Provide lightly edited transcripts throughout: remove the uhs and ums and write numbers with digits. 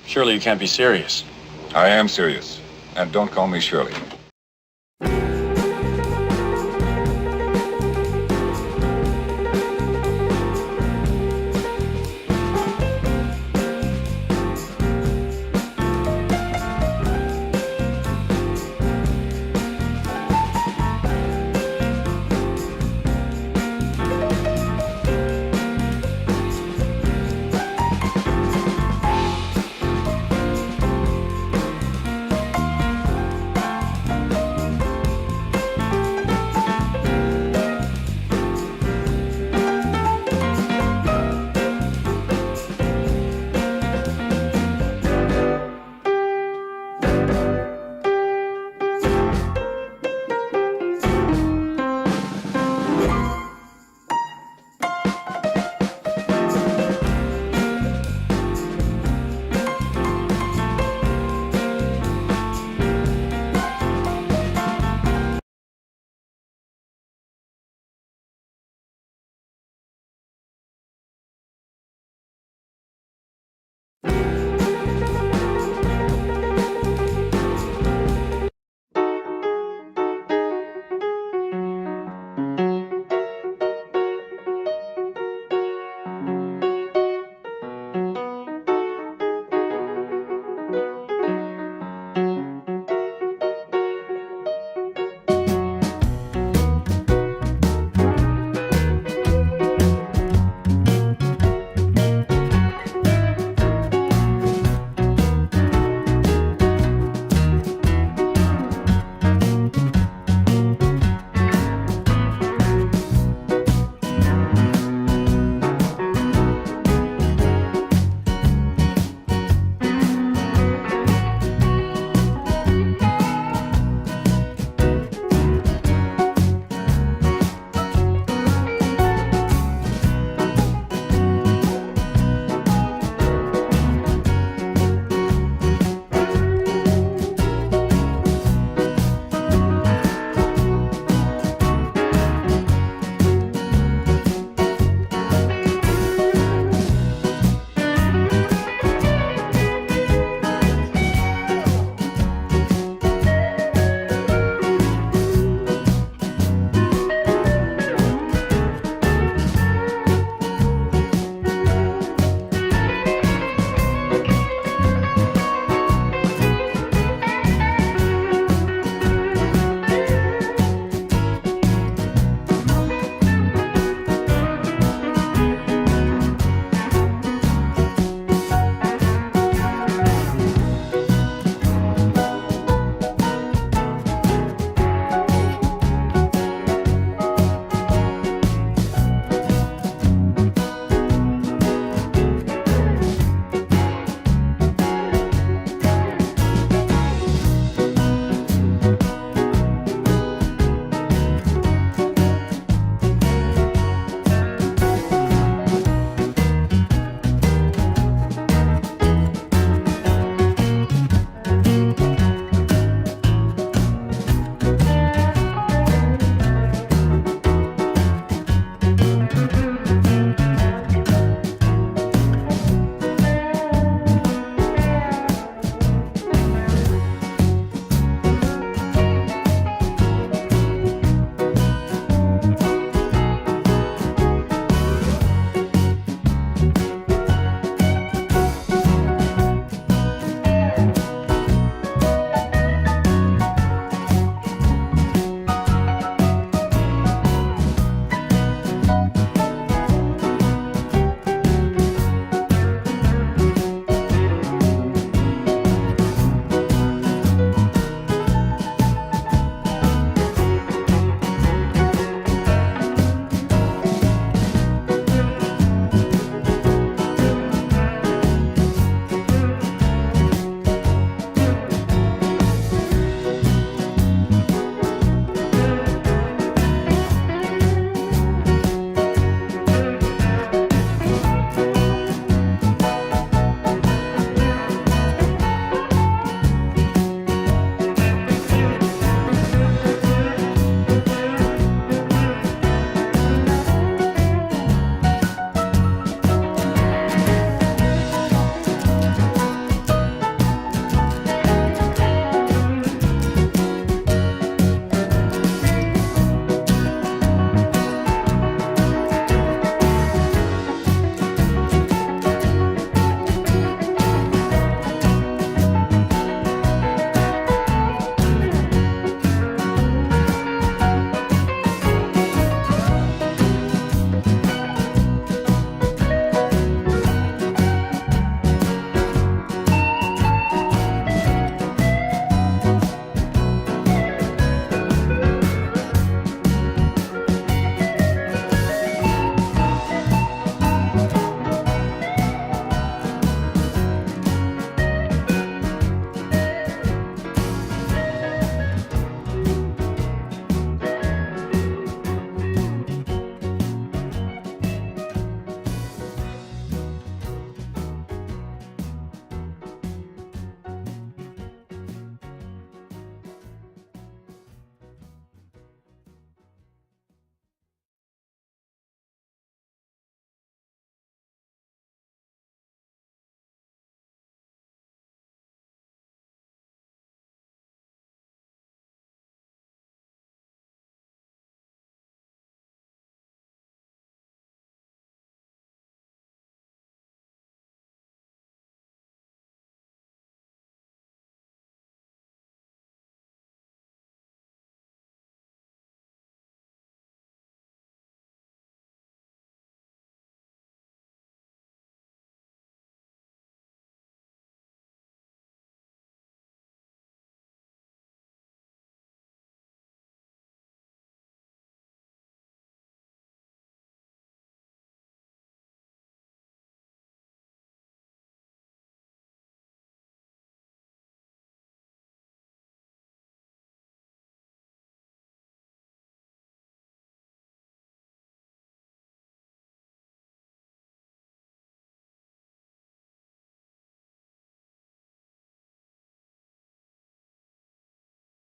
Surely you can't be serious. I am serious. And don't call me Shirley.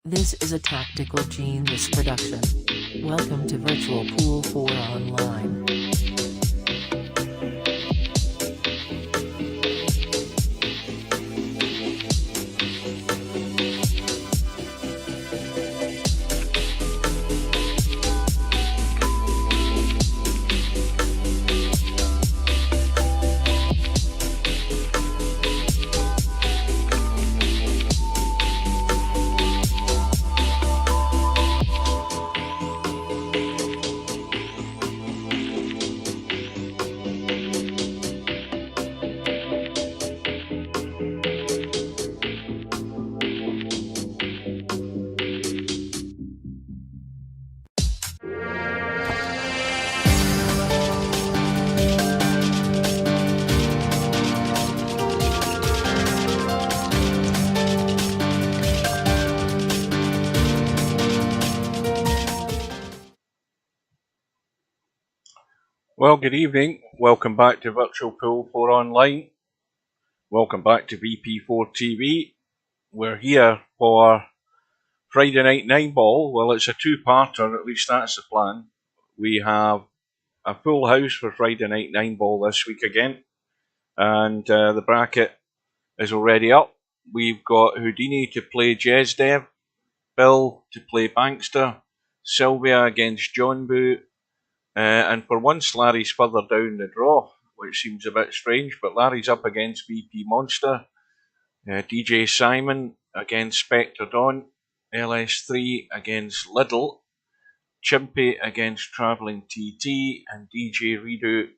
This is a Tactical Genius production. Welcome to Virtual Pool 4 Online. Well, good evening. Welcome back to Virtual Pool 4 Online. Welcome back to VP4 TV. We're here for Friday Night 9-Ball. Well, it's a two-parter, at least that's the plan. We have a full house for Friday Night 9-Ball this week again. And the bracket is already up. We've got Houdini to play Jezdev, Bill to play Bankster, Sylvia against John Boo, and for once Larry's further down the draw, which seems a bit strange, but Larry's up against VP Monster, DJ Simon against Spectre Dawn, LS3 against Lidl, Chimpy against Travelling TT, and DJ Redo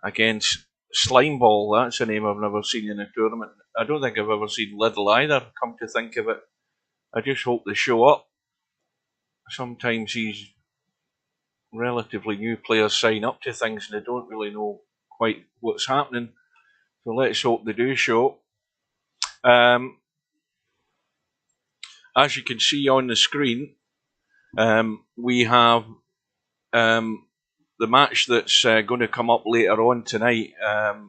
against Slimeball. That's a name I've never seen in a tournament. I don't think I've ever seen Lidl either, come to think of it. I just hope they show up. Sometimes these relatively new players sign up to things and they don't really know quite what's happening. So let's hope they do show. As you can see on the screen, we have the match that's going to come up later on tonight,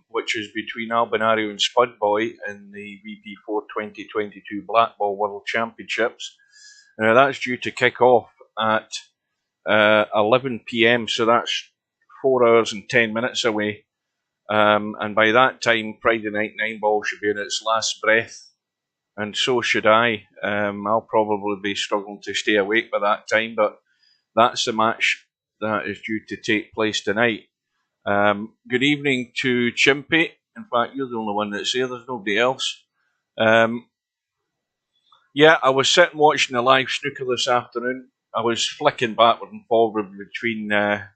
which is between Albinario and Spudboy in the VP4 2022 Black Ball World Championships. That's due to kick off at 11 PM, so that's 4 hours and 10 minutes away. And by that time, Friday Night 9-Ball should be in its last breath, and so should I. I'll probably be struggling to stay awake by that time, but that's the match that is due to take place tonight. Good evening to Chimpy. In fact, you're the only one that's here, there's nobody else. Yeah, I was sitting watching the live snooker this afternoon. I was flicking backward and forward between, I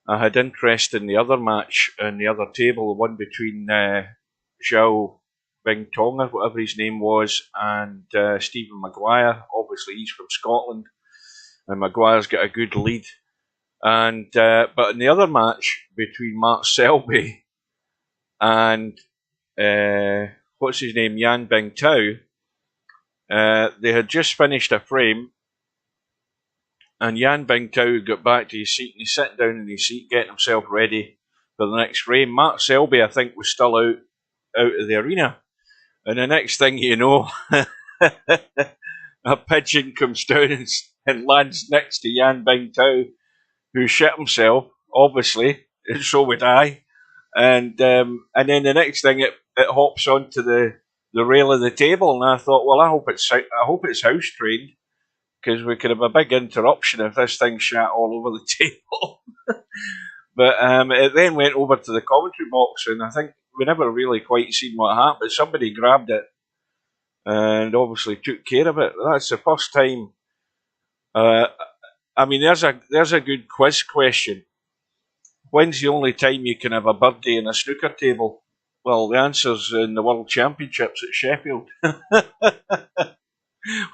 had interest in the other match in the other table, the one between Zhao Bing Tonga, whatever his name was, and Stephen Maguire. Obviously, he's from Scotland, and Maguire's got a good lead. And but in the other match between Mark Selby and what's his name, Yan Bing Tao, they had just finished a frame. And Yan Bing Tao got back to his seat, and he's sitting down in his seat, getting himself ready for the next frame. Mark Selby, I think, was still out of the arena. And the next thing you know, a pigeon comes down and lands next to Yan Bing Tao, who shit himself, obviously, and so would I. And then the next thing, it hops onto the rail of the table, and I thought, well, I hope it's house trained, because we could have a big interruption if this thing shat all over the table. But it then went over to the commentary box, and I think we never really quite seen what happened, but somebody grabbed it and obviously took care of it. That's the first time. I mean, there's a good quiz question. When's the only time you can have a birdie in a snooker table? Well, the answer's in the World Championships at Sheffield.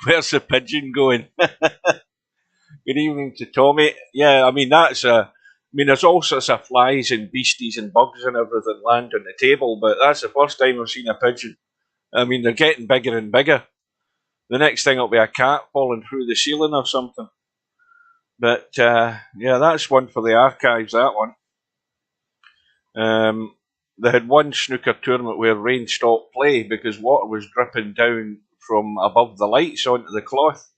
Where's the pigeon going? Good evening to Tommy. Yeah, I mean, there's all sorts of flies and beasties and bugs and everything land on the table, but that's the first time I've seen a pigeon. I mean, they're getting bigger and bigger. The next thing will be a cat falling through the ceiling or something. But, yeah, that's one for the archives, that one. They had one snooker tournament where rain stopped play because water was dripping down from above the lights onto the cloth.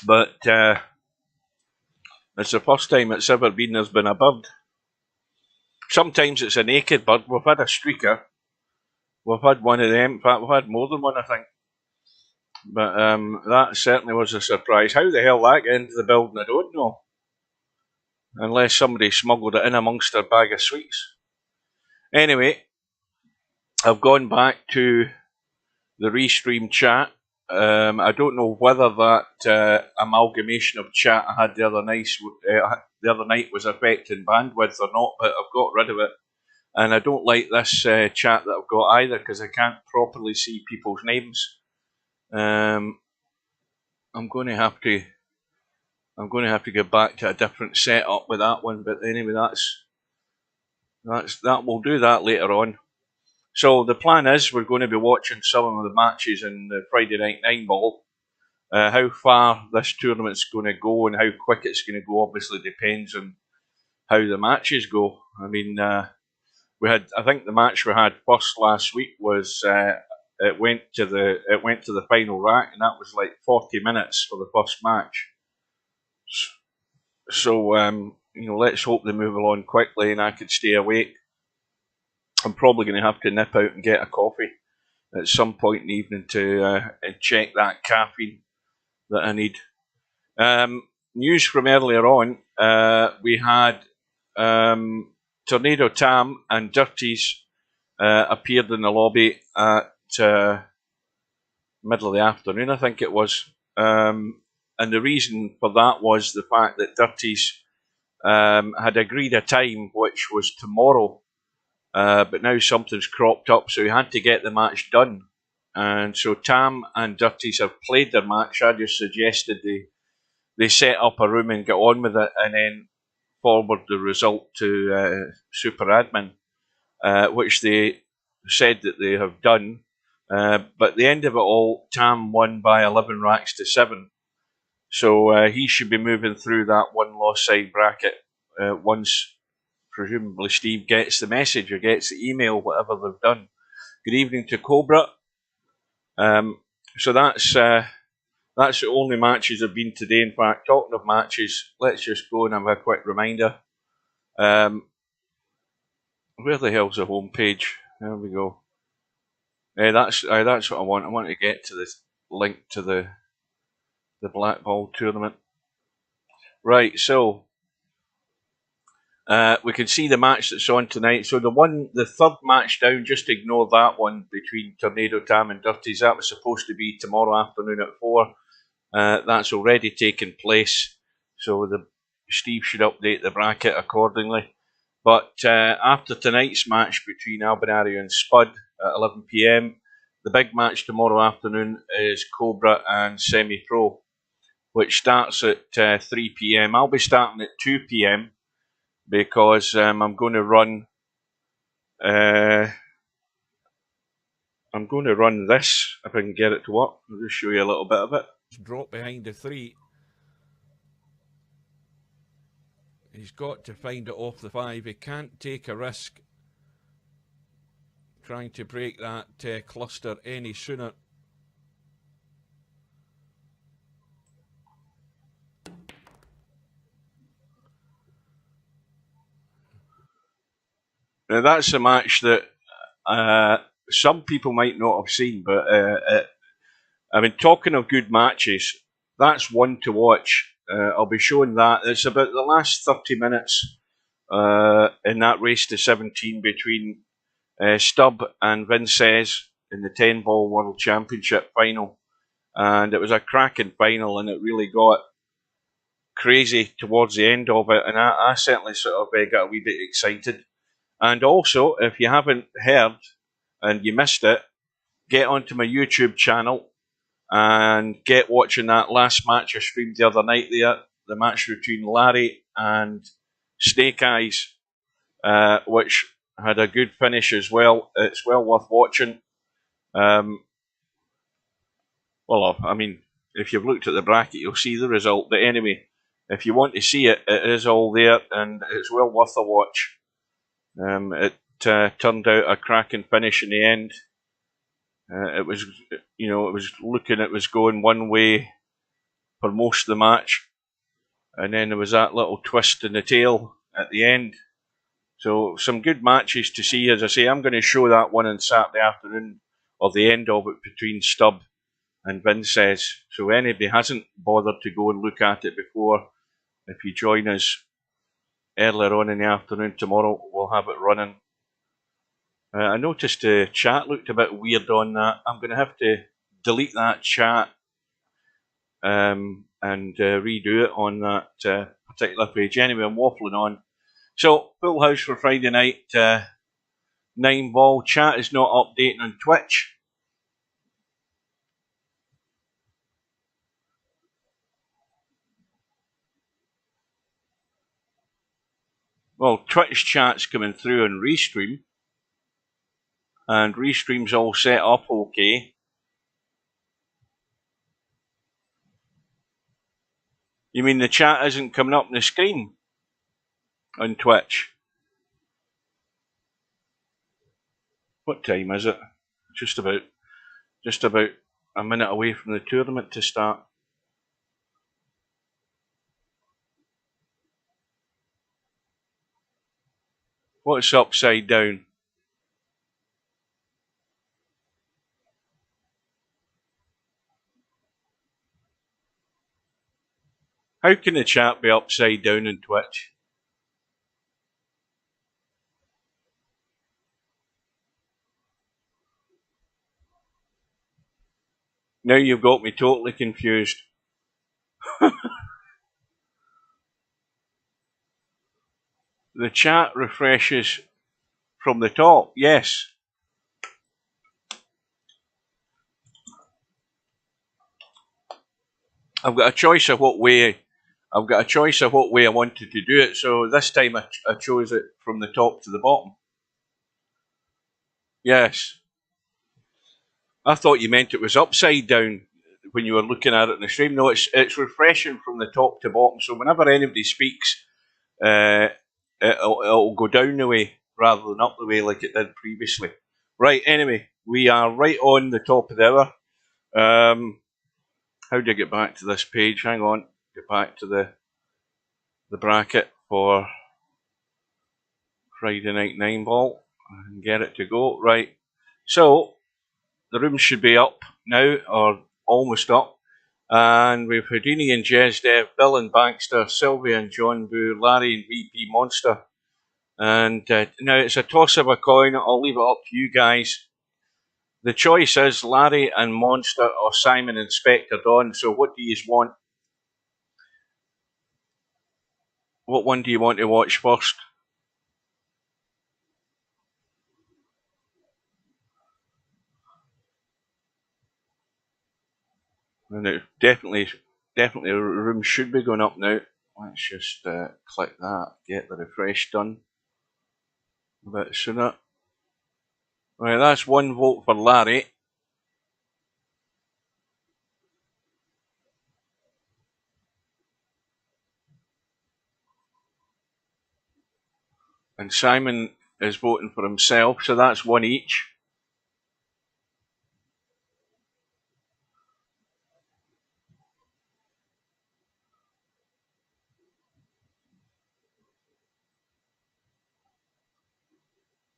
But it's the first time it's ever been there's been a bird. Sometimes it's a naked bird. We've had a streaker. We've had one of them. In fact, we've had more than one, I think. But that certainly was a surprise. How the hell that got into the building, I don't know. Unless somebody smuggled it in amongst their bag of sweets. Anyway, I've gone back to the restream chat. I don't know whether that amalgamation of chat I had the other night was affecting bandwidth or not, but I've got rid of it. And I don't like this chat that I've got either because I can't properly see people's names. I'm going to have to get back to a different setup with that one. But anyway, we'll do that later on. So the plan is we're going to be watching some of the matches in the Friday Night 9 Ball. How far this tournament's going to go and how quick it's going to go obviously depends on how the matches go. I mean, I think the match we had first last week was it went to the final rack, and that was like 40 minutes for the first match. So let's hope they move along quickly and I could stay awake. I'm probably going to have to nip out and get a coffee at some point in the evening to check that caffeine that I need. News from earlier on, we had Tornado Tam and Dirties appeared in the lobby at middle of the afternoon, I think it was. And the reason for that was the fact that Dirties had agreed a time which was tomorrow. But now something's cropped up, so he had to get the match done. And so Tam and Dirties have played their match. I just suggested they set up a room and get on with it and then forward the result to Super Admin, which they said that they have done. But at the end of it all, Tam won by 11 racks to 7. So he should be moving through that one-loss side bracket once presumably Steve gets the message or gets the email, whatever they've done. Good evening to Cobra. So that's the only matches have been today. In fact, talking of matches, let's just go and have a quick reminder. Where the hell's the home page? There we go. That's what I want. I want to get to this link to the Black Ball tournament. Right, so we can see the match that's on tonight. So the third match down, just ignore that one between Tornado Tam and Dirties. That was supposed to be tomorrow afternoon at 4. That's already taken place. So Steve should update the bracket accordingly. But after tonight's match between Albinario and Spud at 11 PM, the big match tomorrow afternoon is Cobra and Semi Pro, which starts at 3 PM. I'll be starting at 2 PM. Because I'm going to run this if I can get it to work. I'll just show you a little bit of it. Drop behind the 3. He's got to find it off the 5. He can't take a risk trying to break that cluster any sooner. Now that's a match that some people might not have seen, but I mean, talking of good matches, that's one to watch. I'll be showing that. It's about the last 30 minutes in that race to 17 between Stubb and Vinces in the 10-ball World Championship final. And it was a cracking final, and it really got crazy towards the end of it. And I certainly sort of got a wee bit excited. And also, if you haven't heard and you missed it, get onto my YouTube channel and get watching that last match I streamed the other night there, the match between Larry and Snake Eyes, which had a good finish as well. It's well worth watching. Well, I mean, if you've looked at the bracket, you'll see the result. But anyway, if you want to see it, it is all there, and it's well worth a watch. It turned out a cracking finish in the end. It was going one way for most of the match, and then there was that little twist in the tail at the end. So some good matches to see. As I say, I'm going to show that one on Saturday afternoon, or the end of it, between Stub and Vinces. So anybody hasn't bothered to go and look at it before, if you join us earlier on in the afternoon tomorrow, we'll have it running. I noticed the chat looked a bit weird on that. I'm going to have to delete that chat and redo it on that particular page. Anyway, I'm waffling on. So, full house for Friday night, 9 ball. Chat is not updating on Twitch. Well, Twitch chat's coming through on Restream, and Restream's all set up okay. You mean the chat isn't coming up on the screen on Twitch? What time is it? Just about a minute away from the tournament to start. What's upside down? How can the chat be upside down on Twitch? Now you've got me totally confused. The chat refreshes from the top, yes. I've got a choice of what way I wanted to do it, so this time I chose it from the top to the bottom. Yes. I thought you meant it was upside down when you were looking at it in the stream. No, it's refreshing from the top to bottom, so whenever anybody speaks, it'll go down the way rather than up the way like it did previously. Right, anyway, we are right on the top of the hour. How do I get back to this page? Hang on, get back to the bracket for Friday night 9 ball and get it to go. Right, so the room should be up now, or almost up. And we've Houdini and Jezdev, Bill and Baxter, Sylvia and John Boo, Larry and VP Monster. And now it's a toss of a coin. I'll leave it up to you guys. The choice is Larry and Monster or Simon and Spectre Dawn. So what do you want? What one do you want to watch first? And it definitely the room should be going up now. Let's just click that, get the refresh done a bit sooner. Right, that's 1 vote for Larry. And Simon is voting for himself, so that's 1 each.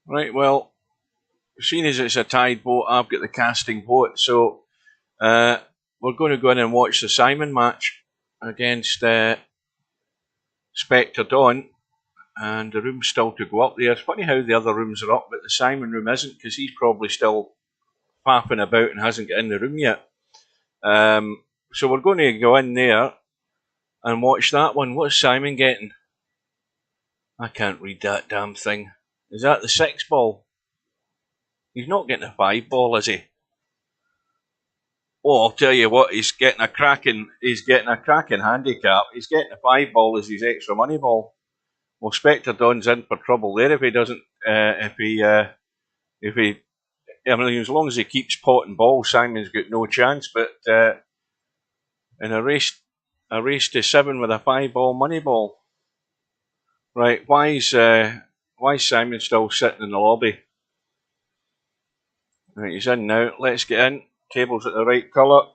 Right, well, seeing as it's a tied vote, I've got the casting vote, so we're going to go in and watch the Simon match against Spectre Dawn, and the room's still to go up there. It's funny how the other rooms are up, but the Simon room isn't, because he's probably still faffing about and hasn't got in the room yet. So we're going to go in there and watch that one. What's Simon getting? I can't read that damn thing. Is that the 6 ball? He's not getting a 5 ball, is he? Oh, I'll tell you what, he's getting a cracking handicap. He's getting a 5 ball as his extra money ball. Well, Spectre Dawn's in for trouble there if he doesn't. I mean, as long as he keeps potting balls, Simon's got no chance. But in a race to 7 with a 5 ball money ball. Right, why is Simon still sitting in the lobby? Right, he's in now. Let's get in. Table's at the right colour.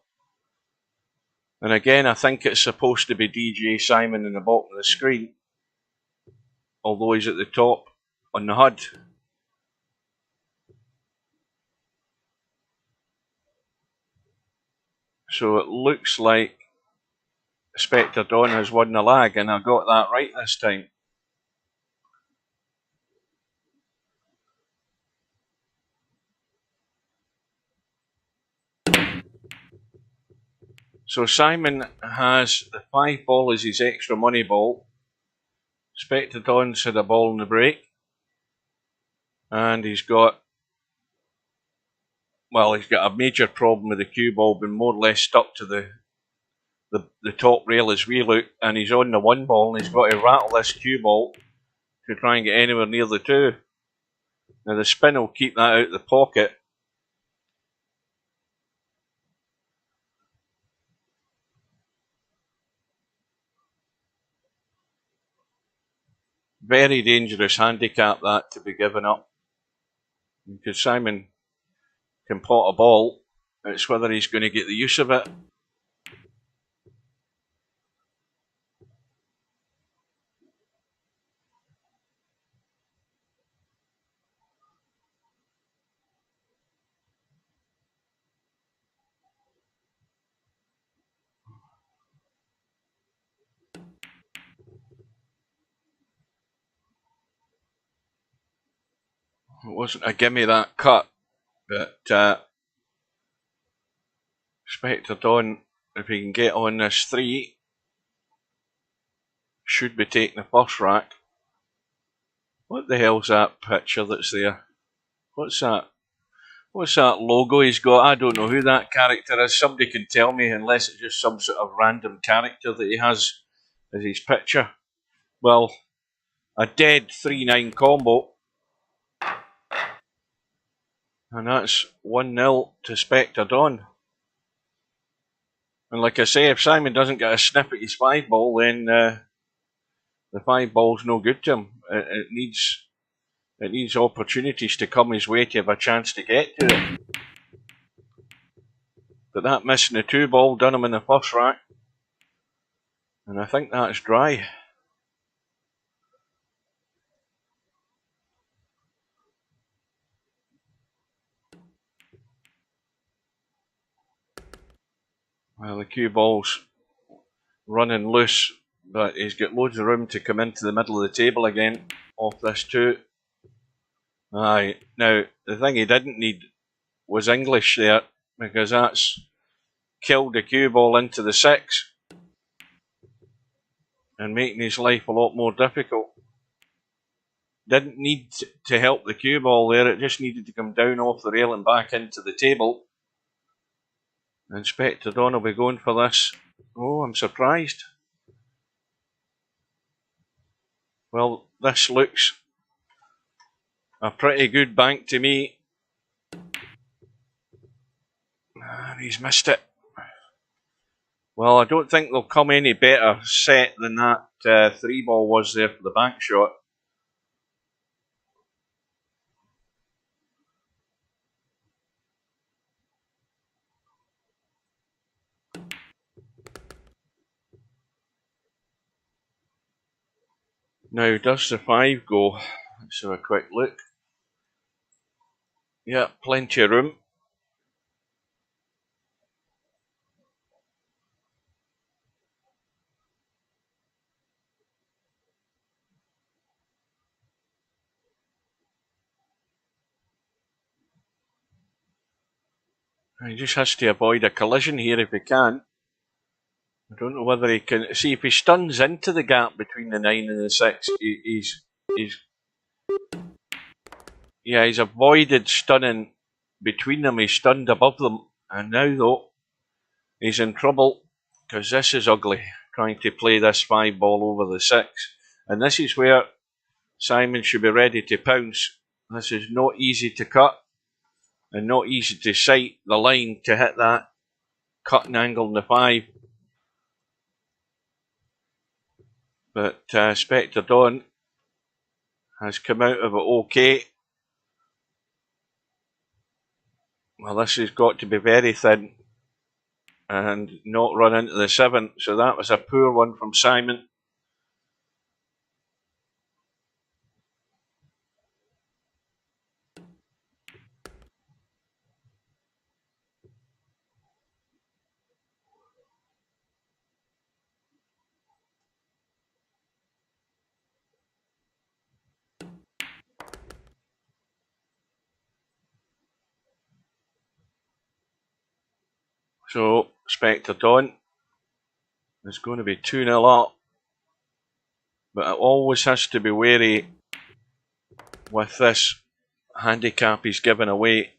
And again, I think it's supposed to be DJ Simon in the bottom of the screen, although he's at the top on the HUD. So it looks like Spectre Dawn has won the lag, and I got that right this time. So Simon has the 5 ball as his extra money ball. Spectre Dawn's had a ball in the break. And he's got, well, he's got a major problem with the cue ball being more or less stuck to the top rail as we look. And he's on the 1 ball and he's got to rattle this cue ball to try and get anywhere near the 2. Now the spin will keep that out of the pocket. Very dangerous handicap that to be given up. Because Simon can pot a ball. It's whether he's going to get the use of it. It wasn't a gimme that cut, but Spectre Dawn, if he can get on this 3, should be taking the first rack. What the hell's that picture that's there? What's that? What's that logo he's got? I don't know who that character is. Somebody can tell me, unless it's just some sort of random character that he has as his picture. Well, a dead 3-9 combo. And that's 1-0 to Spectre Dawn. And like I say, if Simon doesn't get a snip at his 5 ball, then the 5 ball's no good to him. It needs opportunities to come his way to have a chance to get to it. But that missing the 2 ball done him in the first rack. And I think that's dry. Well, the cue ball's running loose, but he's got loads of room to come into the middle of the table again off this 2. Aye, now the thing he didn't need was English there, because that's killed the cue ball into the 6 and making his life a lot more difficult. Didn't need to help the cue ball there, it just needed to come down off the rail and back into the table. And Spectre Dawn will be going for this. Oh, I'm surprised. Well, this looks a pretty good bank to me. And he's missed it. Well, I don't think they'll come any better set than that 3 ball was there for the bank shot. Now, does the 5 go? Let's have a quick look. Yeah, plenty of room. He just has to avoid a collision here if he can. I don't know whether he can. See, if he stuns into the gap between the 9 and the 6, he's avoided stunning between them. He's stunned above them. And now, though, he's in trouble, because this is ugly, trying to play this 5 ball over the 6. And this is where Simon should be ready to pounce. This is not easy to cut, and not easy to sight the line to hit that cutting angle in the 5. But Spectre Dawn has come out of it okay. Well, this has got to be very thin. and not run into the 7. So that was a poor one from Simon. So Spectre Dawn is going to be 2-0 up, but it always has to be wary with this handicap he's given away.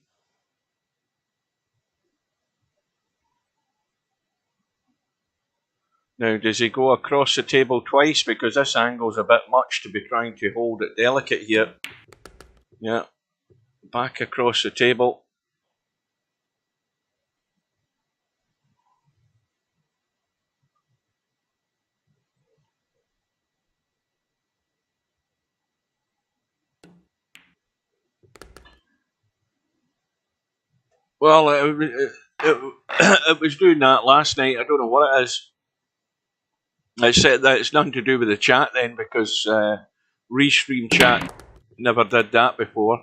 Now, does he go across the table twice? Because this angle's a bit much to be trying to hold it delicate here. Yeah, back across the table. Well, it was doing that last night. I don't know what it is. I said that it's nothing to do with the chat then, because Restream chat never did that before.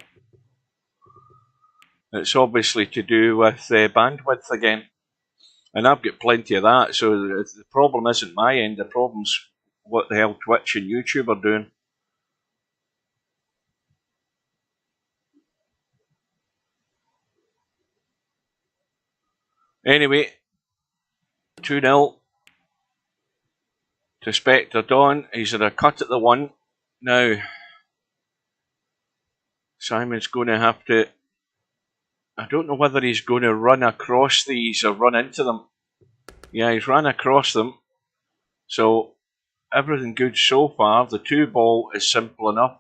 It's obviously to do with bandwidth again. And I've got plenty of that, so the problem isn't my end, the problem's what the hell Twitch and YouTube are doing. Anyway, 2-0 to Spectre Dawn. He's at a cut at the 1. Now, Simon's going to have to... I don't know whether he's going to run across these or run into them. Yeah, he's run across them. So, everything good so far. The 2 ball is simple enough.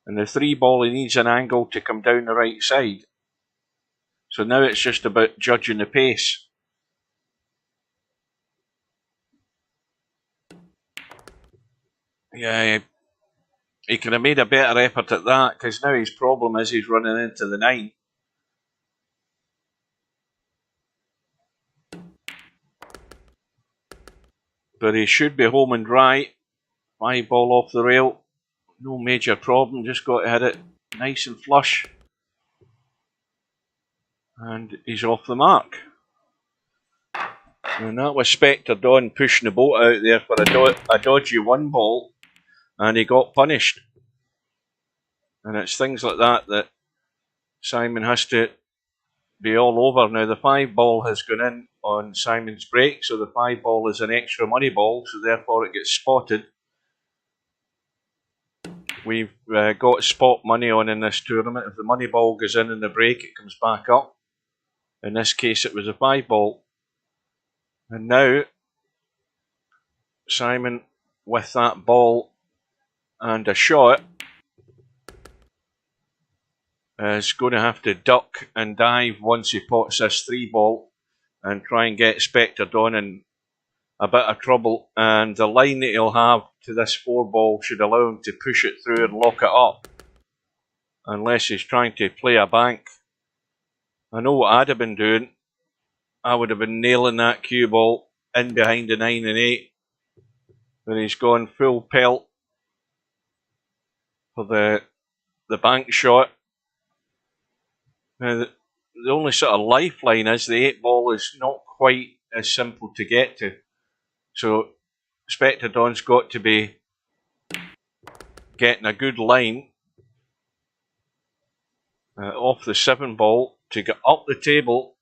And the 3 ball, he needs an angle to come down the right side. So now it's just about judging the pace. Yeah, he could have made a better effort at that, because now his problem is he's running into the 9. But he should be home and dry. 5 ball off the rail. No major problem, just got to hit it nice and flush. And he's off the mark. And that was Spectre Dawn pushing the boat out there for a dodgy 1 ball. And he got punished. And it's things like that that Simon has to be all over. Now the 5 ball has gone in on Simon's break, so the 5 ball is an extra money ball, so therefore it gets spotted. We've got spot money on in this tournament. If the money ball goes in the break, it comes back up. In this case, it was a 5 ball. And now, Simon, with that ball and a shot, is going to have to duck and dive once he pots this 3 ball and try and get Spectre Dawn in a bit of trouble. And the line that he'll have to this 4 ball should allow him to push it through and lock it up, unless he's trying to play a bank. I know what I'd have been doing. I would have been nailing that cue ball in behind the 9 and 8, but he's gone full pelt for the bank shot. Now, the only sort of lifeline is the 8 ball is not quite as simple to get to. So Spectre Dawn's got to be getting a good line off the 7 ball to get up the table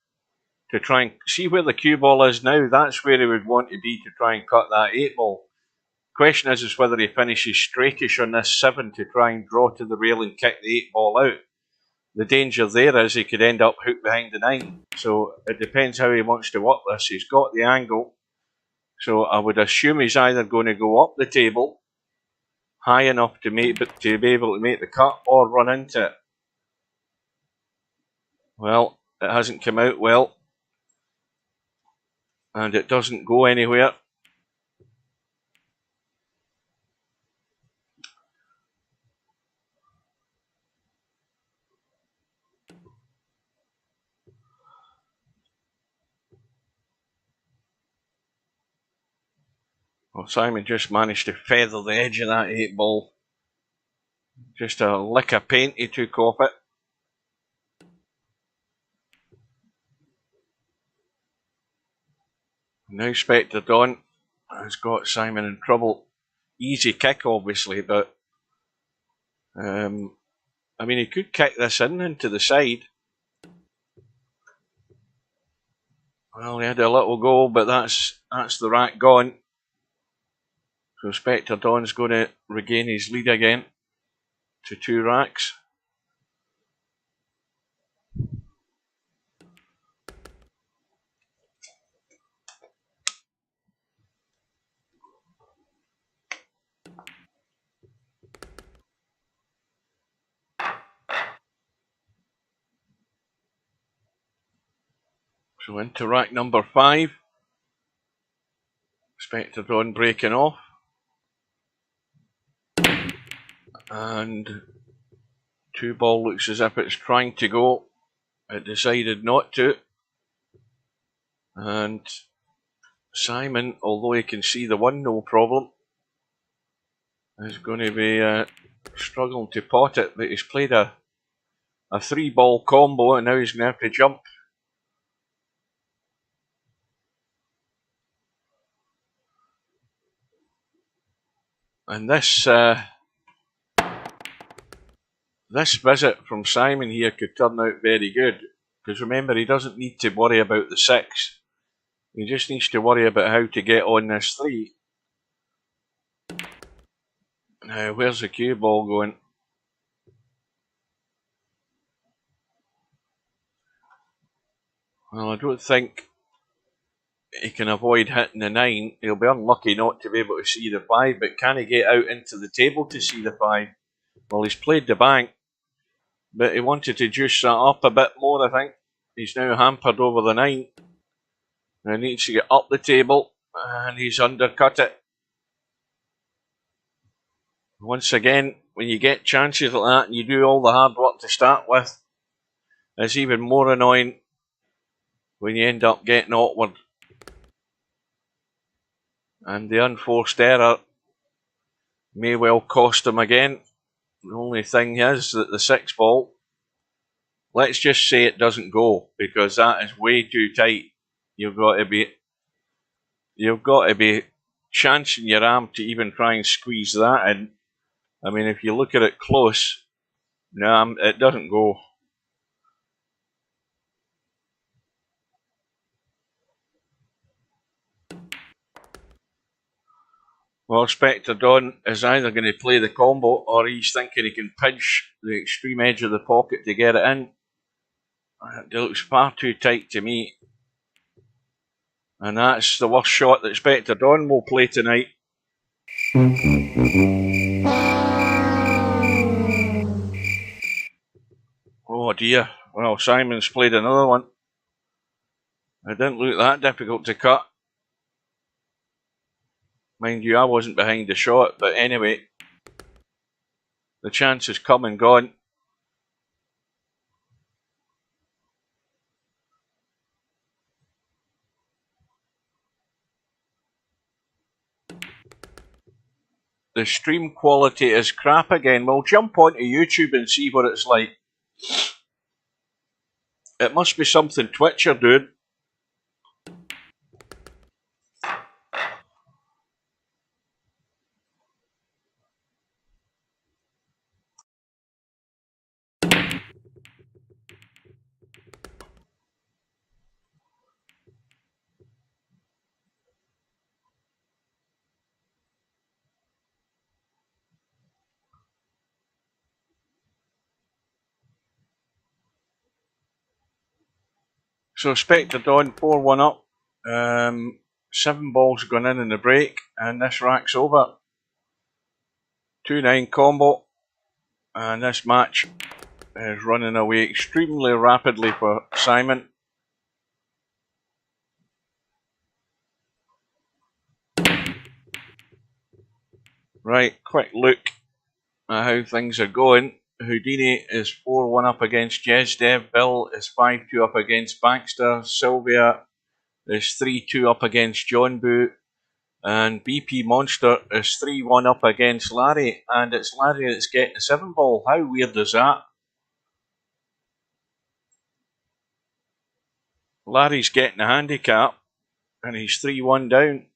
to try and see where the cue ball is now. That's where he would want to be to try and cut that 8 ball. Question is whether he finishes straightish on this 7 to try and draw to the rail and kick the 8 ball out. The danger there is he could end up hooked behind the 9. So it depends how he wants to work this. He's got the angle. So I would assume he's either going to go up the table high enough to be able to make the cut, or run into it. Well, it hasn't come out well. And it doesn't go anywhere. Well, Simon just managed to feather the edge of that 8 ball. Just a lick of paint he took off it. Now Spectre Dawn has got Simon in trouble. Easy kick, obviously, but I mean, he could kick this into the side. Well, he had a little goal, but that's the rack gone. So Spectre Dawn's going to regain his lead again to 2 racks. So into rack number 5. Spectre Dawn breaking off. And 2 ball looks as if it's trying to go. It decided not to. And Simon, although he can see the 1 no problem, is going to be struggling to pot it. But he's played a 3 ball combo and now he's going to have to jump. And this visit from Simon here could turn out very good. Because remember, he doesn't need to worry about the 6. He just needs to worry about how to get on this 3. Now, where's the cue ball going? Well, I don't think he can avoid hitting the 9. He'll be unlucky not to be able to see the 5, but can he get out into the table to see the 5? Well, he's played the bank, but he wanted to juice that up a bit more, I think. He's now hampered over the 9. Now he needs to get up the table, and he's undercut it. Once again, when you get chances like that and you do all the hard work to start with, it's even more annoying when you end up getting awkward. And the unforced error may well cost him again. The only thing is that the 6 ball, let's just say it doesn't go, because that is way too tight. You've got to be chancing your arm to even try and squeeze that in. I mean, if you look at it close, no, it doesn't go. Well, Spectre Dawn is either going to play the combo or he's thinking he can pinch the extreme edge of the pocket to get it in. It looks far too tight to me. And that's the worst shot that Spectre Dawn will play tonight. Oh dear. Well, Simon's played another one. It didn't look that difficult to cut. Mind you, I wasn't behind the shot, but anyway, the chance has come and gone. The stream quality is crap again. We'll jump onto YouTube and see what it's like. It must be something Twitch are doing. So Spectre Dawn 4-1 up. 7 balls gone in the break, and this rack's over. 2-9 combo, and this match is running away extremely rapidly for Simon. Right, quick look at how things are going. Houdini is 4-1 up against Jezdev. Bill is 5-2 up against Baxter. Sylvia is 3-2 up against John Boo. And BP Monster is 3-1 up against Larry, and it's Larry that's getting the 7 ball. How weird is that? Larry's getting the handicap, and he's 3-1 down.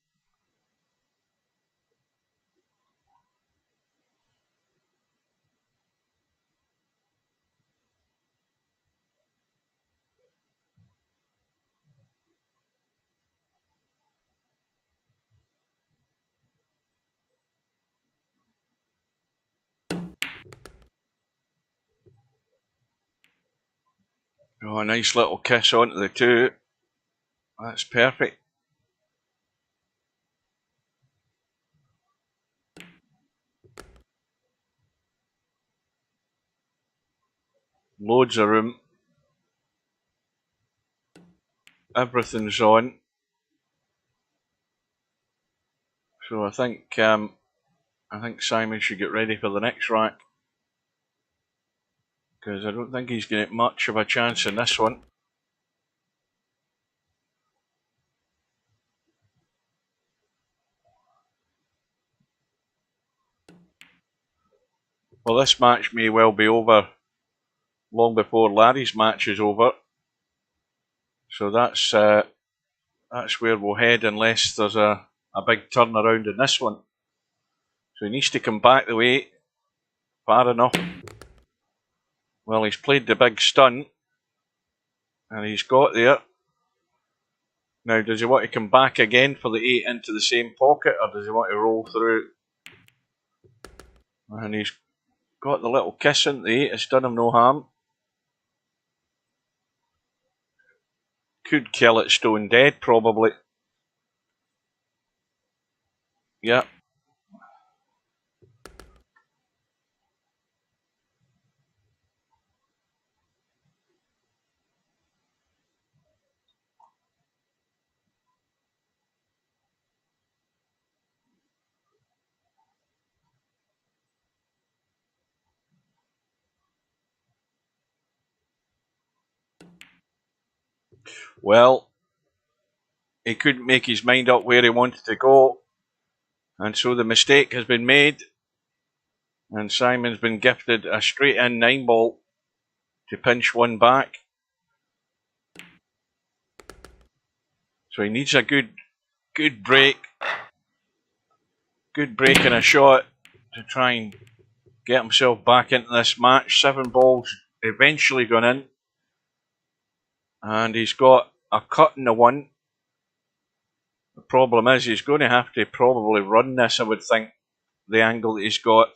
Oh, a nice little kiss onto the 2. That's perfect. Loads of room. Everything's on. So I think Simon should get ready for the next rack, because I don't think he's going to get much of a chance in this one. Well, this match may well be over long before Larry's match is over. So that's where we'll head, unless there's a big turnaround in this one. So he needs to come back the way far enough. Well, he's played the big stun, and he's got there. Now, does he want to come back again for the 8 into the same pocket, or does he want to roll through? And he's got the little kiss into the 8. It's done him no harm. Could kill it stone dead, probably. Yeah. Well, he couldn't make his mind up where he wanted to go, and so the mistake has been made, and Simon's been gifted a straight in 9 ball to pinch one back. So he needs a good break. Good break and a shot to try and get himself back into this match. 7 balls eventually gone in, and he's got a cut in the 1. The problem is he's going to have to probably run this, I would think, the angle that he's got.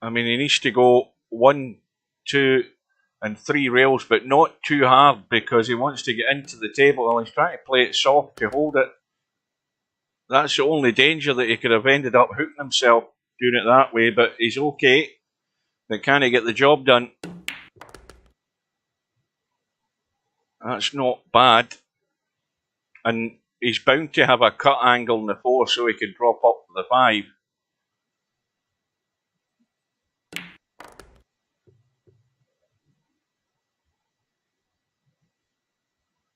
I mean, he needs to go 1, 2 and 3 rails, but not too hard, because he wants to get into the table. Well, he's trying to play it soft to hold it. That's the only danger, that he could have ended up hooking himself doing it that way, but he's okay. But can he get the job done? That's not bad. And he's bound to have a cut angle in the 4 so he can drop up to the 5.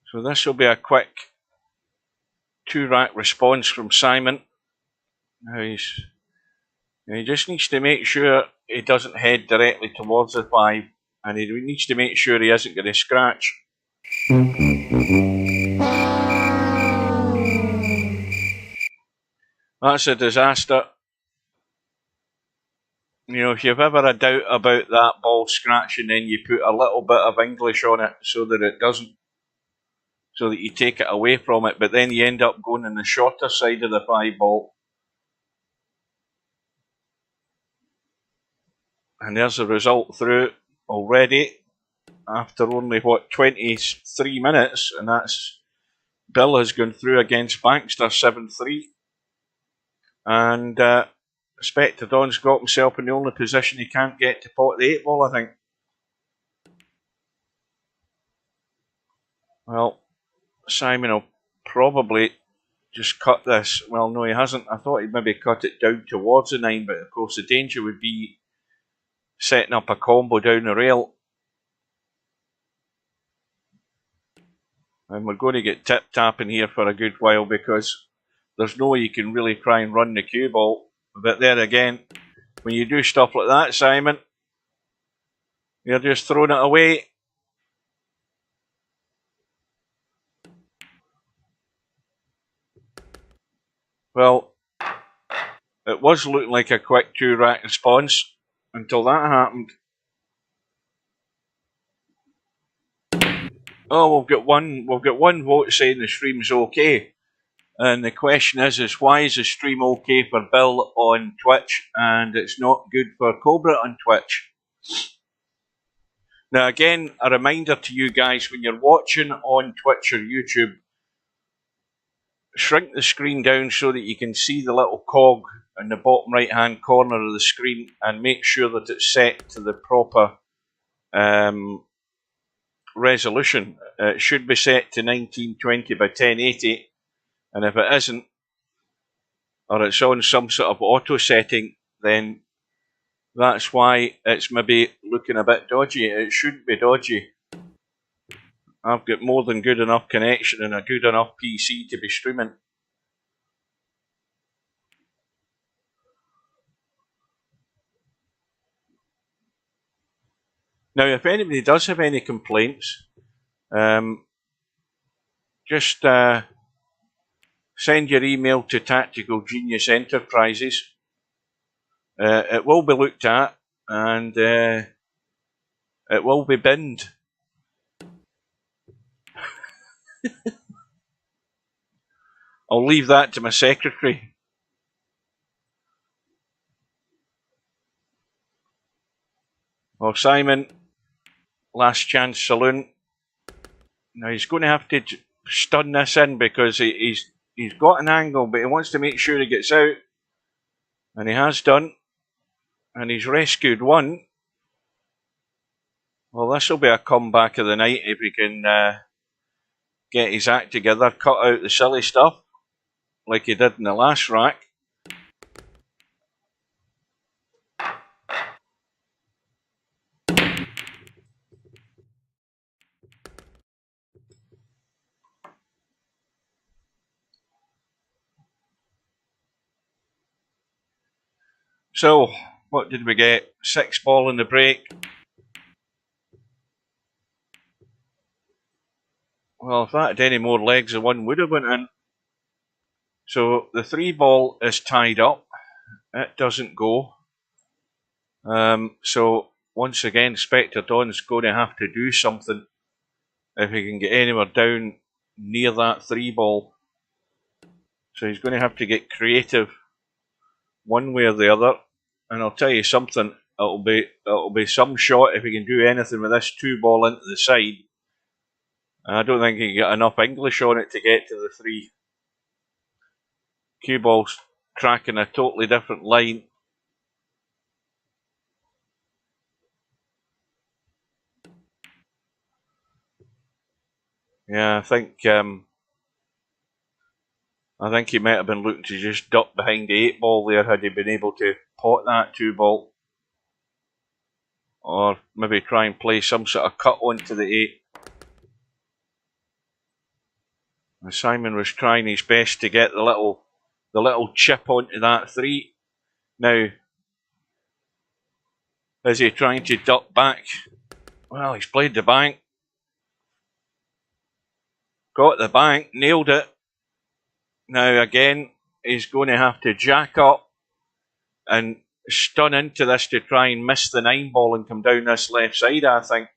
So this will be a quick 2-rack response from Simon. Now he just needs to make sure he doesn't head directly towards the 5, and he needs to make sure he isn't going to scratch. That's a disaster. You know, if you've ever a doubt about that ball scratching, then you put a little bit of English on it so that it doesn't, so that you take it away from it, but then you end up going on the shorter side of the 5 ball. And there's the result through already, after only, 23 minutes, and that's Bill has gone through against Bankster 7-3. And Spectre Don's got himself in the only position he can't get to pot the 8 ball, I think. Well, Simon will probably just cut this. Well, no, he hasn't. I thought he'd maybe cut it down towards the 9, but of course the danger would be setting up a combo down the rail. And we're going to get tip-tapping here for a good while because there's no way you can really try and run the cue ball. But there again, when you do stuff like that, Simon, you're just throwing it away. Well, it was looking like a quick 2-rack response until that happened. Oh, we've got one vote saying the stream's okay. And the question is why is the stream okay for Bill on Twitch and it's not good for Cobra on Twitch? Now again, a reminder to you guys, when you're watching on Twitch or YouTube, shrink the screen down so that you can see the little cog in the bottom right hand corner of the screen and make sure that it's set to the proper resolution. It should be set to 1920 by 1080, and if it isn't, or it's on some sort of auto setting, then that's why it's maybe looking a bit dodgy. It shouldn't be dodgy. I've got more than good enough connection and a good enough PC to be streaming. Now, if anybody does have any complaints, just send your email to Tactical Genius Enterprises. It will be looked at and it will be binned. I'll leave that to my secretary. Well, Simon, last chance saloon. Now he's going to have to stun this in because he's got an angle, but he wants to make sure he gets out, and he has done, and he's rescued one. Well, this will be a comeback of the night if he can get his act together, cut out the silly stuff like he did in the last rack. So, what did we get? 6 ball in the break. Well, if that had any more legs, the one would have went in. So, the 3 ball is tied up. It doesn't go. So, once again, Spectre Don's going to have to do something if he can get anywhere down near that 3 ball. So, he's going to have to get creative one way or the other. And I'll tell you something, it'll be some shot if he can do anything with this 2 ball into the side. I don't think he can get enough English on it to get to the 3. Cue ball's tracking a totally different line. Yeah, I think he might have been looking to just duck behind the 8 ball there had he been able to pot that 2 ball. Or maybe try and play some sort of cut onto the 8. And Simon was trying his best to get the little chip onto that 3. Now, is he trying to duck back? Well, he's played the bank. Got the bank, nailed it. Now again, he's going to have to jack up and stun into this to try and miss the 9 ball and come down this left side, I think.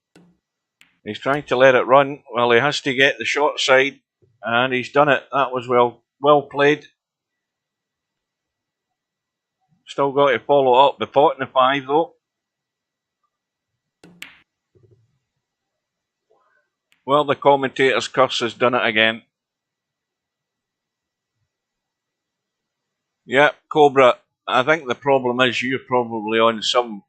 He's trying to let it run. Well, he has to get the short side, and he's done it. That was well played. Still got to follow up the pot in the 5 though. Well, the commentator's curse has done it again. Yep, Cobra, I think the problem is you're probably on some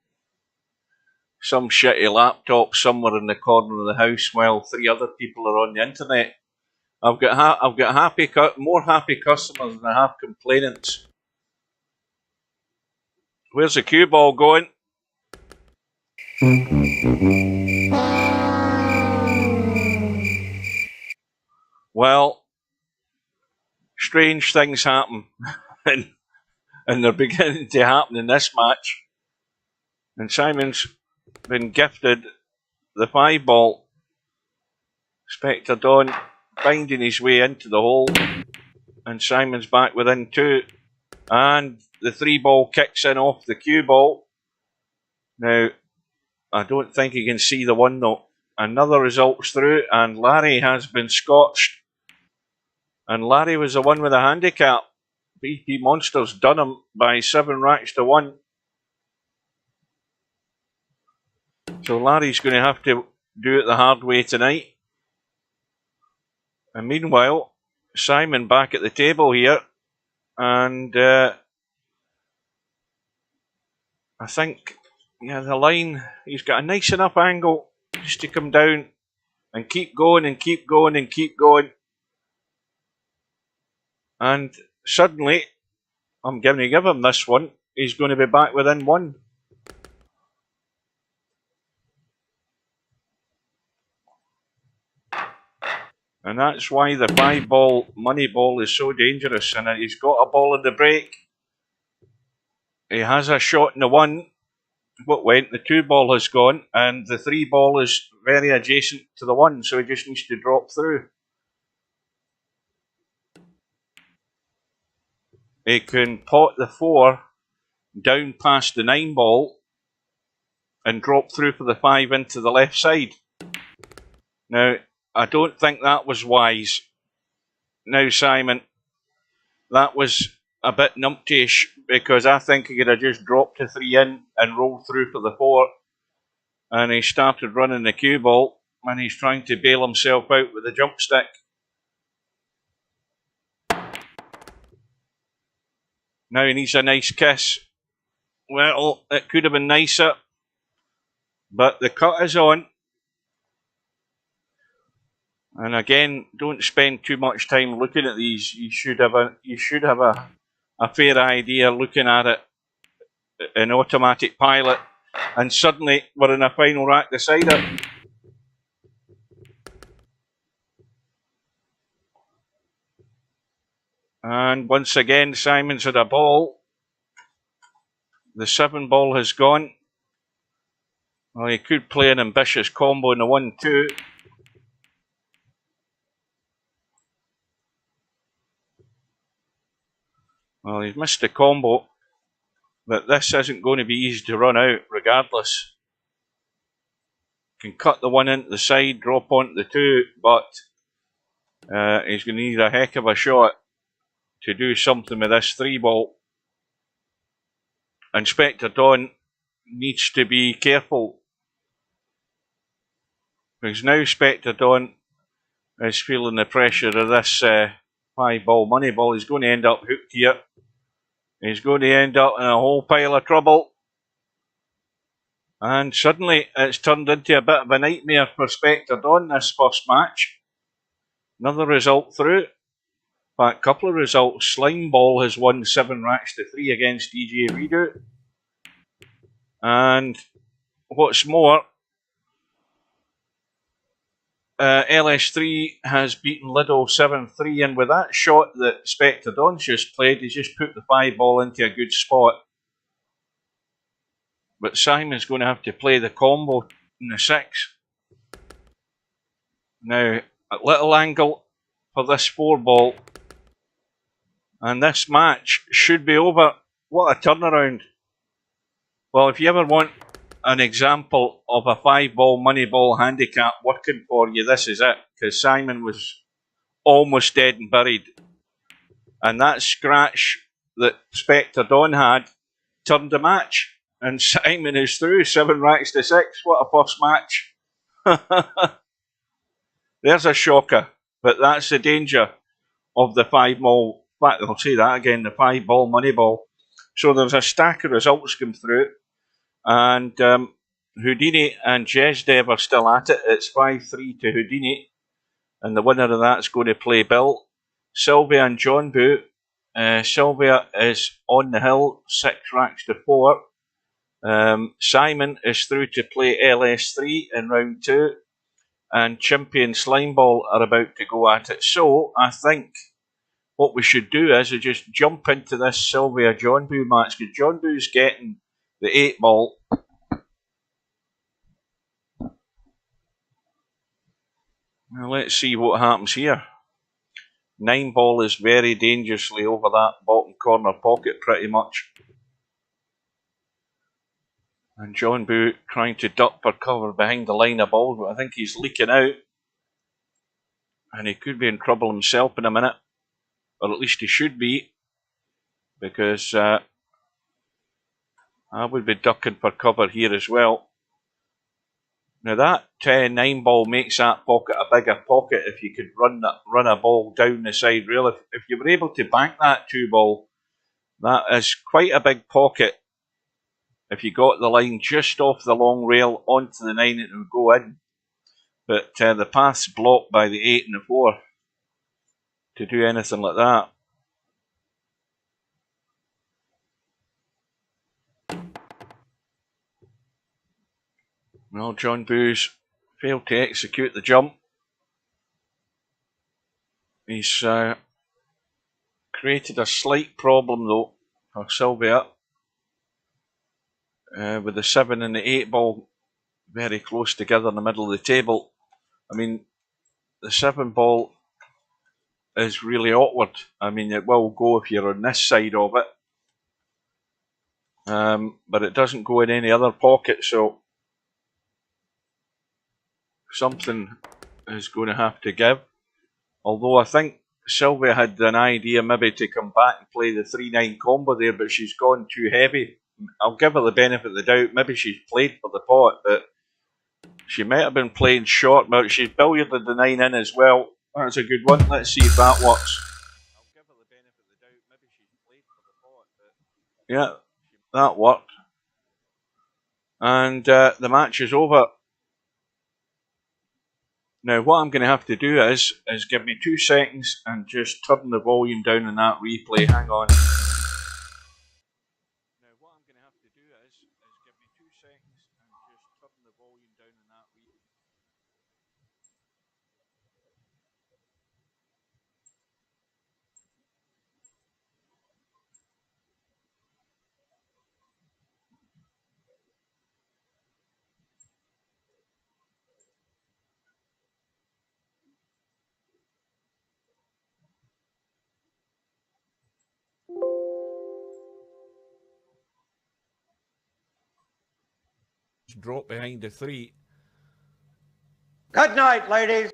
shitty laptop somewhere in the corner of the house while 3 other people are on the internet. I've got more happy customers than I have complainants. Where's the cue ball going? Well, strange things happen, and they're beginning to happen in this match. And Simon's been gifted the 5 ball. Spectre Dawn finding his way into the hole, and Simon's back within 2. And the 3 ball kicks in off the cue ball. Now, I don't think he can see the 1 though. Another result's through, and Larry has been scorched. And Larry was the one with a handicap. VP Monsters done him by 7 racks to 1. So Larry's going to have to do it the hard way tonight. And meanwhile, Simon back at the table here. And I think, yeah, the line, he's got a nice enough angle just to come down and keep going and keep going and keep going. And suddenly, I'm going to give him this one. He's going to be back within 1. And that's why the 5 ball money ball is so dangerous. And he's got a ball in the break. He has a shot in the 1. What went? The 2 ball has gone. And the 3 ball is very adjacent to the 1. So he just needs to drop through. He can pot the 4 down past the 9 ball and drop through for the 5 into the left side. Now, I don't think that was wise. Now, Simon, that was a bit numpty-ish, because I think he could have just dropped the 3 in and rolled through for the 4. And he started running the cue ball, and he's trying to bail himself out with the jump stick. Now he needs a nice kiss. Well, it could have been nicer, but the cut is on. And again, don't spend too much time looking at these. You should have a fair idea looking at it in automatic pilot. And suddenly we're in a final rack decider. And once again, Simon's had a ball. The 7 ball has gone. Well, he could play an ambitious combo in the 1-2. Well, he's missed the combo, but this isn't going to be easy to run out regardless. Can cut the 1 into the side, drop onto the 2, but he's going to need a heck of a shot to do something with this 3 ball. And Spectre Dawn needs to be careful, because now Spectre Dawn is feeling the pressure of this 5 ball money ball. He's going to end up hooked here. He's going to end up in a whole pile of trouble. And suddenly it's turned into a bit of a nightmare for Spectre Dawn this first match. Another result through. In fact, a couple of results. Slime Ball has won 7 racks to 3 against DJ Redo. And what's more, LS3 has beaten Lido 7-3, and with that shot that Spectre Dawn's just played, he's just put the 5 ball into a good spot. But Simon's going to have to play the combo in the 6. Now, a little angle for this 4 ball. And this match should be over. What a turnaround. Well, if you ever want an example of a 5 ball money ball handicap working for you, this is it. Because Simon was almost dead and buried. And that scratch that Spectre Dawn had turned the match. And Simon is through 7 racks to 6. What a first match. There's a shocker. But that's the danger of the 5 ball. In fact, I'll say that again, the 5 ball money ball. So there's a stack of results come through. And Houdini and Jezdev are still at it. It's 5-3 to Houdini. And the winner of that's going to play Bill. Sylvia and John Boo. Sylvia is on the hill, 6 racks to 4. Simon is through to play LS3 in round 2. and Chimpy and Slimeball are about to go at it. So I think what we should do is we just jump into this Sylvia John Boo match, because John Boo's getting the 8 ball. Now let's see what happens here. 9 ball is very dangerously over that bottom corner pocket pretty much. And John Boo trying to duck for cover behind the line of balls, but I think he's leaking out. And he could be in trouble himself in a minute. Or at least he should be. Because I would be ducking for cover here as well. Now that 9 ball makes that pocket a bigger pocket if you could run a ball down the side rail. If you were able to bank that 2 ball, that is quite a big pocket. If you got the line just off the long rail onto the 9, it would go in. But the path's blocked by the 8 and the 4 to do anything like that. Well, John Boo's failed to execute the jump. He's created a slight problem though for Sylvia. With the 7 and the 8 ball very close together in the middle of the table. I mean, the 7 ball is really awkward. I mean, it will go if you're on this side of it. But it doesn't go in any other pocket, so something is going to have to give. Although I think Sylvia had an idea maybe to come back and play the 3-9 combo there, but she's gone too heavy. I'll give her the benefit of the doubt. Maybe she's played for the pot, but she might have been playing short. But she's billiarded the 9 in as well. That's a good one. Let's see if that works. I'll give her the benefit of the doubt. Maybe she's played for the pot, but yeah, that worked. And the match is over. Now what I'm going to have to do is give me 2 seconds and just turn the volume down on that replay. Hang on. Now what I'm going to have to do is give me 2 seconds and just turn the volume down on that replay. Drop behind the 3. Good night, ladies.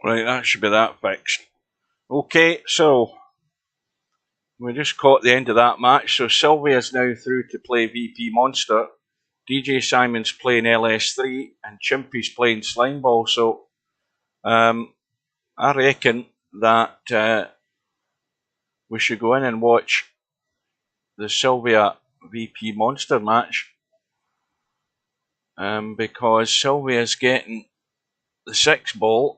Right, that should be that fixed. Okay, so we just caught the end of that match. So Sylvia's now through to play VP Monster. DJ Simon's playing LS3 and Chimpy's playing Slimeball. So I reckon that we should go in and watch the Sylvia VP Monster match, because Sylvia's getting the 6 ball.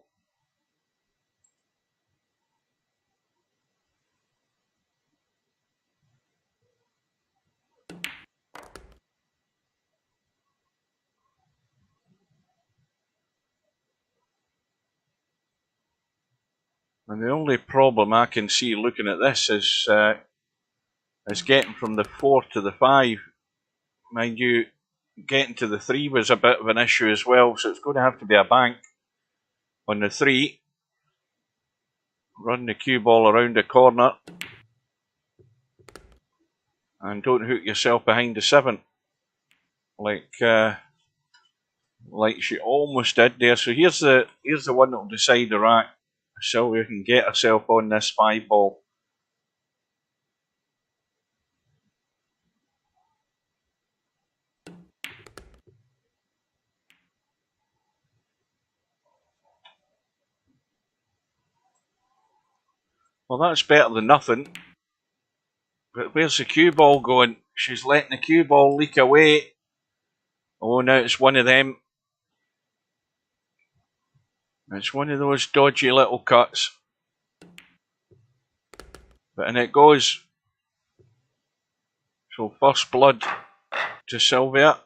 And the only problem I can see looking at this is getting from the 4 to the 5. Mind you, getting to the 3 was a bit of an issue as well, so it's going to have to be a bank on the 3. Run the cue ball around the corner. And don't hook yourself behind the 7. Like she almost did there. So here's the one that will decide the rack. Sylvia can get herself on this 5 ball. Well, that's better than nothing. But where's the cue ball going? She's letting the cue ball leak away. Oh, now it's one of them. It's one of those dodgy little cuts. But in it goes. So first blood to Sylvia.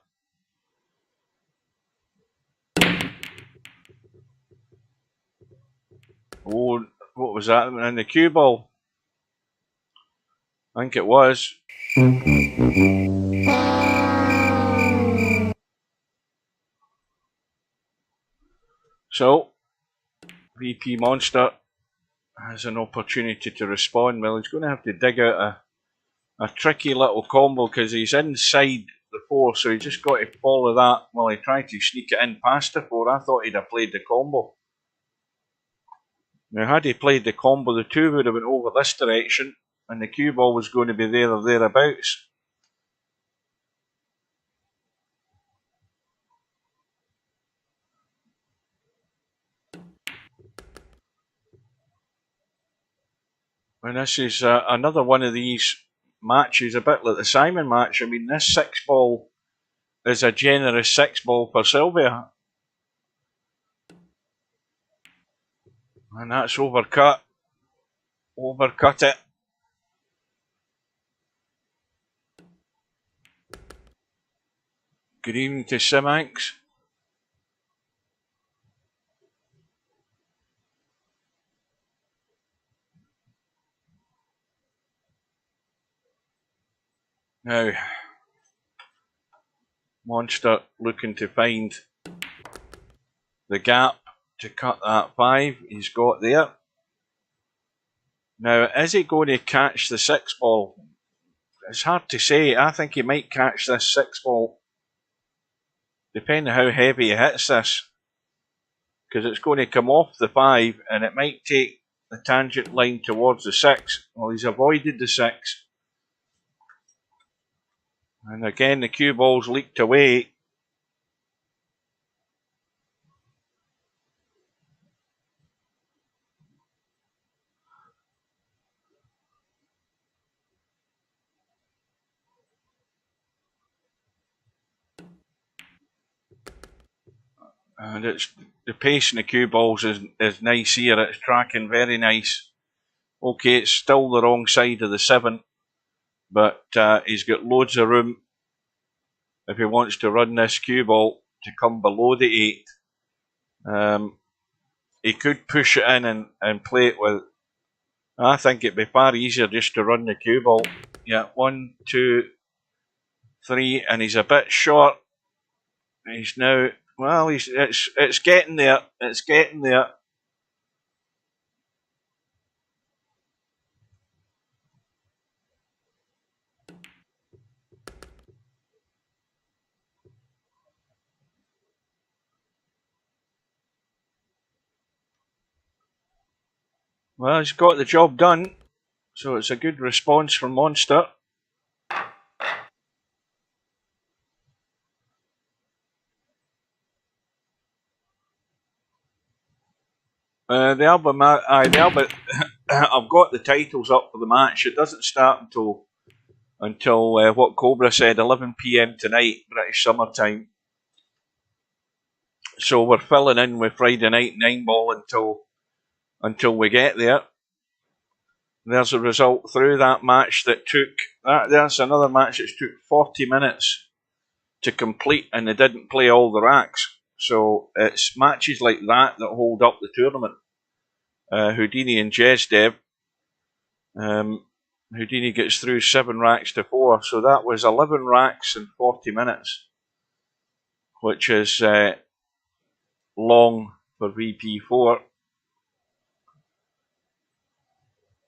Oh, what was that in the cue ball? I think it was. So, VP Monster has an opportunity to respond. Well, he's going to have to dig out a tricky little combo because he's inside the 4, so he just got to follow that while he tried to sneak it in past the 4. I thought he'd have played the combo. Now, had he played the combo, the 2 would have been over this direction, and the cue ball was going to be there or thereabouts. And this is another one of these matches, a bit like the Simon match. I mean, this 6 ball is a generous 6 ball for Sylvia. And that's overcut. Overcut it. Good evening to Simanx. Now, Monster looking to find the gap to cut that 5 he's got there. Now, is he going to catch the 6 ball? It's hard to say. I think he might catch this 6 ball, depending on how heavy he hits this, because it's going to come off the 5 and it might take the tangent line towards the 6. Well, he's avoided the 6. And again, the cue ball's leaked away. And it's the pace in the cue balls is nice here. It's tracking very nice. Okay, it's still the wrong side of the 7, but he's got loads of room if he wants to run this cue ball to come below the 8. He could push it in and play it with. I think it'd be far easier just to run the cue ball. Yeah, 1, 2, 3, and he's a bit short. He's now, well, it's getting there. It's getting there. Well, he's got the job done, so it's a good response from Monster. I've got the titles up for the match. It doesn't start until what Cobra said, 11 PM tonight, British Summer Time. So we're filling in with Friday Night 9 Ball until we get there. There's a result through that match that took. There's another match that took 40 minutes to complete, and they didn't play all the racks. So it's matches like that hold up the tournament. Houdini and Jezdev. Houdini gets through 7 racks to 4, so that was 11 racks in 40 minutes, which is long for VP4.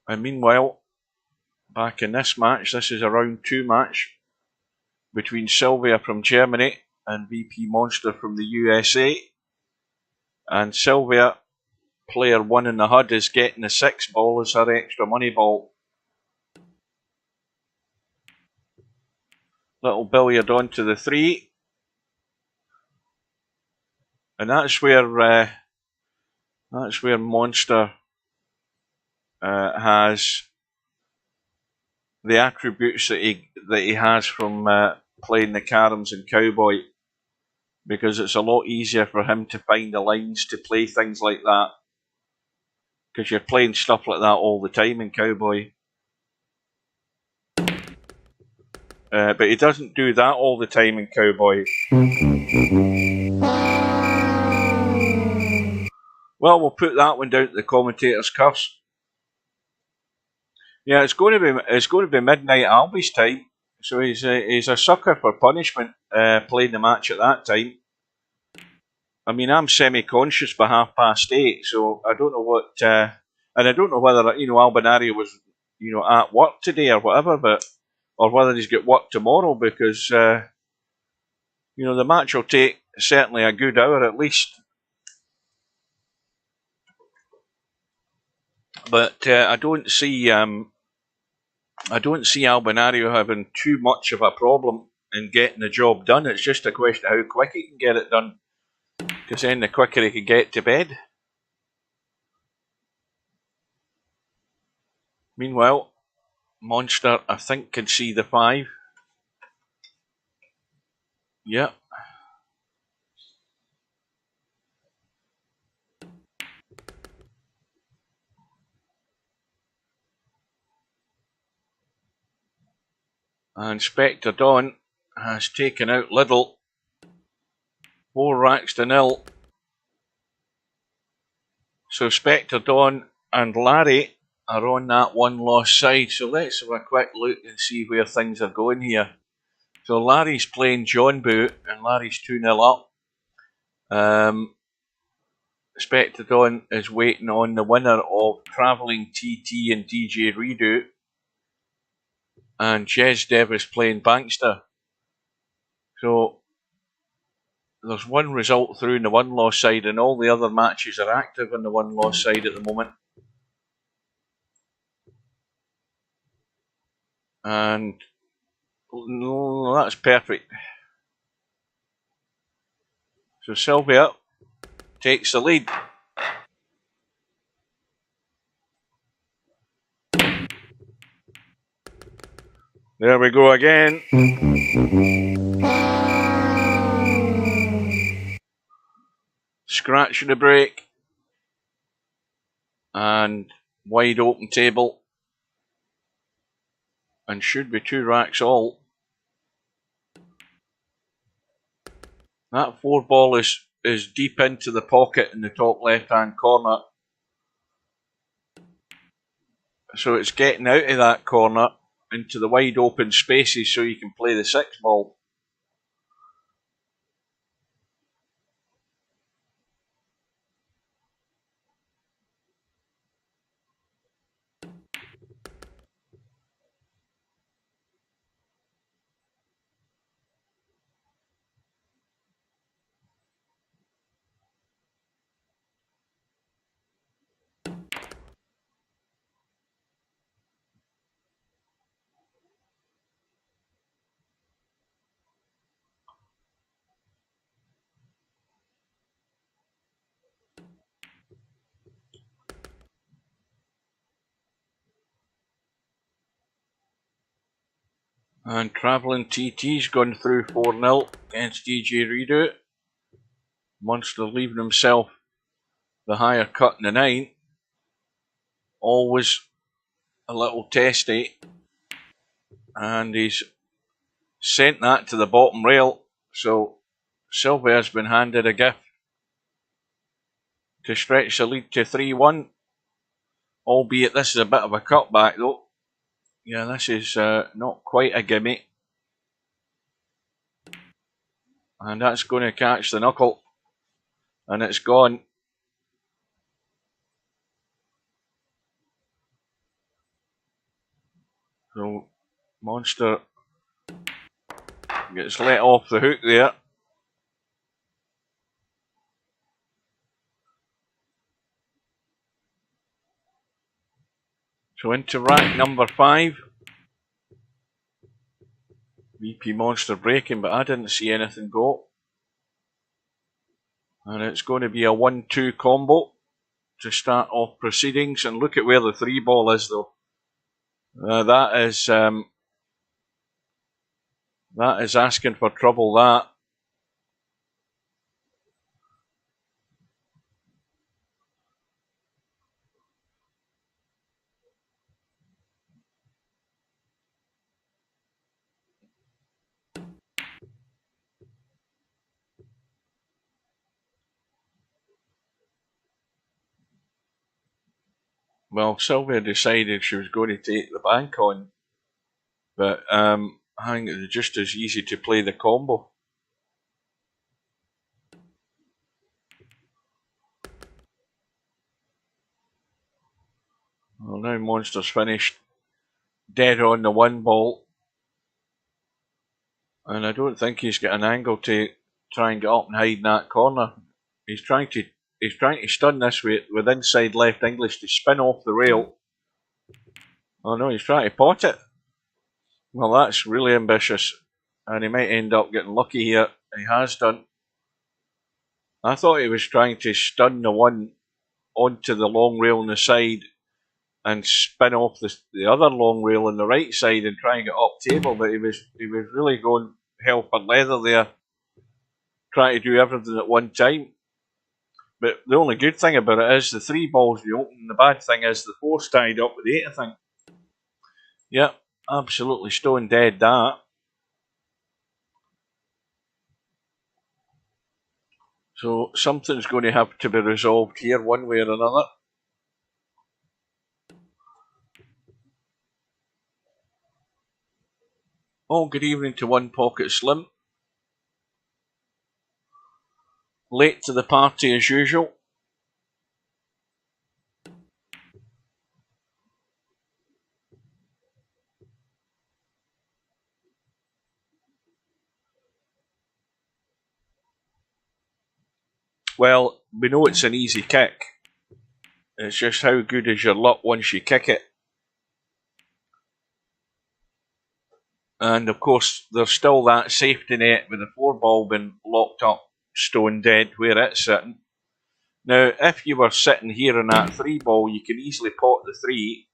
And meanwhile, back in this match, this is a round 2 match between Sylvia from Germany and VP Monster from the USA. And Sylvia, player 1 in the HUD, is getting the 6 ball as her extra money ball. Little billiard onto the 3. And that's where Monster has the attributes that he has from playing the caroms and cowboy, because it's a lot easier for him to find the lines to play things like that, because you're playing stuff like that all the time in cowboy. But he doesn't do that all the time in Cowboy. Well, we'll put that one down to the commentator's curse. Yeah, it's going to be midnight Albie's time, so he's a sucker for punishment playing the match at that time. I mean, I'm semi-conscious by 8:30, so I don't know what, and I don't know whether Albinario was at work today or whatever, or whether he's got work tomorrow because the match will take certainly a good hour at least. But I don't see Albinario having too much of a problem in getting the job done. It's just a question of how quick he can get it done, because then the quicker he can get to bed. Meanwhile, Monster, I think, can see the 5. Yep. And Spectre Dawn has taken out Liddle. 4 racks to 0. So Spectre Dawn and Larry are on that 1-loss side. So let's have a quick look and see where things are going here. So Larry's playing John Boo, and Larry's 2-0 up. Spectre Dawn is waiting on the winner of Travelling TT and DJ Redo. And Jez Dev is playing Bankster. So there's one result through in the 1-loss side, and all the other matches are active on the 1-loss side at the moment. And no, that's perfect. So Sylvia takes the lead. There we go again. Scratch the break. And wide open table. And should be 2 racks all. That 4 ball is deep into the pocket in the top left hand corner. So it's getting out of that corner into the wide open spaces so you can play the 6 ball. And Travelling TT's gone through 4-0 against DJ Redo. Monster leaving himself the higher cut in the 9. Always a little testy. And he's sent that to the bottom rail. So Sylvia's been handed a gift to stretch the lead to 3-1. Albeit this is a bit of a cutback though. Yeah, this is not quite a gimme. And that's going to catch the knuckle. And it's gone. So Monster gets let off the hook there. So into rack number 5. VP Monster breaking, but I didn't see anything go. And it's going to be a 1-2 combo to start off proceedings. And look at where the 3 ball is though. That is asking for trouble, that. Well, Sylvia decided she was going to take the bank on, but I think it was just as easy to play the combo. Well, now Monster's finished dead on the 1 ball, and I don't think he's got an angle to try and get up and hide in that corner. He's trying to stun this with inside left English to spin off the rail. Oh no, he's trying to pot it. Well, that's really ambitious, and he might end up getting lucky here. He has done. I thought he was trying to stun the 1 onto the long rail on the side and spin off the other long rail on the right side and try and get up table, but he was really going hell for leather there, trying to do everything at one time. But the only good thing about it is the 3 balls we open. The bad thing is the 4's tied up with the 8, I think. Yep, absolutely stone dead that. So something's going to have to be resolved here one way or another. Oh, good evening to One Pocket Slim. Late to the party as usual. Well, we know it's an easy kick. It's just how good is your luck once you kick it. And of course, there's still that safety net with the 4 ball being locked up stone dead where it's sitting. Now, if you were sitting here on that 3 ball, you can easily pot the 3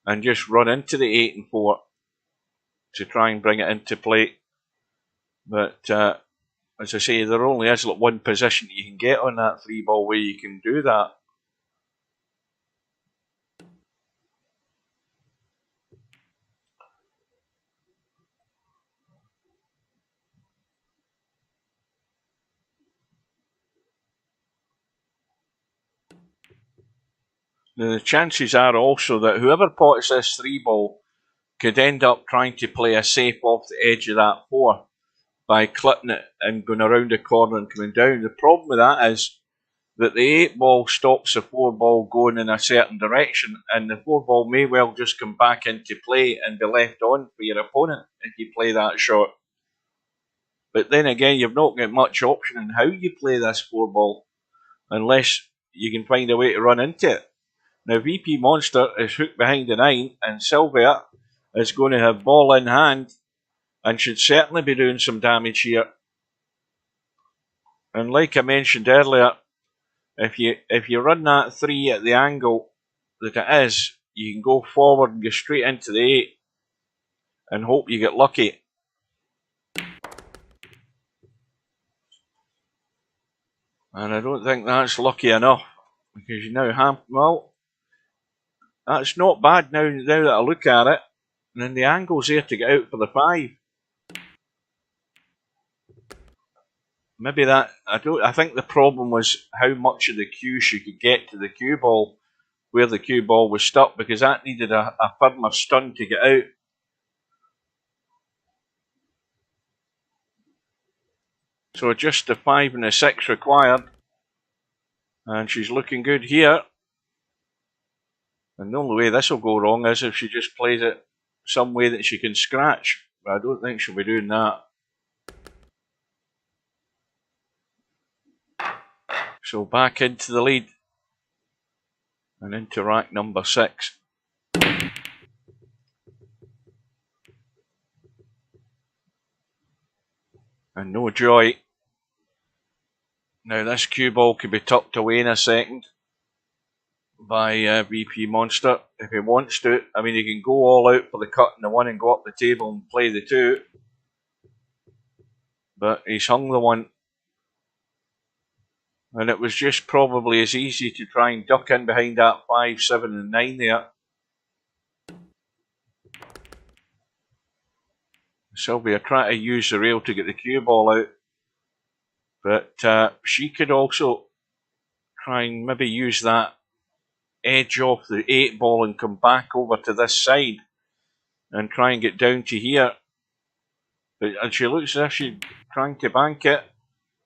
and just run into the 8 and 4 to try and bring it into play. But as I say, there only is like one position you can get on that 3 ball where you can do that. Now, the chances are also that whoever pots this 3 ball could end up trying to play a safe off the edge of that 4 by clipping it and going around the corner and coming down. The problem with that is that the 8 ball stops the 4 ball going in a certain direction, and the 4 ball may well just come back into play and be left on for your opponent if you play that shot. But then again, you've not got much option in how you play this 4 ball unless you can find a way to run into it. Now, VP Monster is hooked behind the 9, and Sylvia is going to have ball in hand and should certainly be doing some damage here. And like I mentioned earlier, if you run that 3 at the angle that it is, you can go forward and go straight into the 8 and hope you get lucky. And I don't think that's lucky enough, because you now have, well, that's not bad now that I look at it. And then the angle's there to get out for the 5. Maybe that, I think the problem was how much of the cue she could get to the cue ball where the cue ball was stuck, because that needed a firmer stun to get out. So just the 5 and the 6 required. And she's looking good here. And the only way this will go wrong is if she just plays it some way that she can scratch. But I don't think she'll be doing that. So back into the lead. And into rack number 6. And no joy. Now this cue ball could be tucked away in a second by VP Monster if he wants to. I mean, he can go all out for the cut in the 1 and go up the table and play the 2. But he's hung the 1. And it was just probably as easy to try and duck in behind that 5, 7 and 9 there. Sylvia trying to use the rail to get the cue ball out. But she could also try and maybe use that edge off the 8 ball and come back over to this side and try and get down to here. And she looks as if she's trying to bank it.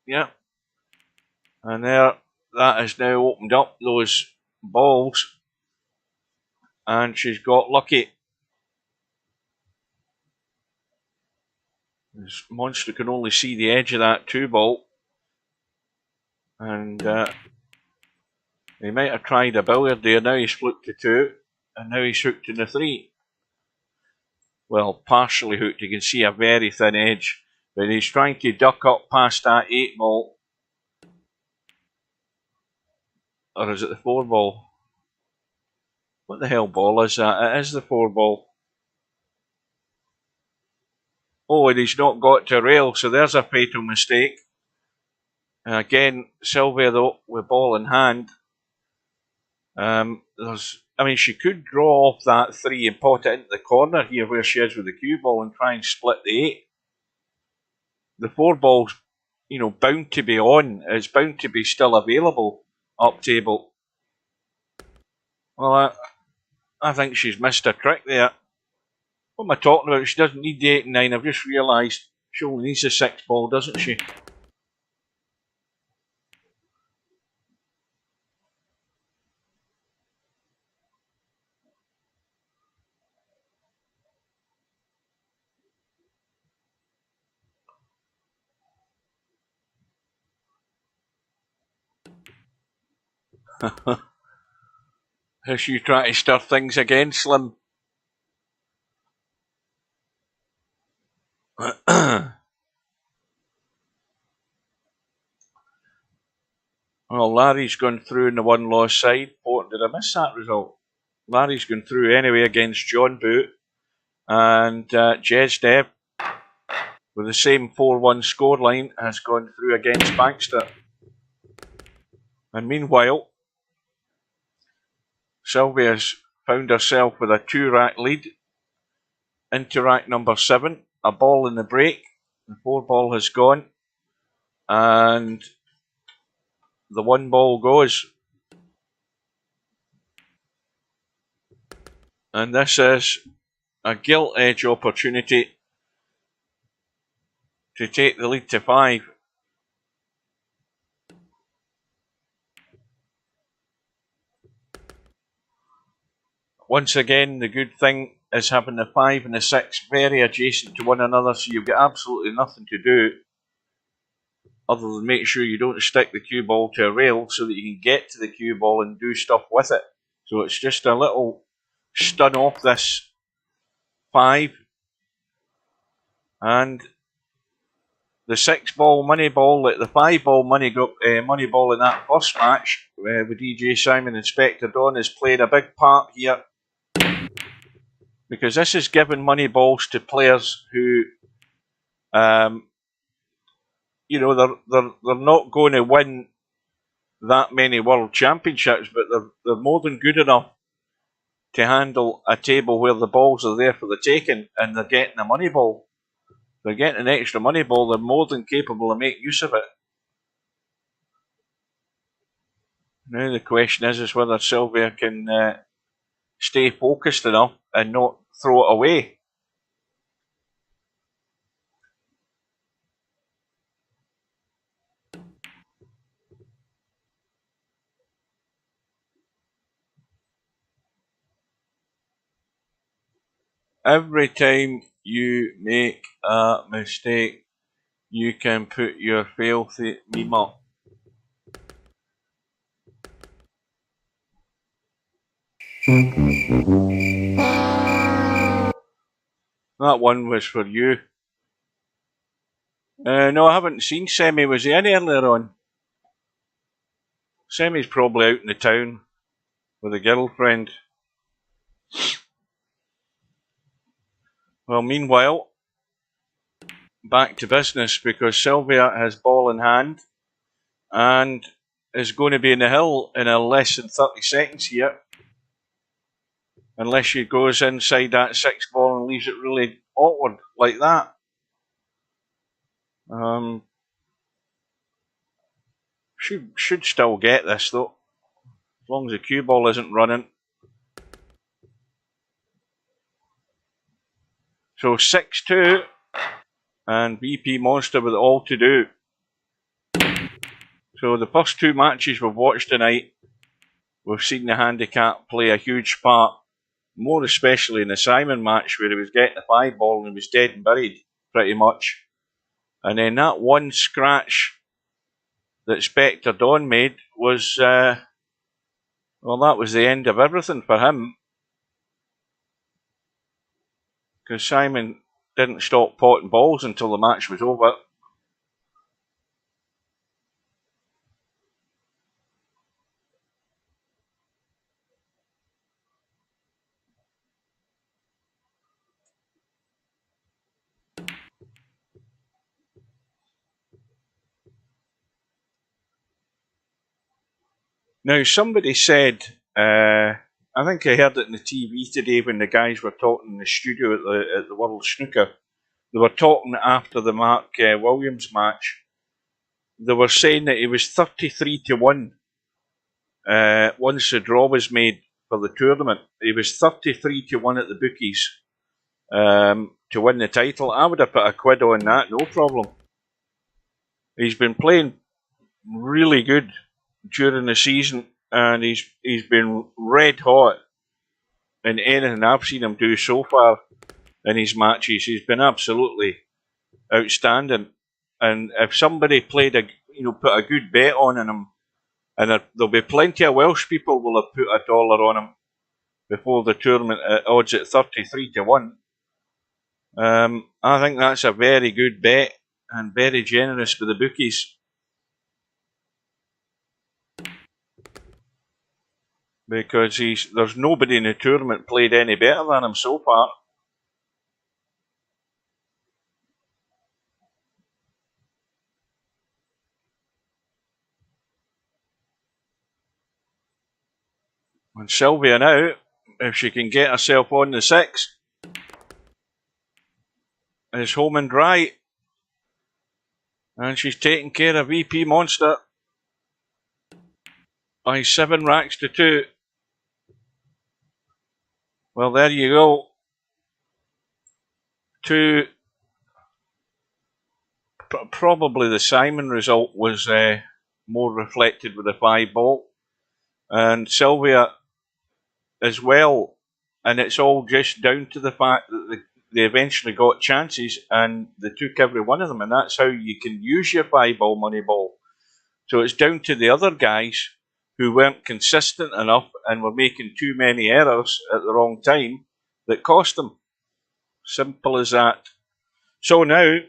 Yeah. And there, that has now opened up those balls. And she's got lucky. This monster can only see the edge of that 2 ball. And he might have tried a billiard there. Now he's flipped to 2. And now he's hooked in the 3. Well, partially hooked. You can see a very thin edge. But he's trying to duck up past that 8 ball. Or is it the 4 ball? What the hell ball is that? It is the 4 ball. Oh, and he's not got to rail, so there's a fatal mistake. And again, Sylvia, though, with ball in hand. She could draw off that 3 and pot it into the corner here where she is with the cue ball and try and split the 8. The 4 ball's, bound to be on. It's bound to be still available up table. Well, I think she's missed a trick there. What am I talking about? She doesn't need the 8 and 9. I've just realised she only needs the 6 ball, doesn't she? As you try to stir things again, Slim. Well, Larry's gone through in the 1 loss side. Oh, did I miss that result? Larry's gone through anyway against John Boot. And Jez Deb, with the same 4-1 scoreline, has gone through against Bankster. And meanwhile, Sylvia's found herself with a 2-rack lead into rack number 7. A ball in the break. The 4 ball has gone. And the 1 ball goes. And this is a gilt edge opportunity to take the lead to 5. Once again, the good thing is having the 5 and the 6 very adjacent to one another, so you've got absolutely nothing to do other than make sure you don't stick the cue ball to a rail so that you can get to the cue ball and do stuff with it. So it's just a little stun off this 5. And the 6 ball money ball, like the 5 ball money ball in that first match with DJ Simon and Spectre Dawn, has played a big part here. Because this is giving money balls to players who, they're not going to win that many world championships, but they're more than good enough to handle a table where the balls are there for the taking, and they're getting a money ball. They're getting an extra money ball. They're more than capable of making use of it. Now the question is whether Sylvia can stay focused enough and not throw it away. Every time you make a mistake, you can put your filthy meme up. That one was for you. No, I haven't seen Semi. Was he in earlier on? Semi's probably out in the town with a girlfriend. Well, meanwhile, back to business, because Sylvia has ball in hand and is going to be in the hill in a less than 30 seconds here. Unless she goes inside that 6 ball and leaves it really awkward like that. She should still get this though. As long as the cue ball isn't running. So 6-2. And VP Monster with all to do. So the first two matches we've watched tonight, we've seen the handicap play a huge part. More especially in the Simon match where he was getting the 5 ball and he was dead and buried, pretty much. And then that one scratch that Spectre Dawn made was, well, that was the end of everything for him. Because Simon didn't stop potting balls until the match was over. Now, somebody said, I think I heard it on the TV today when the guys were talking in the studio at the World Snooker. They were talking after the Mark Williams match. They were saying that he was 33-1 once the draw was made for the tournament. He was 33-1 at the bookies to win the title. I would have put a quid on that, no problem. He's been playing really good during the season, and he's been red hot in anything I've seen him do so far in his matches. He's been absolutely outstanding. And if somebody put a good bet on him, and there'll be plenty of Welsh people will have put $1 on him before the tournament at odds at 33-1. I think that's a very good bet and very generous for the bookies. Because there's nobody in the tournament played any better than him so far. And Sylvia now, if she can get herself on the 6, is home and dry. And she's taking care of VP Monster by 7 racks to 2. Well, there you go. Probably the Simon result was more reflected with the 5 ball. And Sylvia as well. And it's all just down to the fact that they eventually got chances and they took every one of them. And that's how you can use your 5 ball money ball. So it's down to the other guys who weren't consistent enough and were making too many errors at the wrong time that cost them. Simple as that. So now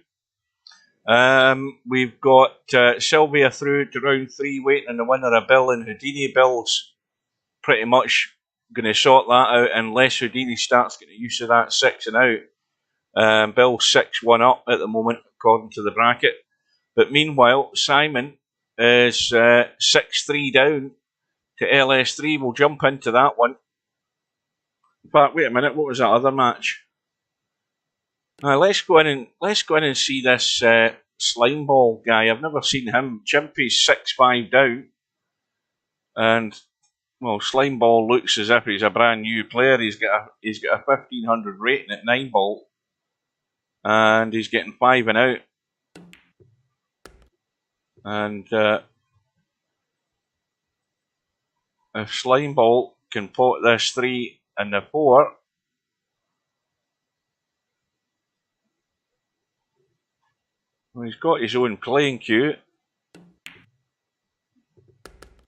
we've got Sylvia through to round 3 waiting on the winner of Bill and Houdini. Bill's pretty much going to sort that out unless Houdini starts getting used to that 6 and out. Bill's 6-1 up at the moment according to the bracket. But meanwhile, Simon is 6-3 down to LS3. We'll jump into that one. In fact, wait a minute, what was that other match? Let's go in and see this Slimeball guy. I've never seen him. Chimpy's 6-5 down. And, well, Slimeball looks as if he's a brand new player. He's got a 1500 rating at 9 ball. And he's getting 5 and out. And if Slimeball can pot this 3 and the 4, well, he's got his own playing cue.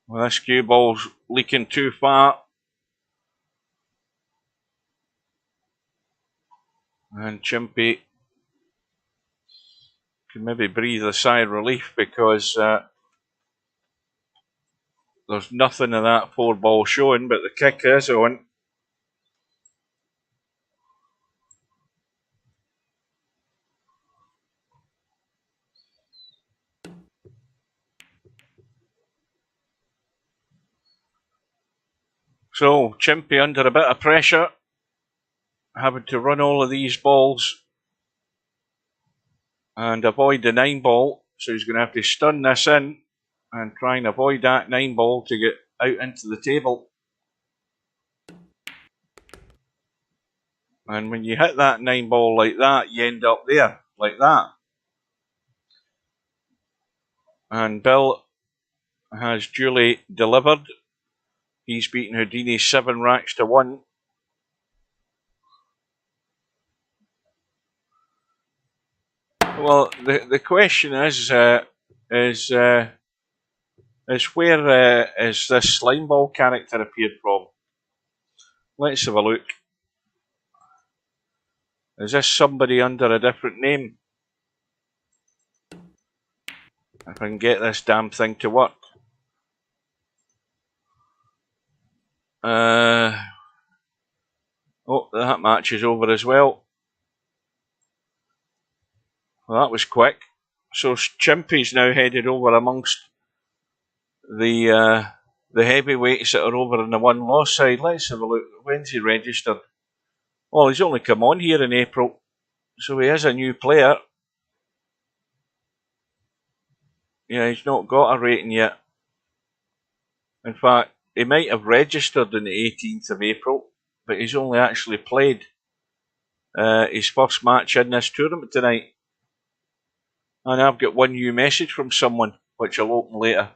Well, this cue ball's leaking too far. And Chimpy can maybe breathe a sigh of relief because there's nothing of that 4 ball showing, but the kick is on. So, Chimpy under a bit of pressure, having to run all of these balls and avoid the 9 ball. So he's going to have to stun this in and try and avoid that 9 ball to get out into the table. And when you hit that 9 ball like that, you end up there, like that. And Bill has duly delivered. He's beaten Houdini 7 racks to 1. Well, the question is where is this slime ball character appeared from? Let's have a look. Is this somebody under a different name? If I can get this damn thing to work. Oh, that match is over as well. Well, that was quick. So Chimpy's now headed over amongst the heavyweights that are over on the one loss side. Let's have a look. When's he registered? Well, he's only come on here in April, so he is a new player. Yeah, he's not got a rating yet. In fact, he might have registered on the 18th of April, but he's only actually played his first match in this tournament tonight. And I've got one new message from someone, which I'll open later.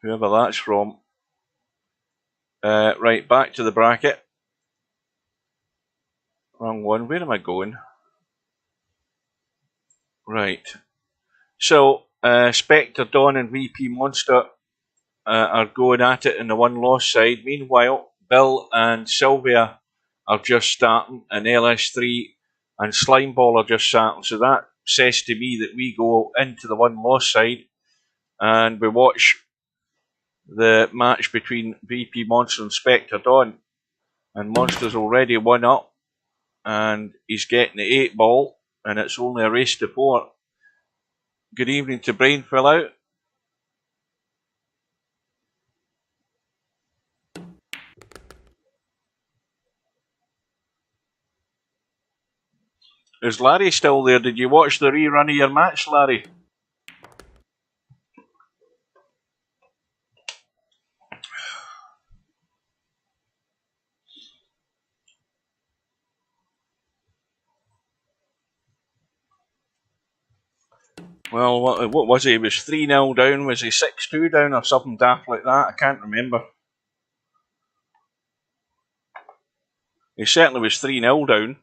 Whoever that's from. Right, back to the bracket. Wrong one. Where am I going? Right. So, Spectre, Dawn and VP Monster are going at it in the one loss side. Meanwhile, Bill and Sylvia are just starting, and LS3 and Slimeball are just starting. So that says to me that we go into the one loss side and we watch the match between VP Monster and Spectre Dawn. And Monster's already 1 up, and he's getting the 8 ball, and it's only a race to 4. Good evening to Brain Fill Out. Is Larry still there? Did you watch the rerun of your match, Larry? Well, what was he? He was 3-0 down. Was he 6-2 down or something daft like that? I can't remember. He certainly was 3-0 down.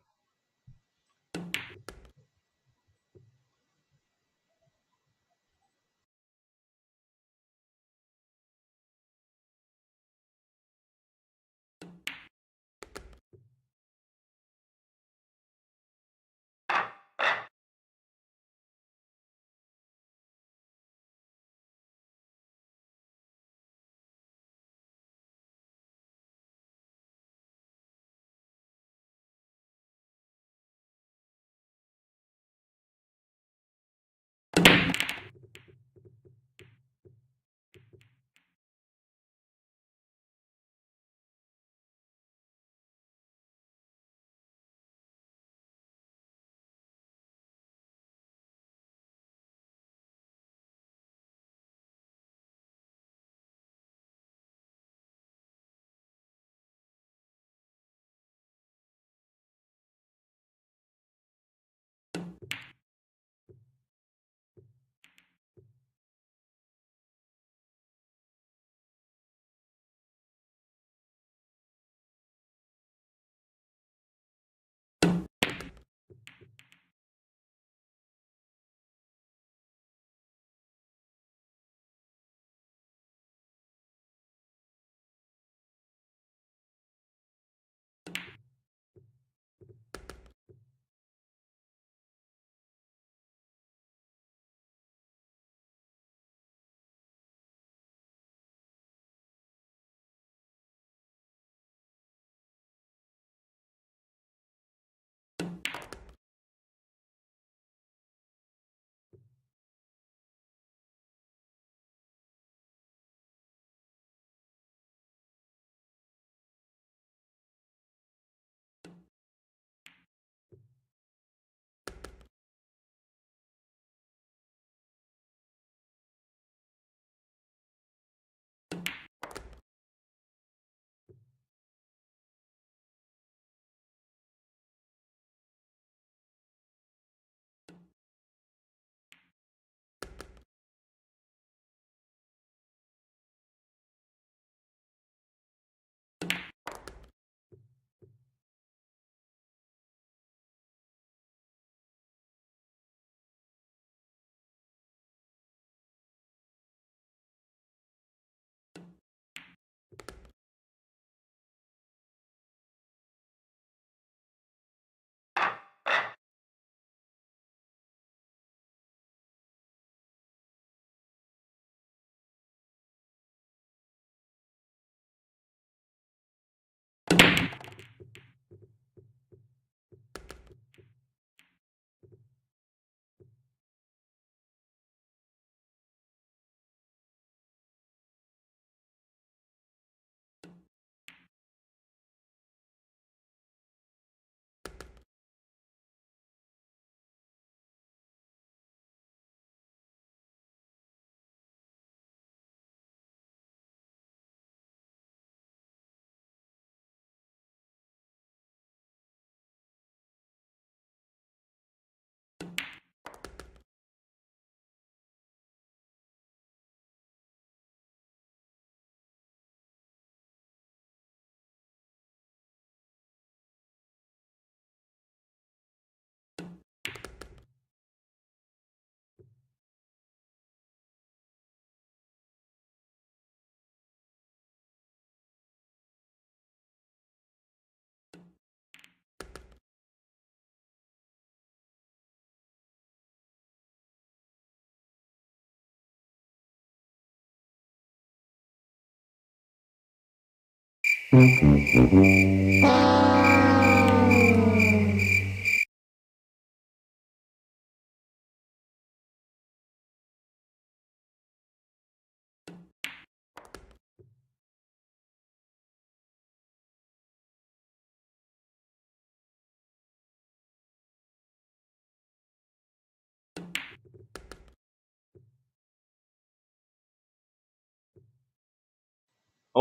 Oh,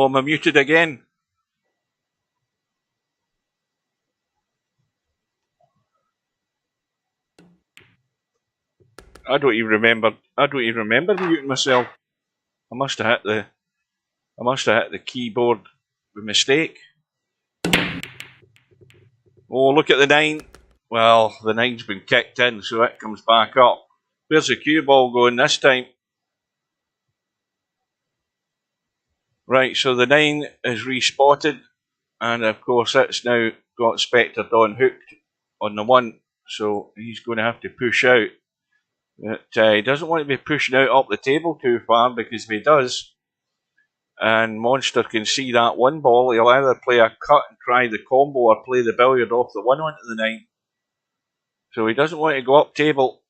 am I muted again? I don't even remember muting myself. I must have hit the keyboard with mistake. Oh, look at the 9. Well, the 9's been kicked in, so it comes back up. Where's the cue ball going this time? Right, so the 9 is respotted, and of course it's now got Spectre Dawn hooked on the 1, so he's going to have to push out. But, he doesn't want to be pushing out up the table too far, because if he does, and Monster can see that 1 ball, he'll either play a cut and try the combo or play the billiard off the 1 onto the 9. So he doesn't want to go up table.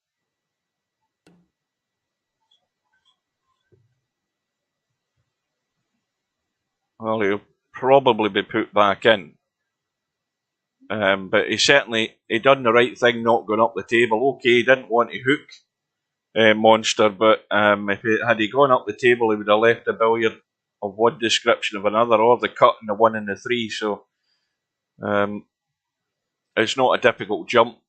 Well, he'll probably be put back in. But he done the right thing not going up the table. Okay, he didn't want to hook Monster, but had he gone up the table, he would have left a billiard of one description of another, or the cut and the 1 and the 3. So it's not a difficult jump.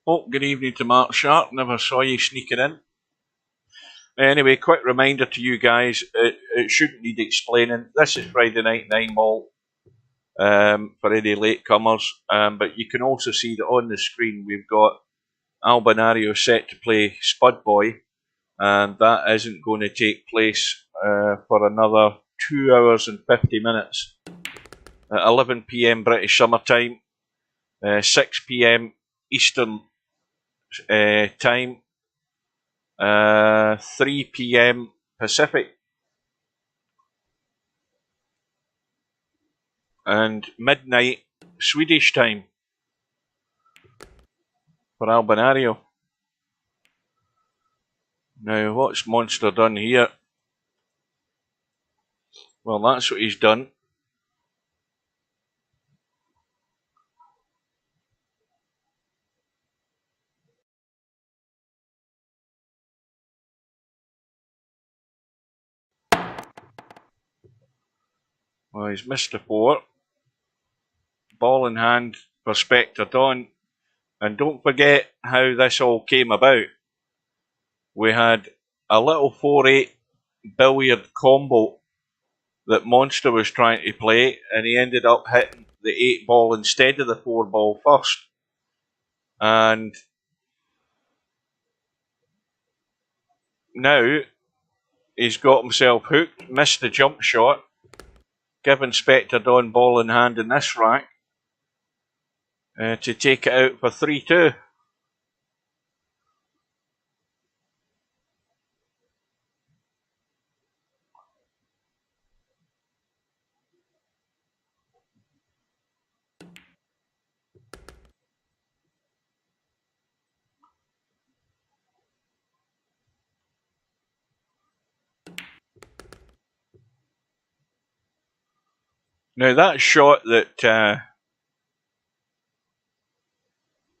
Oh, good evening to Mark Sharp. Never saw you sneaking in. Anyway, quick reminder to you guys, it shouldn't need explaining. This is Friday Night 9 Ball for any latecomers, but you can also see that on the screen we've got Albinario set to play Spudboy, and that isn't going to take place for another 2 hours and 50 minutes. At 11 PM British Summer Time, 6 PM Eastern Time, 3 PM Pacific, and midnight Swedish time for Albinario. Now, what's Monster done here? Well, that's what he's done. Well, he's missed a 4. Ball in hand for Spectre Dawn. And don't forget how this all came about. We had a little 4-8 billiard combo that Monster was trying to play, and he ended up hitting the 8 ball instead of the 4 ball first. And now he's got himself hooked, missed the jump shot, given Spectre Dawn ball in hand in this rack to take it out for 3-2. Now that shot that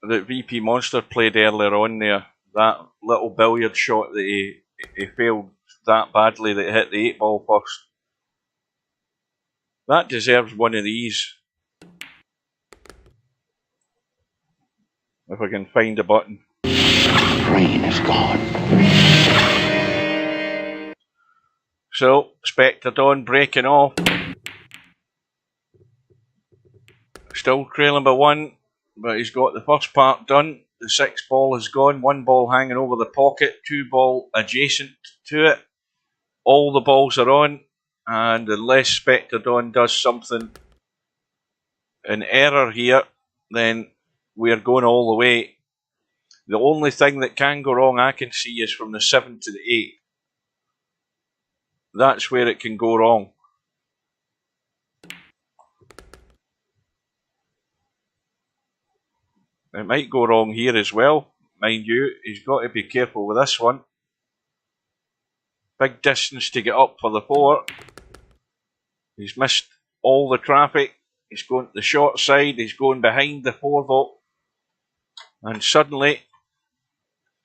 that VP Monster played earlier on there, that little billiard shot that he failed that badly, that hit the 8 ball first, that deserves one of these. If I can find a button. Brain is gone. So, Spectre Dawn breaking off. Still trailing by 1, but he's got the first part done. The 6 ball is gone, 1 ball hanging over the pocket, 2 ball adjacent to it. All the balls are on, and unless Spectre Dawn does something in error here, then we're going all the way. The only thing that can go wrong I can see is from the 7 to the 8. That's where it can go wrong. It might go wrong here as well, mind you. He's got to be careful with this one. Big distance to get up for the 4. He's missed all the traffic. He's going to the short side. He's going behind the 4 though. And suddenly,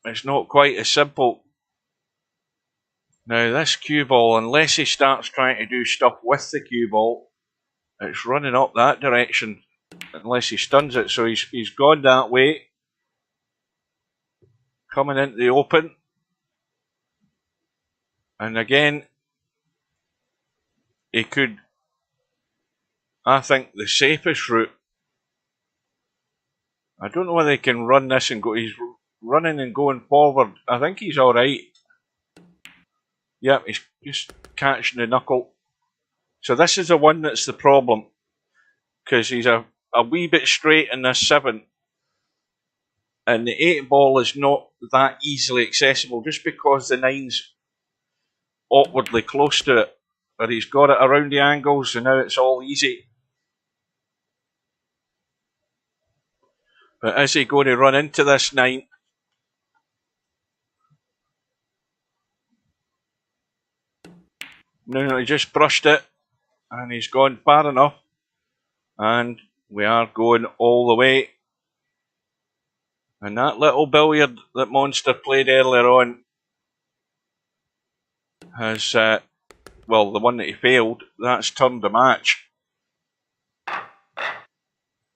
it's not quite as simple. Now this cue ball, unless he starts trying to do stuff with the cue ball, it's running up that direction. Unless he stuns it. So he's gone that way. Coming into the open. And again, he could, I think, the safest route. I don't know whether he can run this and go. He's running and going forward. I think he's alright. Yep, he's just catching the knuckle. So this is the one that's the problem. Because he's a wee bit straight in this 7. And the 8 ball is not that easily accessible just because the 9's awkwardly close to it. But he's got it around the angles, so now it's all easy. But is he going to run into this 9? No, he just brushed it. And he's gone far enough. And we are going all the way. And that little billiard that Monster played earlier on has, well, the one that he failed, that's turned the match.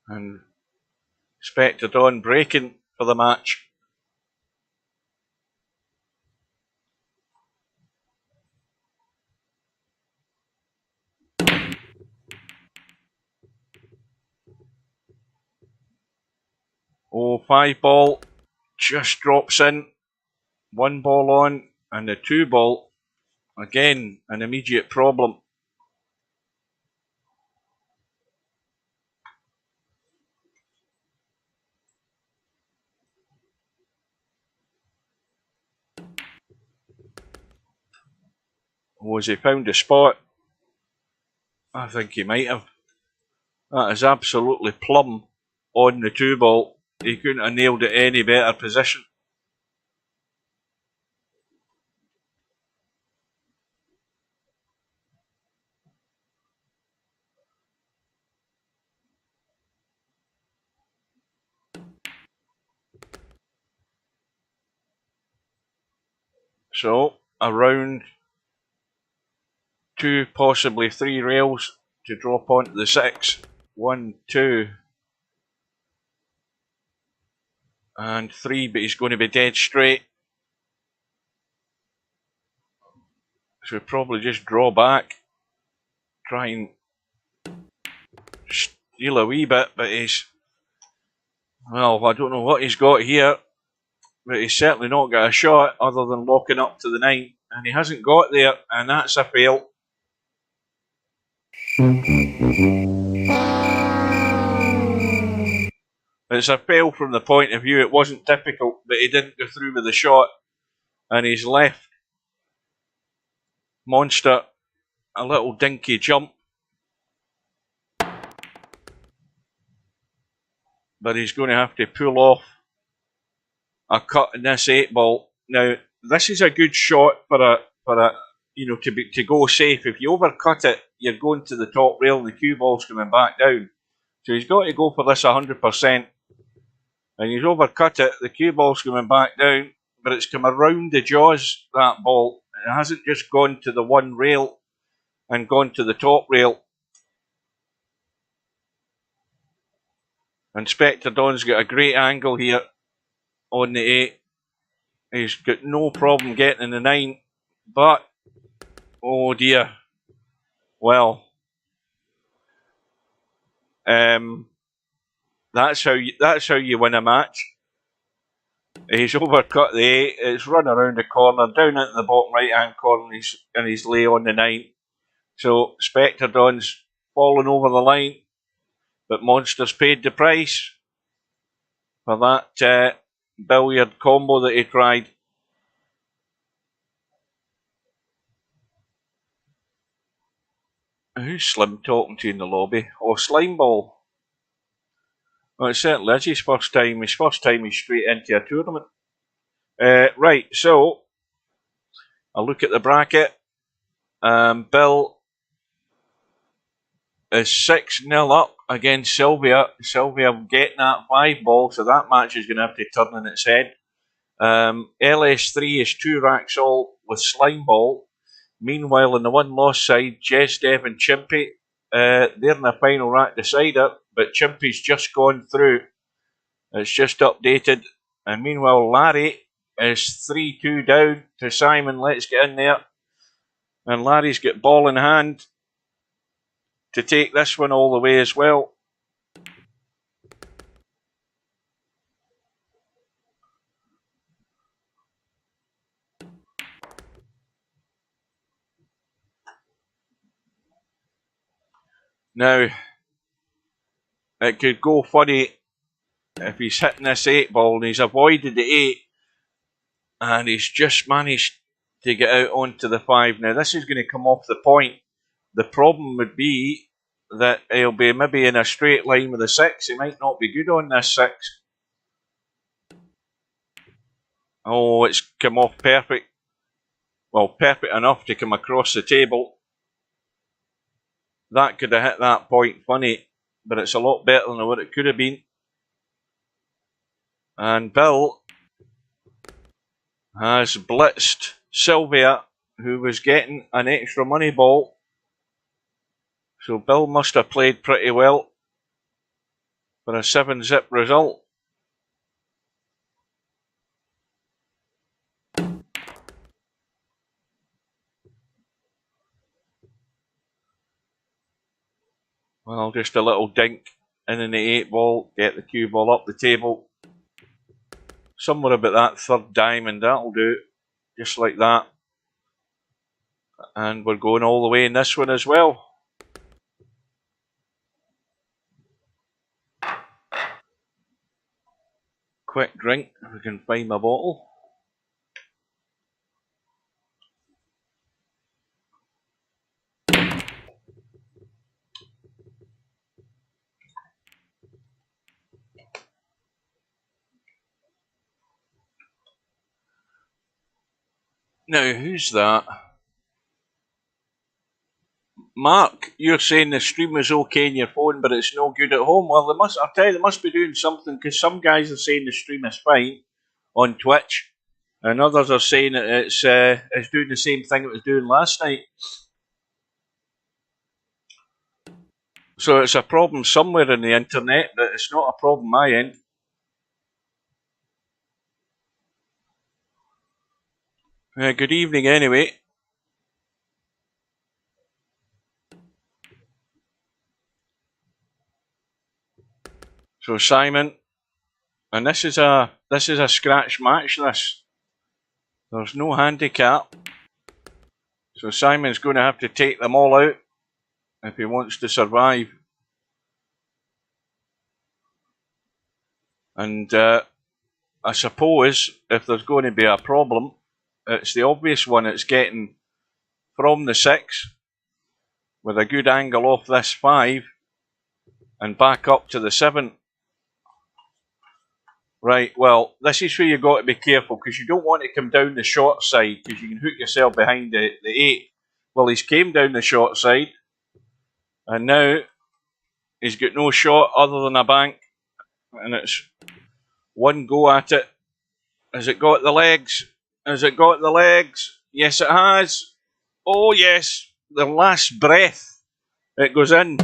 And Spectre Dawn breaking for the match. Oh, 5 ball just drops in. 1 ball on, and the 2 ball, again, an immediate problem. Was he found a spot? I think he might have. That is absolutely plumb on the 2 ball. He couldn't have nailed it any better position. So, around 2, possibly 3 rails to drop onto the 6. 1, 2, and 3, but he's going to be dead straight. So probably just draw back, try and steal a wee bit, but he's, well, I don't know what he's got here, but he's certainly not got a shot other than locking up to the 9, and he hasn't got there, and that's a fail. It's a fail from the point of view, it wasn't difficult, but he didn't go through with the shot, and he's left Monster a little dinky jump. But he's going to have to pull off a cut in this 8 ball. Now, this is a good shot for a to go safe. If you overcut it, you're going to the top rail and the cue ball's coming back down. So he's got to go for this 100%. And he's overcut it, the cue ball's coming back down, but it's come around the jaws, that ball. It hasn't just gone to the 1 rail and gone to the top rail. And Spectre Dawn's got a great angle here on the 8. He's got no problem getting in the 9, but oh dear. Well, that's how you win a match. He's overcut the 8. It's run around the corner, down into the bottom right hand corner, and he's lay on the 9. So Spectre Dawn's fallen over the line, but Monster's paid the price for that billiard combo that he tried. Who's Slim talking to in the lobby? Oh, Slimeball. Well, it certainly is his first time. His first time he's straight into a tournament. Right, so I'll look at the bracket. Bill is 6-0 up against Sylvia. Sylvia getting that 5 ball, so that match is going to have to turn on its head. LS3 is 2 racks all with Slimeball. Meanwhile, on the one-loss side, Jess, Dev and Chimpy, they're in the final rack decider, but Chimpy's just gone through. It's just updated. And meanwhile, Larry is 3-2 down to Simon. Let's get in there. And Larry's got ball in hand to take this one all the way as well. Now, it could go funny if he's hitting this 8 ball and he's avoided the 8 and he's just managed to get out onto the 5. Now, this is going to come off the point. The problem would be that he'll be maybe in a straight line with the 6. He might not be good on this 6. Oh, it's come off perfect. Well, perfect enough to come across the table. That could have hit that point funny, but it's a lot better than what it could have been. And Bill has blitzed Sylvia, who was getting an extra money ball. So Bill must have played pretty well for a 7-zip result. Well, just a little dink in the 8 ball, get the cue ball up the table. Somewhere about that 3rd diamond, that'll do. Just like that. And we're going all the way in this one as well. Quick drink, if we can find my bottle. Now, who's that? Mark, you're saying the stream is okay on your phone, but it's no good at home. Well, I'll tell you, they must be doing something, because some guys are saying the stream is fine on Twitch, and others are saying that it's doing the same thing it was doing last night. So it's a problem somewhere in the internet, but it's not a problem my end. Good evening, anyway. So Simon, and this is a scratch match. There's no handicap, so Simon's going to have to take them all out if he wants to survive. And I suppose if there's going to be a problem, it's the obvious one. It's getting from the 6 with a good angle off this 5 and back up to the 7. Right, well, this is where you've got to be careful, because you don't want to come down the short side, because you can hook yourself behind the 8. Well, he's came down the short side, and now he's got no shot other than a bank, and it's one go at it. Has it got the legs? Has it got the legs? Yes, it has. Oh, yes, the last breath, it goes in.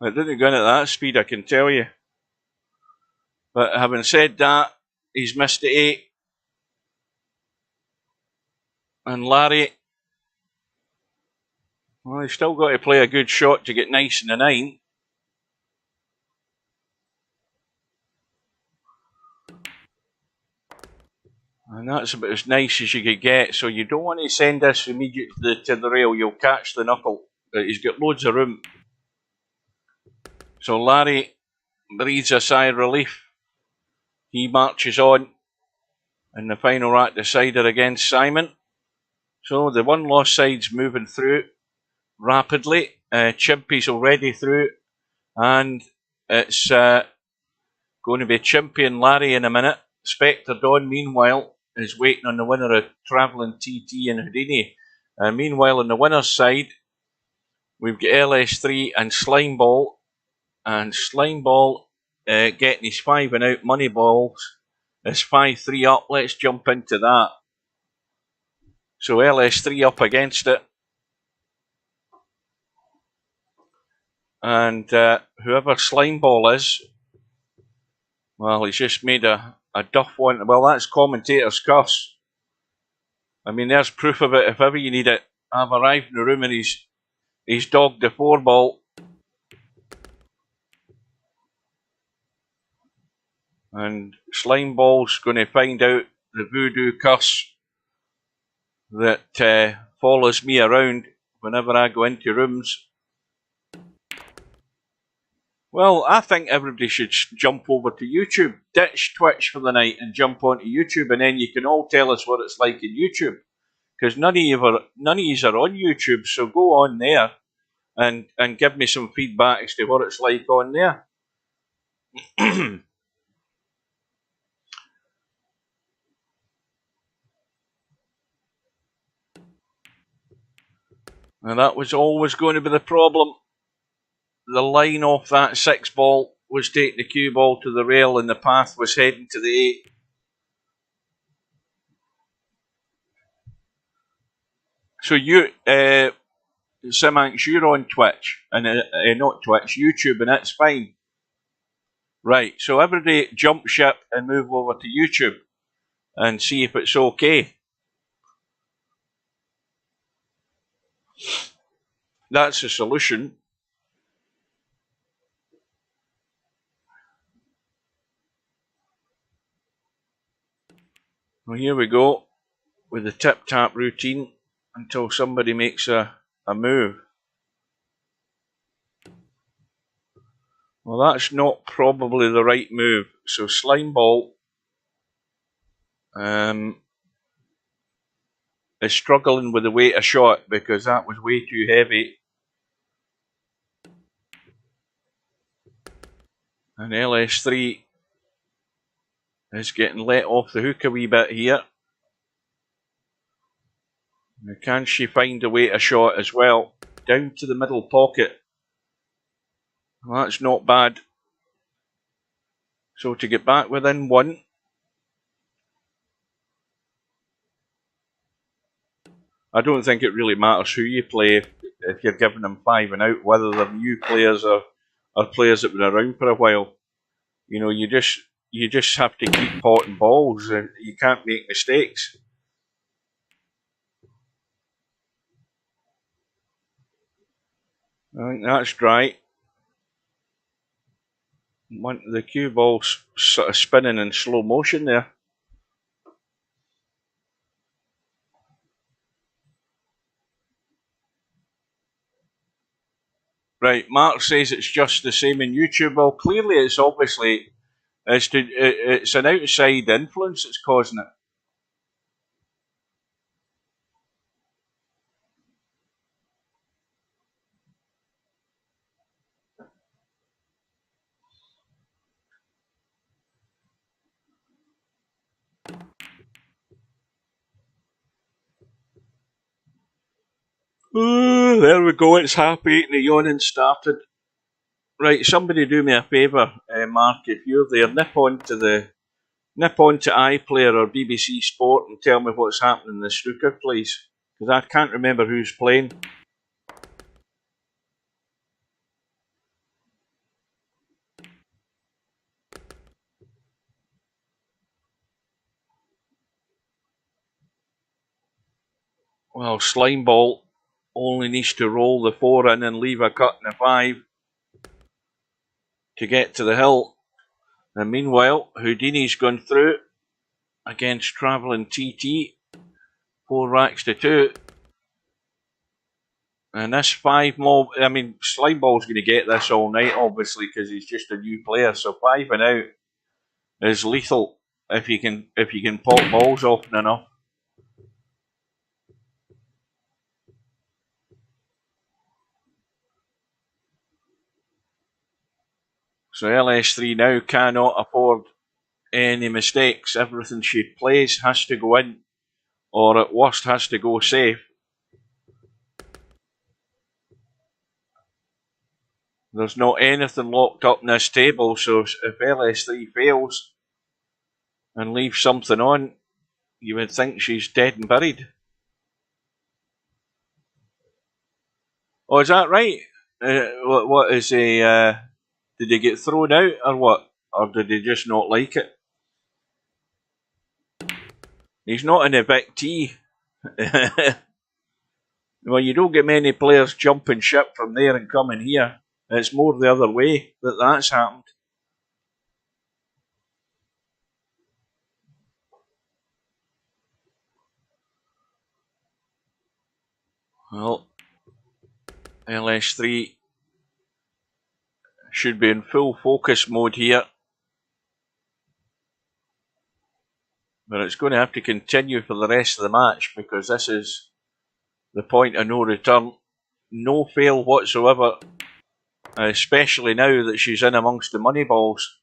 It didn't go in at that speed, I can tell you. But having said that, he's missed the 8. And Larry, well, he's still got to play a good shot to get nice in the 9. And that's about as nice as you could get. So you don't want to send this immediately to the rail. You'll catch the knuckle. He's got loads of room. So Larry breathes a sigh of relief. He marches on in the final rack decider against Simon. So the one loss side's moving through rapidly. Chimpy's already through, and it's going to be Chimpy and Larry in a minute. Spectre Dawn, meanwhile, is waiting on the winner of Travelling TT and Houdini. Meanwhile, on the winner's side, we've got LS3 and Slimeball. And Slimeball getting his 5 and out money balls is 5-3 up. Let's jump into that. So LS3 up against it. And whoever Slimeball is, well, he's just made a duff one. Well, that's commentator's curse. I mean, there's proof of it if ever you need it. I've arrived in the room and he's dogged the 4-ball. And Slimeball's going to find out the voodoo curse that follows me around whenever I go into rooms. Well, I think everybody should jump over to YouTube, ditch Twitch for the night and jump onto YouTube, and then you can all tell us what it's like in YouTube. Because none of you are on YouTube, so go on there and give me some feedback as to what it's like on there. And that was always going to be the problem. The line off that 6-ball was taking the cue ball to the rail and the path was heading to the 8. So you, Simanx, you're on Twitch, and not Twitch, YouTube, and it's fine. Right, so everybody jump ship and move over to YouTube and see if it's okay. That's the solution. Well, here we go with the tip-tap routine until somebody makes a move. Well, that's not probably the right move. So Slimeball is struggling with the weight of shot because that was way too heavy. And LS3 is getting let off the hook a wee bit here. Now, can she find a way to shot as well? Down to the middle pocket. Well, that's not bad. So to get back within 1. I don't think it really matters who you play if you're giving them 5 and out, whether they're new players or players that have been around for a while. You know, you just have to keep potting balls and you can't make mistakes. I think that's dry. The cue ball's sort of spinning in slow motion there. Right, Mark says it's just the same in YouTube. Well, clearly it's obviously it's an outside influence that's causing it. There we go, it's 8:30 and the yawning started. Right, somebody do me a favour, Mark, if you're there, nip on to iPlayer or BBC Sport and tell me what's happening in the snooker, please. Because I can't remember who's playing. Well, Slimeball only needs to roll the 4 in and leave a cut in the 5 to get to the hill. And meanwhile, Houdini's gone through against Travelling TT, 4 racks to 2. And this 5 more, I mean, Slimeball's going to get this all night, obviously, because he's just a new player. So 5 and out is lethal if you can pop balls often enough. So LS3 now cannot afford any mistakes. Everything she plays has to go in, or at worst has to go safe. There's not anything locked up in this table, so if LS3 fails and leaves something on, you would think she's dead and buried. Oh, is that right? What is a... did he get thrown out or what? Or did he just not like it? He's not in a big T. Well, you don't get many players jumping ship from there and coming here. It's more the other way that's happened. Well, LS3 should be in full focus mode here. But it's going to have to continue for the rest of the match because this is the point of no return. No fail whatsoever, especially now that she's in amongst the money balls.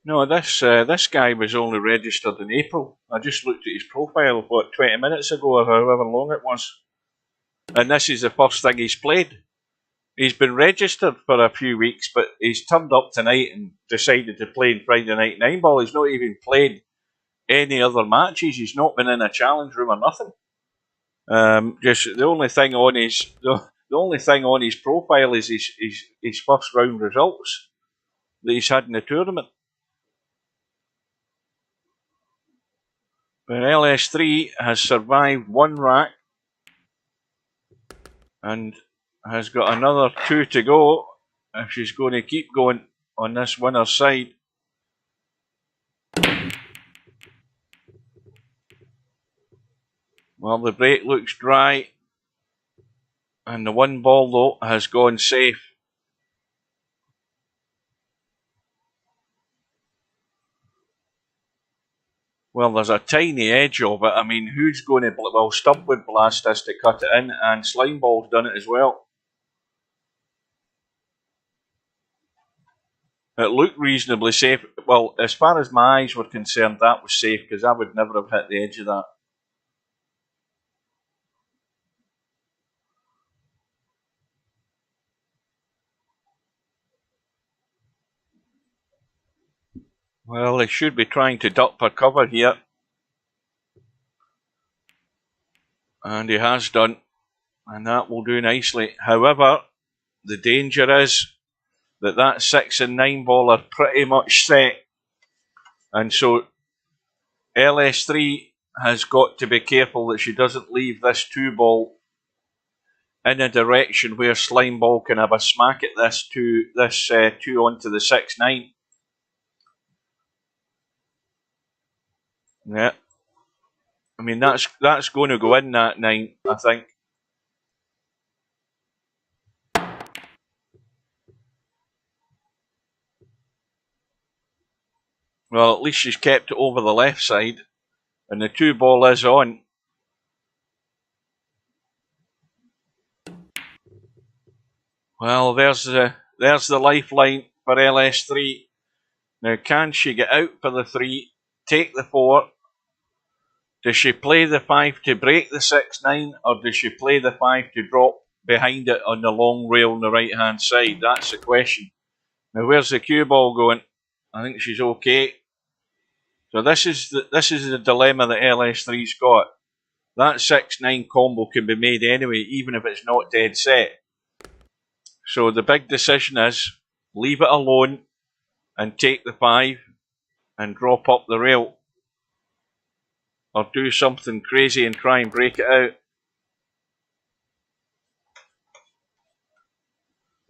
No, this guy was only registered in April. I just looked at his profile, 20 minutes ago or however long it was. And this is the first thing he's played. He's been registered for a few weeks, but he's turned up tonight and decided to play in Friday Night 9-ball. He's not even played any other matches. He's not been in a challenge room or nothing. Just the only thing on his profile is his first round results that he's had in the tournament. But LS3 has survived one rack and has got another 2 to go if she's going to keep going on this winner's side. Well, the break looks dry and the one ball though has gone safe. Well, there's a tiny edge of it. I mean, who's going to... Well, Stubwood Blast has to cut it in, and Slimeball's done it as well. It looked reasonably safe. Well, as far as my eyes were concerned, that was safe, because I would never have hit the edge of that. Well, they should be trying to duck for cover here. And he has done. And that will do nicely. However, the danger is that 6 and 9 ball are pretty much set. And so LS3 has got to be careful that she doesn't leave this 2 ball in a direction where Slimeball can have a smack at this 2 onto the 6-9. Yeah. I mean, that's going to go in that 9, I think. Well, at least she's kept it over the left side. And the 2 ball is on. Well, there's the lifeline for LS3. Now, can she get out for the 3, take the 4? Does she play the 5 to break the 6-9, or does she play the 5 to drop behind it on the long rail on the right hand side? That's the question. Now, where's the cue ball going? I think she's okay. So this is the dilemma that LS3's got. That 6-9 combo can be made anyway, even if it's not dead set. So the big decision is leave it alone and take the 5 and drop up the rail. Or do something crazy and try and break it out.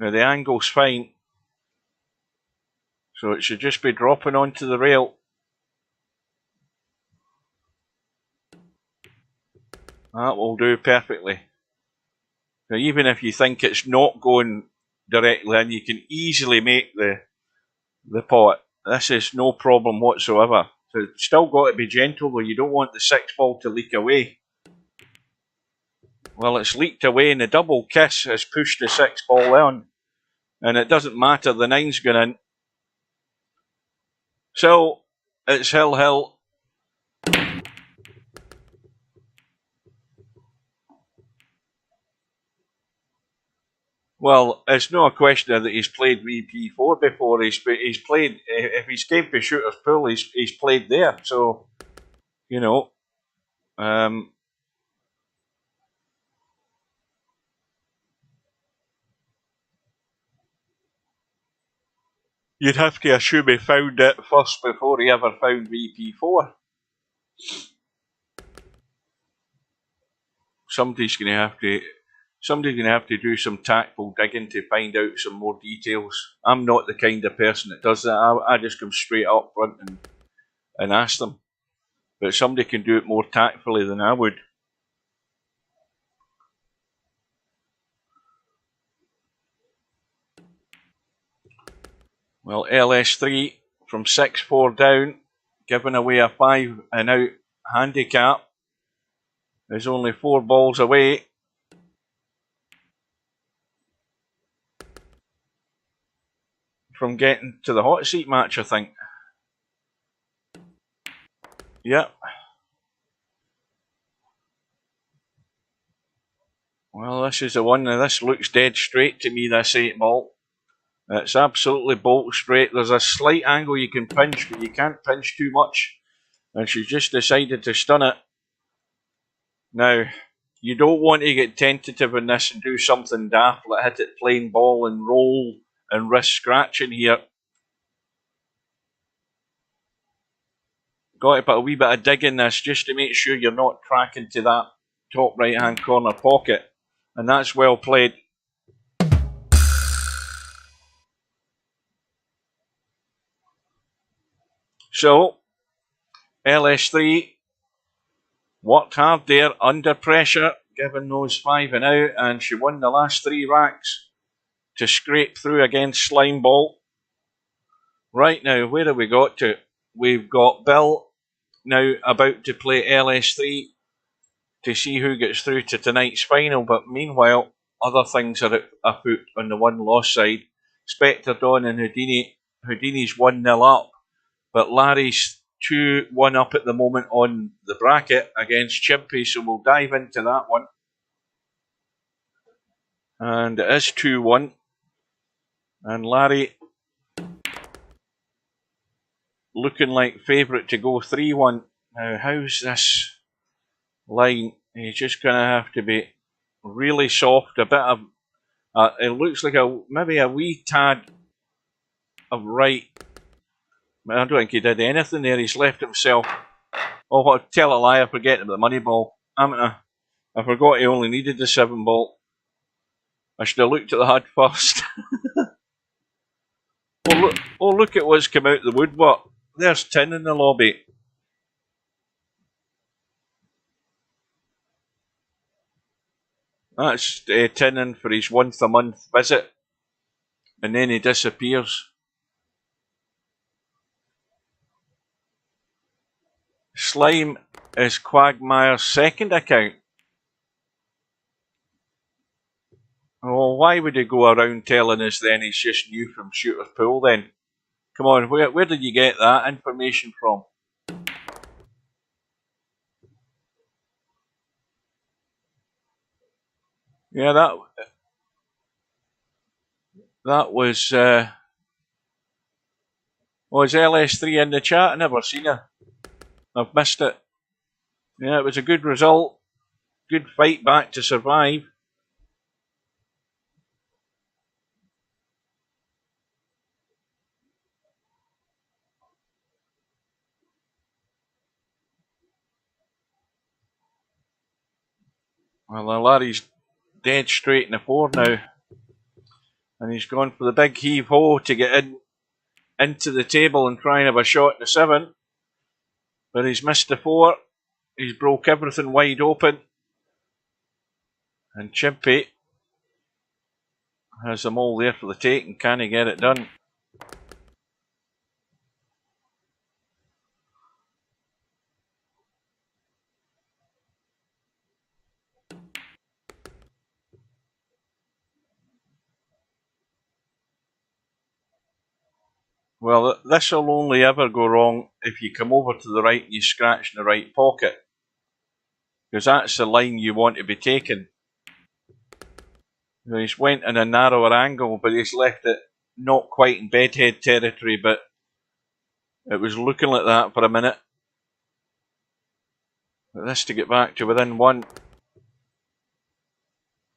Now the angle's fine, so it should just be dropping onto the rail. That will do perfectly. Now even if you think it's not going directly in, you can easily make the pot. This is no problem whatsoever. So it's still got to be gentle though, you don't want the 6 ball to leak away. Well, it's leaked away and the double kiss has pushed the 6 ball on. And it doesn't matter, the 9's gone in. So, it's Hill. Well, it's no a question that he's played VP4 before. He's played, if he's came for Shooter's Pool, he's played there. So, you know, you'd have to assume he found it first before he ever found VP4. Somebody's going to have to do some tactful digging to find out some more details. I'm not the kind of person that does that. I just come straight up front and ask them. But somebody can do it more tactfully than I would. Well, LS3 from 6-4 down, giving away a 5 and out handicap. There's only 4 balls away. From getting to the hot seat match, I think. Yep. Well, this is the one. Now, this looks dead straight to me, this 8 ball. It's absolutely bolt straight. There's a slight angle you can pinch, but you can't pinch too much. And she's just decided to stun it. Now, you don't want to get tentative in this and do something daft, like hit it plain ball and roll and risk scratching here. Got to put a wee bit of dig in this just to make sure you're not tracking to that top right hand corner pocket. And that's well played. So, LS3 worked hard there under pressure, given those 5 and out, and she won the last 3 racks to scrape through against Slime Ball. Right now, where have we got to? We've got Bill now about to play LS3 to see who gets through to tonight's final, but meanwhile, other things are afoot on the one loss side. Spectre, Dawn and Houdini. Houdini's 1-0 up, but Larry's 2-1 up at the moment on the bracket against Chimpy, so we'll dive into that one. And it is 2-1. And Larry looking like favourite to go 3-1. Now, how's this line? He's just going to have to be really soft. A bit of, it looks like maybe a wee tad of right. I don't think he did anything there. He's left himself. Oh, I'll tell a lie. I forget about the money ball. I forgot he only needed the 7 ball. I should have looked at the HUD first. Look at what's come out the woodwork. There's Tin in the lobby. That's Tin in for his once a month visit. And then he disappears. Slime is Quagmire's second account. Oh, why would he go around telling us then he's just new from Shooter's Pool then? Come on, where did you get that information from? Yeah, that was... was LS3 in the chat? I never seen her. I've missed it. Yeah, it was a good result. Good fight back to survive. Well, Larry's dead straight in the 4 now. And he's gone for the big heave-ho to get into the table and try and have a shot at the 7. But he's missed the 4. He's broke everything wide open. And Chimpy has them all there for the take, and can he get it done? Well, this will only ever go wrong if you come over to the right and you scratch in the right pocket, because that's the line you want to be taking. He's went in a narrower angle, but he's left it not quite in bedhead territory, but it was looking like that for a minute. But this to get back to within 1.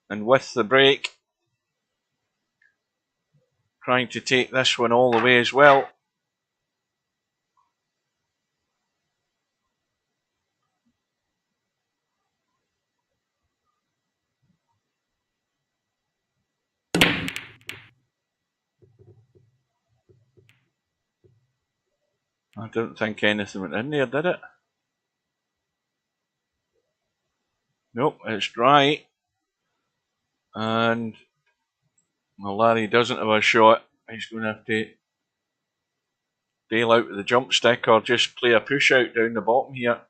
And with the break, trying to take this one all the way as well. I don't think anything went in there, did it? Nope, it's dry. And well, Larry doesn't have a shot. He's going to have to bail out with the jump stick or just play a push out down the bottom here.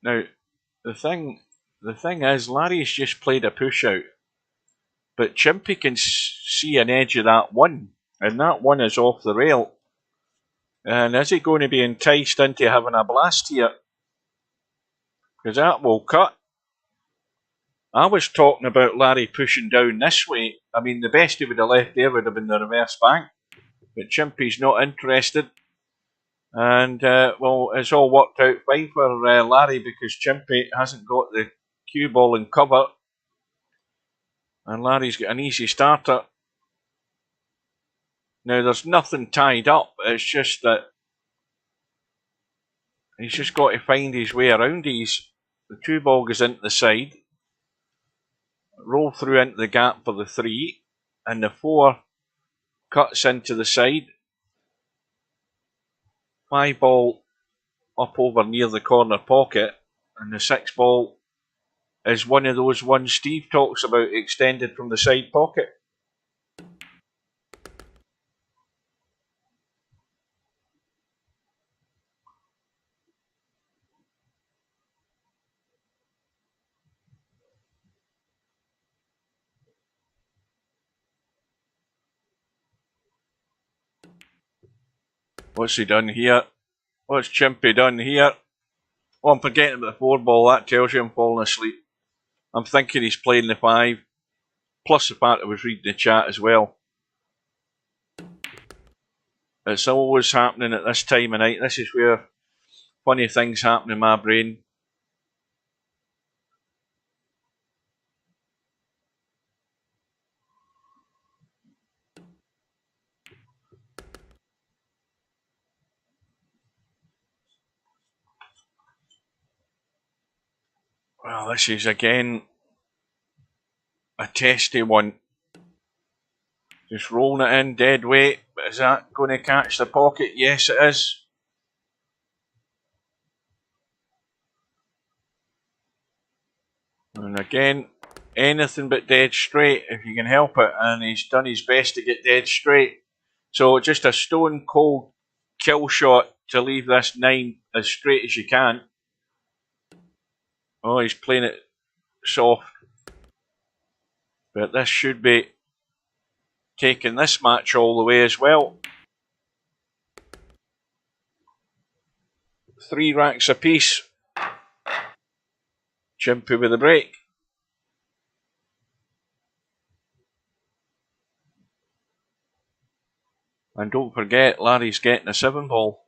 Now, the thing is, Larry's just played a push out, but Chimpy can see an edge of that 1, and that 1 is off the rail. And is he going to be enticed into having a blast here? Because that will cut. I was talking about Larry pushing down this way. I mean, the best he would have left there would have been the reverse bank, but Chimpy's not interested. And, well, it's all worked out fine for Larry because Chimpy hasn't got the cue ball in cover. And Larry's got an easy starter. Now, there's nothing tied up. It's just that he's just got to find his way around these. The 2 ball goes into the side. Roll through into the gap for the 3. And the 4 cuts into the side. 5 ball up over near the corner pocket, and the 6 ball is one of those ones Steve talks about, extended from the side pocket. What's he done here? What's Chimpy done here? Oh, I'm forgetting about the 4 ball. That tells you I'm falling asleep. I'm thinking he's playing the 5, plus the fact I was reading the chat as well. It's always happening at this time of night. This is where funny things happen in my brain. Well, this is again a testy one. Just rolling it in dead weight. But is that going to catch the pocket? Yes, it is. And again, anything but dead straight if you can help it. And he's done his best to get dead straight. So just a stone cold kill shot to leave this 9 as straight as you can. Oh, he's playing it soft. But this should be taking this match all the way as well. 3 racks apiece. Chimpy with a break. And don't forget, Larry's getting a 7 ball.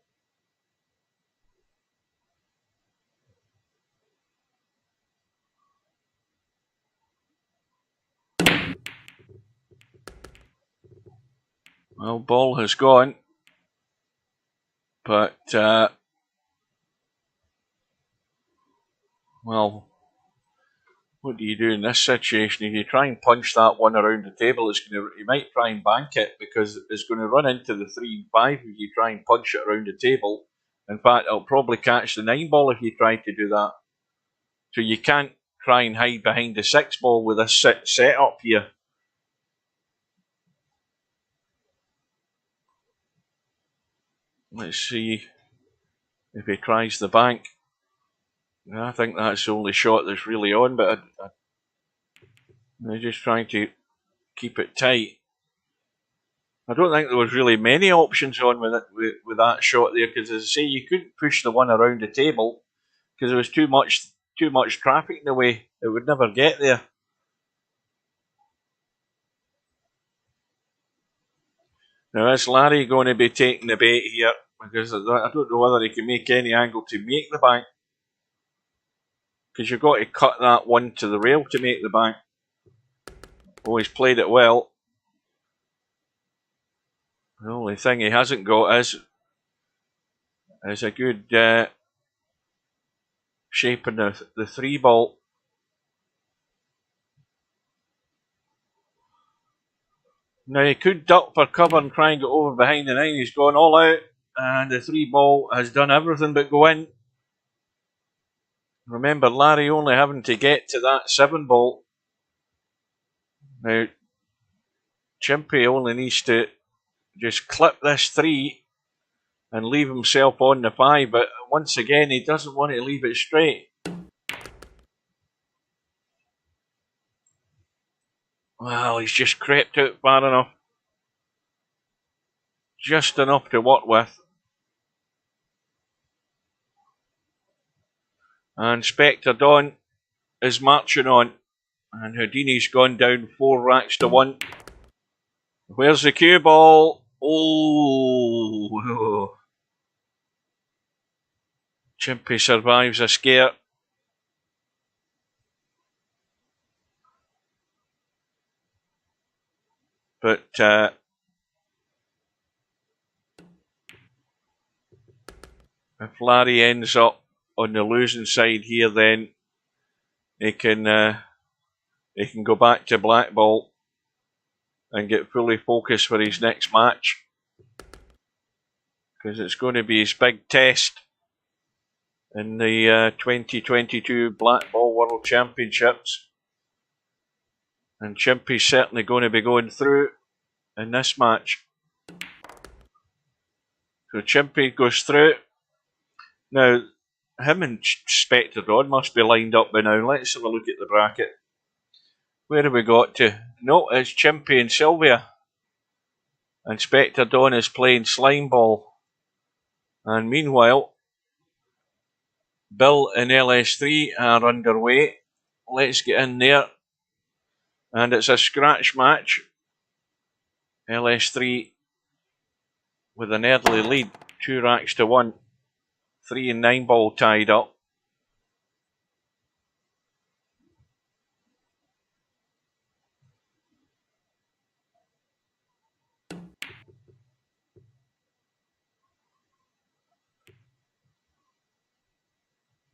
Well, ball has gone. But Well, what do you do in this situation? If you try and punch that one around the table, you might try and bank it because it's going to run into the 3 and 5 if you try and punch it around the table. In fact, it'll probably catch the 9 ball if you try to do that. So you can't try and hide behind the 6 ball with this set up here. Let's see if he tries the bank. I think that's the only shot that's really on, but they're just trying to keep it tight. I don't think there was really many options on with that shot there, because as I say, you couldn't push the one around the table because there was too much traffic in the way. It would never get there. Now is Larry going to be taking the bait here? Because I don't know whether he can make any angle to make the bank. Because you've got to cut that one to the rail to make the bank. Oh, he's played it well. The only thing he hasn't got is a good shape in the 3 ball. Now he could duck for cover and try and get over behind the 9. He's gone all out, and the 3 ball has done everything but go in. Remember, Larry only having to get to that 7 ball. Now, Chimpy only needs to just clip this 3 and leave himself on the 5, but once again, he doesn't want to leave it straight. Well, he's just crept out far enough. Just enough to work with. And Spectre Dawn is marching on. And Houdini's gone down 4 racks to 1. Where's the cue ball? Oh! Chimpy survives a scare. But if Larry ends up on the losing side here, then he can go back to black ball and get fully focused for his next match, because it's going to be his big test in the 2022 Black Ball World Championships. And Chimpy's certainly going to be going through in this match. So Chimpy goes through. Now, him and Spectre Dawn must be lined up by now. Let's have a look at the bracket. Where have we got to? No, it's Chimpy and Sylvia. And Spectre Dawn is playing Slime Ball. And meanwhile, Bill and LS3 are underway. Let's get in there. And it's a scratch match. LS3 with an early lead, 2 racks to 1. 3 and 9 ball tied up.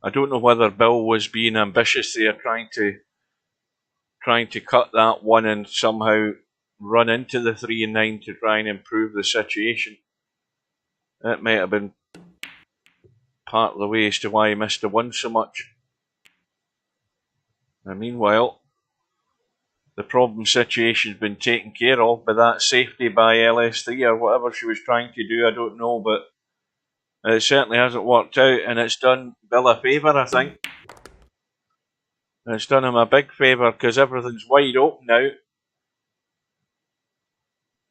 I don't know whether Bill was being ambitious there, trying to cut that one and somehow run into the 3 and 9 to try and improve the situation. That might have been part of the way as to why he missed the 1 so much. And meanwhile, the problem situation's been taken care of by that safety by LS3 or whatever she was trying to do, I don't know, but it certainly hasn't worked out, and it's done Bill a favour, I think. It's done him a big favour because everything's wide open now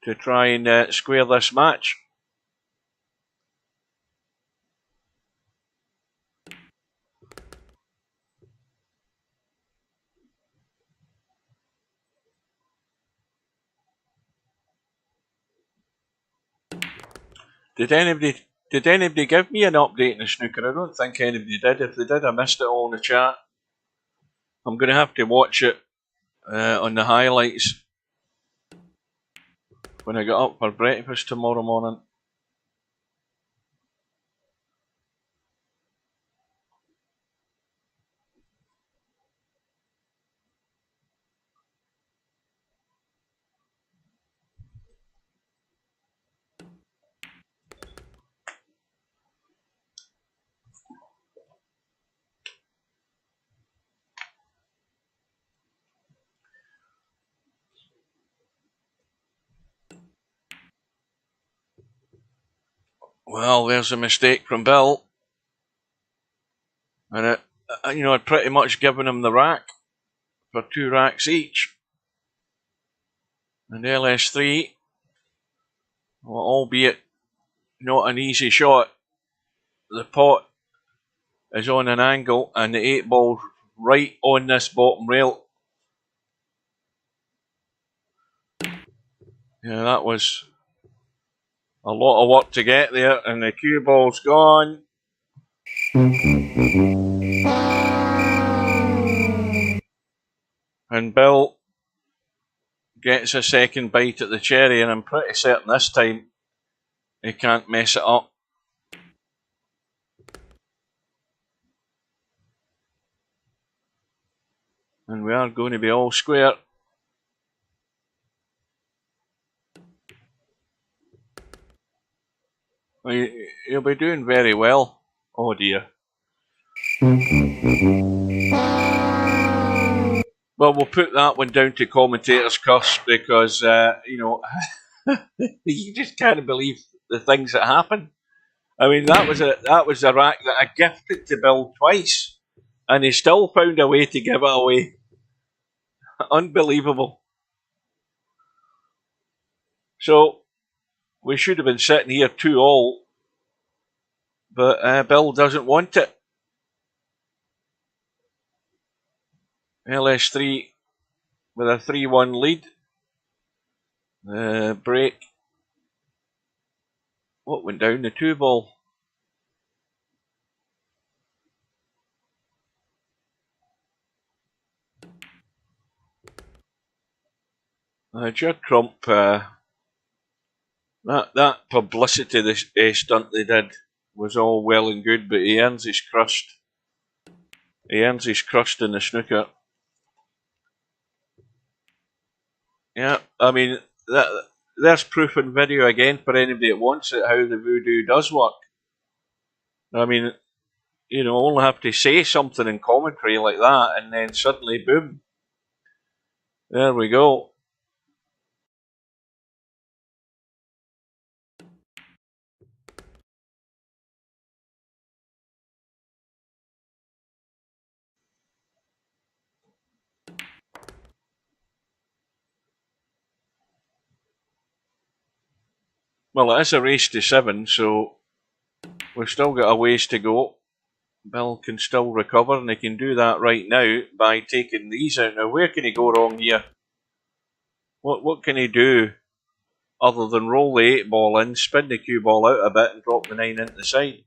to try and square this match. Did anybody give me an update in the snooker? I don't think anybody did. If they did, I missed it all in the chat. I'm going to have to watch it on the highlights when I get up for breakfast tomorrow morning. Well, there's a mistake from Bill. And I'd pretty much given him the rack for 2 racks each. And LS3, well, albeit not an easy shot, the pot is on an angle and the 8 ball's right on this bottom rail. Yeah, that was a lot of work to get there, and the cue ball's gone. And Bill gets a second bite at the cherry, and I'm pretty certain this time he can't mess it up. And we are going to be all square. He'll be doing very well. Oh dear. Well, we'll put that one down to commentator's curse because, you just can't believe the things that happen. I mean, that was a rack that I gifted to Bill twice, and he still found a way to give it away. Unbelievable. So, we should have been sitting here 2-all, but Bill doesn't want it. LS3 with a 3-1 lead. Break. What went down? The 2 ball. Judd Trump, that publicity this stunt they did was all well and good, but he earns his crust. He earns his crust in the snooker. Yeah, I mean, there's proof in video again for anybody that wants it, how the voodoo does work. I mean, only have to say something in commentary like that, and then suddenly, boom. There we go. Well, it is a race to 7, so we've still got a ways to go. Bill can still recover, and he can do that right now by taking these out. Now, where can he go wrong here? What can he do other than roll the 8 ball in, spin the cue ball out a bit, and drop the 9 into the side?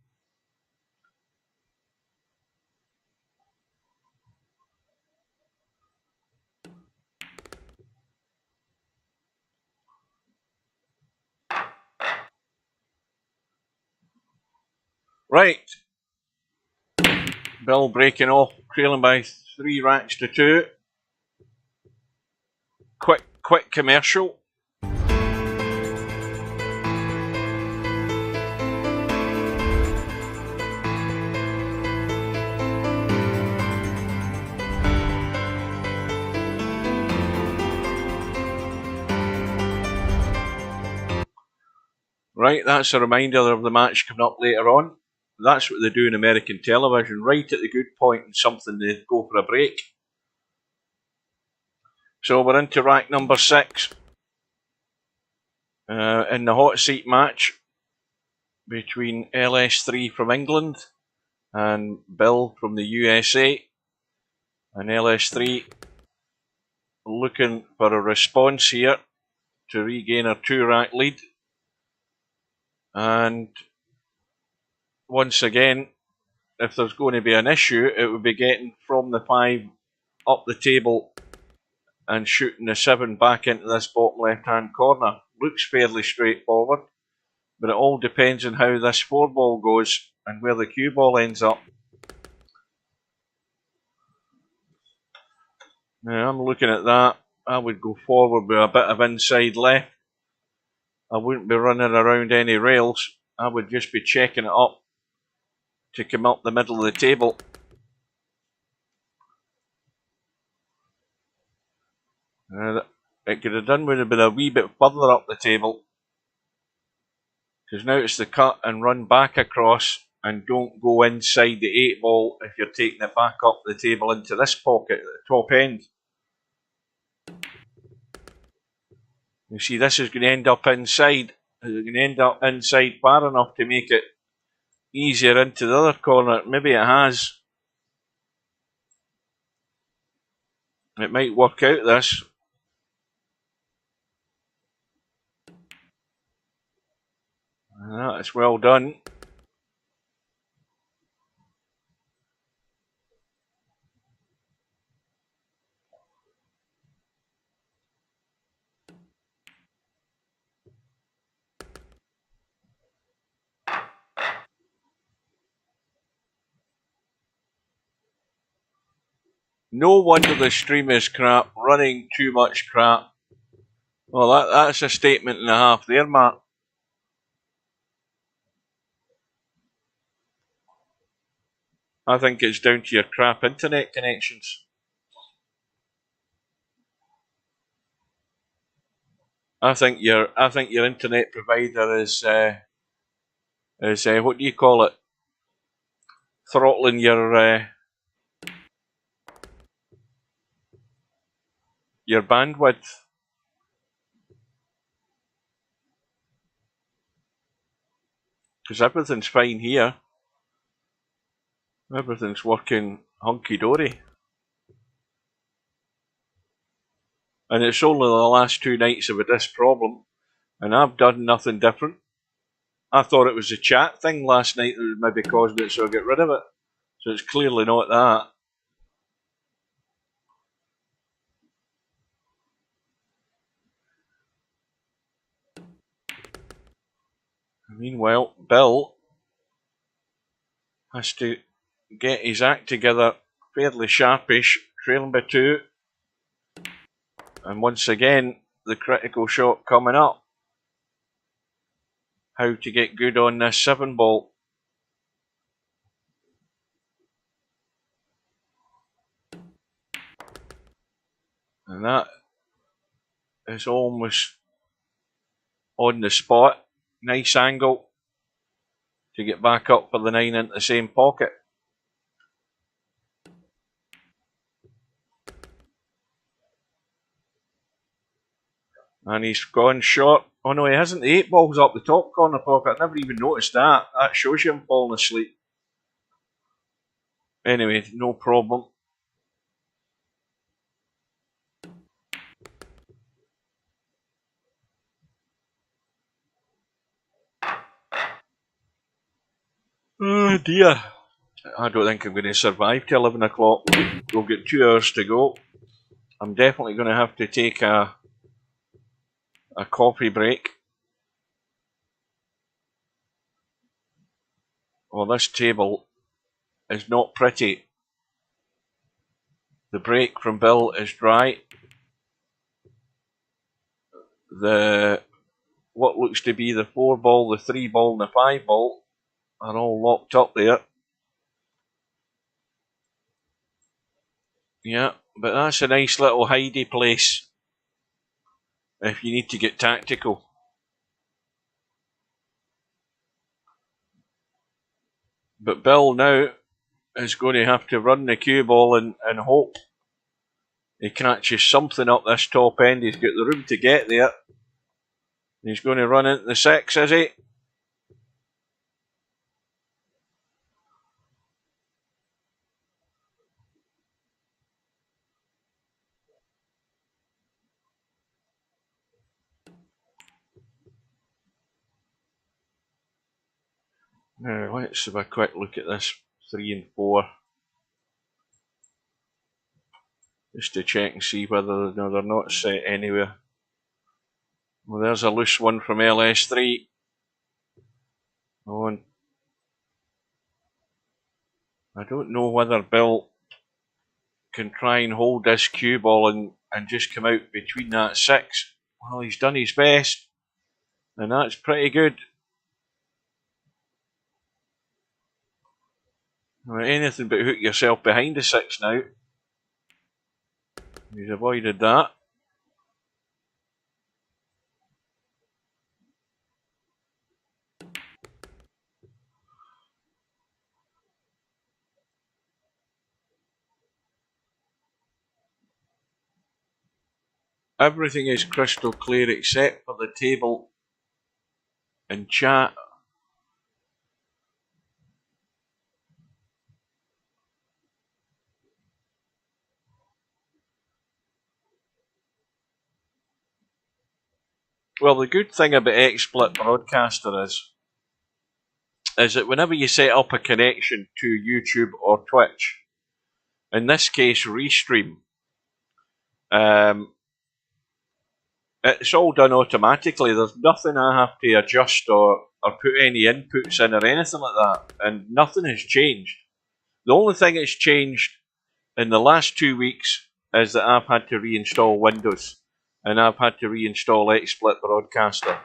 Right. Bill breaking off, trailing by 3 racks to 2. Quick commercial. Right, that's a reminder of the match coming up later on. That's what they do in American television, right at the good point and something they go for a break. So we're into rack number 6 in the hot seat match between LS3 from England and Bill from the USA. And LS3 looking for a response here to regain her 2-rack lead. And once again, if there's going to be an issue, it would be getting from the 5 up the table and shooting the 7 back into this bottom left-hand corner. Looks fairly straightforward, but it all depends on how this 4 ball goes and where the cue ball ends up. Now, I'm looking at that. I would go forward with a bit of inside left. I wouldn't be running around any rails. I would just be checking it up to come up the middle of the table. It could have done would have been a wee bit further up the table. Because now it's the cut and run back across, and don't go inside the 8 ball if you're taking it back up the table into this pocket at the top end. You see, this is going to end up inside. It's going to end up inside far enough to make it easier into the other corner. Maybe it has. It might work out this. That's well done. No wonder the stream is crap, running too much crap. Well, that's a statement and a half there, Matt. I think it's down to your crap internet connections. I think your internet provider is what do you call it? Throttling your bandwidth. Because everything's fine here. Everything's working hunky-dory. And it's only the last 2 nights I've had this problem, and I've done nothing different. I thought it was a chat thing last night that was maybe causing it, so I got rid of it. So it's clearly not that. Meanwhile, Bill has to get his act together fairly sharpish, trailing by 2. And once again, the critical shot coming up. How to get good on this 7 ball. And that is almost on the spot. Nice angle to get back up for the 9 into the same pocket. And he's gone short. Oh no, he hasn't. The 8 ball's up the top corner pocket. I never even noticed that. That shows you him falling asleep. Anyway, no problem. Oh dear. I don't think I'm going to survive till 11 o'clock. We'll get 2 hours to go. I'm definitely going to have to take a coffee break. Well, this table is not pretty. The break from Bill is dry. What looks to be the 4 ball, the 3 ball, and the 5 ball are all locked up there. Yeah, but that's a nice little hidey place if you need to get tactical. But Bill now is going to have to run the cue ball and hope he catches something up this top end. He's got the room to get there. He's going to run into the 6, is he? Now, let's have a quick look at this 3 and 4. Just to check and see whether they're not set anywhere. Well, there's a loose one from LS3. Oh, and I don't know whether Bill can try and hold this cue ball and just come out between that 6. Well, he's done his best, and that's pretty good. Well, anything but hook yourself behind the 6 now. He's avoided that. Everything is crystal clear except for the table and chat. Well, the good thing about XSplit Broadcaster is that whenever you set up a connection to YouTube or Twitch, in this case Restream, it's all done automatically. There's nothing I have to adjust or put any inputs in or anything like that, and nothing has changed. The only thing that's changed in the last 2 weeks is that I've had to reinstall Windows, and I've had to reinstall XSplit Broadcaster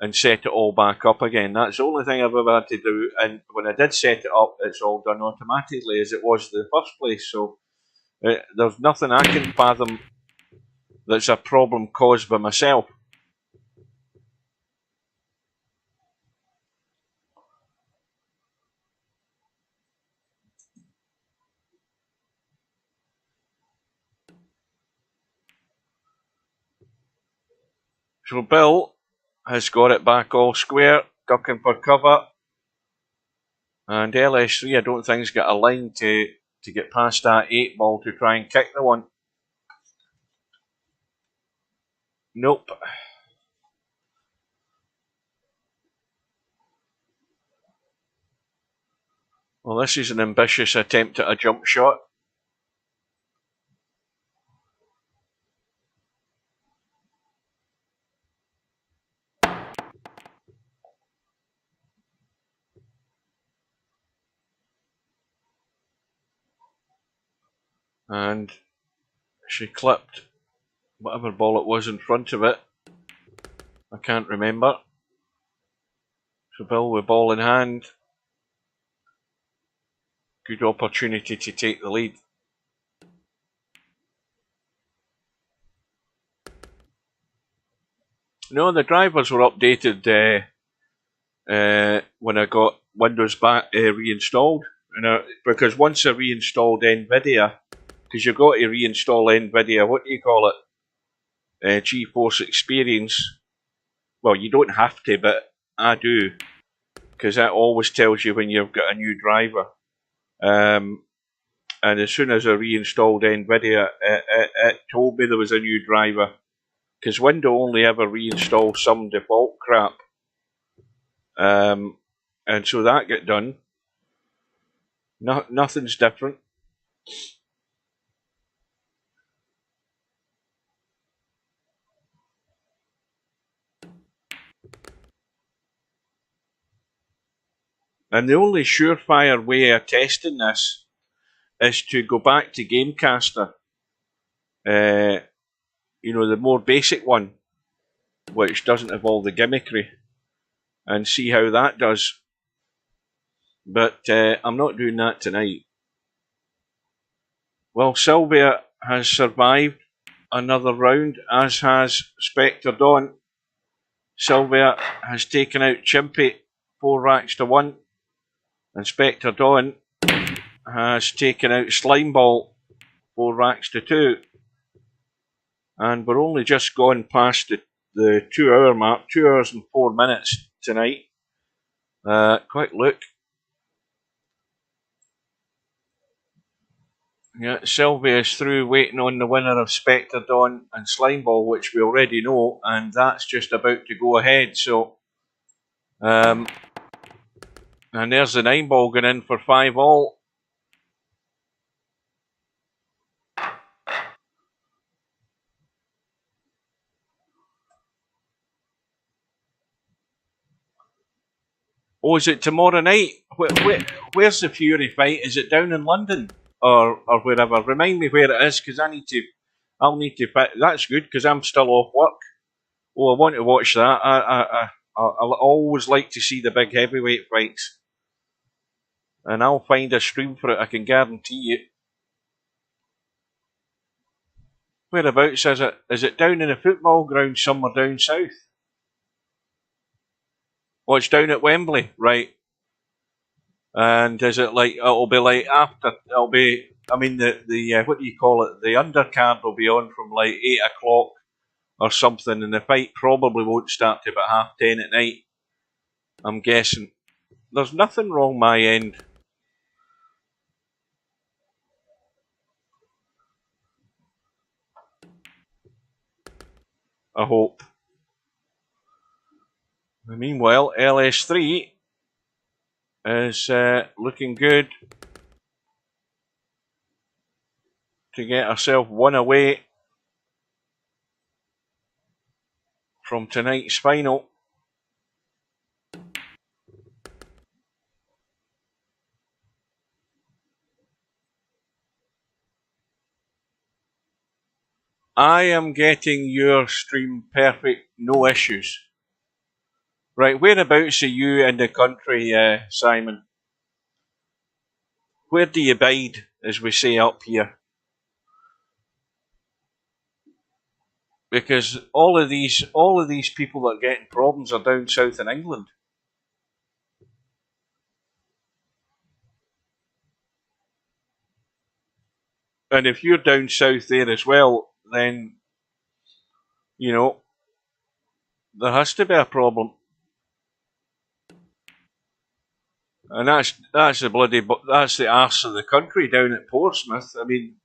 and set it all back up again. That's the only thing I've ever had to do, and when I did set it up, it's all done automatically as it was in the first place, so there's nothing I can fathom that's a problem caused by myself. So Bill has got it back all square, ducking for cover. And LS3 I don't think's got a line to get past that 8 ball to try and kick the one. Nope. Well, this is an ambitious attempt at a jump shot. And she clipped whatever ball it was in front of it. I can't remember. So Bill with ball in hand. Good opportunity to take the lead. No, the drivers were updated when I got Windows back reinstalled. Because once I reinstalled NVIDIA, because you've got to reinstall NVIDIA, what do you call it? GeForce Experience. Well, you don't have to, but I do, because that always tells you when you've got a new driver. And as soon as I reinstalled NVIDIA, it told me there was a new driver, because Windows only ever reinstalls some default crap. And so that got done. Nothing's different. And the only surefire way of testing this is to go back to Gamecaster. You know, the more basic one, which doesn't have all the gimmickry, and see how that does. But I'm not doing that tonight. Well, Sylvia has survived another round, as has Spectre Dawn. Sylvia has taken out Chimpy 4 racks to 1, and Spectre Dawn has taken out Slimeball 4 racks to 2. And we're only just gone past the 2 hour mark, 2 hours and 4 minutes tonight. Quick look. Yeah, Sylvia's through, waiting on the winner of Spectre Dawn and Slimeball, which we already know, and that's just about to go ahead. So, and there's the 9 ball going in for 5 all. Oh, is it tomorrow night? Where's the Fury fight? Is it down in London or wherever? Remind me where it is, because I'll need to. That's good, because I'm still off work. Oh, I want to watch that. I'll always like to see the big heavyweight fights, and I'll find a stream for it. I can guarantee you. Whereabouts is it? Is it down in a football ground somewhere down south? Oh, it's down at Wembley, right? And is it like, it'll be like after, it'll be, I mean, the what do you call it? The undercard will be on from like 8 o'clock or something, and the fight probably won't start till about 10:30 at night, I'm guessing. There's nothing wrong my end. I hope. Meanwhile, LS3 is looking good to get herself one away from tonight's final. I am getting your stream perfect, no issues. Right, whereabouts are you in the country, Simon? Where do you bide, as we say up here? Because all of these people that are getting problems are down south in England. And if you're down south there as well, then, you know, there has to be a problem. And that's the arse of the country down at Portsmouth. I mean,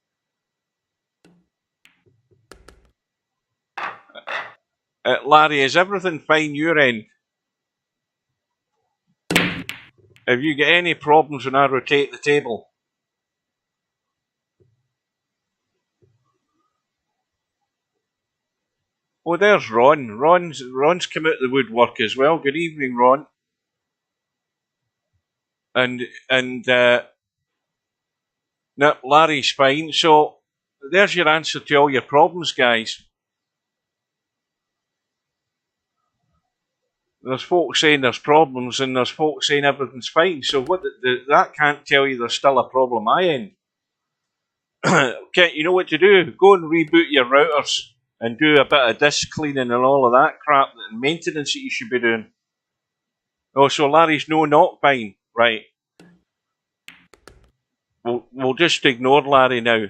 Larry, is everything fine your end? Have you got any problems when I rotate the table? Oh, there's Ron. Ron's come out the woodwork as well. Good evening, Ron. And no, Larry's fine. So there's your answer to all your problems, guys. There's folks saying there's problems, and there's folks saying everything's fine. So that can't tell you there's still a problem I end. You know what to do? Go and reboot your routers and do a bit of disk cleaning and all of that crap and maintenance that you should be doing. Oh, so Larry's not fine, right? We'll just ignore Larry now.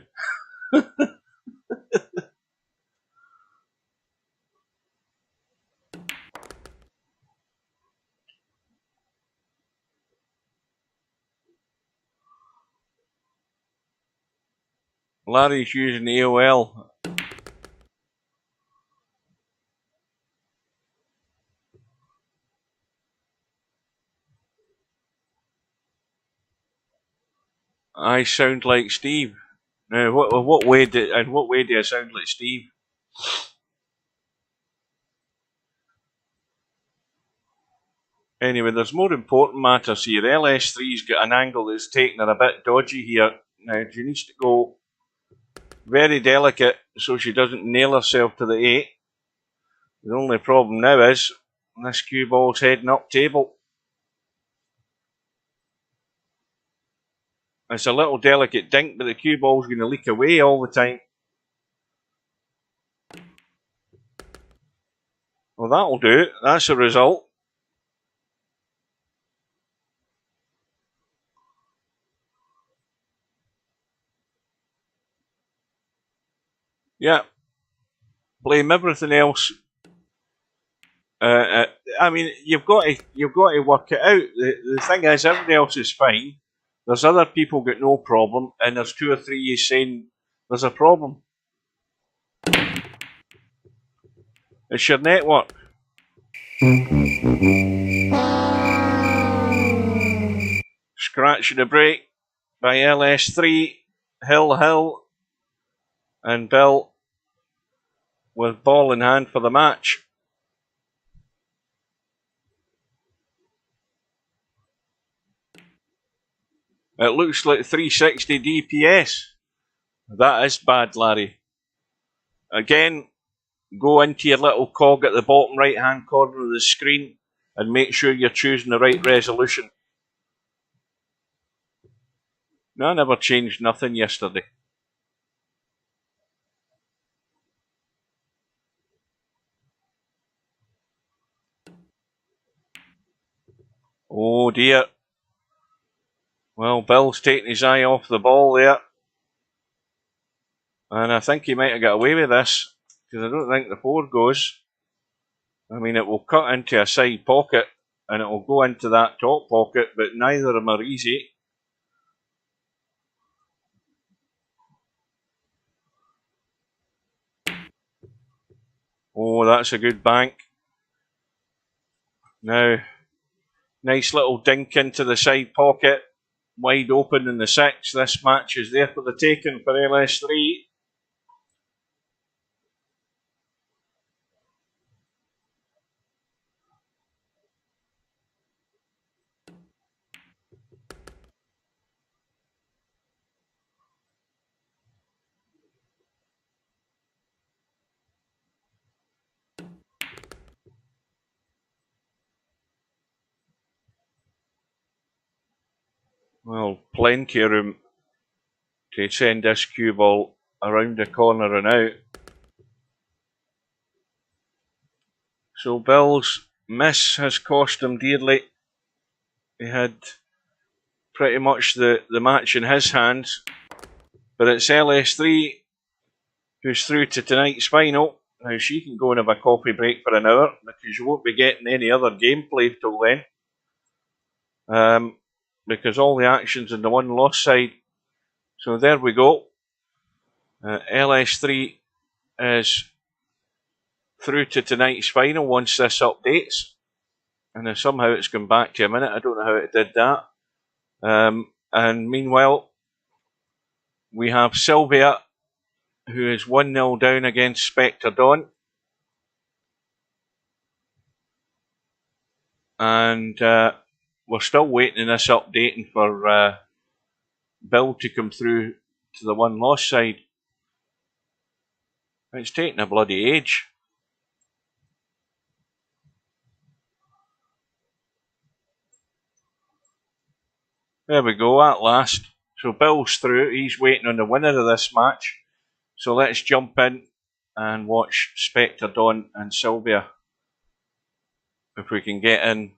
Larry's using AOL. I sound like Steve. Now, what way do I sound like Steve? Anyway, there's more important matters here. LS3's got an angle that's taking her a bit dodgy here. Now, she needs to go very delicate so she doesn't nail herself to the 8. The only problem now is this cue ball's heading up table. It's a little delicate dink, but the cue ball's going to leak away all the time. Well, that'll do. That's a result. Yeah. Blame everything else. I mean, you've got to work it out. The thing is, everybody else is fine. There's other people got no problem, and there's 2 or 3 you saying there's a problem. It's your network. Scratch the break by LS3, Hill, and Bill with ball in hand for the match. It looks like 360 DPS. That is bad, Larry. Again, go into your little cog at the bottom right hand corner of the screen and make sure you're choosing the right resolution. No, I never changed nothing yesterday. Oh dear. Well, Bill's taking his eye off the ball there. And I think he might have got away with this, because I don't think the 4 goes. I mean, it will cut into a side pocket and it will go into that top pocket, but neither of them are easy. Oh, that's a good bank. Now, nice little dink into the side pocket, wide open in the 6. This match is there for the taking for LS3. Well, plenty of room to send this cue ball around the corner and out. So Bill's miss has cost him dearly. He had pretty much the match in his hands. But it's LS3 who's through to tonight's final. Now she can go and have a coffee break for an hour because you won't be getting any other gameplay till then. Because all the action's in the one loss side. So there we go. LS3 is through to tonight's final once this updates. And if somehow it's gone back to a minute, I don't know how it did that. And meanwhile, we have Sylvia, who is 1-0 down against Spectre Dawn. And we're still waiting in this updating for Bill to come through to the one loss side. It's taking a bloody age. There we go, at last. So Bill's through, he's waiting on the winner of this match. So let's jump in and watch Spectre Dawn and Sylvia. If we can get in.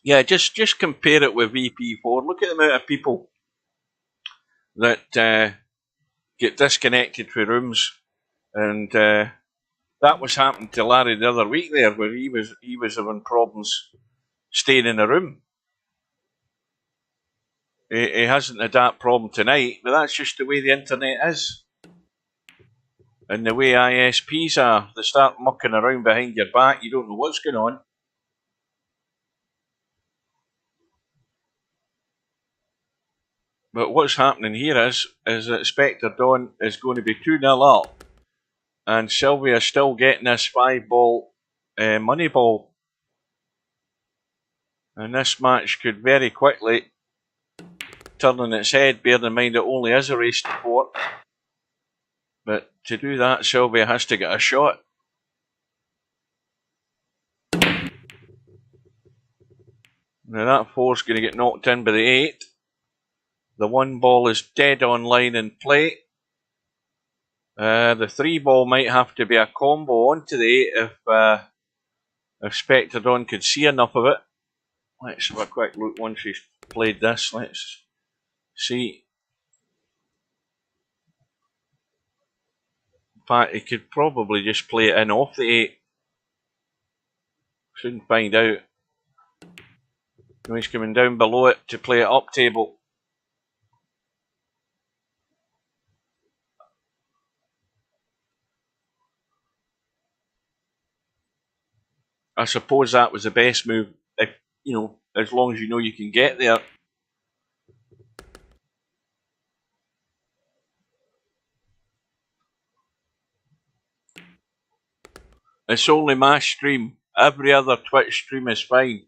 Yeah, just compare it with VP4. Look at the amount of people that get disconnected from rooms, and that was happening to Larry the other week there, where he was having problems staying in a room. He hasn't had that problem tonight, but that's just the way the internet is, and the way ISPs are. They start mucking around behind your back. You don't know what's going on. But what's happening here is that Spectre Dawn is going to be 2-0 up, and Sylvia's still getting this 5-ball money ball. And this match could very quickly turn on its head, bearing in mind it only is a race to 4. But to do that, Sylvia has to get a shot. Now that 4's going to get knocked in by the 8. The 1 ball is dead on line in play. The 3 ball might have to be a combo onto the 8 if Spectre Dawn could see enough of it. Let's have a quick look once she's played this. Let's see. In fact, he could probably just play it in off the 8. Soon find out. He's coming down below it to play it up table. I suppose that was the best move, if as long as you know you can get there. It's only my stream. Every other Twitch stream is fine.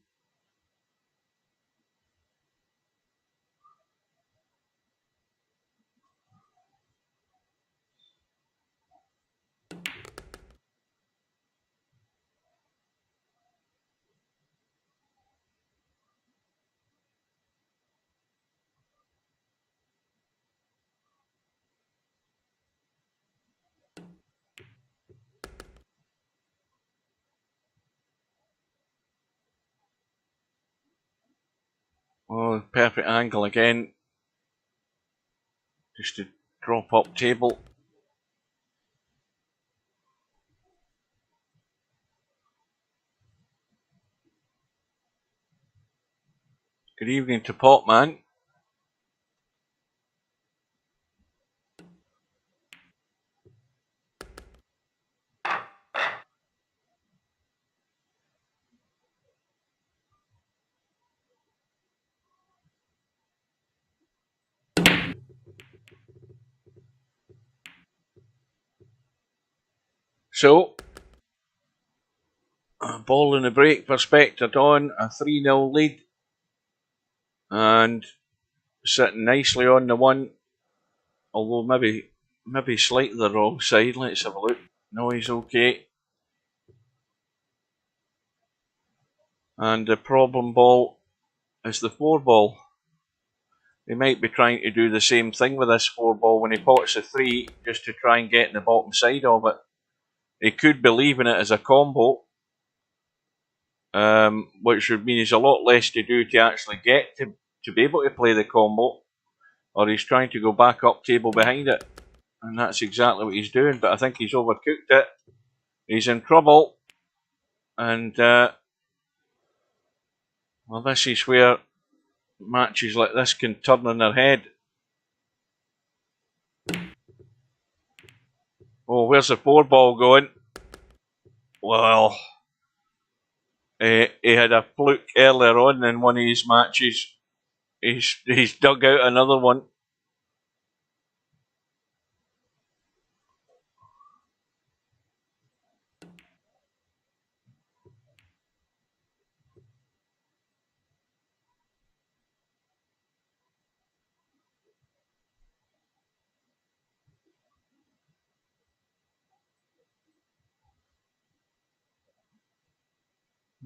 Oh, perfect angle again. Just to drop up table. Good evening to Popman. So, a ball in the break for Spectre Dawn, a 3-0 lead. And sitting nicely on the one, although maybe slightly the wrong side. Let's have a look. No, he's okay. And the problem ball is the 4 ball. He might be trying to do the same thing with this 4 ball when he pots a 3, just to try and get in the bottom side of it. He could be leaving it as a combo, which would mean he's a lot less to do to actually get to be able to play the combo, or he's trying to go back up table behind it, and that's exactly what he's doing. But I think he's overcooked it. He's in trouble, and well, this is where matches like this can turn on their head. Oh, where's the 4 ball going? Well, he had a fluke earlier on in one of his matches. He's dug out another one.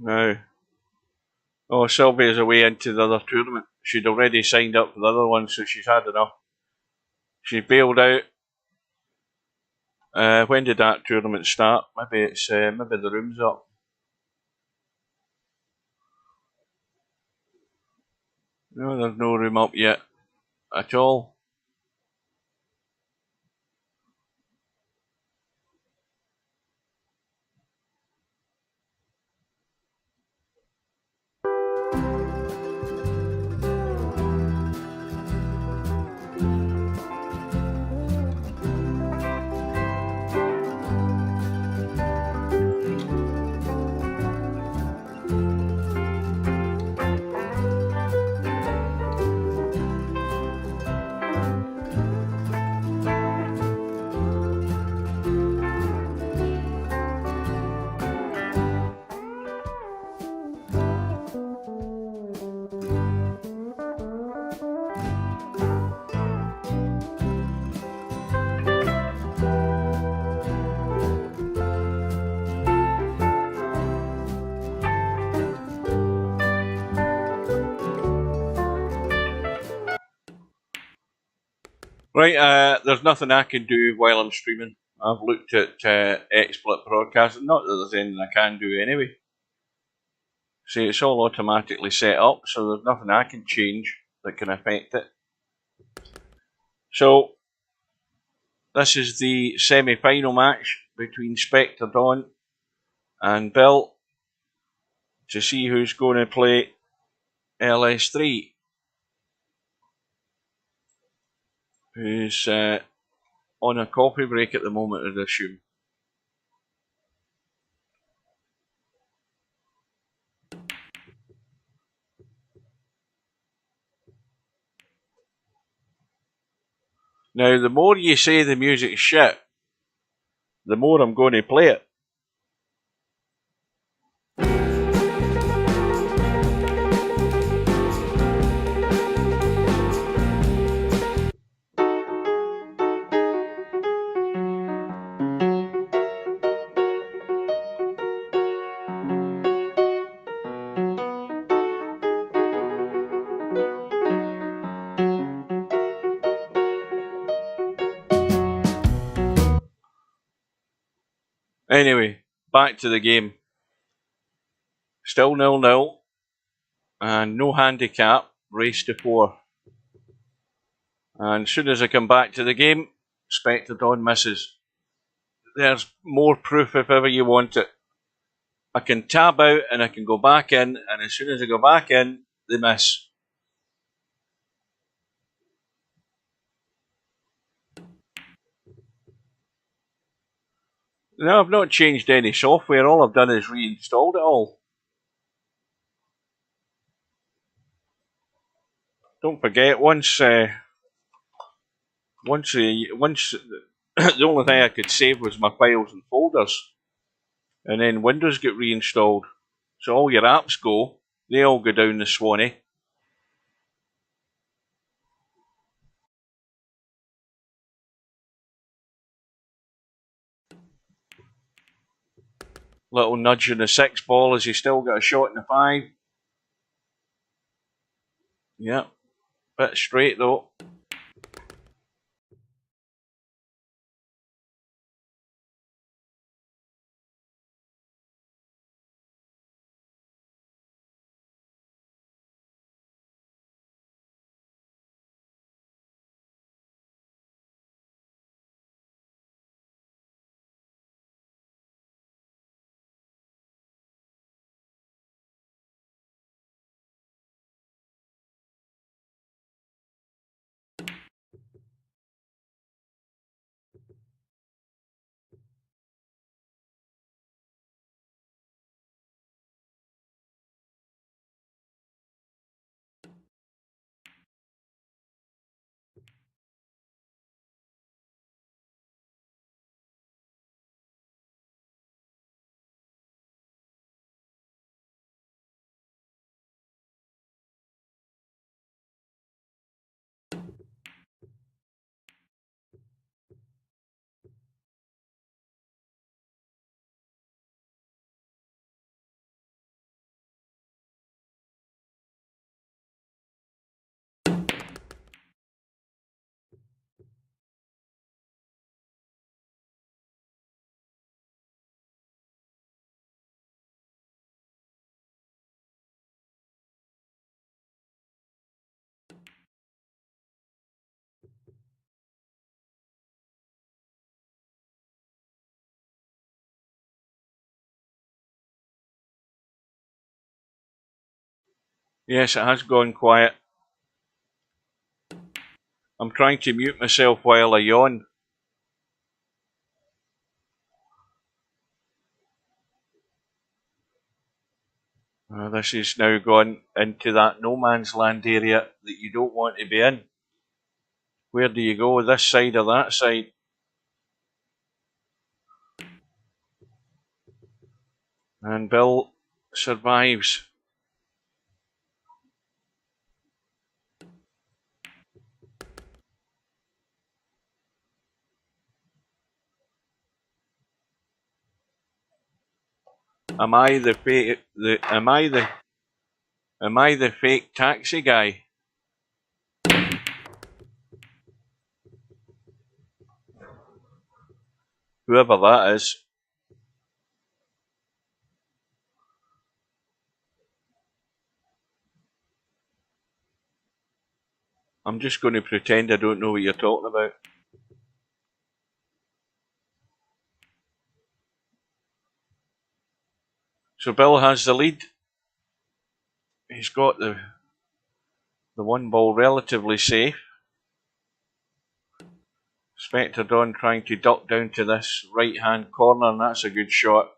Now, oh, Sylvia's away into the other tournament. She'd already signed up for the other one, so she's had enough. She bailed out. When did that tournament start? Maybe the room's up. No, there's no room up yet at all. Right, there's nothing I can do while I'm streaming. I've looked at XSplit broadcasting. Not that there's anything I can do anyway. See, it's all automatically set up, so there's nothing I can change that can affect it. So, this is the semi-final match between Spectre Dawn and Bill to see who's going to play LS3. Who's on a coffee break at the moment, I'd assume. Now, the more you say the music's shit, the more I'm going to play it. Anyway, back to the game. Still 0-0 and no handicap. race to 4. And as soon as I come back to the game, Spectre Dawn misses. There's more proof if ever you want it. I can tab out and I can go back in, and as soon as I go back in, they miss. No, I've not changed any software. All I've done is reinstalled it all. Don't forget, once the only thing I could save was my files and folders, and then Windows get reinstalled. So all your apps go. They all go down the Swanee. Little nudge in the 6 ball as you still got a shot in the 5. Yeah, bit straight though. Yes, it has gone quiet. I'm trying to mute myself while I yawn. This is now gone into that no man's land area that you don't want to be in. Where do you go? This side or that side? And Bill survives. Am I the fake taxi guy? Whoever that is. I'm just going to pretend I don't know what you're talking about. So Bill has the lead. He's got the one ball relatively safe. Spectre Dawn trying to duck down to this right hand corner, and that's a good shot.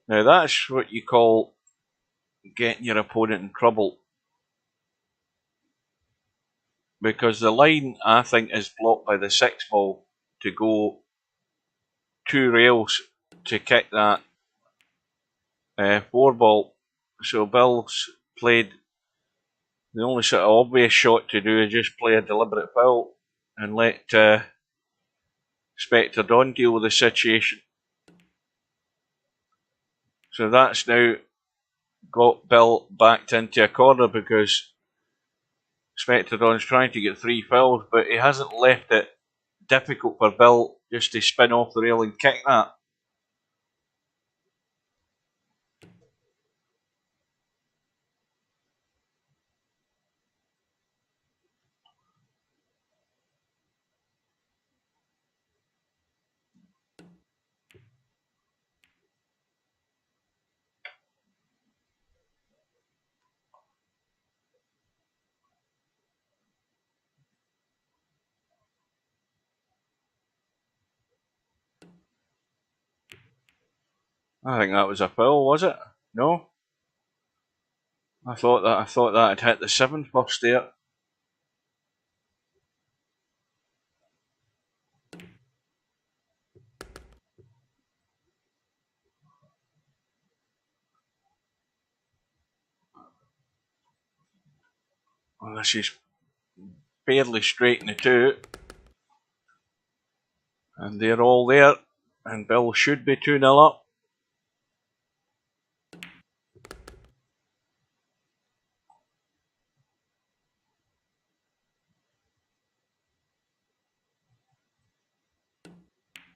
Now that's what you call getting your opponent in trouble. Because the line, I think, is blocked by the 6 ball to go 2 rails to kick that 4 ball. So Bill's played the only sort of obvious shot to do is just play a deliberate foul and let Spectre Dawn deal with the situation. So that's now got Bill backed into a corner because Spectre Dawn's trying to get 3 fouls, but he hasn't left it difficult for Bill just to spin off the rail and kick that. I think that was a foul, was it? No? I thought that had hit the 7 first there. Well, this is fairly straight in the two. And they're all there. And Bill should be 2-0 up.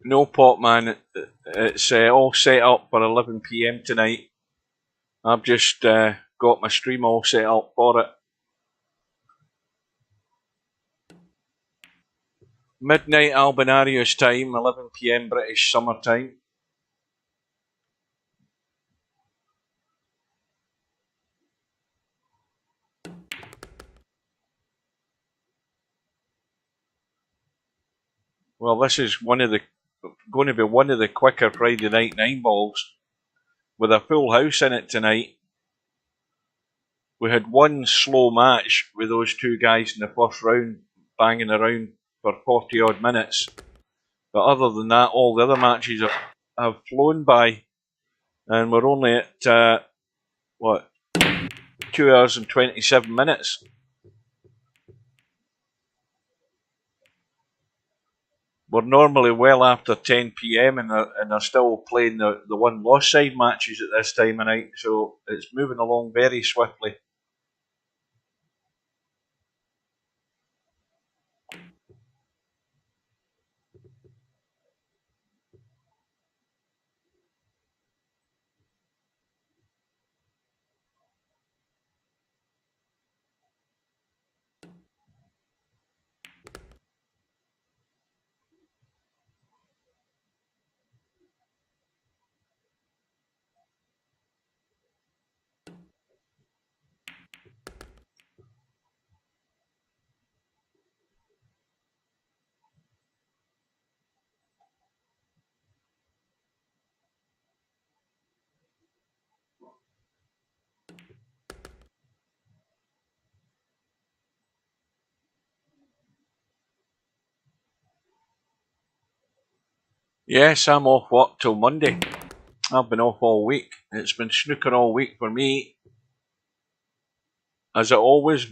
No pot, man. It's all set up for 11 PM tonight. I've just got my stream all set up for it. Midnight Albinario's time, 11 PM British summer time. Well, this is going to be one of the quicker Friday night 9-balls with a full house in it tonight. We had one slow match with those two guys in the first round banging around for 40 odd minutes. But other than that, all the other matches have flown by. And we're only at, 2 hours and 27 minutes. We're normally well after 10 PM and they're still playing the one lost side matches at this time of night, so it's moving along very swiftly. Yes, I'm off work till Monday. I've been off all week. It's been snooker all week for me. As it always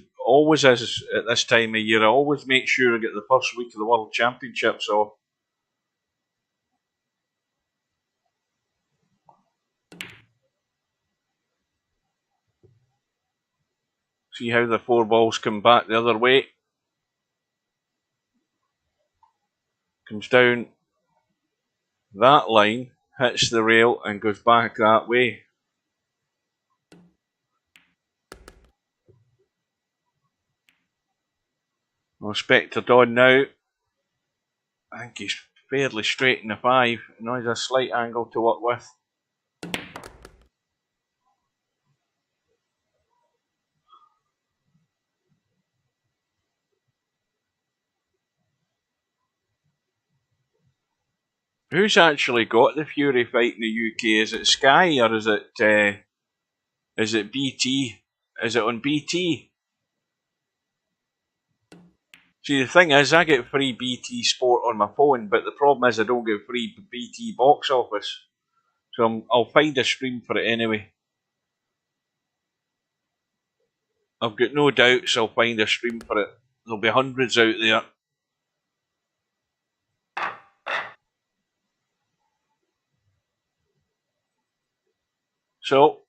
is at this time of year, I always make sure I get the first week of the World Championships off. See how the 4 balls come back the other way. Comes down that line, hits the rail and goes back that way. Well, Spectre Dawn now. I think he's fairly straight in the 5. Now he's a slight angle to work with. Who's actually got the Fury fight in the UK? Is it Sky or is it BT? Is it on BT? See, the thing is, I get free BT Sport on my phone, but the problem is I don't get free BT Box Office. So I'll find a stream for it anyway. I've got no doubts I'll find a stream for it. There'll be hundreds out there. So,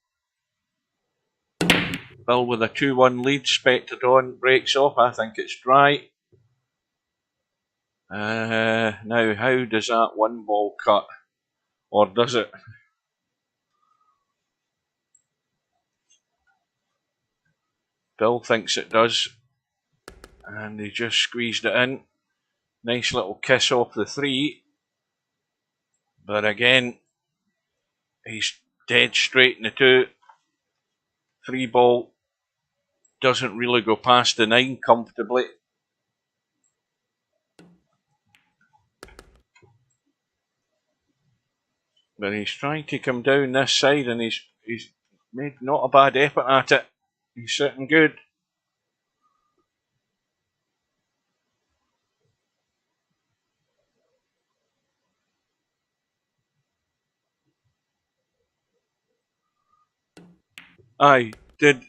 Bill with a 2-1 lead. Spectre Dawn breaks off. I think it's dry. Now, how does that 1 ball cut? Or does it? Bill thinks it does. And he just squeezed it in. Nice little kiss off the 3. But again, he's dead straight in the 2. 3 ball doesn't really go past the 9 comfortably. But he's trying to come down this side, and he's made not a bad effort at it. He's sitting good. Aye, did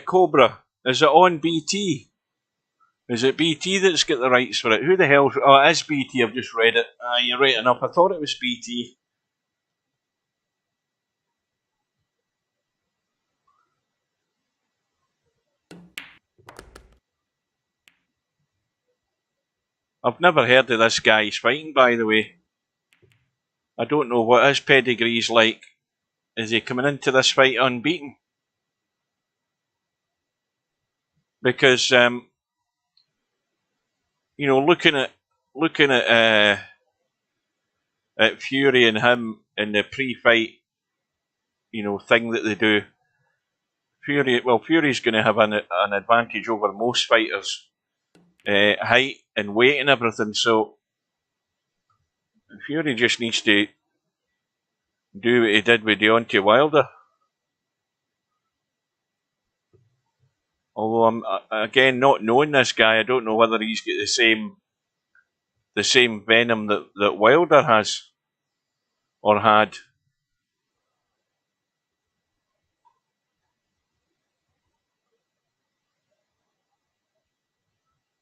Cobra, is it on BT? Is it BT that's got the rights for it? Who the hell? Oh, it is BT. I've just read it. You're right enough. I thought it was BT. I've never heard of this guy's fighting, by the way. I don't know what his pedigree's like. Is he coming into this fight unbeaten? Because you know, looking at Fury and him in the pre-fight, you know, thing that they do. Fury's going to have an advantage over most fighters, height and weight and everything. So Fury just needs to do what he did with Deontay Wilder. Although I'm again not knowing this guy, I don't know whether he's got the same venom that Wilder has or had.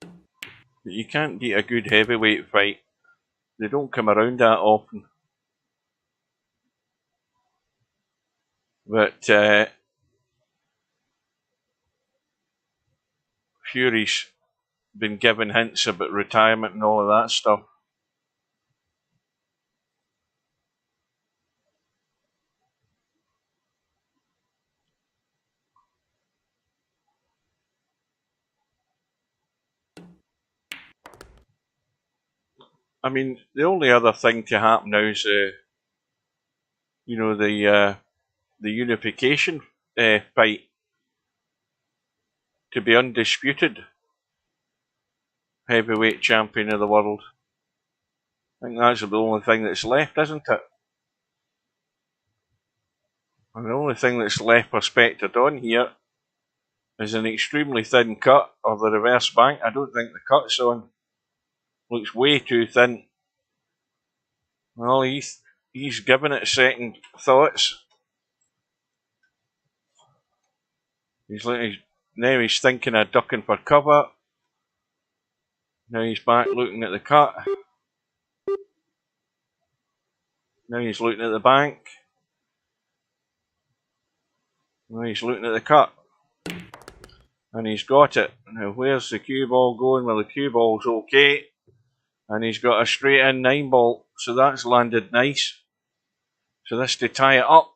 But you can't beat a good heavyweight fight. They don't come around that often. But Fury's been given hints about retirement and all of that stuff. I mean, the only other thing to happen now is, you know, the unification fight to be undisputed heavyweight champion of the world. I think that's the only thing that's left, isn't it? And the only thing that's left for Spectre on here is an extremely thin cut or the reverse bank. I don't think the cut's on. Looks way too thin. Well, he's given it second thoughts. Now he's thinking of ducking for cover. Now he's back looking at the cut. Now he's looking at the bank. Now he's looking at the cut. And he's got it. Now where's the cue ball going? Well, the cue ball's okay. And he's got a straight in 9 ball. So that's landed nice. So this to tie it up.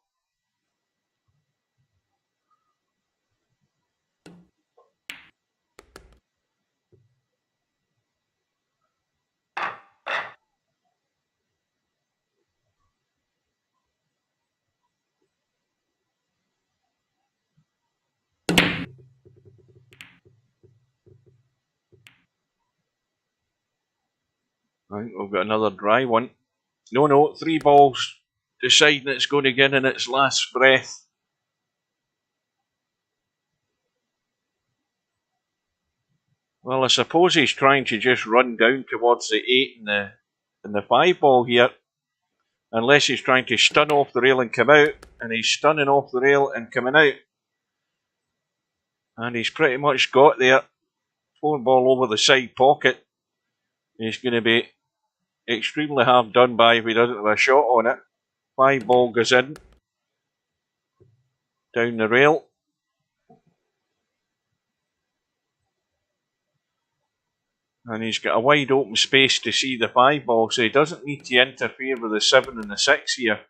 I think we've got another dry one. No, 3 balls deciding it's going to get in its last breath. Well, I suppose he's trying to just run down towards the 8 and the 5 ball here. Unless he's trying to stun off the rail and come out. And he's stunning off the rail and coming out. And he's pretty much got there. 4 ball over the side pocket. He's going to be extremely hard done by if he doesn't have a shot on it. 5 ball goes in. Down the rail. And he's got a wide open space to see the 5 ball, so he doesn't need to interfere with the 7 and the 6 here.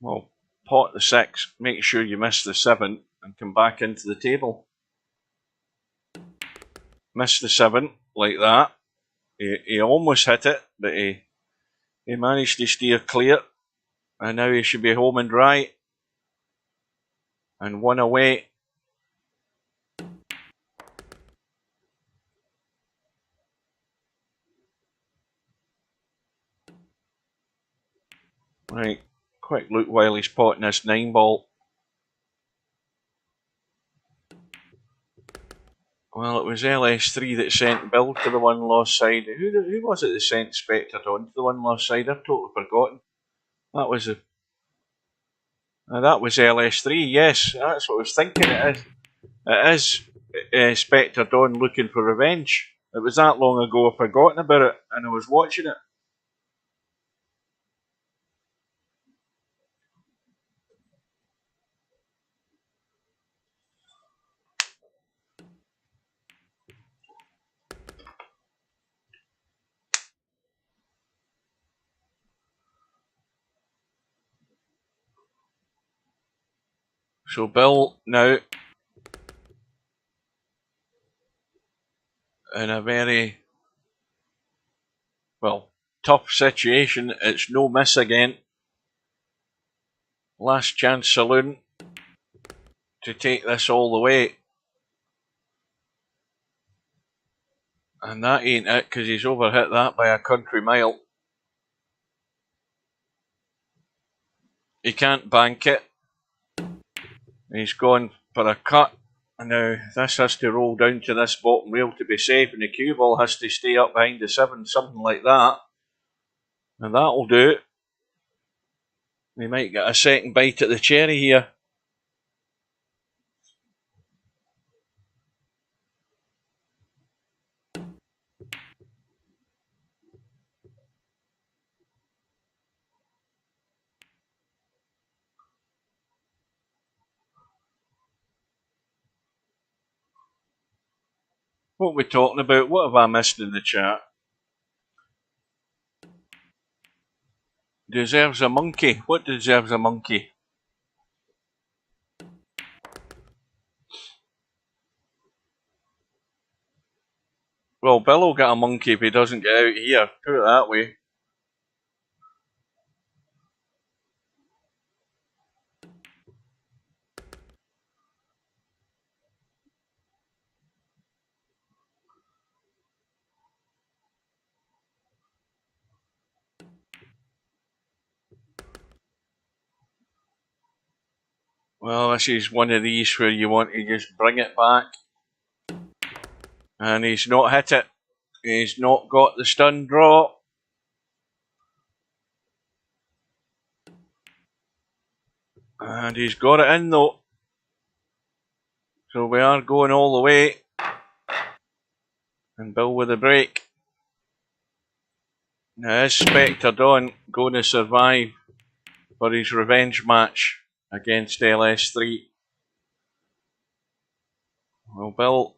Well, pot the 6, make sure you miss the 7 and come back into the table. Miss the 7 like that. He almost hit it, but he managed to steer clear. And now he should be home and dry. And 1 away. Right, quick look while he's potting this 9 ball. Well, it was LS3 that sent Bill to the one lost side. Who was it that sent Spectre on to the one lost side? I've totally forgotten. That was that was LS3. Yes, that's what I was thinking. It is Spectre Dawn looking for revenge. It was that long ago I've forgotten about it, and I was watching it. So Bill now in a very, well, tough situation. It's no miss again. Last chance saloon to take this all the way. And that ain't it, because he's overhit that by a country mile. He can't bank it. He's gone for a cut. And now this has to roll down to this bottom rail to be safe, and the cue ball has to stay up behind the 7, something like that. And that'll do it. We might get a second bite at the cherry here. What are we talking about? What have I missed in the chat? Deserves a monkey. What deserves a monkey? Well, Bill will get a monkey if he doesn't get out here. Put it that way. Well, this is one of these where you want to just bring it back. And he's not hit it. He's not got the stun draw. And he's got it in though. So we are going all the way. And Bill with a break. Now is Spectre Dawn going to survive for his revenge match against LS3? Well, Bill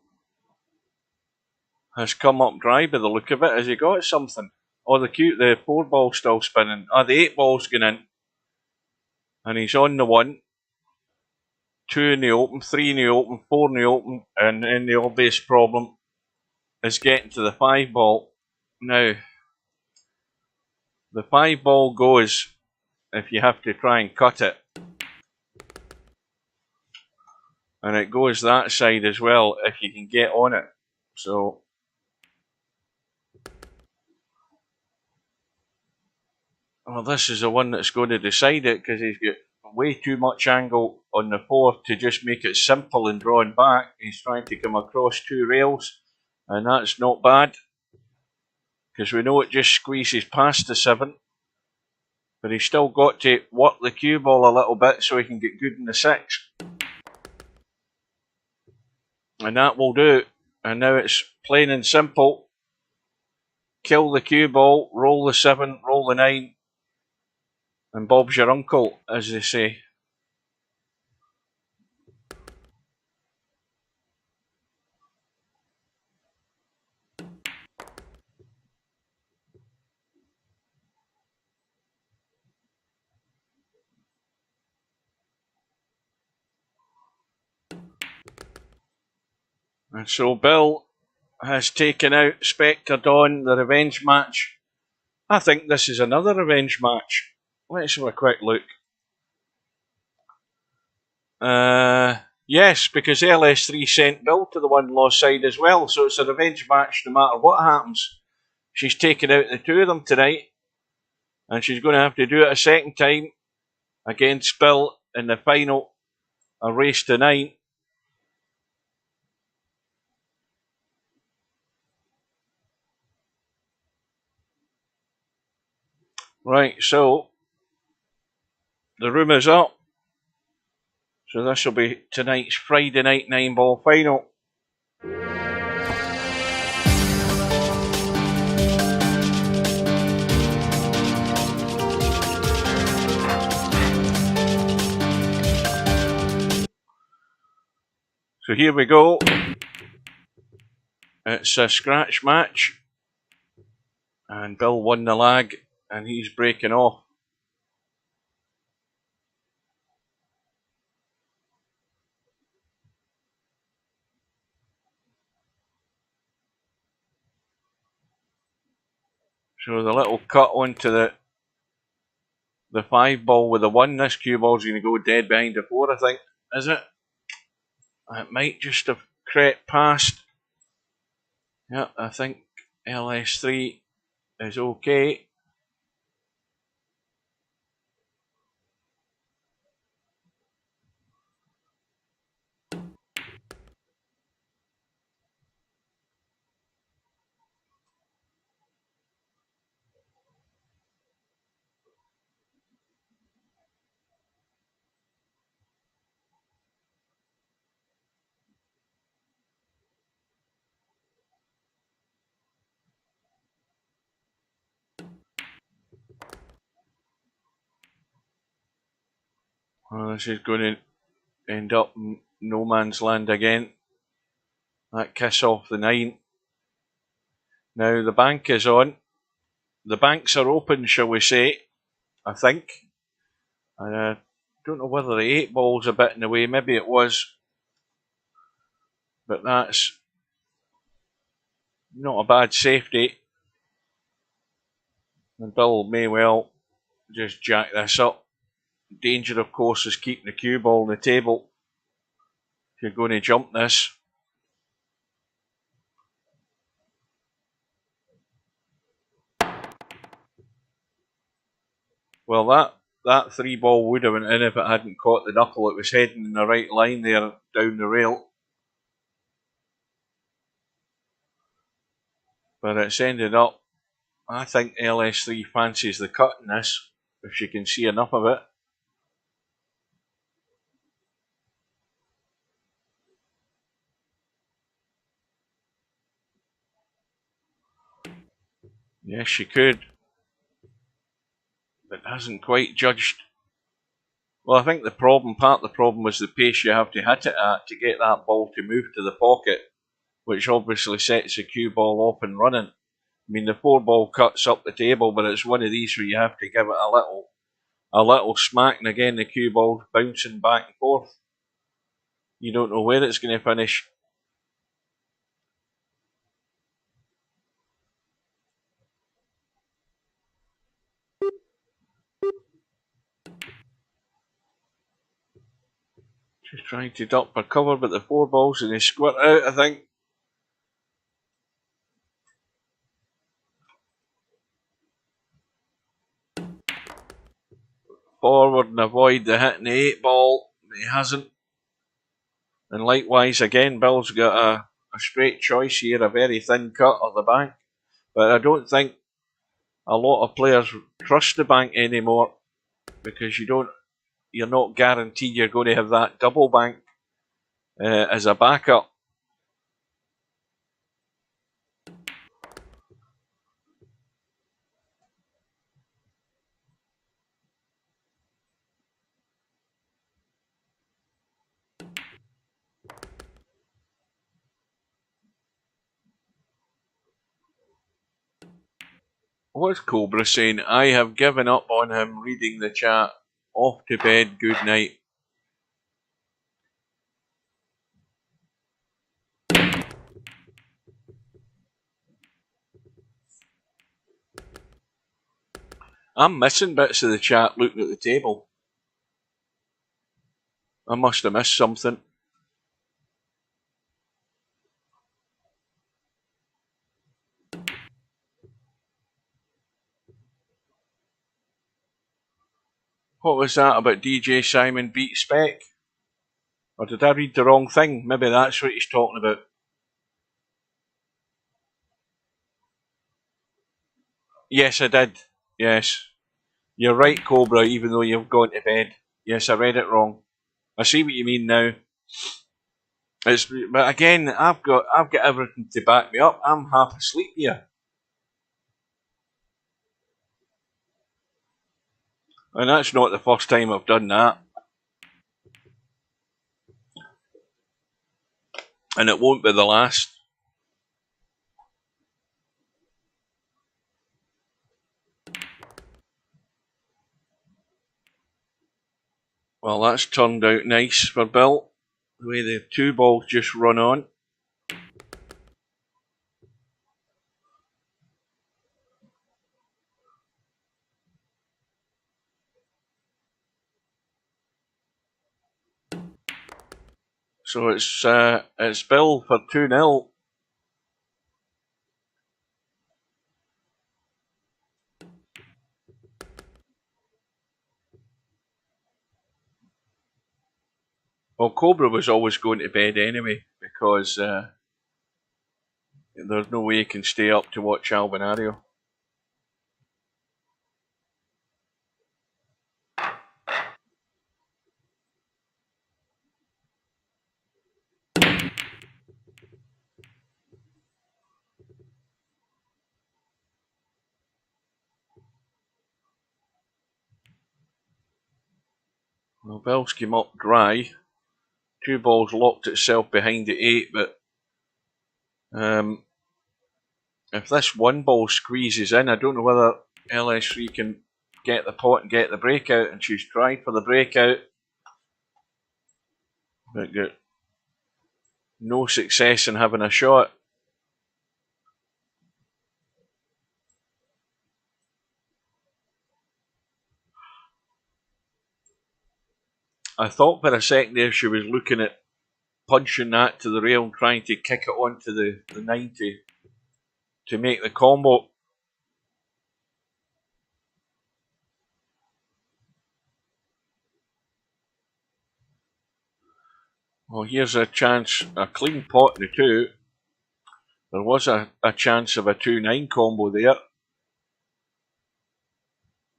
has come up dry by the look of it. Has he got something? Oh, the 4 ball's still spinning. The 8 ball's going in. And he's on the 1. 2 in the open, 3 in the open, 4 in the open, and then the obvious problem is getting to the 5 ball. Now, the 5 ball goes if you have to try and cut it. And it goes that side as well if you can get on it. So, well, this is the one that's going to decide it, because he's got way too much angle on the 4th to just make it simple and drawing back. He's trying to come across 2 rails, and that's not bad, because we know it just squeezes past the 7. But he's still got to work the cue ball a little bit so he can get good in the 6. And that will do. And now it's plain and simple. Kill the cue ball, roll the 7, roll the 9, and Bob's your uncle, as they say. And so Bill has taken out Spectre Dawn, the revenge match. I think this is another revenge match. Let's have a quick look. Yes, because LS3 sent Bill to the one-loss side as well, so it's a revenge match no matter what happens. She's taken out the two of them tonight, and she's going to have to do it a second time against Bill in the final, a race to 9. Right, so the room is up. So this will be tonight's Friday night 9-ball final. So here we go. It's a scratch match. And Bill won the lag and he's breaking off. So the little cut onto the 5-ball with the 1. This cue ball's going to go dead behind the 4, I think. Is it? It might just have crept past. Yeah, I think LS3 is okay. Well, this is going to end up in no man's land again. That kiss off the 9. Now the bank is on. The banks are open, shall we say, I think. I don't know whether the 8-ball's a bit in the way, maybe it was. But that's not a bad safety. And Bill may well just jack this up. Danger, of course, is keeping the cue ball on the table. If you're going to jump this. Well, that 3-ball would have went in if it hadn't caught the knuckle. It was heading in the right line there down the rail. But it's ended up, I think LS3 fancies the cut in this, if she can see enough of it. Yes, she could. But hasn't quite judged. Well, I think part of the problem was the pace you have to hit it at to get that ball to move to the pocket, which obviously sets the cue ball off and running. I mean, the 4-ball cuts up the table, but it's one of these where you have to give it a little smack, and again the cue ball bouncing back and forth. You don't know where it's going to finish. She's trying to duck for cover, but the 4-ball's going to squirt out, I think. Forward and avoid the hitting the 8-ball. He hasn't. And likewise, again, Bill's got a straight choice here, a very thin cut of the bank. But I don't think a lot of players trust the bank anymore, because you're not guaranteed you're going to have that double bank as a backup. What's Cobra saying? I have given up on him. Reading the chat. Off to bed. Good night. I'm missing bits of the chat looking at the table. I must have missed something. What was that about DJ Simon beat Spec? Or did I read the wrong thing? Maybe that's what he's talking about. Yes, I did. Yes. You're right, Cobra, even though you've gone to bed. Yes, I read it wrong. I see what you mean now. But again, I've got everything to back me up. I'm half asleep here. And that's not the first time I've done that. And it won't be the last. Well, that's turned out nice for Bill. The way the two balls just run on. So it's Bill for 2-0. Well, Cobra was always going to bed anyway, because there's no way he can stay up to watch Albinario. Well, Bill's came up dry. Two balls locked itself behind the 8, but if this one ball squeezes in, I don't know whether LS3 can get the pot and get the breakout, and she's tried for the breakout, but got no success in having a shot. I thought for a second there she was looking at punching that to the rail and trying to kick it onto the 90 to make the combo. Well, here's a chance, a clean pot in the 2. There was a chance of a 2-9 combo there.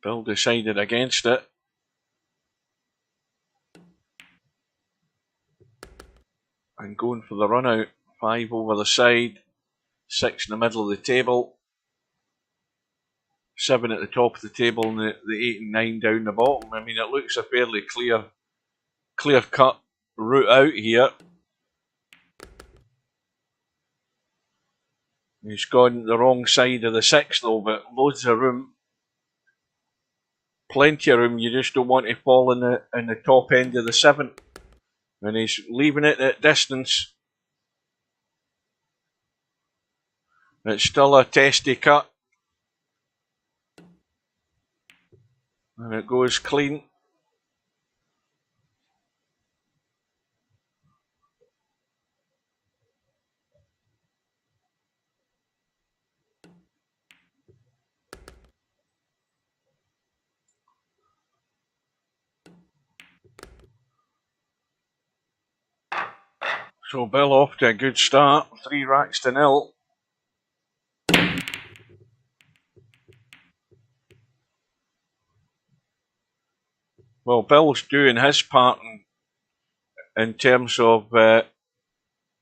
Bill decided against it. And going for the run out. 5 over the side. 6 in the middle of the table. 7 at the top of the table, and the 8 and 9 down the bottom. I mean, it looks a fairly clear cut route out here. He's gone the wrong side of the 6 though, but loads of room. Plenty of room, you just don't want to fall in the top end of the 7. And he's leaving it at distance. It's still a testy cut. And it goes clean. So Bill off to a good start. 3 racks to 0. Well, Bill's doing his part in terms of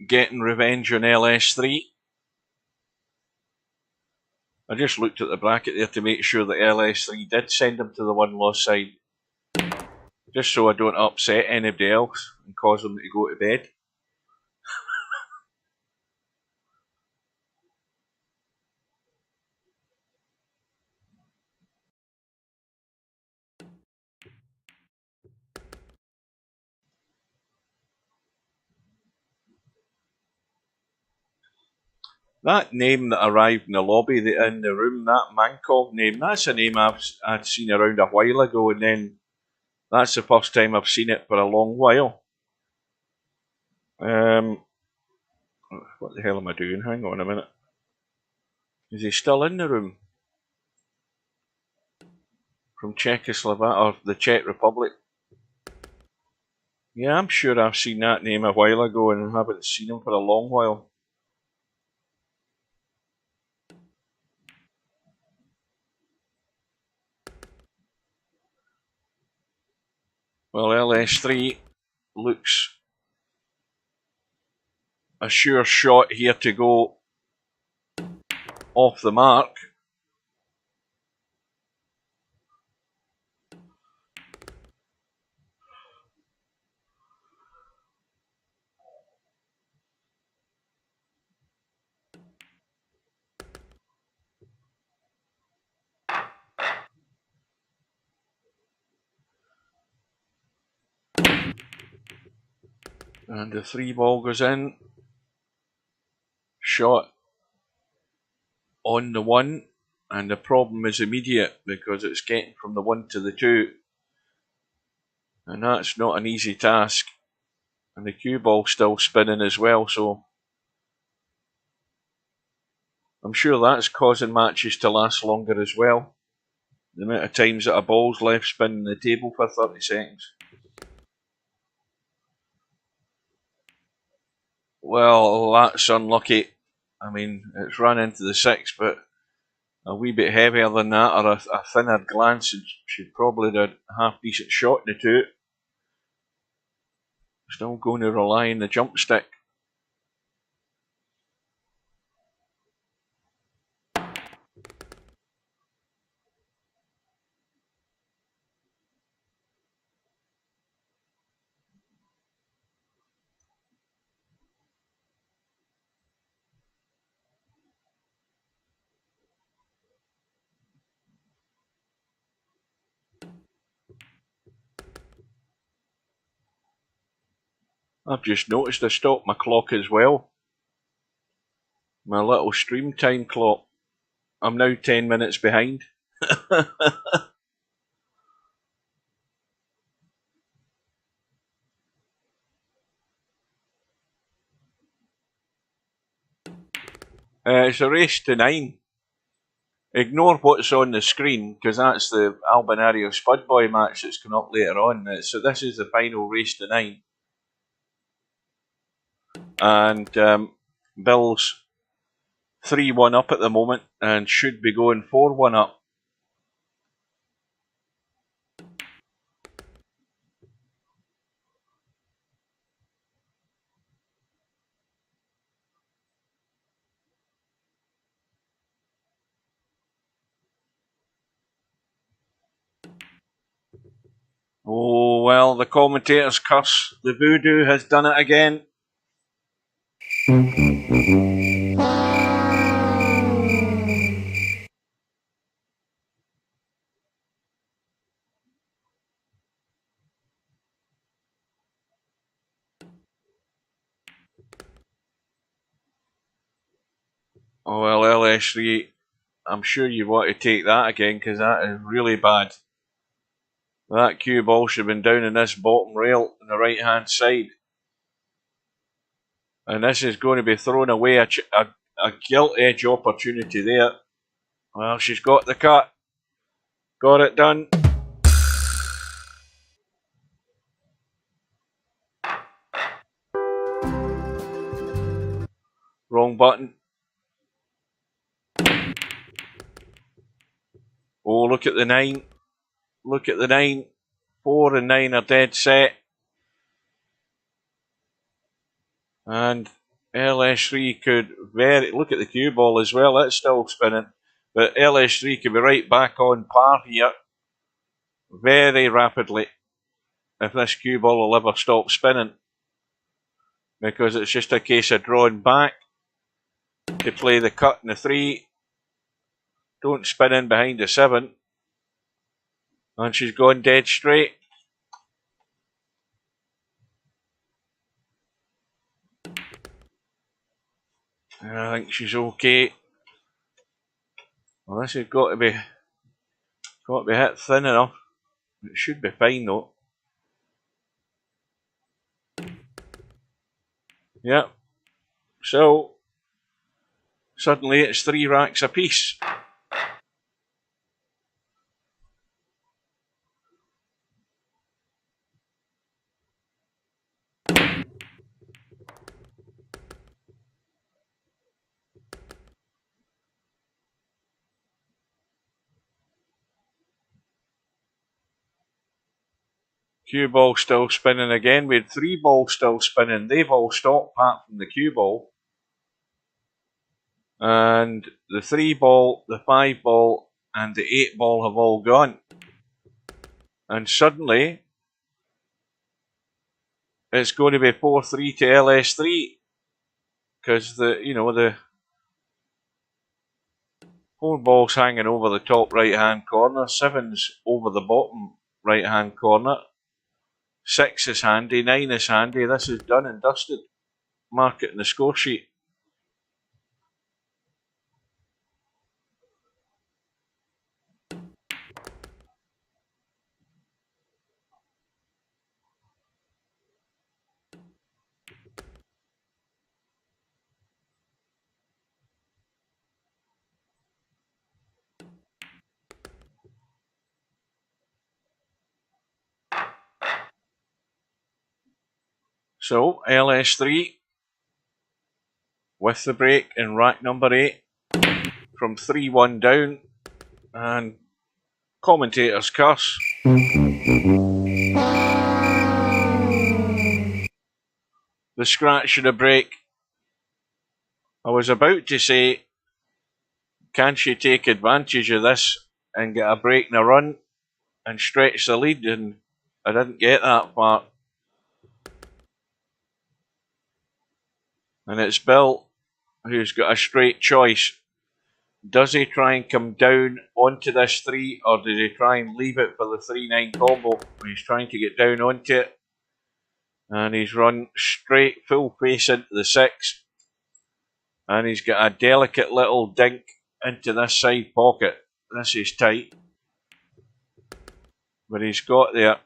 getting revenge on LS3. I just looked at the bracket there to make sure that LS3 did send him to the 1-loss side. Just so I don't upset anybody else and cause them to go to bed. That name that arrived in the lobby, in the room, that Mankov name, that's a name I'd seen around a while ago, and then that's the first time I've seen it for a long while. What the hell am I doing? Hang on a minute. Is he still in the room? From Czechoslovakia, or the Czech Republic? Yeah, I'm sure I've seen that name a while ago and haven't seen him for a long while. Well, LS3 looks a sure shot here to go off the mark. And the 3 ball goes in. Shot on the 1, and the problem is immediate because it's getting from the 1 to the 2, and that's not an easy task. And the cue ball's still spinning as well, so I'm sure that's causing matches to last longer as well. The amount of times that a ball's left spinning the table for 30 seconds. Well, that's unlucky. I mean, it's run into the 6, but a wee bit heavier than that, or a thinner glance, and she'd probably had a half decent shot in the 2. Still going to rely on the jump stick. I've just noticed I stopped my clock as well. My little stream time clock. I'm now 10 minutes behind. It's a race to 9. Ignore what's on the screen, because that's the Albinario Spudboy match that's coming up later on. So this is the final race to 9. And Bill's 3-1 up at the moment and should be going 4-1 up. Oh, well, the commentator's curse. The voodoo has done it again. Oh, well, LS3, I'm sure you want to take that again, because that is really bad. That cue ball should have been down in this bottom rail on the right hand side. And this is going to be thrown away, a gilt edge opportunity there. Well, she's got the cut. Got it done. Wrong button. Oh, look at the 9. Look at the 9. 4 and 9 are dead set. And LS3 could look at the cue ball as well, it's still spinning. But LS3 could be right back on par here very rapidly if this cue ball will ever stop spinning. Because it's just a case of drawing back to play the cut in the 3. Don't spin in behind the 7. And she's gone dead straight. I think she's okay. Well, this has got to be hit thin enough. It should be fine though. Yep. So suddenly it's 3 racks apiece. Cue ball still spinning again. We had 3 balls still spinning. They've all stopped apart from the cue ball. And the 3 ball, the 5 ball, and the 8 ball have all gone. And suddenly it's going to be 4-3 to LS3 because the 4 balls hanging over the top right hand corner, 7's over the bottom right hand corner, 6 is handy, 9 is handy. This is done and dusted. Mark it in the score sheet. So LS3 with the break in rack number 8 from 3-1 down, and commentators curse. The scratch and the break. I was about to say, can she take advantage of this and get a break and a run and stretch the lead, and I didn't get that far. And it's Bill who's got a straight choice. Does he try and come down onto this 3, or does he try and leave it for the 3-9 combo? He's trying to get down onto it, and he's run straight full face into the 6, and he's got a delicate little dink into this side pocket. This is tight, but he's got there.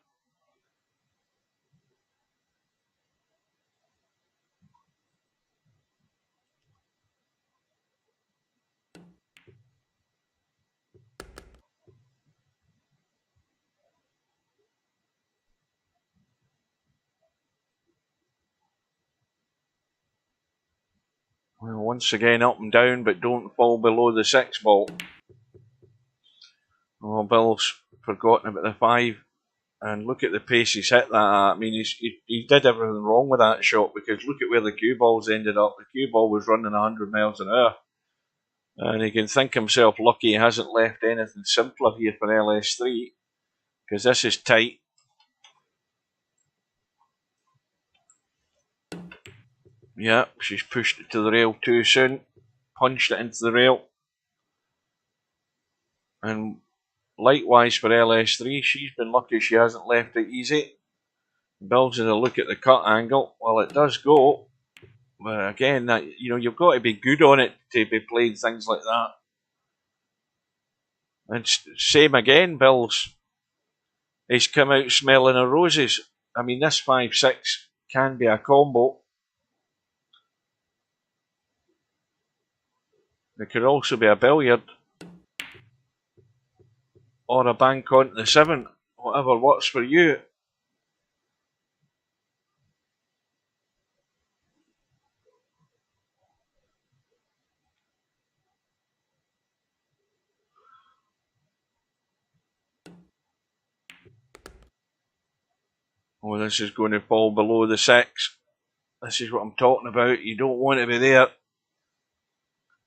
Well, once again up and down, but don't fall below the 6 ball. Oh, Bill's forgotten about the 5, and look at the pace he's hit that at. I mean, he did everything wrong with that shot, because look at where the cue balls ended up. The cue ball was running 100 miles an hour, and he can think himself lucky he hasn't left anything simpler here for LS3, because this is tight. Yeah, she's pushed it to the rail too soon, punched it into the rail. And likewise for LS3, she's been lucky she hasn't left it easy. Bill's had a look at the cut angle. Well, it does go, but again, you've got to be good on it to be playing things like that. And same again, he's come out smelling of roses. I mean, this 5-6 can be a combo. It could also be a billiard, or a bank onto the 7, whatever works for you. Oh, this is going to fall below the 6. This is what I'm talking about. You don't want to be there.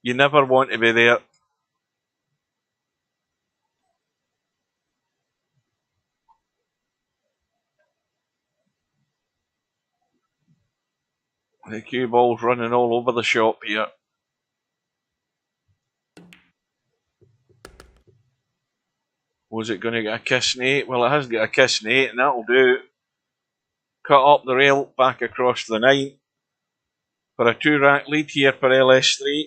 You never want to be there. The cue ball's running all over the shop here. Was it going to get a kiss in 8? Well, it hasn't got a kiss in 8, and that'll do. Cut up the rail, back across the 9. for a 2-rack lead here for LS3.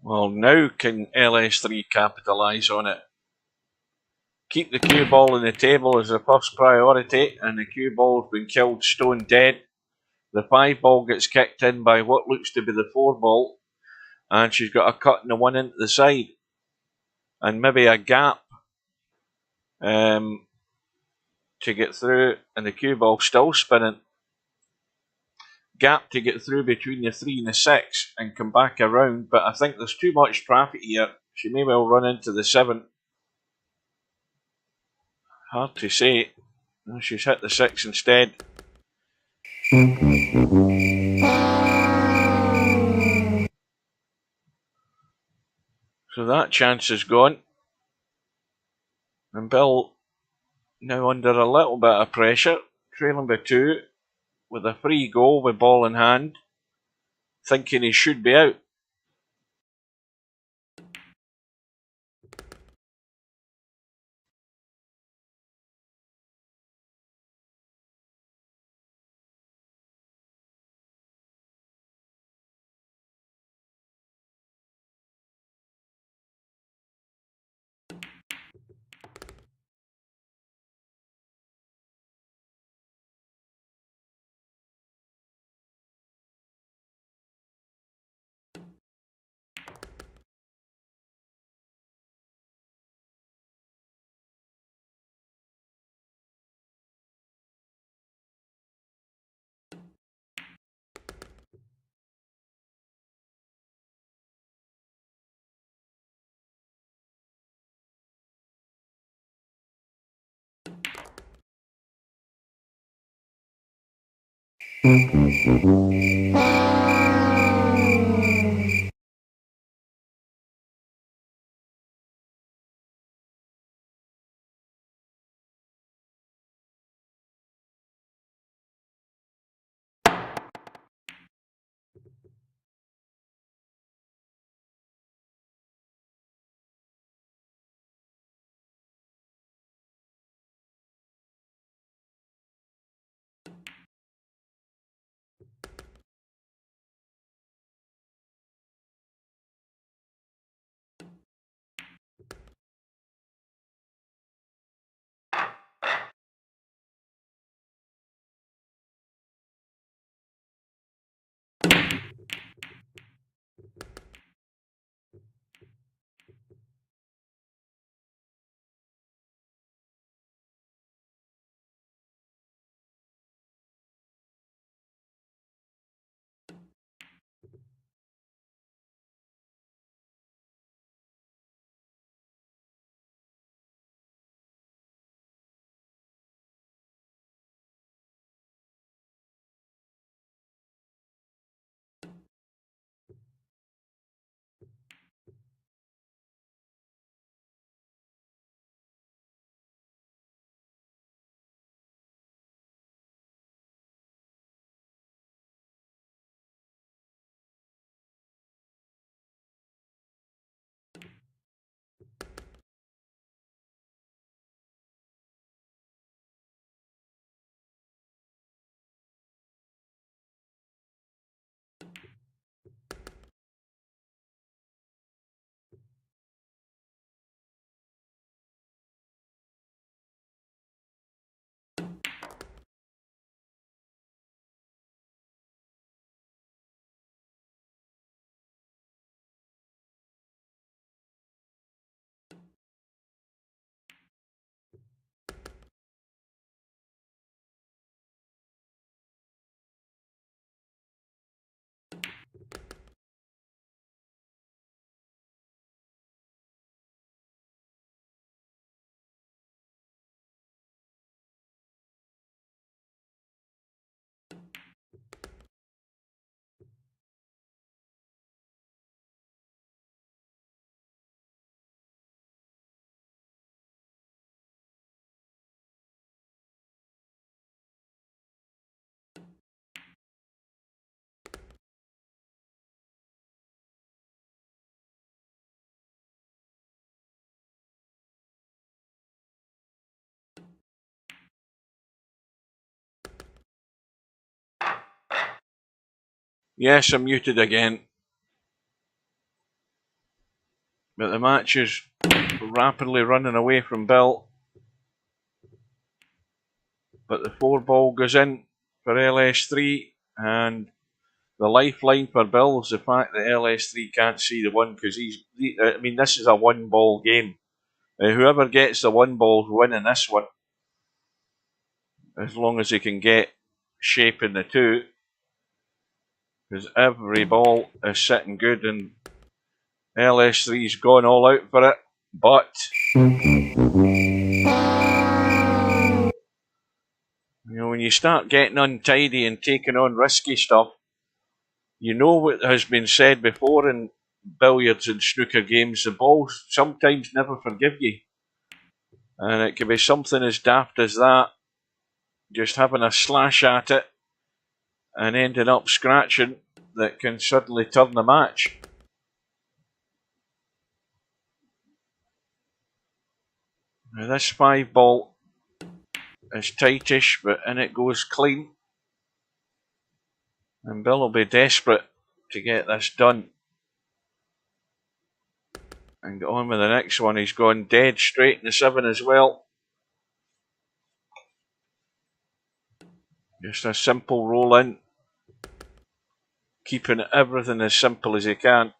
Well, now can LS3 capitalise on it? Keep the cue ball on the table as the first priority, and the cue ball's been killed stone dead. The 5 ball gets kicked in by what looks to be the 4 ball, and she's got a cut in the one into the side, and maybe a gap to get through, and the cue ball still spinning. Gap to get through between the 3 and the 6 and come back around, but I think there's too much traffic here. She may well run into the 7. Hard to say. She's hit the 6 instead. So that chance is gone. And Bill now under a little bit of pressure, trailing by 2, with a free goal with ball in hand, thinking he should be out. Yes, I'm muted again. But the match is rapidly running away from Bill. But the 4 ball goes in for LS3, and the lifeline for Bill is the fact that LS3 can't see the 1 because this is a 1 ball game. Whoever gets the 1 ball is winning this one, as long as he can get shape in the 2, because every ball is sitting good, and LS3's gone all out for it, but when you start getting untidy and taking on risky stuff, you know what has been said before in billiards and snooker games, the balls sometimes never forgive you. And it can be something as daft as that, just having a slash at it and ending up scratching, that can suddenly turn the match. Now this 5 ball is tightish, but in it goes clean. And Bill will be desperate to get this done and get on with the next one. He's gone dead straight in the 7 as well. Just a simple roll in, keeping everything as simple as he can.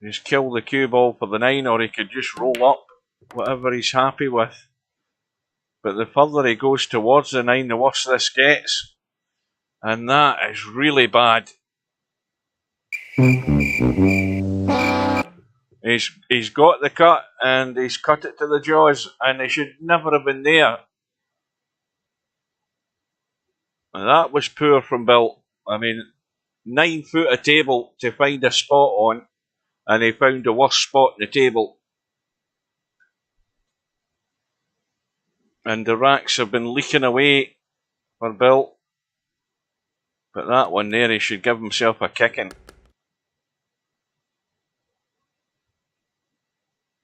Just kill the cue ball for the 9, or he could just roll up, whatever he's happy with. But the further he goes towards the 9, the worse this gets. And that is really bad. He's got the cut, and he's cut it to the jaws, and they should never have been there. And that was poor from Bill. 9 foot of table to find a spot on, and he found the worst spot in the table. And the racks have been leaking away for Bill. But that one there, he should give himself a kicking.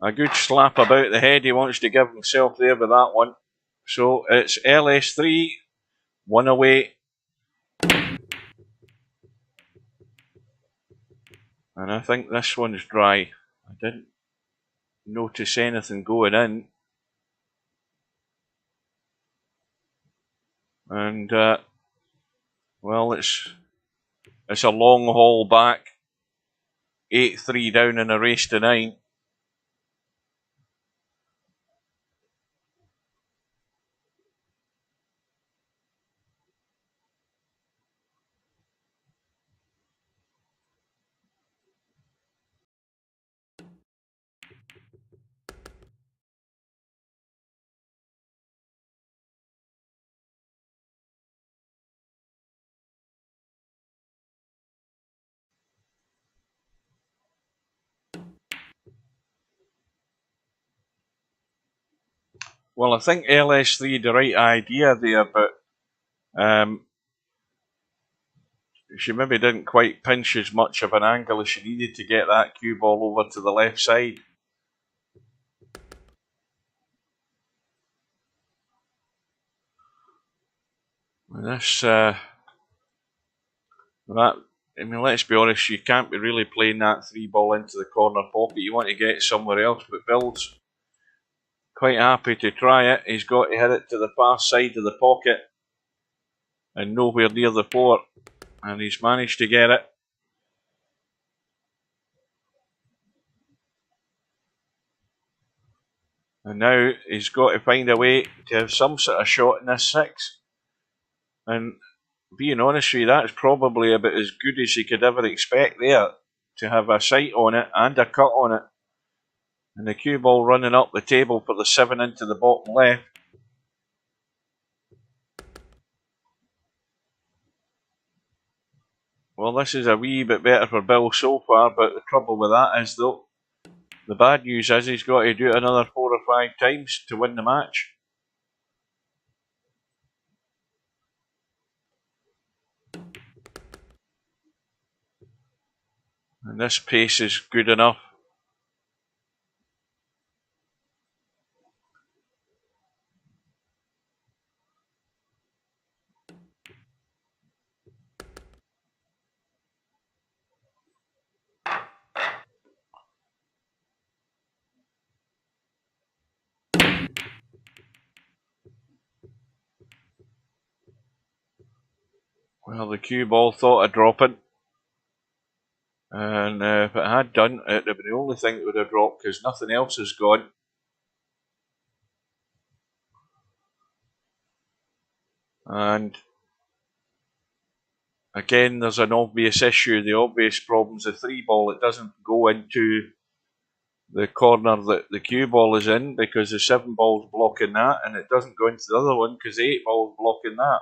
A good slap about the head he wants to give himself there with that one. So it's LS3, 1 away. And I think this one's dry. I didn't notice anything going in. And, well, it's a long haul back. 8-3 down in a race to 9. Well, I think LS3 had the right idea there, but she maybe didn't quite pinch as much of an angle as she needed to get that cue ball over to the left side. And this, let's be honest, you can't be really playing that 3 ball into the corner pocket. You want to get it somewhere else, but Bill's quite happy to try it. He's got to hit it to the far side of the pocket and nowhere near the 4. And he's managed to get it. And now he's got to find a way to have some sort of shot in this 6. And being honest with you, that's probably about as good as you could ever expect there, to have a sight on it and a cut on it. And the cue ball running up the table for the 7 into the bottom left. Well, this is a wee bit better for Bill so far, but the trouble with that is, though, the bad news is he's got to do it another 4 or 5 times to win the match. And this pace is good enough. Well, the cue ball thought of dropping. And if it had done, it would have been the only thing that would have dropped because nothing else has gone. And again, there's an obvious issue. The obvious problem's the 3 ball. It doesn't go into the corner that the cue ball is in because the 7 ball's blocking that, and it doesn't go into the other one because the 8 ball's blocking that.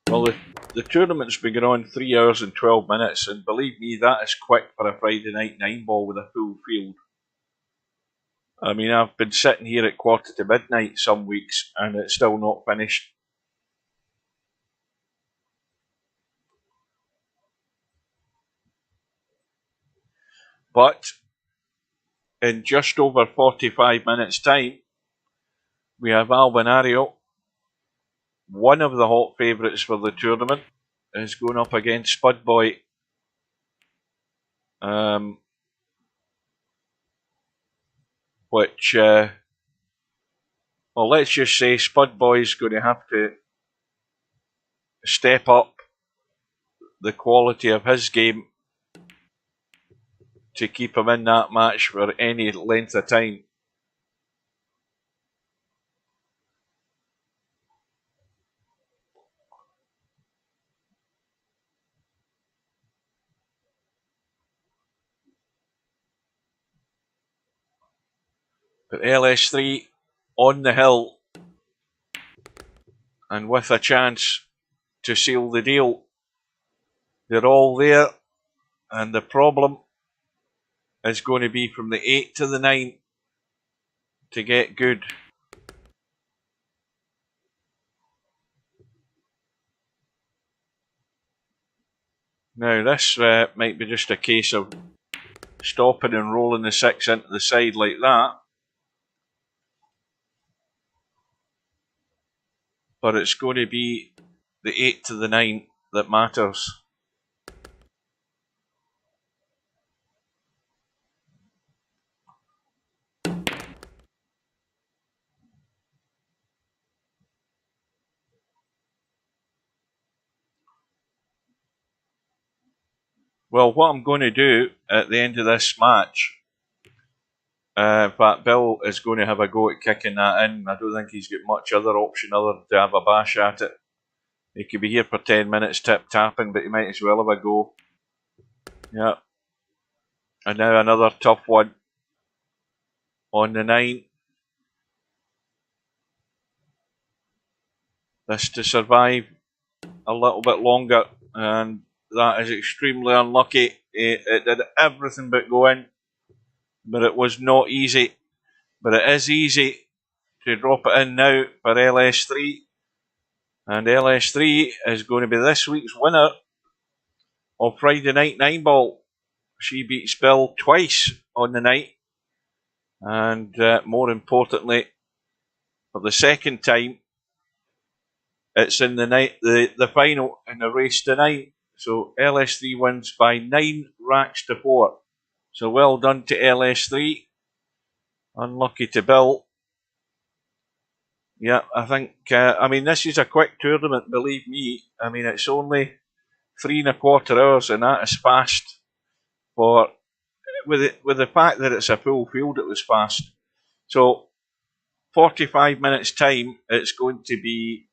Well, the tournament's been going on 3 hours and 12 minutes, and believe me, that is quick for a Friday night 9-ball with a full field. I mean, I've been sitting here at 1:45 some weeks, and it's still not finished. But in just over 45 minutes' time, we have Albinario, one of the hot favourites for the tournament, is going up against Spudboy. Which, well, let's just say Spudboy's going to have to step up the quality of his game to keep him in that match for any length of time. But LS3 on the hill and with a chance to seal the deal. They're all there, and the problem is going to be from the 8 to the 9 to get good. Now this might be just a case of stopping and rolling the 6 into the side like that. But it's going to be the 8 to the 9 that matters. Well, what I'm going to do at the end of this match, in fact, Bill is going to have a go at kicking that in. I don't think he's got much other option other than to have a bash at it. He could be here for 10 minutes tip-tapping, but he might as well have a go. Yeah. And now another tough one on the 9. This to survive a little bit longer, and that is extremely unlucky. It did everything but go in, but it was not easy. But it is easy to drop it in now for LS3. And LS3 is going to be this week's winner of Friday night 9-ball. She beats Bill twice on the night. And more importantly, for the second time, it's in the final in the race tonight. So LS3 wins by 9 racks to 4. So well done to LS3. Unlucky to Bill. Yeah, I think, I mean, this is a quick tournament, believe me. I mean, it's only 3¼ hours, and that is fast. For with the fact that it's a full field, it was fast. So, 45 minutes time, it's going to be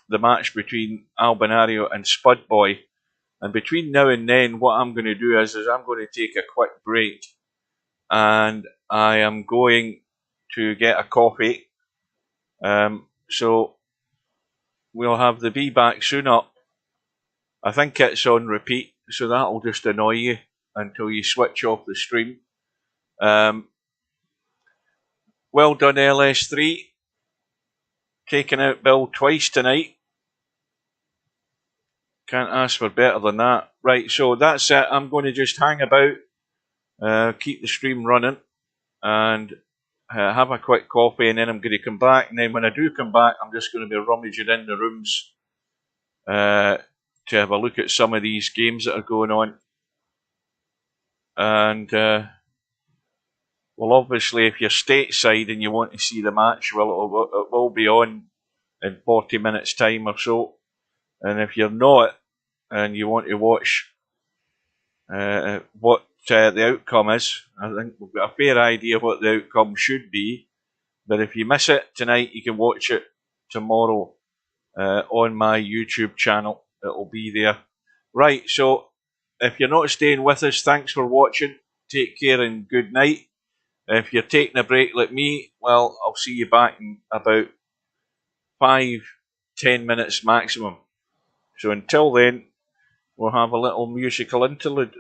the match between Albinario and Spudboy. And between now and then, what I'm going to do is I'm going to take a quick break, and I am going to get a coffee. So we'll have the Be Back Soon up. I think it's on repeat, so that'll just annoy you until you switch off the stream. Well done, LS3. Taking out Bill twice tonight. Can't ask for better than that. Right, so that's it. I'm going to just hang about, keep the stream running, and have a quick coffee, and then I'm going to come back. And then when I do come back, I'm just going to be rummaging in the rooms to have a look at some of these games that are going on. And, well, obviously, if you're stateside and you want to see the match, well, it will be on in 40 minutes' time or so. And if you're not, and you want to watch what the outcome is, I think we've got a fair idea what the outcome should be. But if you miss it tonight, you can watch it tomorrow on my YouTube channel. It'll be there. Right, so if you're not staying with us, thanks for watching. Take care and good night. If you're taking a break like me, well, I'll see you back in about 5-10 minutes maximum. So until then, we'll have a little musical interlude.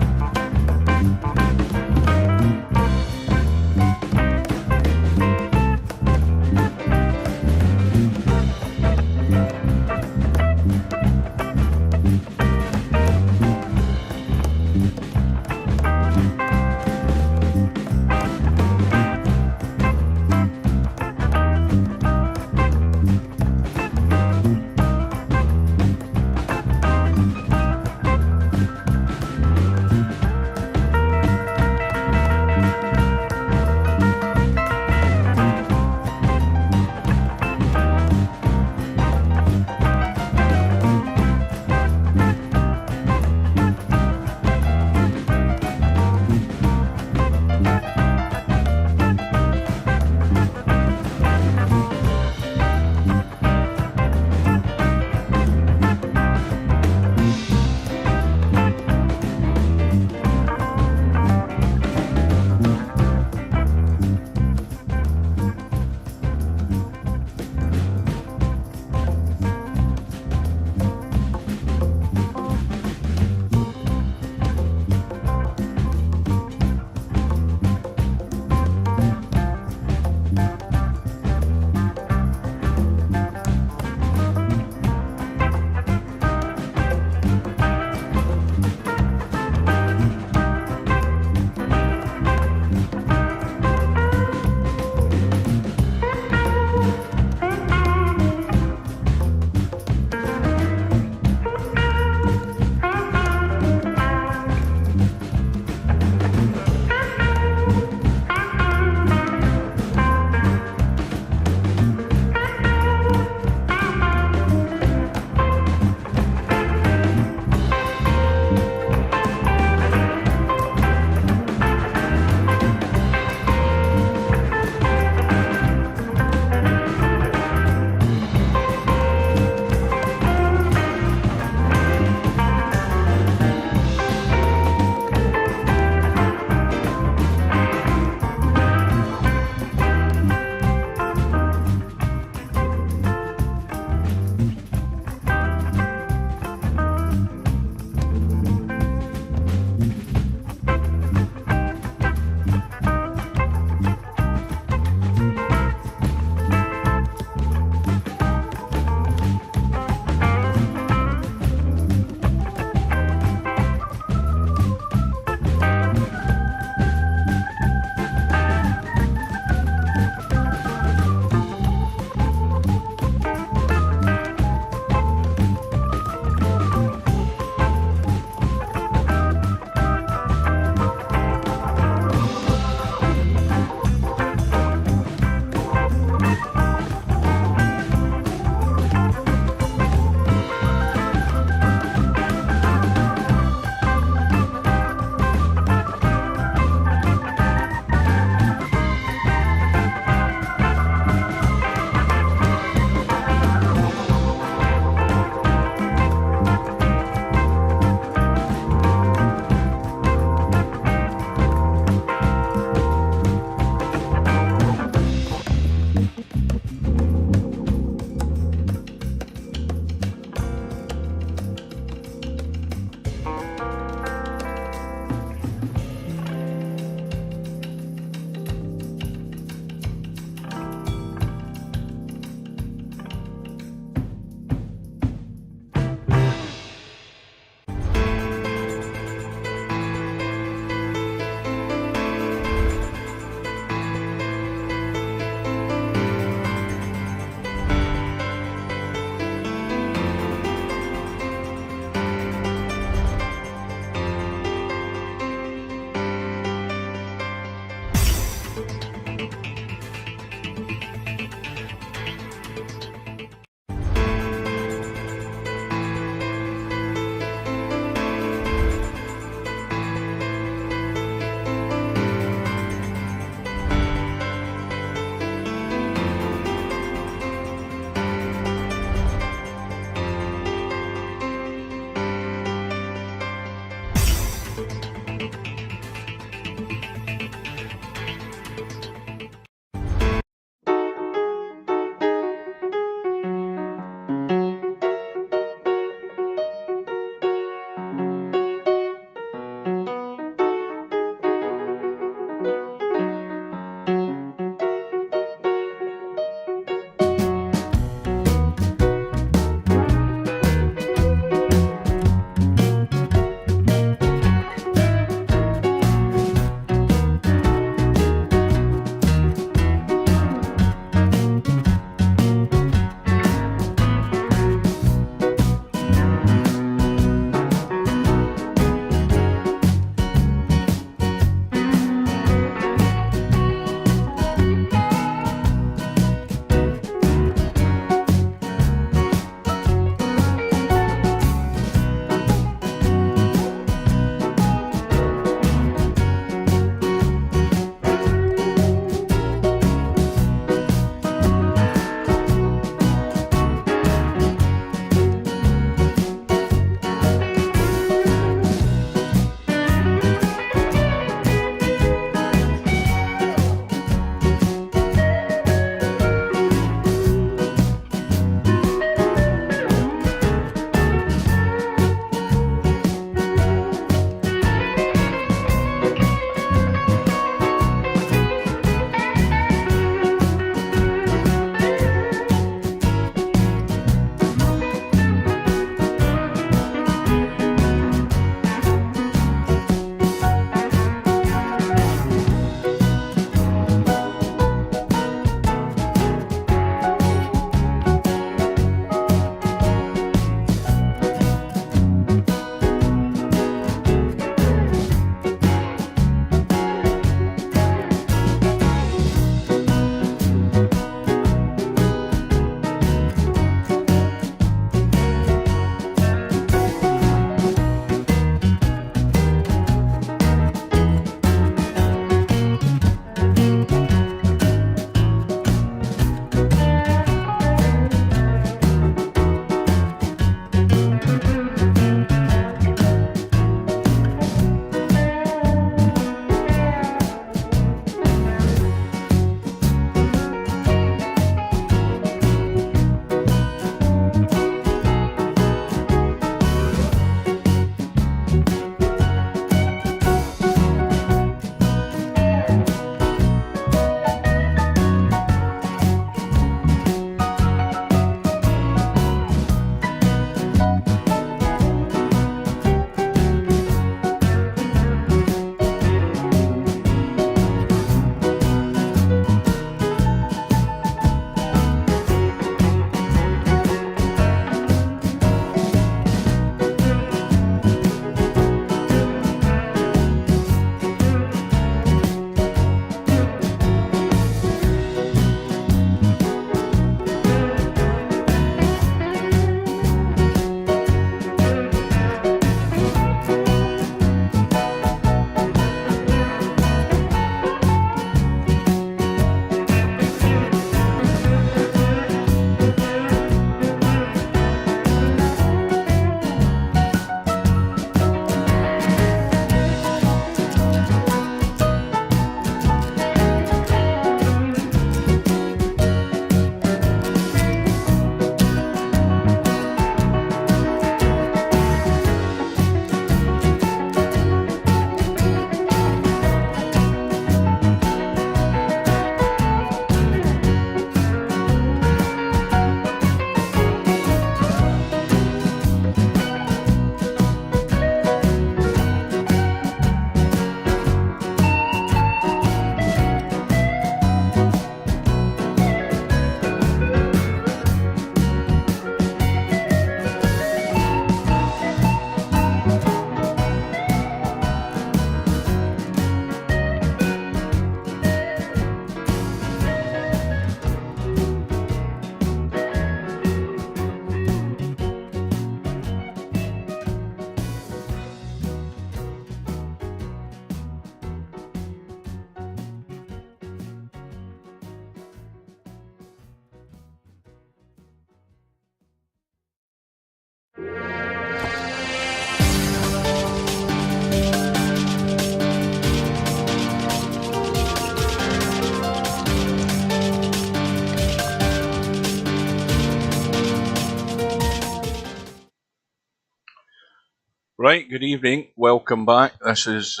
Right, good evening. Welcome back. This is,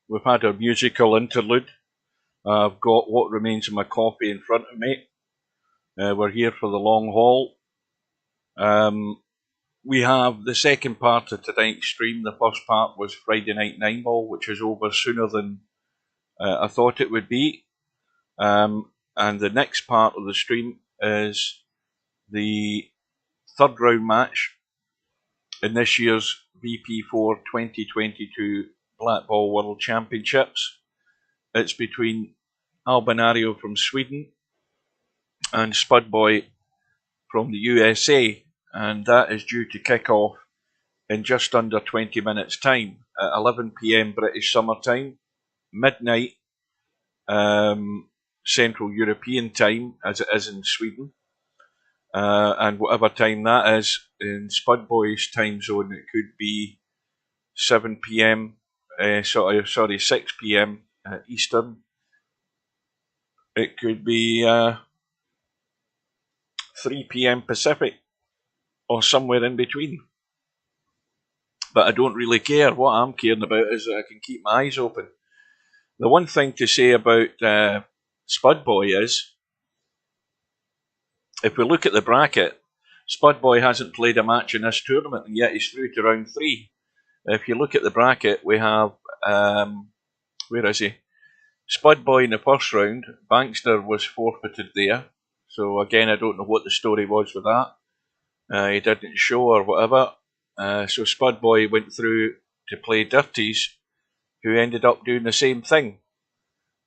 we've had a musical interlude. I've got what remains of my coffee in front of me. We're here for the long haul. We have the second part of tonight's stream. The first part was Friday Night 9-Ball, which is over sooner than I thought it would be. And the next part of the stream is the third round match in this year's VP4 2022 Black Ball World Championships. It's between Albinario from Sweden and Spudboy from the USA, and that is due to kick off in just under 20 minutes time at 11 PM British Summer Time, midnight Central European Time as it is in Sweden, and whatever time that is in Spudboy's time zone, it could be 7 PM, 6 PM Eastern. It could be 3 PM Pacific, or somewhere in between. But I don't really care. What I'm caring about is that I can keep my eyes open. The one thing to say about Spudboy is, if we look at the bracket, Spudboy hasn't played a match in this tournament, and yet he's through to round 3. If you look at the bracket, we have, where is he? Spudboy in the first round. Bankster was forfeited there. So again, I don't know what the story was with that. He didn't show or whatever. So Spudboy went through to play Dirties, who ended up doing the same thing.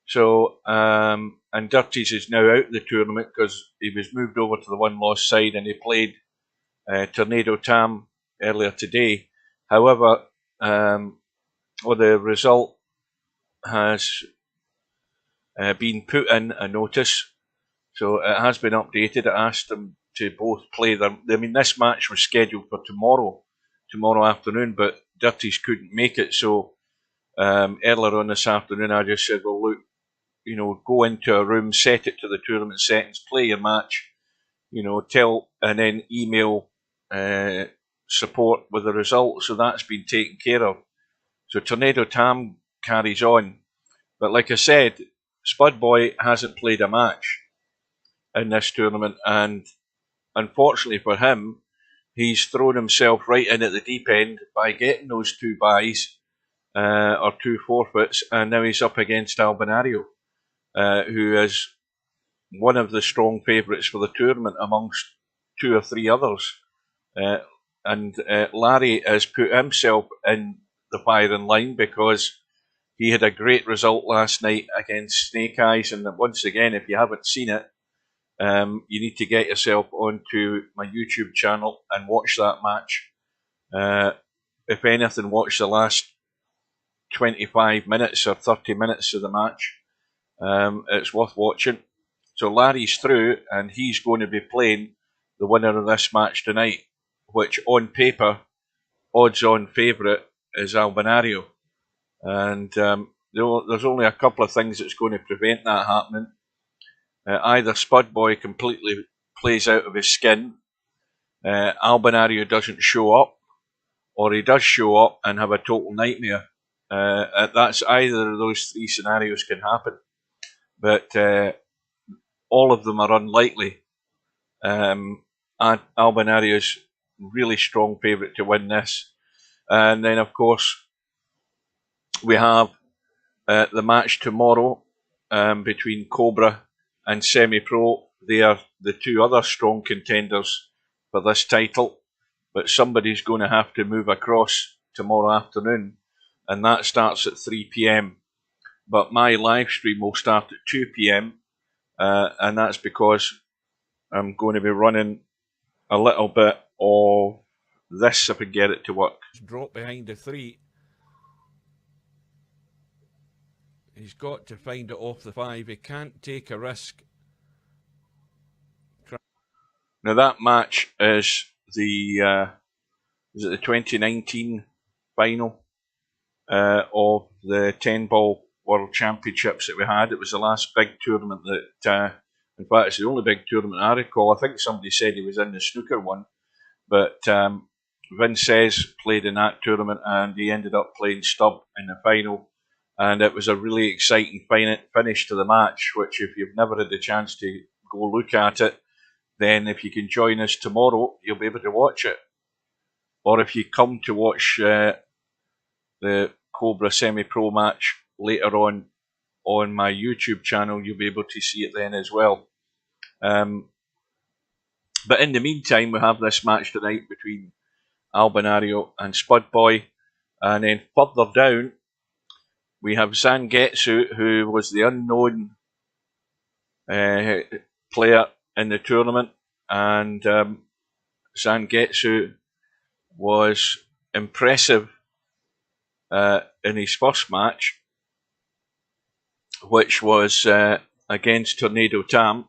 So, and Dirties is now out of the tournament because he was moved over to the one-loss side, and he played Tornado Tam earlier today. However, the result has been put in a notice, so it has been updated. It asked them to both play them. I mean, this match was scheduled for tomorrow afternoon, but Dirties couldn't make it. So earlier on this afternoon, I just said, well, look, go into a room, set it to the tournament settings, play your match, and then email support with the result. So that's been taken care of. So Tornado Tam carries on. But like I said, Spudboy hasn't played a match in this tournament, and unfortunately for him, he's thrown himself right in at the deep end by getting those 2 byes or 2 forfeits, and now he's up against Albinario, who is one of the strong favourites for the tournament amongst 2 or 3 others. And Larry has put himself in the firing line because he had a great result last night against Snake Eyes, and once again, if you haven't seen it, you need to get yourself onto my YouTube channel and watch that match. If anything, watch the last 25 minutes or 30 minutes of the match. It's worth watching. So Larry's through, and he's going to be playing the winner of this match tonight, which on paper, odds-on favourite is Albinario. And there's only a couple of things that's going to prevent that happening. Either Spudboy completely plays out of his skin, Albinario doesn't show up, or he does show up and have a total nightmare. That's either of those 3 scenarios can happen, but all of them are unlikely. And Albinario's really strong favourite to win this. And then, of course, we have the match tomorrow between Cobra and Semi-Pro. They are the 2 other strong contenders for this title, but somebody's going to have to move across tomorrow afternoon, and that starts at 3 PM. But my live stream will start at 2 PM, and that's because I'm going to be running a little bit of this if I can get it to work. Drop behind the 3. He's got to find it off the 5. He can't take a risk. Now that match is the 2019 final of the 10-ball World Championships that we had. It was the last big tournament that, in fact, it's the only big tournament I recall. I think somebody said he was in the snooker one, but Vinces played in that tournament, and he ended up playing Stub in the final. And it was a really exciting finish to the match, which if you've never had the chance to go look at it, then if you can join us tomorrow, you'll be able to watch it. Or if you come to watch the Cobra Semi-Pro match later on my YouTube channel, you'll be able to see it then as well. But in the meantime, we have this match tonight between Albinario and Spudboy. And then further down, we have Zangetsu, who was the unknown player in the tournament. And Zangetsu was impressive in his first match, which was against Tornado Tam.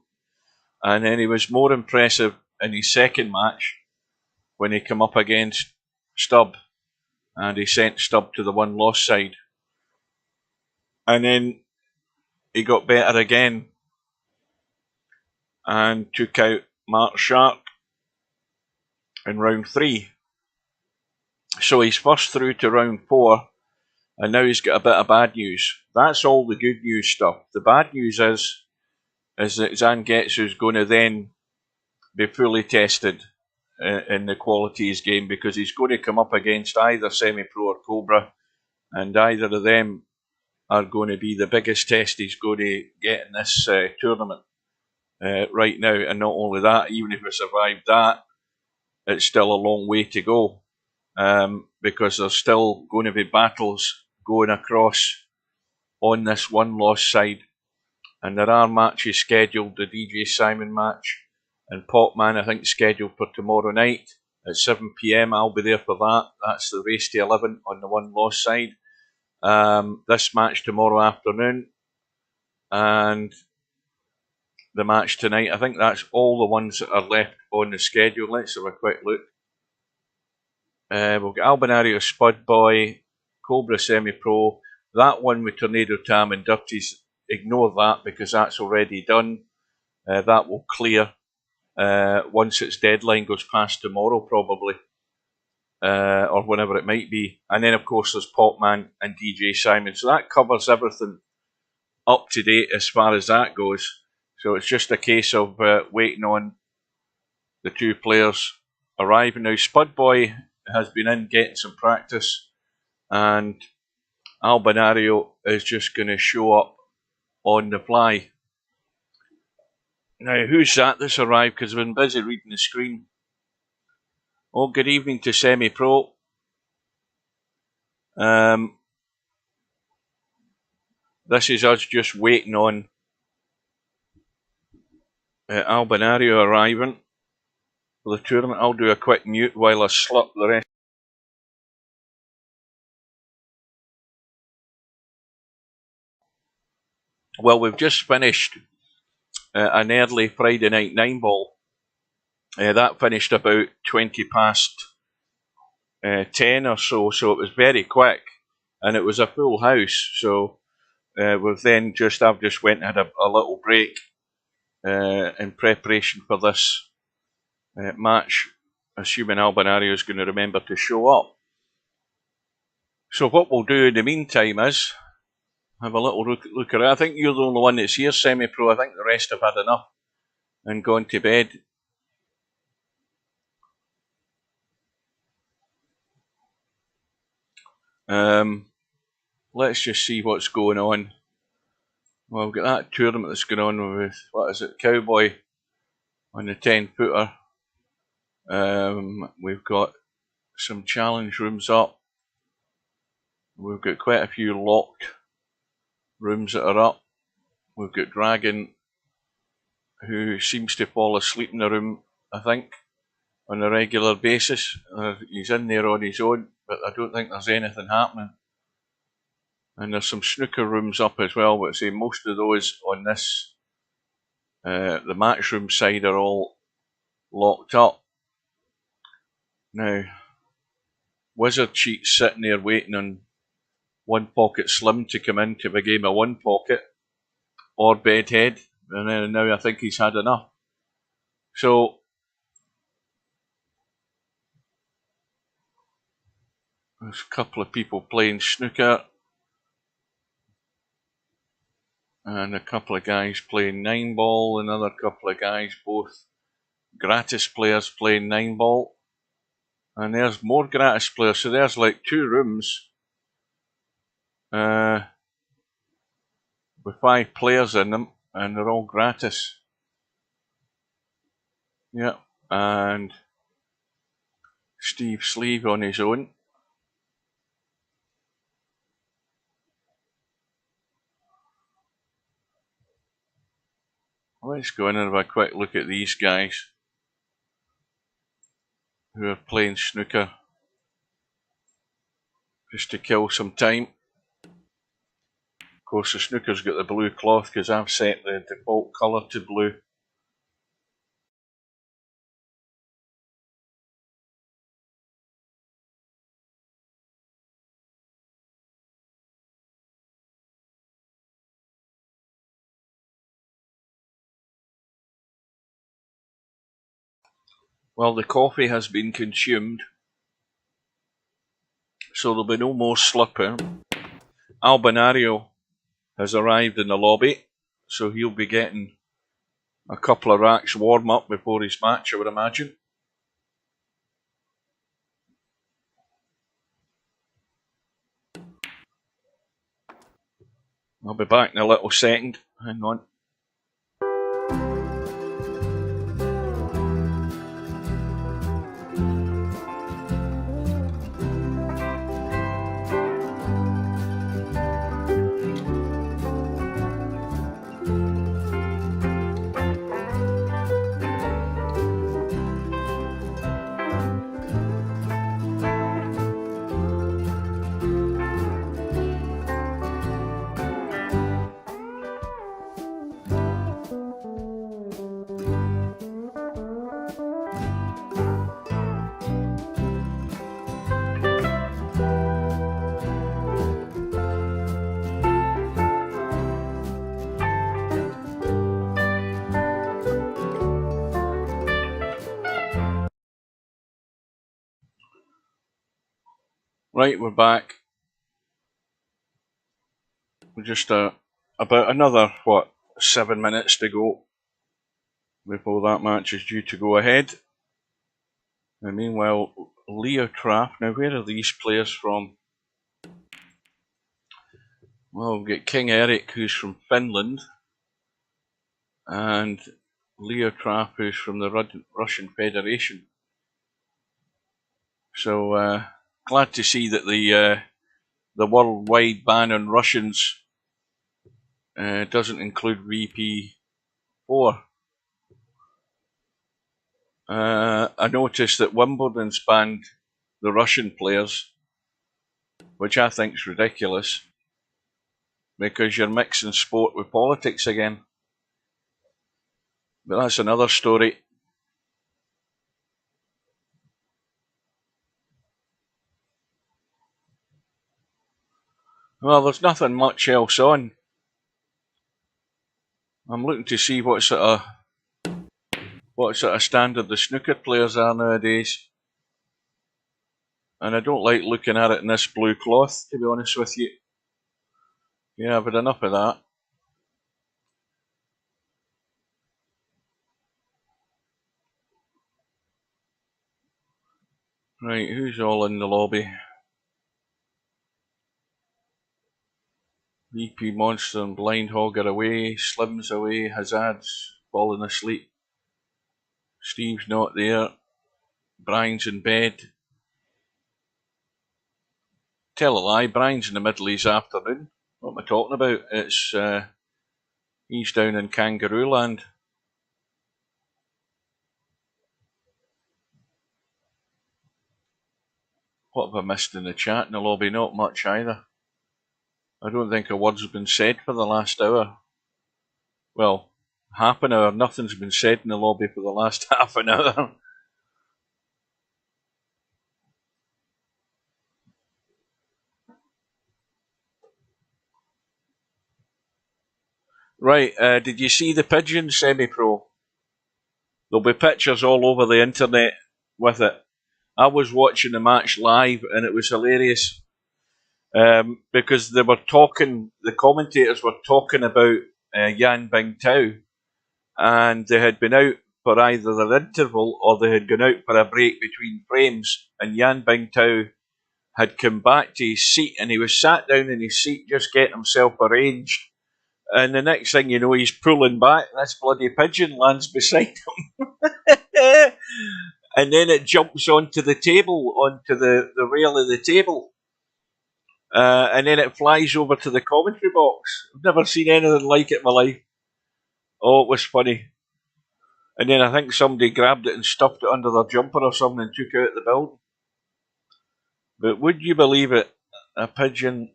And then he was more impressive in his second match when he came up against Stub. And he sent Stub to the one-loss side. And then he got better again and took out Mark Shark in round 3. So he's first through to round 4, and now he's got a bit of bad news. That's all the good news stuff. The bad news is that Zangetsu's going to then be fully tested in the qualities game, because he's going to come up against either Semi-Pro or Cobra, and either of them are going to be the biggest test he's going to get in this tournament right now. And not only that, even if he survived that, it's still a long way to go, because there's still going to be battles going across on this one-loss side. And there are matches scheduled, the DJ Simon match and Popman, I think, scheduled for tomorrow night at 7 PM. I'll be there for that. That's the race to 11 on the one-loss side. This match tomorrow afternoon, and the match tonight. I think that's all the ones that are left on the schedule. Let's have a quick look. We've got Albinario, Spudboy, Cobra Semi-Pro. That one with Tornado Tam and Dirties, ignore that because that's already done. That will clear once its deadline goes past tomorrow, probably, or whenever it might be. And then, of course, there's Popman and DJ Simon. So that covers everything up to date as far as that goes. So it's just a case of waiting on the two players arriving. Now, Spudboy has been in getting some practice, and Albinario is just going to show up on the fly. Now, who's that that's arrived? Because I've been busy reading the screen. Oh, good evening to Semi-Pro. This is us just waiting on Albinario arriving for the tournament. I'll do a quick mute while I slurp the rest. Well, we've just finished an early Friday night 9-ball. That finished about 20 past 10 or so, so it was very quick, and it was a full house. So I've just went and had a little break in preparation for this match, assuming Albinario is going to remember to show up. So what we'll do in the meantime is have a little look around. I think you're the only one that's here, Semi-Pro. I think the rest have had enough and gone to bed. Let's just see what's going on. Well, we've got that tournament that's going on with, what is it, Cowboy on the 10-footer. We've got some challenge rooms up. We've got quite a few locked rooms that are up. We've got Dragon, who seems to fall asleep in the room, I think, on a regular basis. He's in there on his own, but I don't think there's anything happening. And there's some snooker rooms up as well, but say most of those on this, the matchroom side, are all locked up. Now, Wizard Cheat's sitting there waiting on One Pocket Slim to come into the game of One Pocket, or Bedhead, and then now I think he's had enough. So, There's a couple of people playing snooker. And a couple of guys playing 9-ball. Another couple of guys, both gratis players, playing 9-ball. And there's more gratis players. So there's like 2 rooms with 5 players in them. And they're all gratis. Yeah. And Steve Sleeve on his own. Let's go in and have a quick look at these guys who are playing snooker just to kill some time. Of course, the snooker's got the blue cloth because I've set the default colour to blue. Well, the coffee has been consumed, so there'll be no more slurping. Albinario has arrived in the lobby, so he'll be getting a couple of racks warm up before his match, I would imagine. I'll be back in a little second. Hang on. Right, we're back. We're just about another, 7 minutes to go before that match is due to go ahead. And meanwhile, Leo Trapp. Now, where are these players from? Well, we've got King Eric, who's from Finland, and Leo Trapp, who's from the Russian Federation. So, glad to see that the worldwide ban on Russians doesn't include VP4. I noticed that Wimbledon's banned the Russian players, which I think is ridiculous, because you're mixing sport with politics again. But that's another story. Well, there's nothing much else on. I'm looking to see what sort of standard the snooker players are nowadays. And I don't like looking at it in this blue cloth, to be honest with you. Yeah, I've had enough of that. Right, who's all in the lobby? VP Monster and Blind Hog are away, Slim's away, Hazard's fallen asleep, Steve's not there, Brian's in bed. Tell a lie, Brian's in the middle of his afternoon. What am I talking about? It's he's down in Kangaroo Land. What have I missed in the chat in the lobby? Not much either. I don't think a word's been said for the last hour. Well, half an hour. Nothing's been said in the lobby for the last half an hour. Right, did you see the Pigeon semi-pro? There'll be pictures all over the internet with it. I was watching the match live, and it was hilarious because the commentators were talking about Yan Bingtao, and they had been out for either their interval or they had gone out for a break between frames, and Yan Bingtao had come back to his seat, and he was sat down in his seat just getting himself arranged. And the next thing you know, he's pulling back, and this bloody pigeon lands beside him. And then it jumps onto the table, onto the rail of the table. And then it flies over to the commentary box. I've never seen anything like it in my life. Oh, it was funny. And then I think somebody grabbed it and stuffed it under their jumper or something and took it out of the building. But would you believe it? A pigeon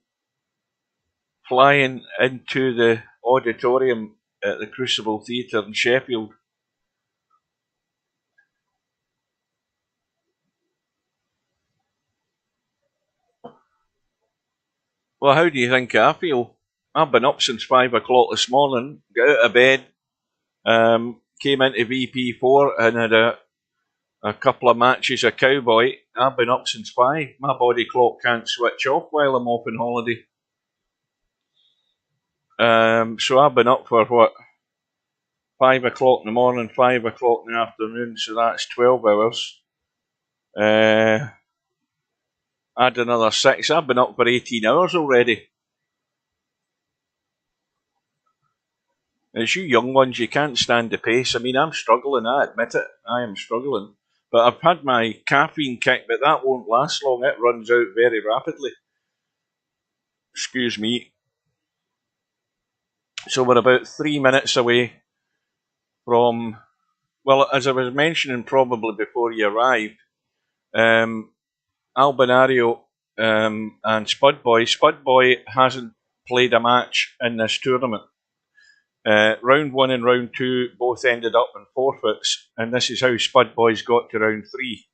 flying into the auditorium at the Crucible Theatre in Sheffield. Well, how do you think I feel? I've been up since 5 o'clock this morning, got out of bed, came into VP4 and had a couple of matches of Cowboy. I've been up since 5. My body clock can't switch off while I'm off on holiday. So I've been up for what? 5 o'clock in the morning, 5 o'clock in the afternoon, so that's 12 hours. Add another 6. I've been up for 18 hours already. It's you young ones, you can't stand the pace. I mean, I'm struggling, I admit it. I am struggling. But I've had my caffeine kick, but that won't last long. It runs out very rapidly. Excuse me. So we're about 3 minutes away from, well, as I was mentioning probably before you arrived, Albinario and Spudboy. Spudboy hasn't played a match in this tournament. Round 1 and round 2 both ended up in forfeits, and this is how Spudboy's got to round 3.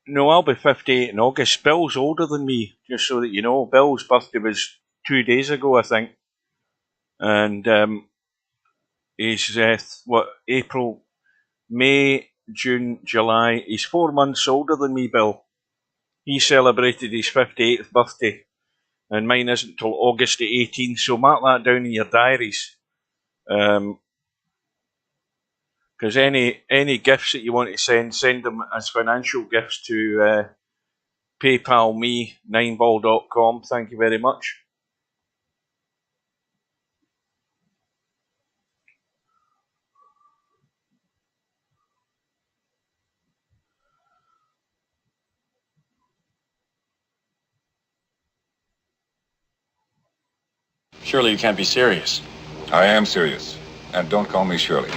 No, I'll be 58 in August. Bill's older than me, just so that you know. Bill's birthday was 2 days ago, I think. And he's, April, May, June, July. He's 4 months older than me, Bill. He celebrated his 58th birthday, and mine isn't till August the 18th, so mark that down in your diaries. Because any gifts that you want to send them as financial gifts to PayPal me, 9ball.com. Thank you very much. Surely you can't be serious. I am serious. And don't call me Shirley.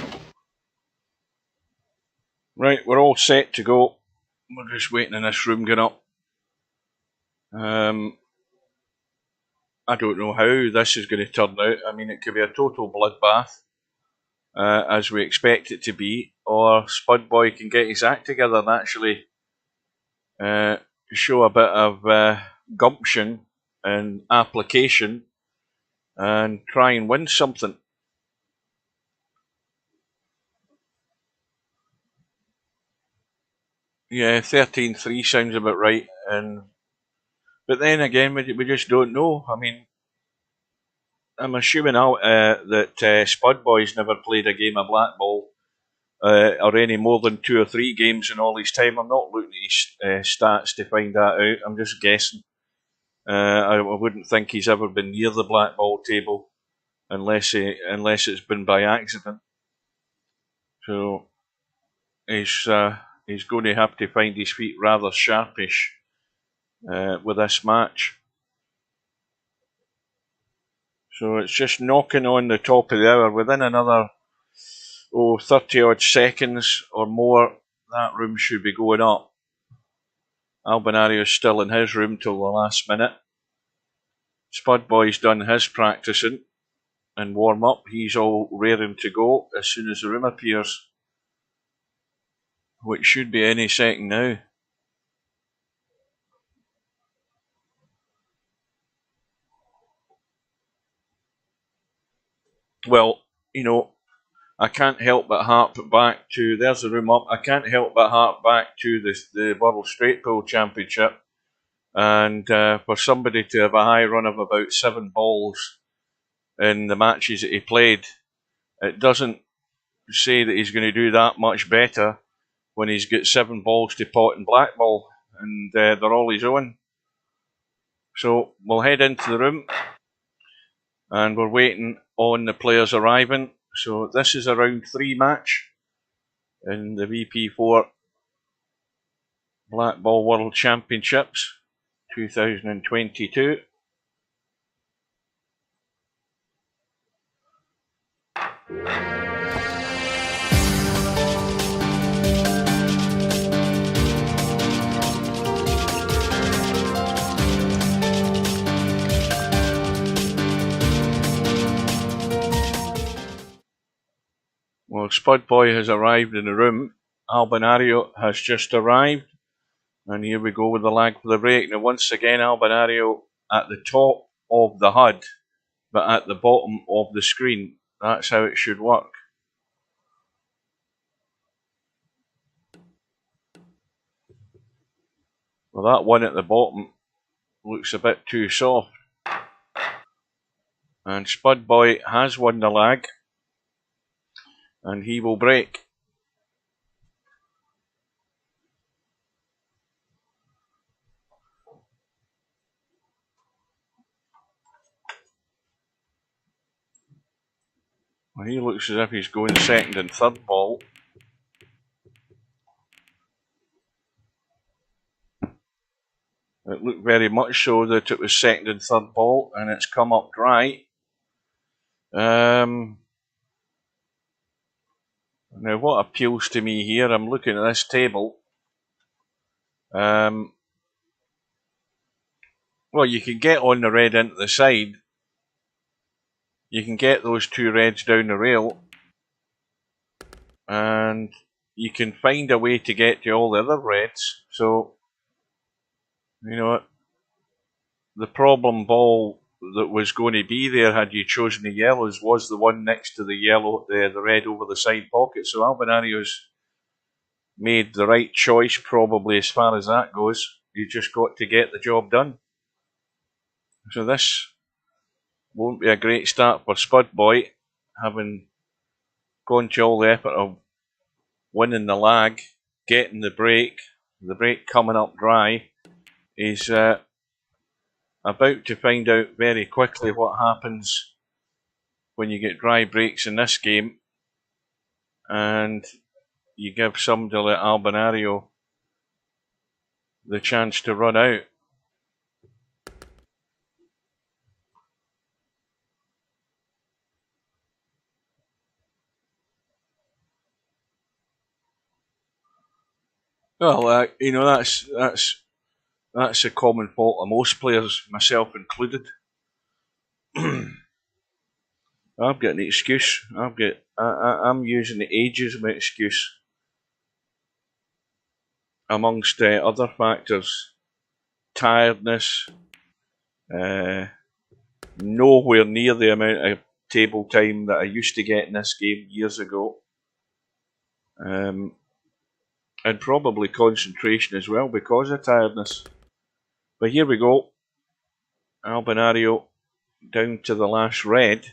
Right, we're all set to go. We're just waiting in this room going up. I don't know how this is going to turn out. I mean, it could be a total bloodbath, as we expect it to be, or Spudboy can get his act together and actually show a bit of gumption and application and try and win something. Yeah, 13-3 sounds about right. But then again, we just don't know. I mean, I'm assuming that Spudboy's never played a game of black ball or any more than 2 or 3 games in all his time. I'm not looking at his stats to find that out. I'm just guessing. I wouldn't think he's ever been near the black ball table unless it's been by accident. So he's going to have to find his feet rather sharpish with this match. So it's just knocking on the top of the hour. Within another 30 odd seconds or more, that room should be going up. Albinario's still in his room till the last minute. Spudboy's done his practicing and warm up. He's all raring to go as soon as the room appears, which should be any second now. Well, you know, I can't help but harp back to, there's the room up, I can't help but harp back to the World Straight Pool Championship, and for somebody to have a high run of about 7 balls in the matches that he played, it doesn't say that he's going to do that much better when he's got 7 balls to pot and black ball, and they're all his own. So we'll head into the room, and we're waiting on the players arriving. So this is a round 3 match in the VP4 Black Ball World Championships 2022. Well, Spudboy has arrived in the room. Albinario has just arrived. And here we go with the lag for the break. Now, once again, Albinario at the top of the HUD, but at the bottom of the screen. That's how it should work. Well, that one at the bottom looks a bit too soft. And Spudboy has won the lag. And he will break. Well, he looks as if he's going second and third ball. It looked very much so that it was second and third ball, and it's come up dry. Now, what appeals to me here, I'm looking at this table. Well, you can get on the red into the side. You can get those 2 reds down the rail. And you can find a way to get to all the other reds. So, you know, the problem ball that was going to be there had you chosen the yellows was the one next to the yellow, the red over the side pocket. So Albinario's made the right choice probably as far as that goes. You just got to get the job done. So this won't be a great start for Spudboy, having gone to all the effort of winning the lag, getting the break coming up dry. He's about to find out very quickly what happens when you get dry breaks in this game, and you give somebody like Albinario the chance to run out. Well, you know, that's a common fault of most players, myself included. I've got an excuse. I'm using the age as my excuse, amongst other factors. Tiredness, nowhere near the amount of table time that I used to get in this game years ago. And probably concentration as well because of tiredness. But here we go. Albinario down to the last red.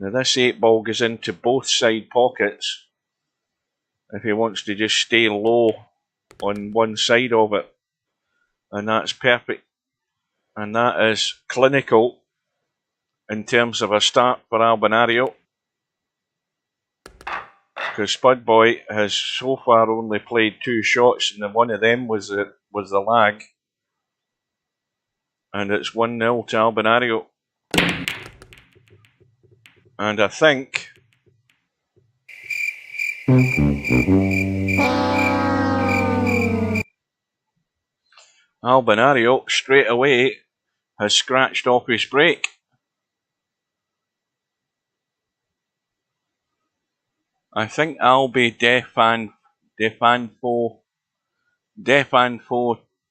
Now this 8 ball goes into both side pockets if he wants to just stay low on one side of it. And that's perfect. And that is clinical in terms of a start for Albinario. Because Spudboy has so far only played 2 shots, and one of them was the lag. And it's 1-0 to Albinario. And I think Albinario straight away has scratched off his break. I think Albi Defanfo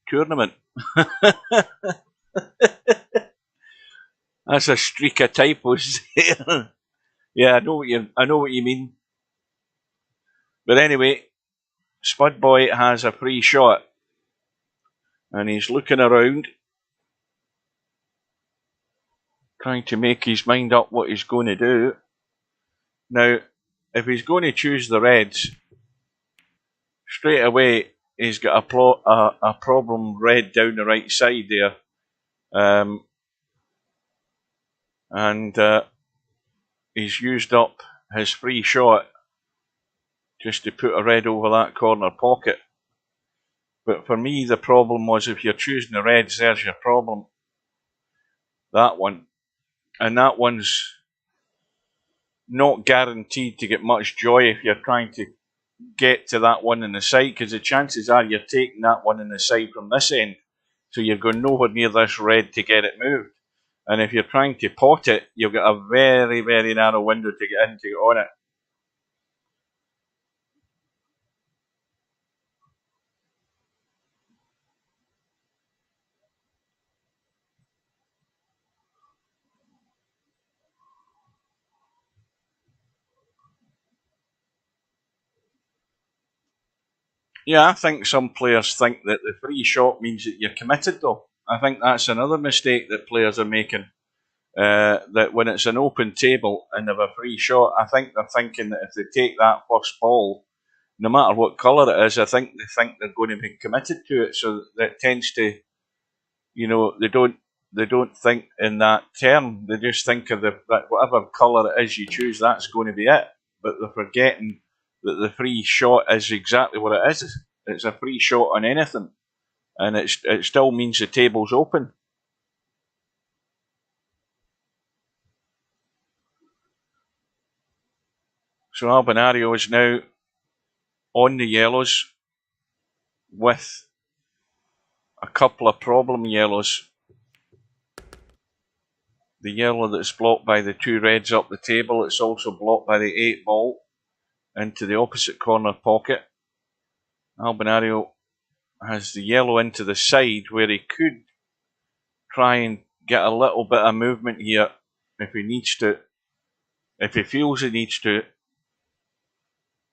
tournament. That's a streak of typos there. Yeah, I know what you mean. But anyway, Spudboy has a free shot. And he's looking around, trying to make his mind up what he's going to do. Now, if he's going to choose the reds, straight away he's got a problem red down the right side there. And he's used up his free shot just to put a red over that corner pocket. But for me, the problem was if you're choosing the reds, there's your problem. That one. And that one's not guaranteed to get much joy if you're trying to get to that one in the side, because the chances are you're taking that one in the side from this end. So you're going nowhere near this red to get it moved. And if you're trying to pot it, you've got a very, very narrow window to get in to get on it. Yeah, I think some players think that the free shot means that you're committed, though. I think that's another mistake that players are making. That when it's an open table and they have a free shot, I think they're thinking that if they take that first ball, no matter what colour it is, I think they think they're going to be committed to it. So that tends to, they don't think in that term. They just think of that whatever colour it is you choose, that's going to be it. But they're forgetting that the free shot is exactly what it is. It's a free shot on anything, and it still means the table's open. So Albinario is now on the yellows with a couple of problem yellows. The yellow that's blocked by the two reds up the table, it's also blocked by the 8 ball into the opposite corner pocket. Albinario has the yellow into the side where he could try and get a little bit of movement here if he needs to. If he feels he needs to.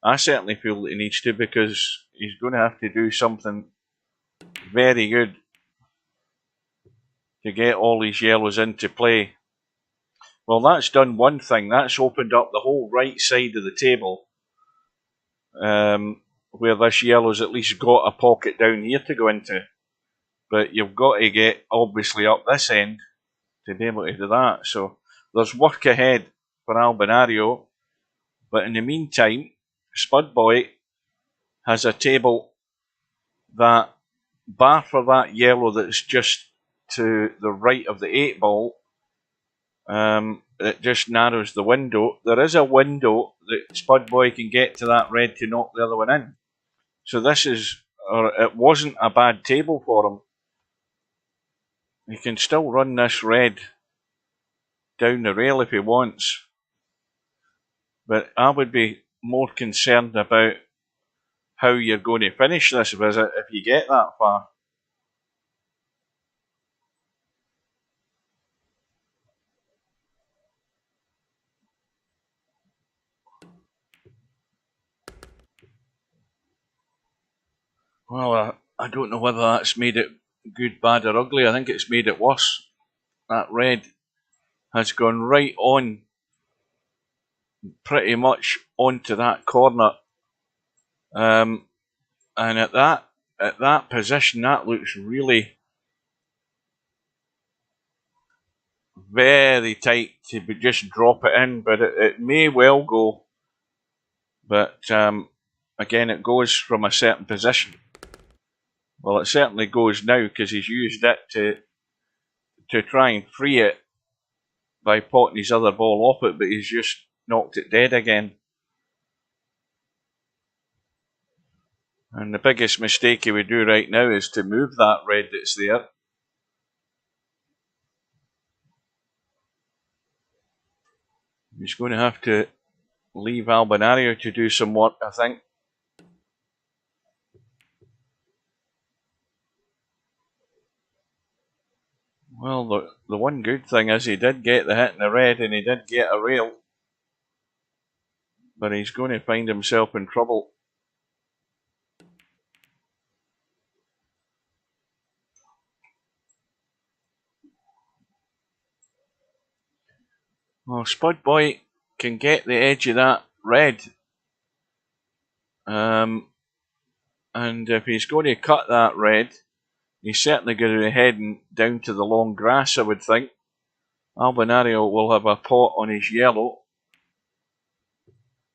I certainly feel that he needs to, because he's going to have to do something very good to get all these yellows into play. Well, that's done one thing. That's opened up the whole right side of the table, where this yellow's at least got a pocket down here to go into. But you've got to get, obviously, up this end to be able to do that. So there's work ahead for Albinario. But in the meantime, Spudboy has a table that, bar for that yellow that's just to the right of the 8 ball, it just narrows the window. There is a window that Spudboy can get to that red to knock the other one in. So it wasn't a bad table for him. He can still run this red down the rail if he wants. But I would be more concerned about how you're going to finish this visit if you get that far. Well, I don't know whether that's made it good, bad or ugly. I think it's made it worse. That red has gone right on, pretty much onto that corner. And at that position, that looks really very tight to just drop it in, but it may well go. But again, it goes from a certain position. Well, it certainly goes now, because he's used it to try and free it by potting his other ball off it, but he's just knocked it dead again. And the biggest mistake he would do right now is to move that red that's there. He's going to have to leave Albinario to do some work, I think. Well, the one good thing is he did get the hit in the red, and he did get a rail. But he's going to find himself in trouble Well, Spudboy can get the edge of that red. And if he's going to cut that red, he's certainly going to be heading down to the long grass, I would think. Albinario will have a pot on his yellow.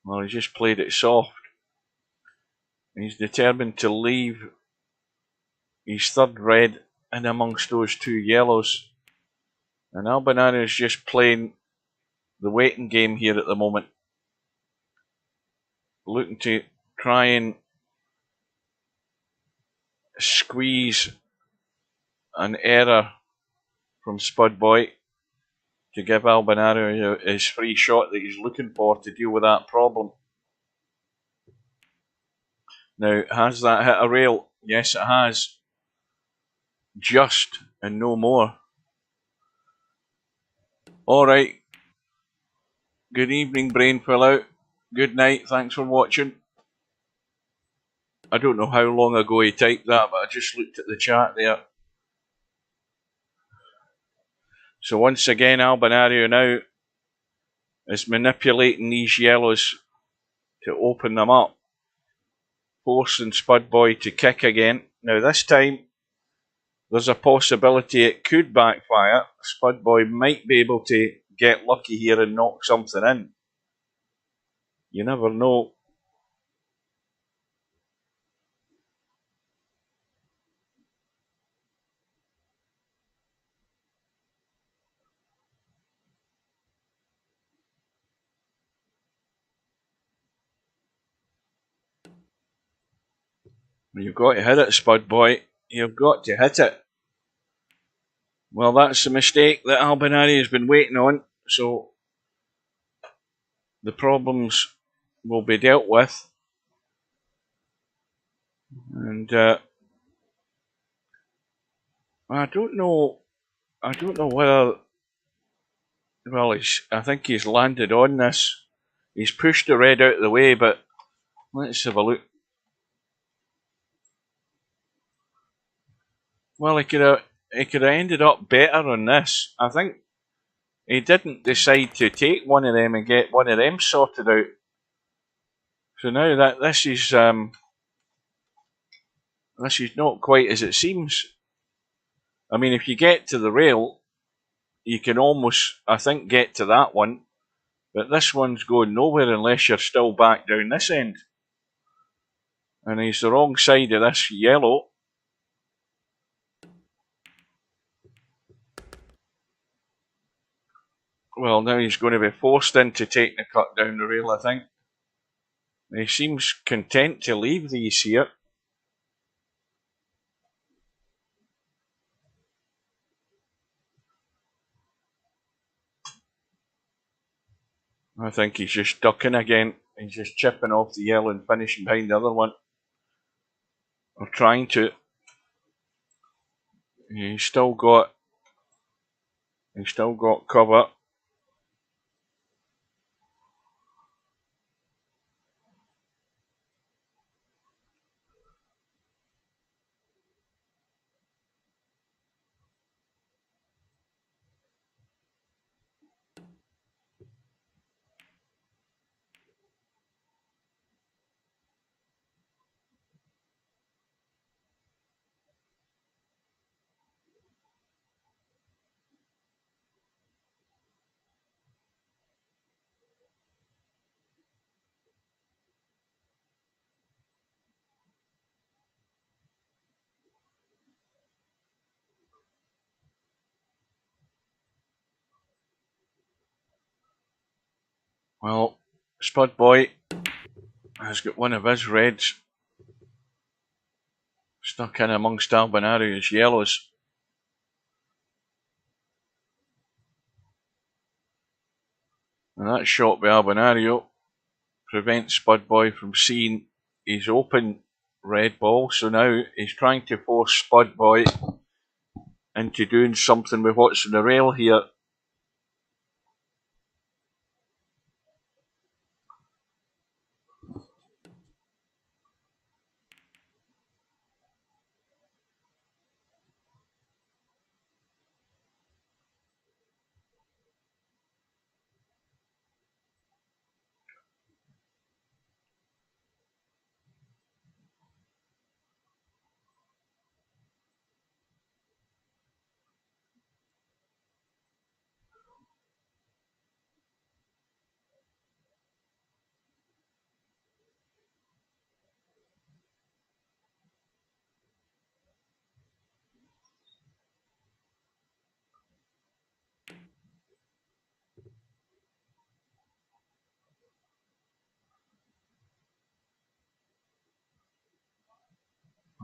Well, he just played it soft. He's determined to leave his third red in amongst those two yellows. And Albinario is just playing the waiting game here at the moment. Looking to try and squeeze an error from Spudboy to give Albinario his free shot that he's looking for to deal with that problem. Now, has that hit a rail? Yes, it has. Just, and no more. Alright. Good evening, Brain Fill Out. Good night, thanks for watching. I don't know how long ago he typed that, but I just looked at the chat there. So once again, Albinario now is manipulating these yellows to open them up, forcing Spudboy to kick again. Now this time, there's a possibility it could backfire. Spudboy might be able to get lucky here and knock something in. You never know. You've got to hit it, Spudboy. You've got to hit it. Well, that's the mistake that Albinario has been waiting on. So the problems will be dealt with. And I don't know whether. Well, I think he's landed on this. He's pushed the red out of the way, but let's have a look. Well, he could have ended up better on this. I think he didn't decide to take one of them and get one of them sorted out. So now that this is not quite as it seems. I mean, if you get to the rail, you can almost, I think, get to that one. But this one's going nowhere unless you're still back down this end. And he's the wrong side of this yellow. Well, now he's going to be forced into taking the cut down the rail, I think. He seems content to leave these here. I think he's just ducking again. He's just chipping off the yellow and finishing behind the other one. Or trying to. He's still got cover. Well, Spudboy has got one of his reds stuck in amongst Albinario's yellows. And that shot by Albinario prevents Spudboy from seeing his open red ball. So now he's trying to force Spudboy into doing something with what's on the rail here.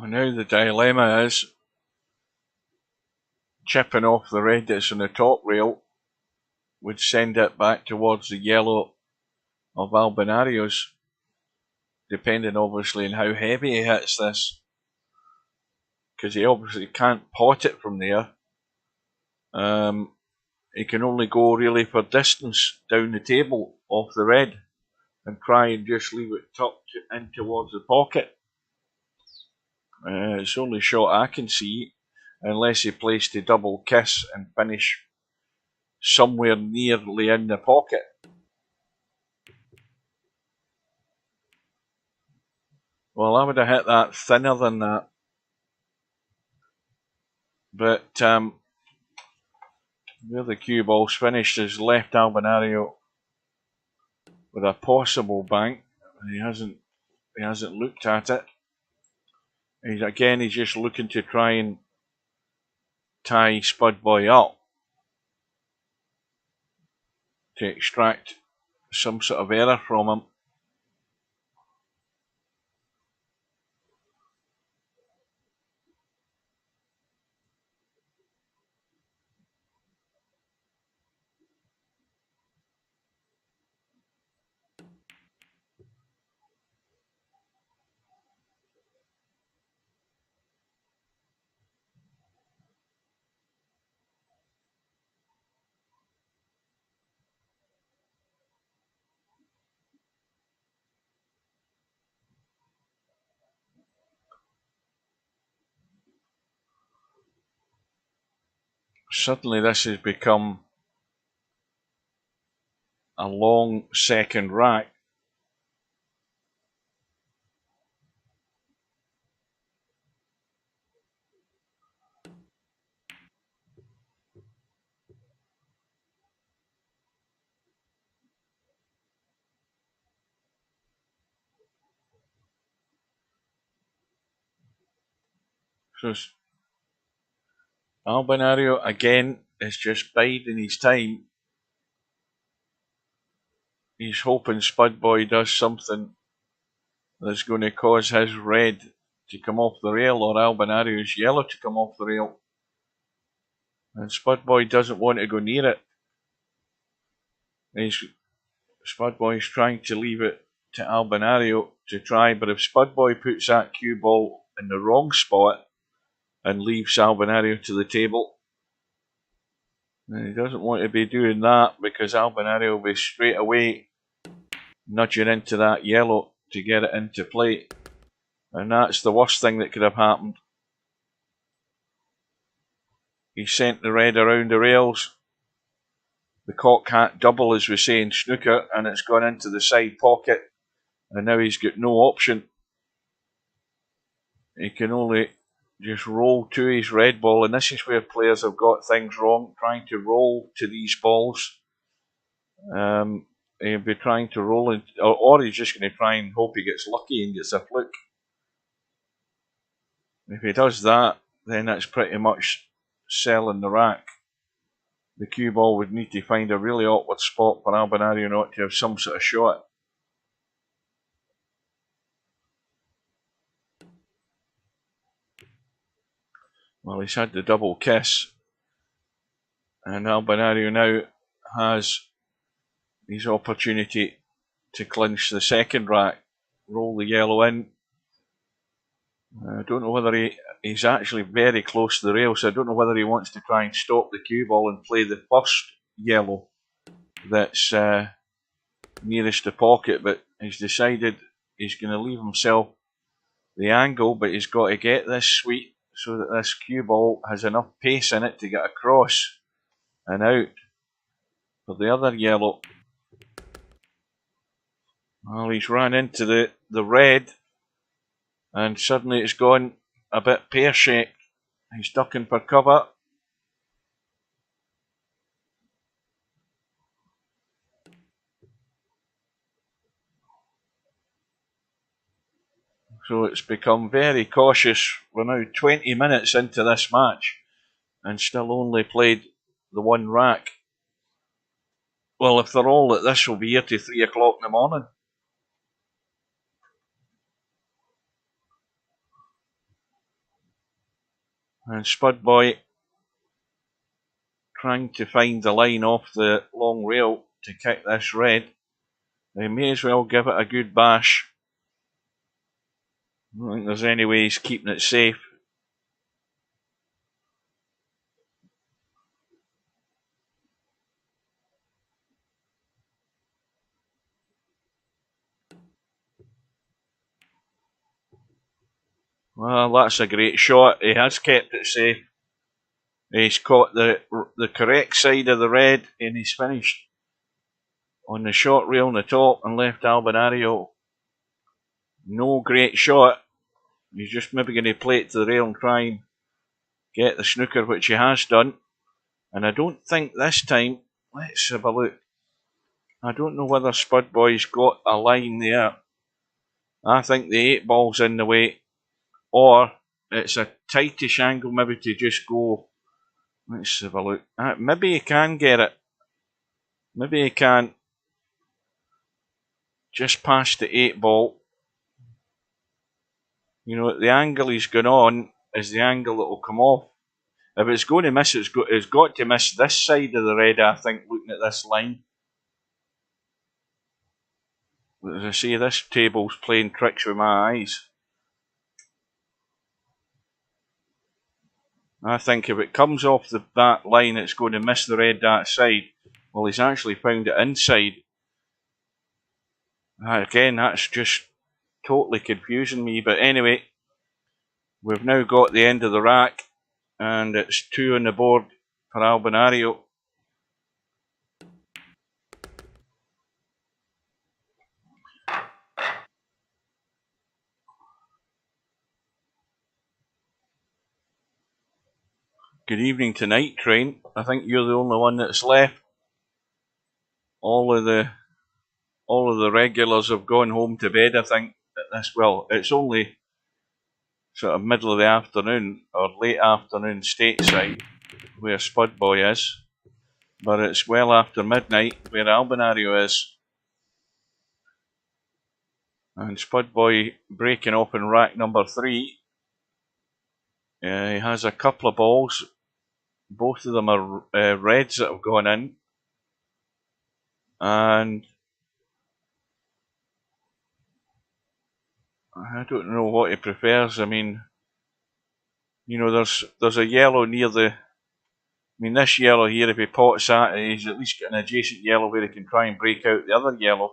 And now the dilemma is chipping off the red that's on the top rail would send it back towards the yellow of Albinario's, depending obviously on how heavy he hits this, because he obviously can't pot it from there. He can only go really for distance down the table off the red and try and just leave it tucked in towards the pocket. It's the only shot I can see, unless he plays to double kiss and finish somewhere nearly in the pocket. Well, I would have hit that thinner than that. But where the cue ball's finished is left Albinario with a possible bank. He hasn't looked at it. He's just looking to try and tie Spudboy up to extract some sort of error from him. Suddenly this has become a long second rack. So Albinario again is just biding his time. He's hoping Spudboy does something that's going to cause his red to come off the rail or Albinario's yellow to come off the rail. And Spudboy doesn't want to go near it. Spudboy's trying to leave it to Albinario to try, but if Spudboy puts that cue ball in the wrong spot and leaves Albinario to the table, then he doesn't want to be doing that, because Albinario will be straight away nudging into that yellow to get it into play. And that's the worst thing that could have happened. He sent the red around the rails. The cock hat double, as we say in snooker, and it's gone into the side pocket. And now he's got no option. He can only just roll to his red ball, and this is where players have got things wrong, trying to roll to these balls. He'll be trying to roll, or he's just going to try and hope he gets lucky and gets a fluke. If he does that, then that's pretty much selling the rack. The cue ball would need to find a really awkward spot for Albinario not to have some sort of shot. Well, he's had the double kiss, and Albinario now has his opportunity to clinch the second rack, roll the yellow in. I don't know whether he's actually very close to the rail, so I don't know whether he wants to try and stop the cue ball and play the first yellow that's nearest the pocket, but he's decided he's going to leave himself the angle, but he's got to get this sweep so that this cue ball has enough pace in it to get across and out for the other yellow. Well, he's ran into the red, and suddenly it's gone a bit pear-shaped. He's ducking for cover. So it's become very cautious. We're now 20 minutes into this match and still only played the one rack. Well, if they're all at this, will be here to 3 o'clock in the morning. And Spudboy trying to find the line off the long rail to kick this red. They may as well give it a good bash. I don't think there's any way he's keeping it safe. Well, that's a great shot. He has kept it safe. He's caught the correct side of the red, and he's finished on the short rail on the top and left Albinario. No great shot. He's just maybe going to play it to the rail and try and get the snooker, which he has done. And I don't think this time, let's have a look. I don't know whether Spudboy's got a line there. I think the 8 ball's in the way, or it's a tightish angle maybe to just go. Let's have a look. Maybe he can get it. Maybe he can. Just past the 8 ball. You know, the angle he's gone on is the angle that will come off. If it's going to miss, it's got to miss this side of the red, I think, looking at this line. As I say, this table's playing tricks with my eyes. I think if it comes off that line, it's going to miss the red that side. Well, he's actually found it inside. Again, that's just totally confusing me. But anyway, we've now got the end of the rack, and it's 2 on the board for Albinario. Good evening to Night Train. I think you're the only one that's left. All of the regulars have gone home to bed, I think. Well, it's only sort of middle of the afternoon or late afternoon stateside where Spudboy is, but it's well after midnight where Albinario is. And Spudboy breaking off in rack number 3. He has a couple of balls. Both of them are reds that have gone in. And I don't know what he prefers. I mean, you know, there's a yellow near the... I mean, this yellow here, if he pots at it, he's at least got an adjacent yellow where he can try and break out the other yellow.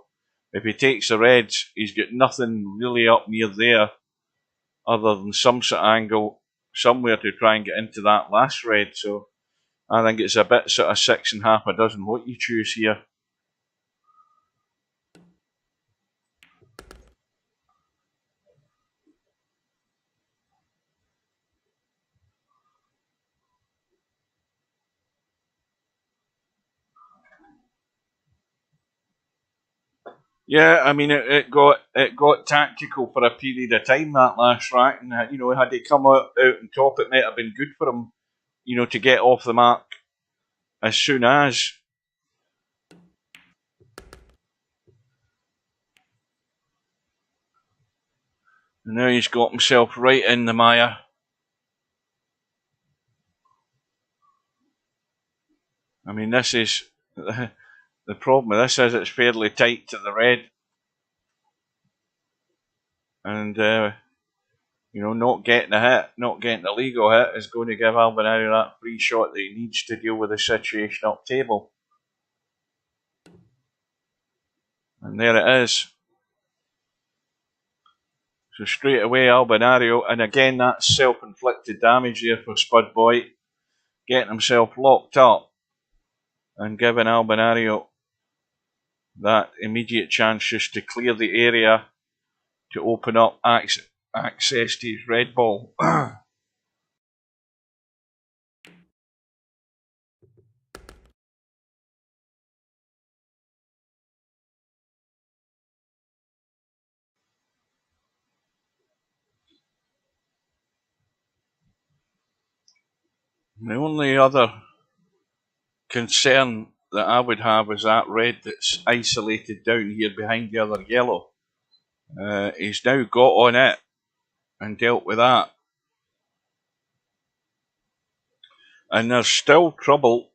If he takes the reds, he's got nothing really up near there other than some sort of angle somewhere to try and get into that last red. So I think it's a bit sort of 6 and half a dozen what you choose here. Yeah, I mean it got tactical for a period of time that last rack, and you know, had he come out on top, it might have been good for him, you know, to get off the mark as soon as. And now he's got himself right in the mire. I mean, this is the problem with this is it's fairly tight to the red, and you know, not getting a hit, not getting a legal hit is going to give Albinario that free shot that he needs to deal with the situation up table. And there it is. So straight away Albinario, and again that's self-inflicted damage there for Spudboy, getting himself locked up and giving Albinario that immediate chance just to clear the area to open up access to his red ball. The only other concern that I would have is that red that's isolated down here behind the other yellow. He's now got on it and dealt with that. And there's still trouble.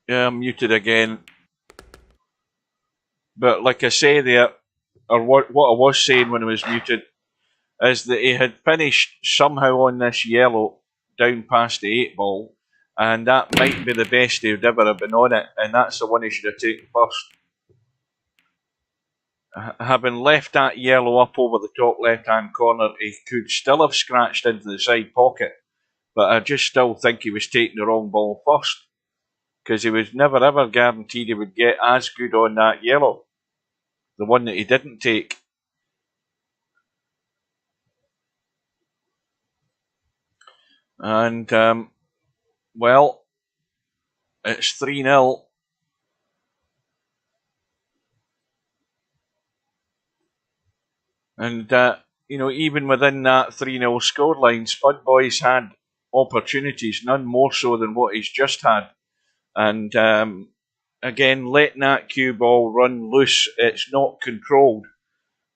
Yeah, I'm muted again. But like I say there, or what I was saying when I was muted, is that he had finished somehow on this yellow down past the 8 ball, and that might be the best he'd ever have been on it, and that's the one he should have taken first. Having left that yellow up over the top left-hand corner, he could still have scratched into the side pocket, but I just still think he was taking the wrong ball first, because he was never ever guaranteed he would get as good on that yellow, the one that he didn't take. And, well, it's 3-0. And, even within that 3-0 scoreline, Spudboy's had opportunities, none more so than what he's just had. And, again, letting that cue ball run loose, it's not controlled.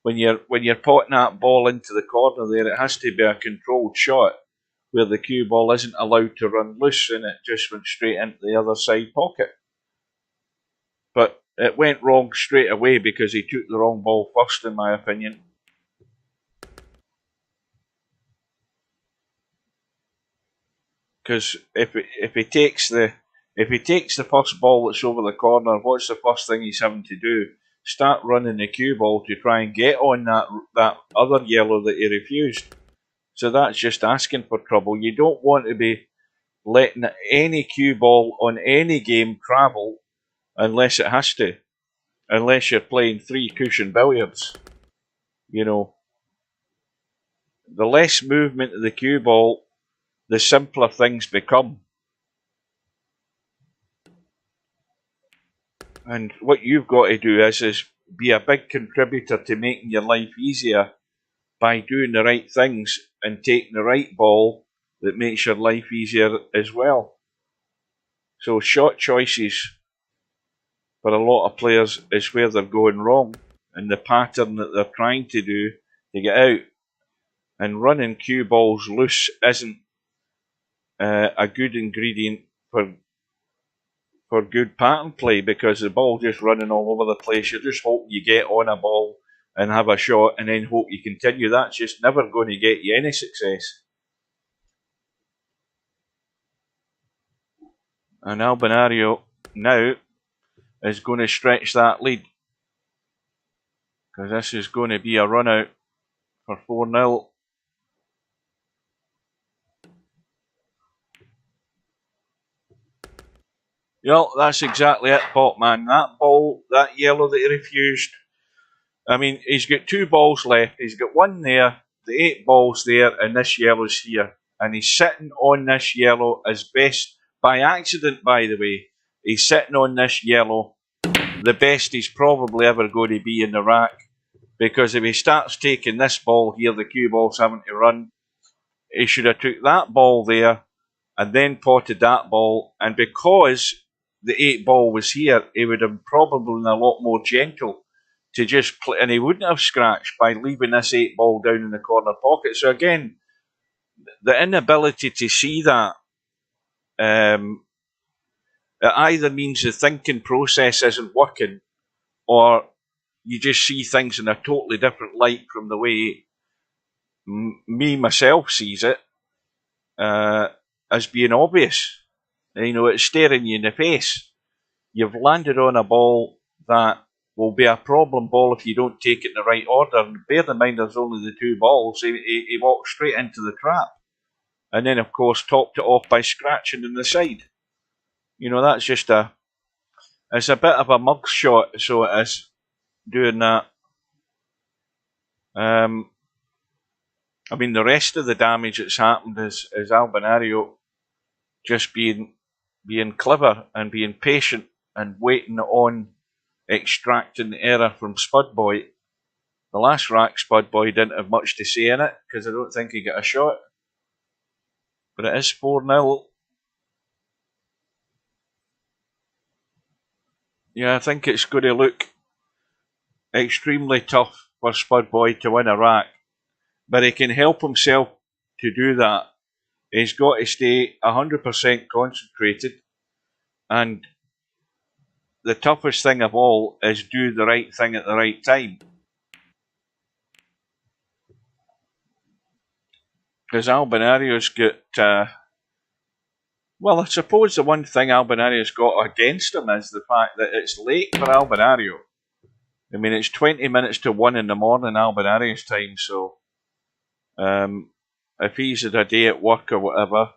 When you're potting that ball into the corner there, it has to be a controlled shot where the cue ball isn't allowed to run loose and it just went straight into the other side pocket. But it went wrong straight away because he took the wrong ball first, in my opinion. Because if he takes the first ball that's over the corner, what's the first thing he's having to do? Start running the cue ball to try and get on that other yellow that he refused. So that's just asking for trouble. You don't want to be letting any cue ball on any game travel unless it has to. Unless you're playing 3-cushion billiards. The less movement of the cue ball, the simpler things become. And what you've got to do is be a big contributor to making your life easier by doing the right things and taking the right ball that makes your life easier as well. So shot choices for a lot of players is where they're going wrong, and the pattern that they're trying to do to get out. And running cue balls loose isn't a good ingredient for good pattern play, because the ball just running all over the place. You're just hoping you get on a ball and have a shot and then hope you continue. That's just never going to get you any success. And Albinario now is going to stretch that lead, because this is going to be a run out for 4-0. Well, that's exactly it, Potman. That ball, that yellow that he refused. I mean, he's got 2 balls left. He's got one there, the 8 balls there, and this yellow's here. And he's sitting on this yellow as best, by accident, by the way. He's sitting on this yellow, the best he's probably ever going to be in the rack. Because if he starts taking this ball here, the cue ball's having to run, he should have took that ball there and then potted that ball. And because the 8 ball was here, he would have probably been a lot more gentle to just play, and he wouldn't have scratched by leaving this 8 ball down in the corner pocket. So again, the inability to see that, it either means the thinking process isn't working, or you just see things in a totally different light from the way me myself sees it, as being obvious. It's staring you in the face. You've landed on a ball that will be a problem ball if you don't take it in the right order. And bear in mind, there's only the 2 balls. He walked straight into the trap, and then of course topped it off by scratching in the side. That's just it's a bit of a mug shot, so it is, doing that. I mean, the rest of the damage that's happened is Albinario just being clever and being patient and waiting on extracting the error from Spudboy. The last rack, Spudboy didn't have much to say in it because I don't think he got a shot. But it is 4-0. Yeah, I think it's going to look extremely tough for Spudboy to win a rack. But he can help himself to do that. He's got to stay 100% concentrated. And the toughest thing of all is do the right thing at the right time. Because Albinario's got... well, I suppose the one thing Albinario's got against him is the fact that it's late for Albinario. I mean, it's 20 minutes to 1 in the morning Albinario's time, so if he's had a day at work or whatever,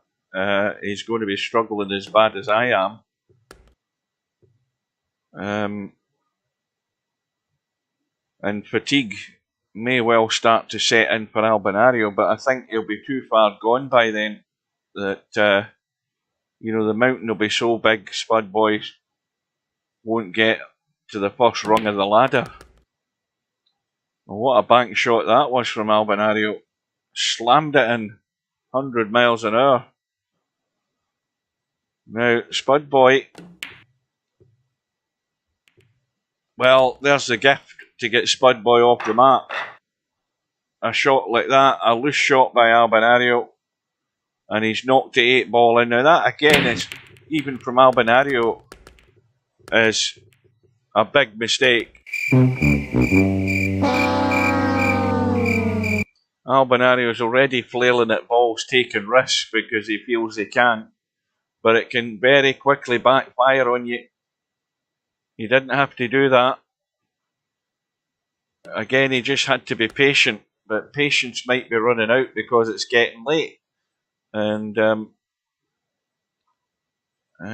he's going to be struggling as bad as I am. And fatigue may well start to set in for Albinario, but I think he'll be too far gone by then that, you know, the mountain will be so big, Spudboy won't get to the first rung of the ladder. Well, what a bank shot that was from Albinario. Slammed it in 100 miles an hour. Now, Spudboy, well, there's the gift to get Spudboy off the map. A shot like that, a loose shot by Albinario, and he's knocked the 8 ball in. Now that again is, even from Albinario, is a big mistake. Albinario's already flailing at balls, taking risks because he feels he can, but it can very quickly backfire on you. He didn't have to do that. Again, he just had to be patient, but patience might be running out because it's getting late, and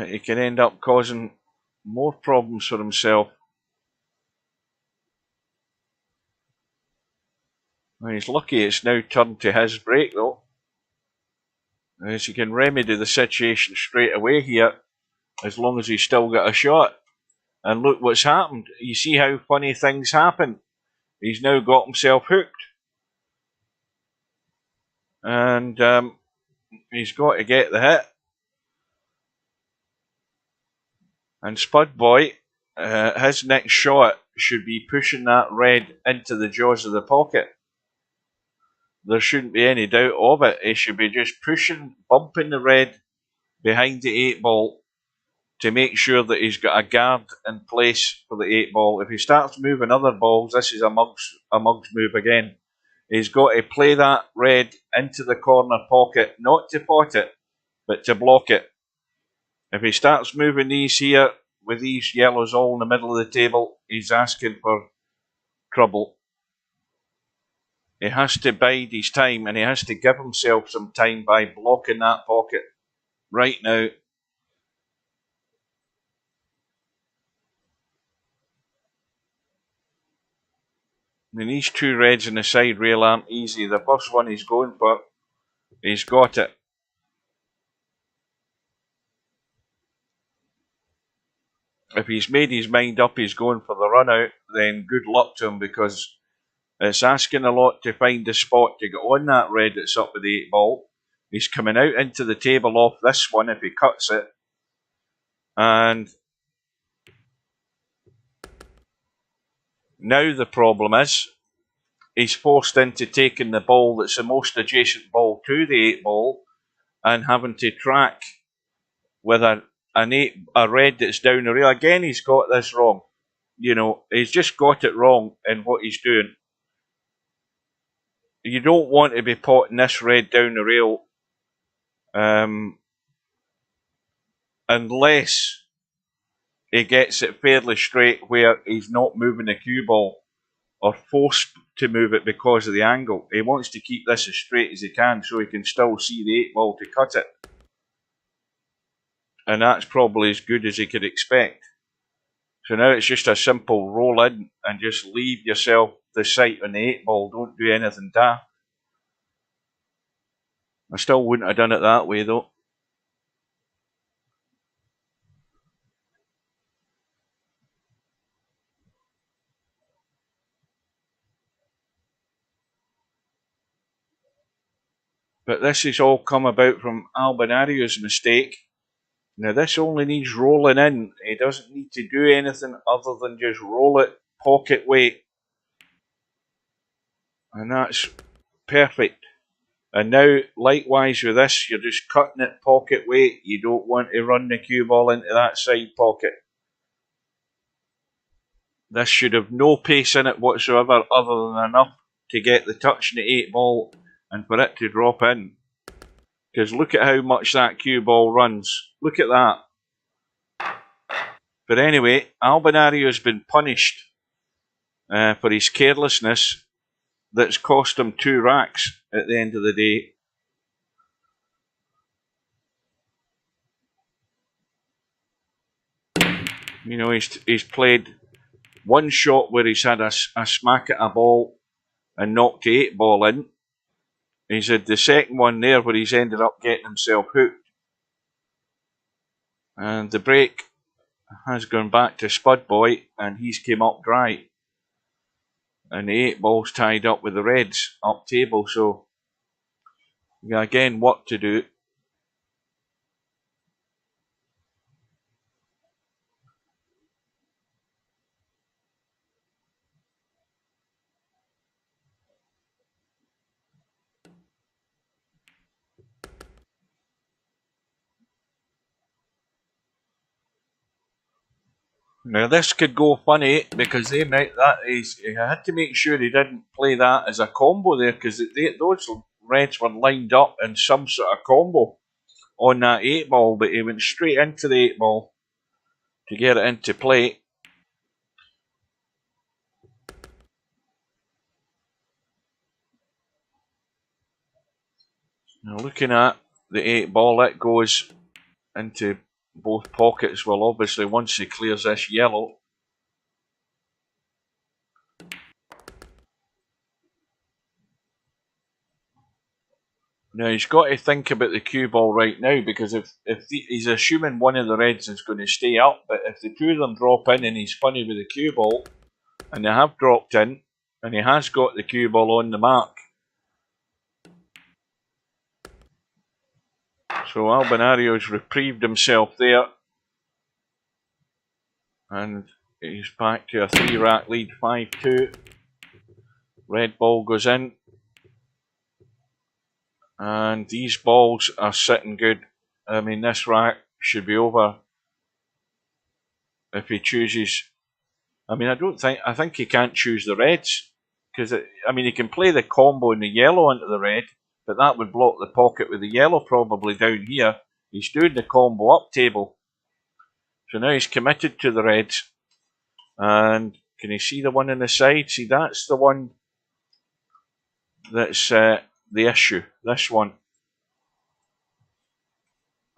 he can end up causing more problems for himself. Well, he's lucky it's now turned to his break though, as he can remedy the situation straight away here, as long as he's still got a shot. And look what's happened. You see how funny things happen. He's now got himself hooked. And he's got to get the hit. And Spudboy, his next shot should be pushing that red into the jaws of the pocket. There shouldn't be any doubt of it. He should be just pushing, bumping the red behind the 8 ball to make sure that he's got a guard in place for the 8 ball. If he starts moving other balls, this is a mug's move again. He's got to play that red into the corner pocket, not to pot it, but to block it. If he starts moving these here, with these yellows all in the middle of the table, he's asking for trouble. He has to bide his time, and he has to give himself some time by blocking that pocket right now. I mean, these 2 reds in the side rail aren't easy. The first one he's going for, he's got it. If he's made his mind up he's going for the run out, then good luck to him, because it's asking a lot to find the spot to get on that red that's up with the 8 ball. He's coming out into the table off this one if he cuts it. And now the problem is, he's forced into taking the ball that's the most adjacent ball to the 8 ball and having to track with a red that's down the rail. Again, he's got this wrong. You know, he's just got it wrong in what he's doing. You don't want to be potting this red down the rail unless he gets it fairly straight where he's not moving the cue ball or forced to move it because of the angle. He wants to keep this as straight as he can so he can still see the 8 ball to cut it. And that's probably as good as he could expect. So now it's just a simple roll in and just leave yourself the sight on the 8 ball. Don't do anything daft. I still wouldn't have done it that way though. But this has all come about from Albinario's mistake. Now this only needs rolling in. He doesn't need to do anything other than just roll it pocket weight. And that's perfect. And now, likewise with this, you're just cutting it pocket weight. You don't want to run the cue ball into that side pocket. This should have no pace in it whatsoever other than enough to get the touch in the 8 ball and for it to drop in. Because look at how much that cue ball runs. Look at that. But anyway, Albinario has been punished for his carelessness that's cost him 2 racks at the end of the day. You know, he's played one shot where he's had a smack at a ball and knocked the 8 ball in. He's had the second one there where he's ended up getting himself hooked. And the break has gone back to Spudboy and he's came up dry. And the 8 ball's tied up with the reds up table, so again, what to do. Now this could go funny because he had to make sure he didn't play that as a combo there because those reds were lined up in some sort of combo on that 8 ball, but he went straight into the 8 ball to get it into play. Now looking at the 8 ball, it goes into both pockets. Well, obviously once he clears this yellow. Now he's got to think about the cue ball right now because if he's assuming one of the reds is going to stay up, but if the 2 of them drop in and he's funny with the cue ball, and they have dropped in, and he has got the cue ball on the mark. So Albinario's reprieved himself there, and he's back to a 3 rack lead, 5-2. Red ball goes in. And these balls are sitting good. I mean, this rack should be over if he chooses. I mean, I think he can't choose the reds. Because, I mean, he can play the combo in the yellow into the red, but that would block the pocket with the yellow probably down here. He's doing the combo up table. So now he's committed to the reds. And can you see the one on the side? See, that's the one that's the issue, this one.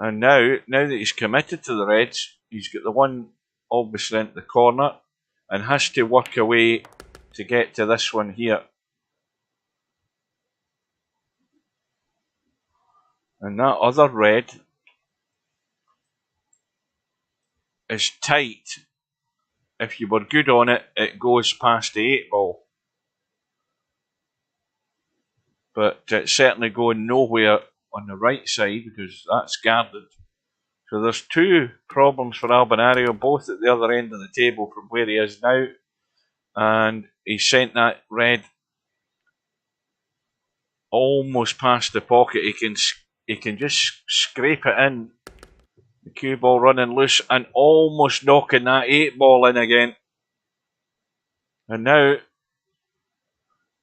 And now that he's committed to the reds, he's got the one obviously into the corner and has to work away to get to this one here. And that other red is tight. If you were good on it, it goes past the 8 ball. But it's certainly going nowhere on the right side because that's guarded. So there's 2 problems for Albinario, both at the other end of the table from where he is now. And he sent that red almost past the pocket. He can just scrape it in. The cue ball running loose and almost knocking that 8 ball in again. And now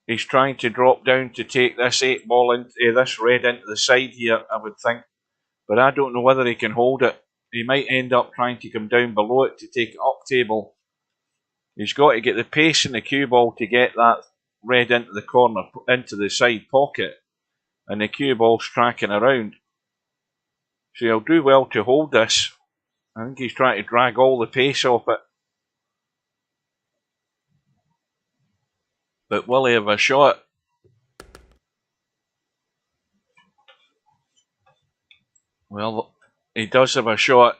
he's trying to drop down to take this 8 ball into this red into the side here, I would think. But I don't know whether he can hold it. He might end up trying to come down below it to take it up table. He's got to get the pace in the cue ball to get that red into the corner, into the side pocket. And the cue ball's tracking around. So he'll do well to hold this. I think he's trying to drag all the pace off it. But will he have a shot? Well, he does have a shot.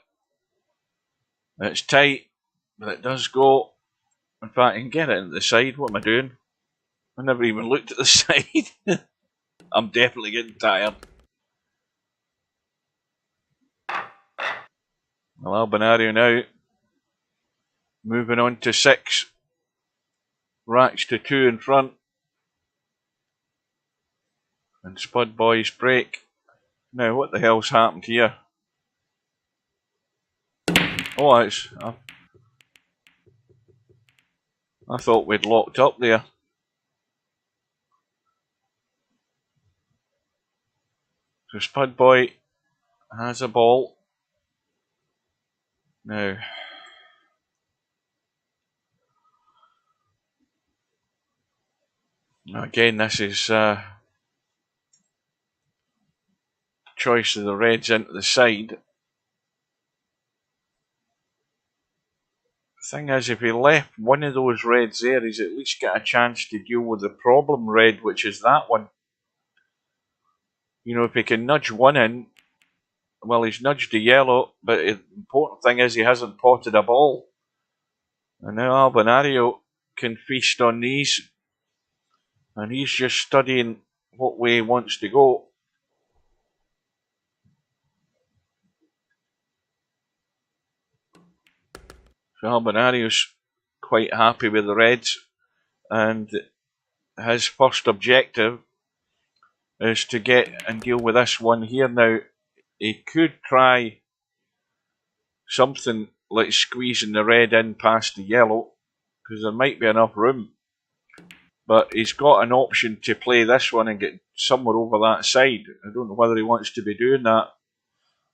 It's tight, but it does go. In fact, I can get it into the side. What am I doing? I never even looked at the side. I'm definitely getting tired. Well, Albinario now moving on to 6 racks to 2 in front. And Spudboy's break. Now, what the hell's happened here? Oh, it's... I thought we'd locked up there. So Spudboy has a ball. Now, again, this is choice of the Reds into the side. The thing is, if he left one of those Reds there, he's at least got a chance to deal with the problem Red, which is that one. You know, if he can nudge one in, well, he's nudged the yellow, but the important thing is he hasn't potted a ball. And now Albinario can feast on these, and he's just studying what way he wants to go. So Albinario's quite happy with the Reds, and his first objective is to get and deal with this one here. Now, he could try something like squeezing the red in past the yellow, because there might be enough room. But he's got an option to play this one and get somewhere over that side. I don't know whether he wants to be doing that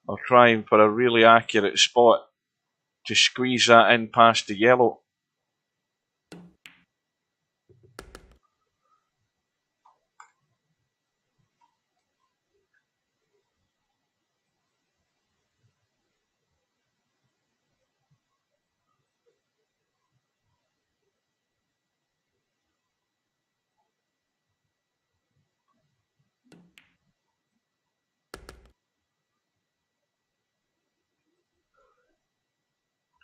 or trying for a really accurate spot to squeeze that in past the yellow.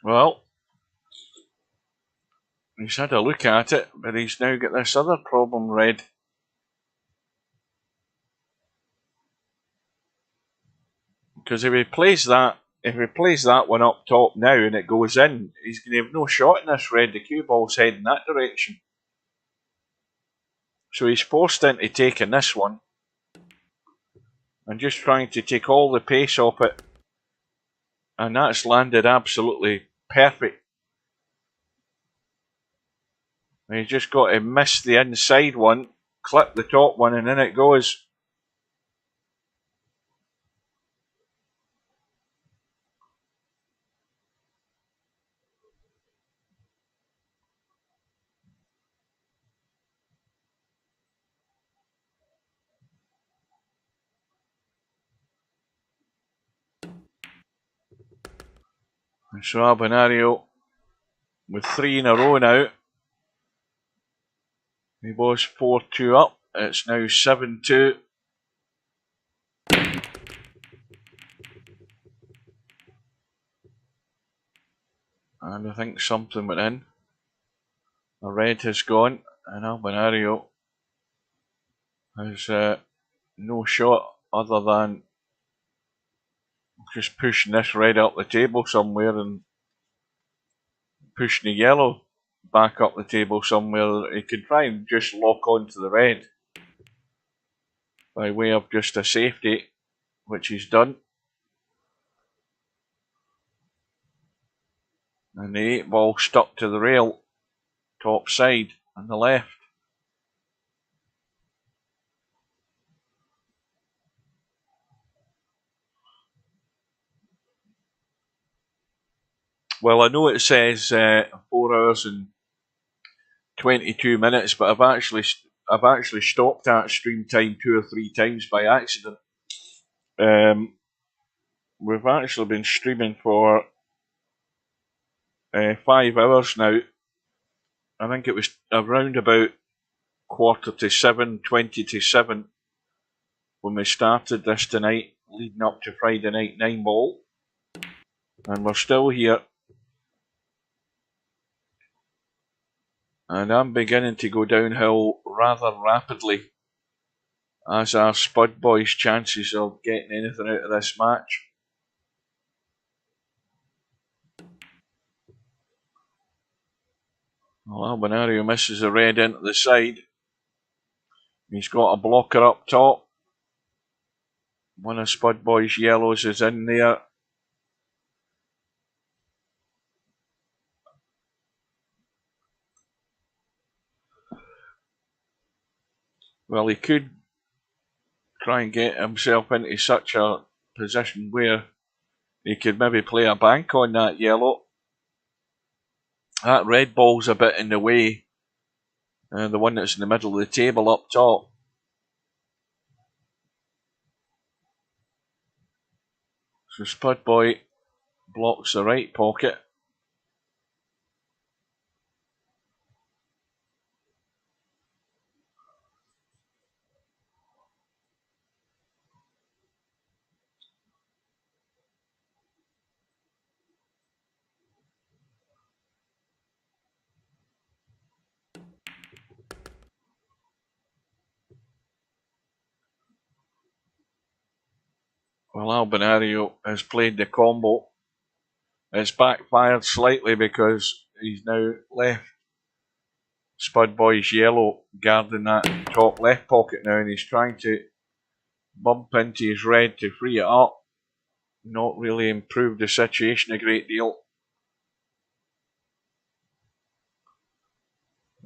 Well, he's had a look at it, but he's now got this other problem, Red. Because if he plays that one up top now and it goes in, he's going to have no shot in this Red. The cue ball's heading that direction. So he's forced into taking this one and just trying to take all the pace off it. And that's landed absolutely perfect. And he's just got to miss the inside one, clip the top one, and in it goes. And so Albinario, with 3 in a row now, he was 4-2 up. It's now 7-2. And I think something went in. A red has gone, and Albinario has no shot other than just pushing this red up the table somewhere and pushing the yellow back up the table somewhere. He could try and just lock onto the red by way of just a safety, which he's done. And the 8 ball stuck to the rail, top side on the left. Well, I know it says 4 hours and 22 minutes, but I've actually stopped that stream time 2 or 3 times by accident. We've actually been streaming for 5 hours now. I think it was around about 6:45, 20 to 7 when we started this tonight, leading up to Friday night 9 ball. And we're still here. And I'm beginning to go downhill rather rapidly, as are Spudboy's chances of getting anything out of this match. Well, Albinario misses a red into the side. He's got a blocker up top. One of Spudboy's yellows is in there. Well, he could try and get himself into such a position where he could maybe play a bank on that yellow. That red ball's a bit in the way. The one that's in the middle of the table up top. So Spudboy blocks the right pocket. Well, Albinario has played the combo. It's backfired slightly because he's now left Spudboy's yellow guarding that top left pocket now, and he's trying to bump into his red to free it up. Not really improved the situation a great deal.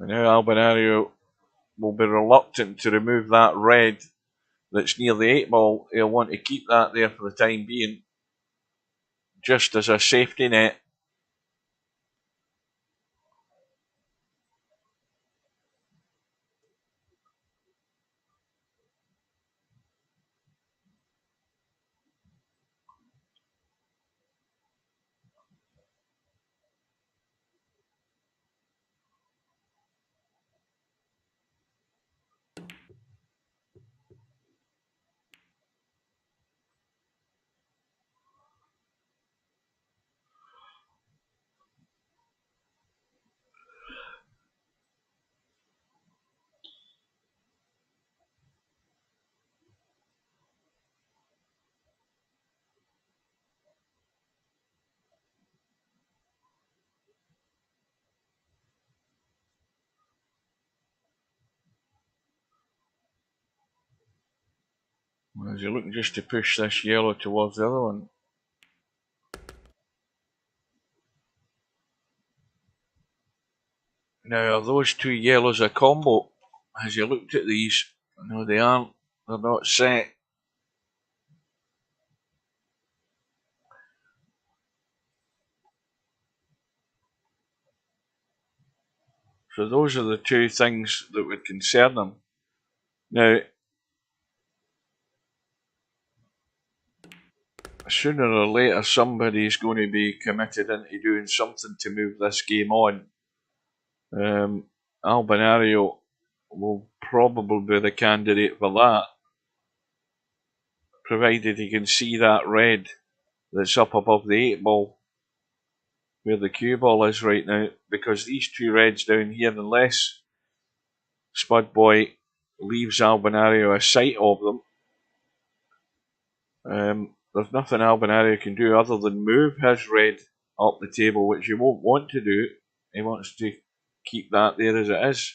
And now Albinario will be reluctant to remove that red that's near the 8 ball. He'll want to keep that there for the time being, just as a safety net. Is he looking just to push this yellow towards the other one? Now, are those two yellows a combo? As you looked at these, no, they aren't. They're not set. So those are the two things that would concern them. Now, sooner or later, somebody's going to be committed into doing something to move this game on. Albinario will probably be the candidate for that, provided he can see that red that's up above the 8 ball, where the cue ball is right now, because these two reds down here, unless Spudboy leaves Albinario a sight of them, there's nothing Albinario can do other than move his red up the table, which he won't want to do. He wants to keep that there as it is.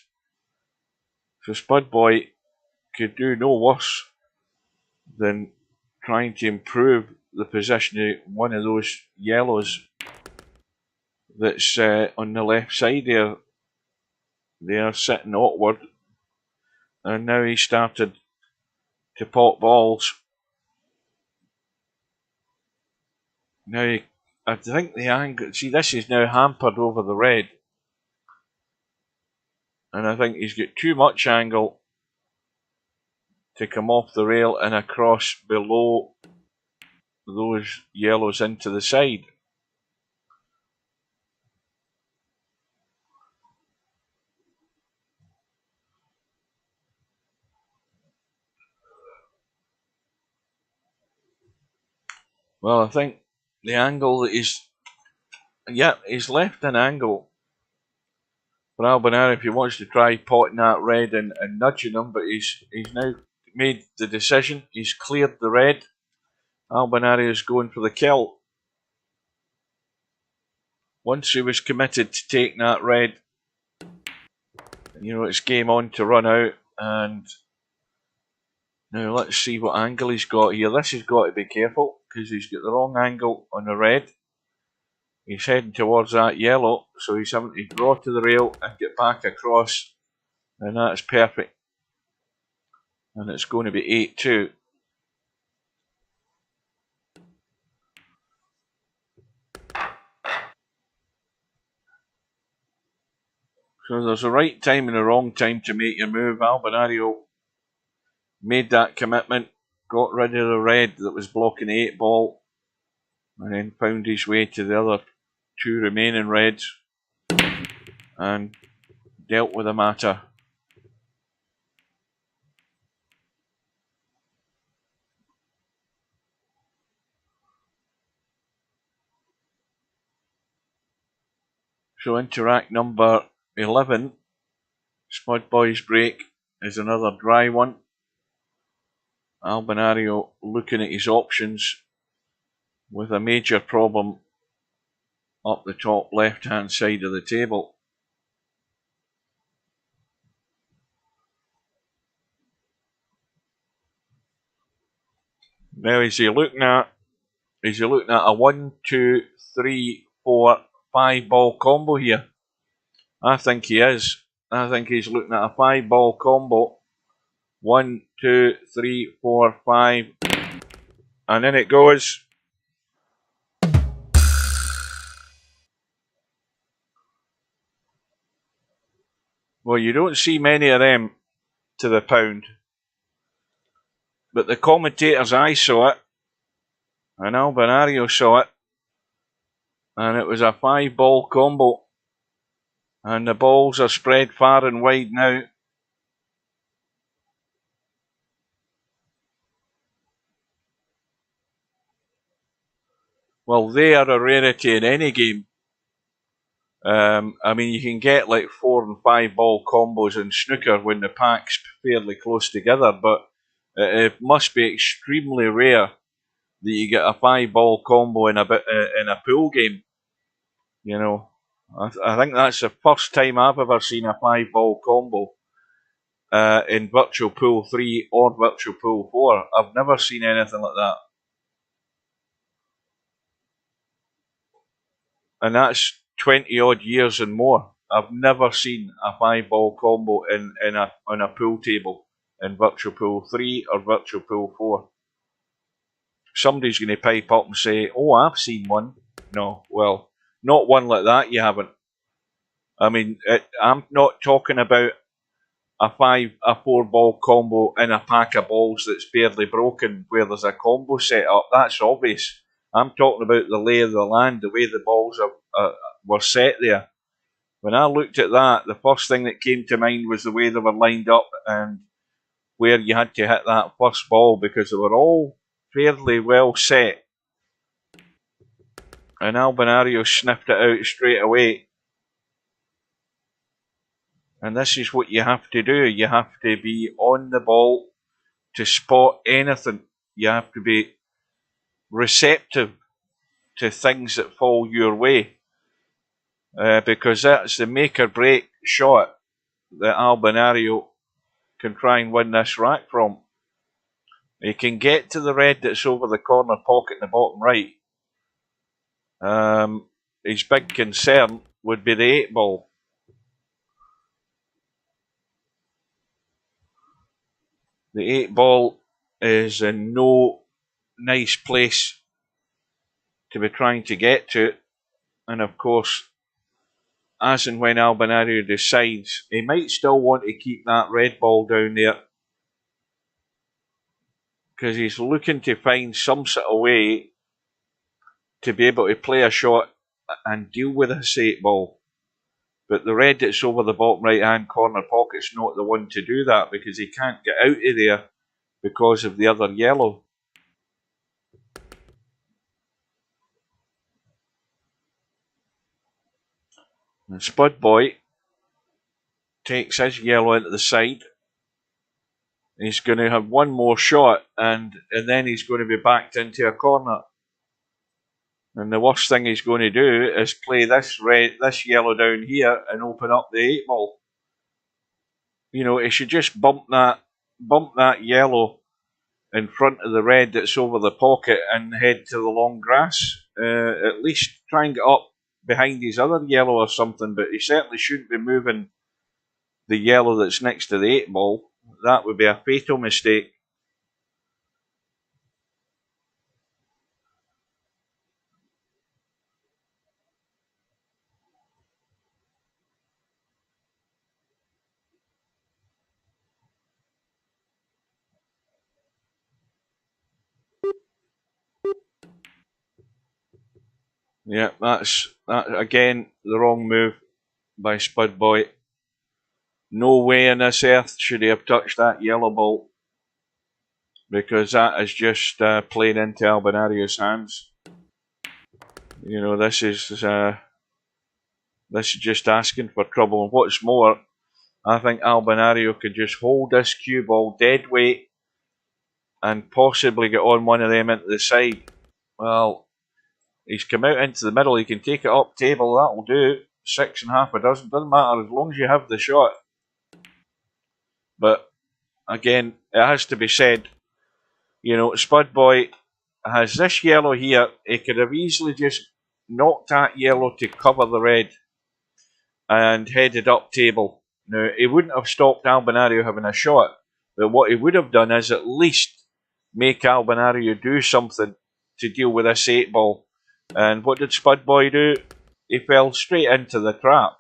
So Spudboy could do no worse than trying to improve the position of one of those yellows that's on the left side there. They are sitting awkward, and now he started to pop balls. Now, I think the angle, see, this is now hampered over the red, and I think he's got too much angle to come off the rail and across below those yellows into the side. Well, I think the angle that he's left an angle for Albinario if he wants to try potting that red and nudging him, but he's now made the decision. He's cleared the red. Albinario's going for the kill. Once he was committed to taking that red, it's game on to run out. And now let's see what angle he's got here. This has got to be careful because he's got the wrong angle on the red. He's heading towards that yellow, so he's having to draw to the rail and get back across, and that's perfect. And it's going to be 8-2. So there's a right time and a wrong time to make your move. Albinario made that commitment, got rid of the red that was blocking the 8 ball, and then found his way to the other 2 remaining reds and dealt with the matter. So interact number 11, Spudboy's break, is another dry one. Albinario looking at his options with a major problem up the top left hand side of the table. Now is he looking at a 1, 2, 3, 4, 5 ball combo here? I think he is. I think he's looking at a 5 ball combo. 1, 2, 3, 4, 5. And in it goes. Well, you don't see many of them to the pound. But the commentators, I saw it. And Albinario saw it. And it was a 5 ball combo. And the balls are spread far and wide now. Well, they are a rarity in any game. I mean, you can get like 4 and 5 ball combos in snooker when the pack's fairly close together, but it must be extremely rare that you get a 5 ball combo in a pool game. You know, I think that's the first time I've ever seen a 5 ball combo in Virtual Pool 3 or Virtual Pool 4. I've never seen anything like that. And that's 20 odd years and more. I've never seen a 5 ball combo on a pool table in Virtual Pool 3 or Virtual Pool 4. Somebody's going to pipe up and say, oh, I've seen one. No, well, not one like that, you haven't. I mean, I'm not talking about a 4 ball combo in a pack of balls that's barely broken where there's a combo set up. That's obvious. I'm talking about the lay of the land, the way the balls were set there. When I looked at that, the first thing that came to mind was the way they were lined up and where you had to hit that first ball, because they were all fairly well set. And Albinario sniffed it out straight away. And this is what you have to do. You have to be on the ball to spot anything. You have to be receptive to things that fall your way. Because that's the make or break shot that Albinario can try and win this rack from. He can get to the red that's over the corner pocket in the bottom right. His big concern would be the 8 ball. The 8 ball is in no nice place to be trying to get to. And of course, as and when Albinario decides, he might still want to keep that red ball down there, because he's looking to find some sort of way to be able to play a shot and deal with this 8 ball. But the red that's over the bottom right hand corner pocket's not the one to do that, because he can't get out of there because of the other yellow. And Spudboy takes his yellow into the side. He's going to have one more shot, and then he's going to be backed into a corner. And the worst thing he's going to do is play this yellow down here and open up the 8 ball. You know, he should just bump that yellow in front of the red that's over the pocket and head to the long grass. At least try and get up behind his other yellow or something, but he certainly shouldn't be moving the yellow that's next to the 8 ball. That would be a fatal mistake. Yeah, that's again the wrong move by Spudboy. No way on this earth should he have touched that yellow ball, because that is just playing into Albinario's hands. You know, this is just asking for trouble. And what's more, I think Albinario could just hold this cue ball dead weight and possibly get on one of them into the side. Well, he's come out into the middle. He can take it up table. That'll do. 6.5 a dozen. Doesn't matter as long as you have the shot. But again, it has to be said, you know, Spudboy has this yellow here. He could have easily just knocked that yellow to cover the red and headed up table. Now, he wouldn't have stopped Albinario having a shot, but what he would have done is at least make Albinario do something to deal with this 8 ball. And what did Spudboy do? He fell straight into the trap.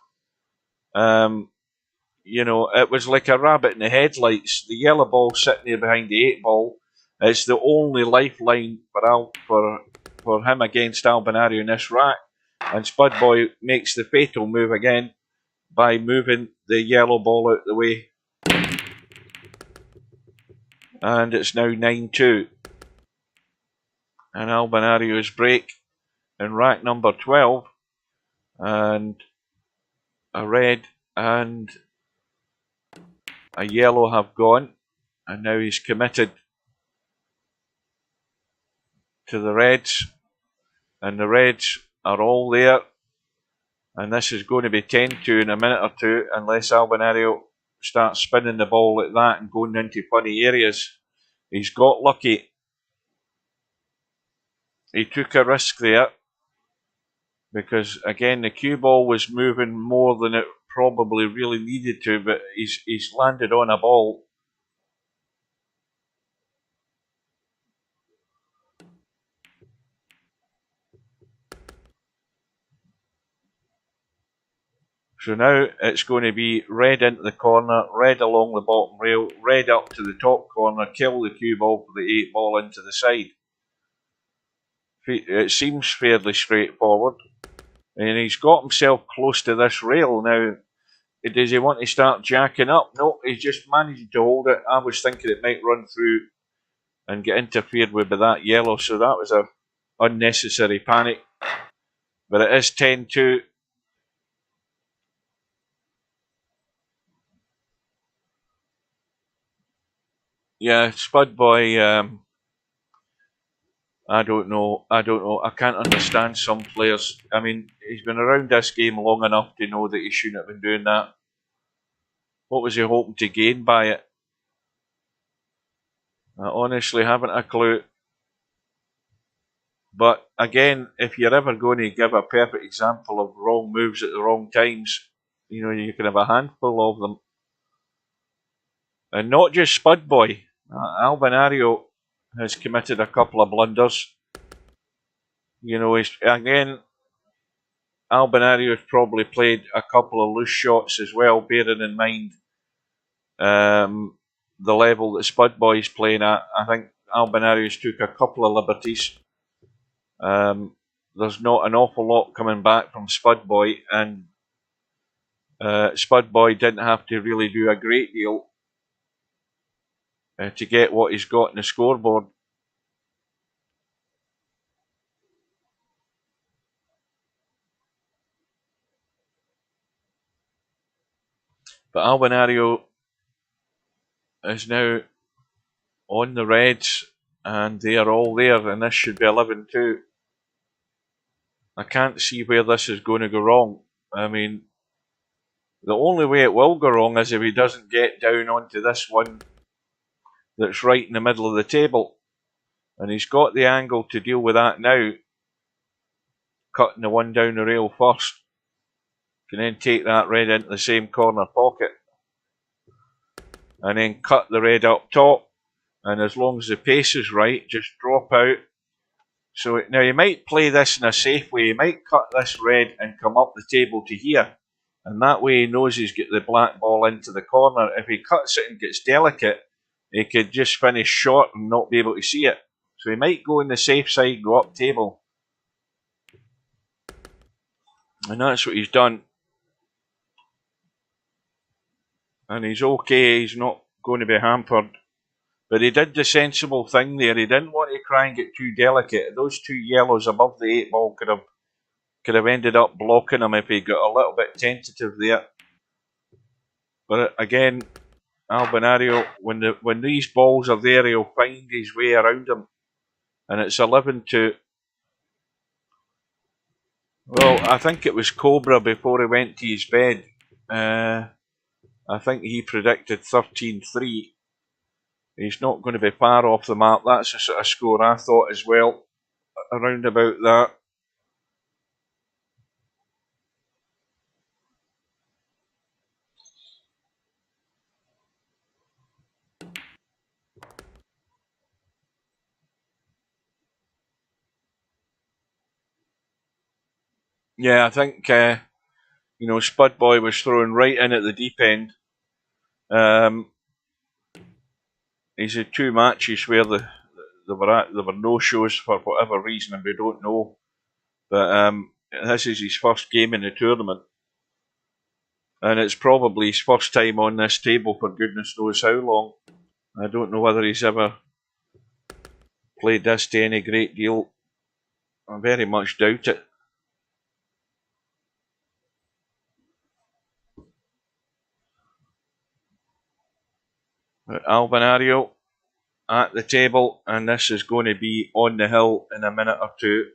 You know, it was like a rabbit in the headlights. The yellow ball sitting there behind the 8 ball. It's the only lifeline for him against Albinario in this rack. And Spudboy makes the fatal move again by moving the yellow ball out the way. And it's now 9-2. And Albinario's break in rack number 12. And a red and a yellow have gone. And now he's committed to the reds. And the reds are all there. And this is going to be 10-2 in a minute or two, unless Albinario starts spinning the ball like that and going into funny areas. He's got lucky. He took a risk there, because again the cue ball was moving more than it probably really needed to, but he's landed on a ball. So now it's going to be red into the corner, red along the bottom rail, red up to the top corner, kill the cue ball for the 8 ball into the side. It seems fairly straightforward. And he's got himself close to this rail now. Does he want to start jacking up? No, he's just managed to hold it. I was thinking it might run through and get interfered with by that yellow, so that was a unnecessary panic. But it is 10-2. Yeah, Spudboy, I don't know. I can't understand some players. I mean, he's been around this game long enough to know that he shouldn't have been doing that. What was he hoping to gain by it? I honestly haven't a clue. But again, if you're ever going to give a perfect example of wrong moves at the wrong times, you know, you can have a handful of them. And not just Spudboy. Albinario has committed a couple of blunders. You know, again, Albinario has probably played a couple of loose shots as well, bearing in mind the level that Spudboy is playing at. I think Albinario's took a couple of liberties. There's not an awful lot coming back from Spudboy, and Spudboy didn't have to really do a great deal to get what he's got in the scoreboard. But Albinario is now on the reds, and they are all there, and this should be 11-2. I can't see where this is going to go wrong. I mean, the only way it will go wrong is if he doesn't get down onto this one that's right in the middle of the table. And he's got the angle to deal with that now. Cutting the one down the rail first. Can then take that red into the same corner pocket. and then cut the red up top. And as long as the pace is right, just drop out. So now you might play this in a safe way. You might cut this red and come up the table to here. And that way he knows he's got the black ball into the corner. If he cuts it and gets delicate, he could just finish short and not be able to see it. So he might go on the safe side, go up table. And that's what he's done. And he's okay, he's not going to be hampered. But he did the sensible thing there. He didn't want to try and get too delicate. Those two yellows above the 8 ball could have ended up blocking him if he got a little bit tentative there. But again, Albinario, when these balls are there, he'll find his way around them. And it's 11-2. Well, I think it was Cobra before he went to his bed. I think he predicted 13-3. He's not going to be far off the mark. That's the sort of score I thought as well, around about that. Yeah, I think, Spudboy was thrown right in at the deep end. He's had 2 matches where there were no shows for whatever reason, and we don't know. But this is his first game in the tournament. And it's probably his first time on this table for goodness knows how long. I don't know whether he's ever played this to any great deal. I very much doubt it. Albinario at the table, and this is going to be on the hill in a minute or two.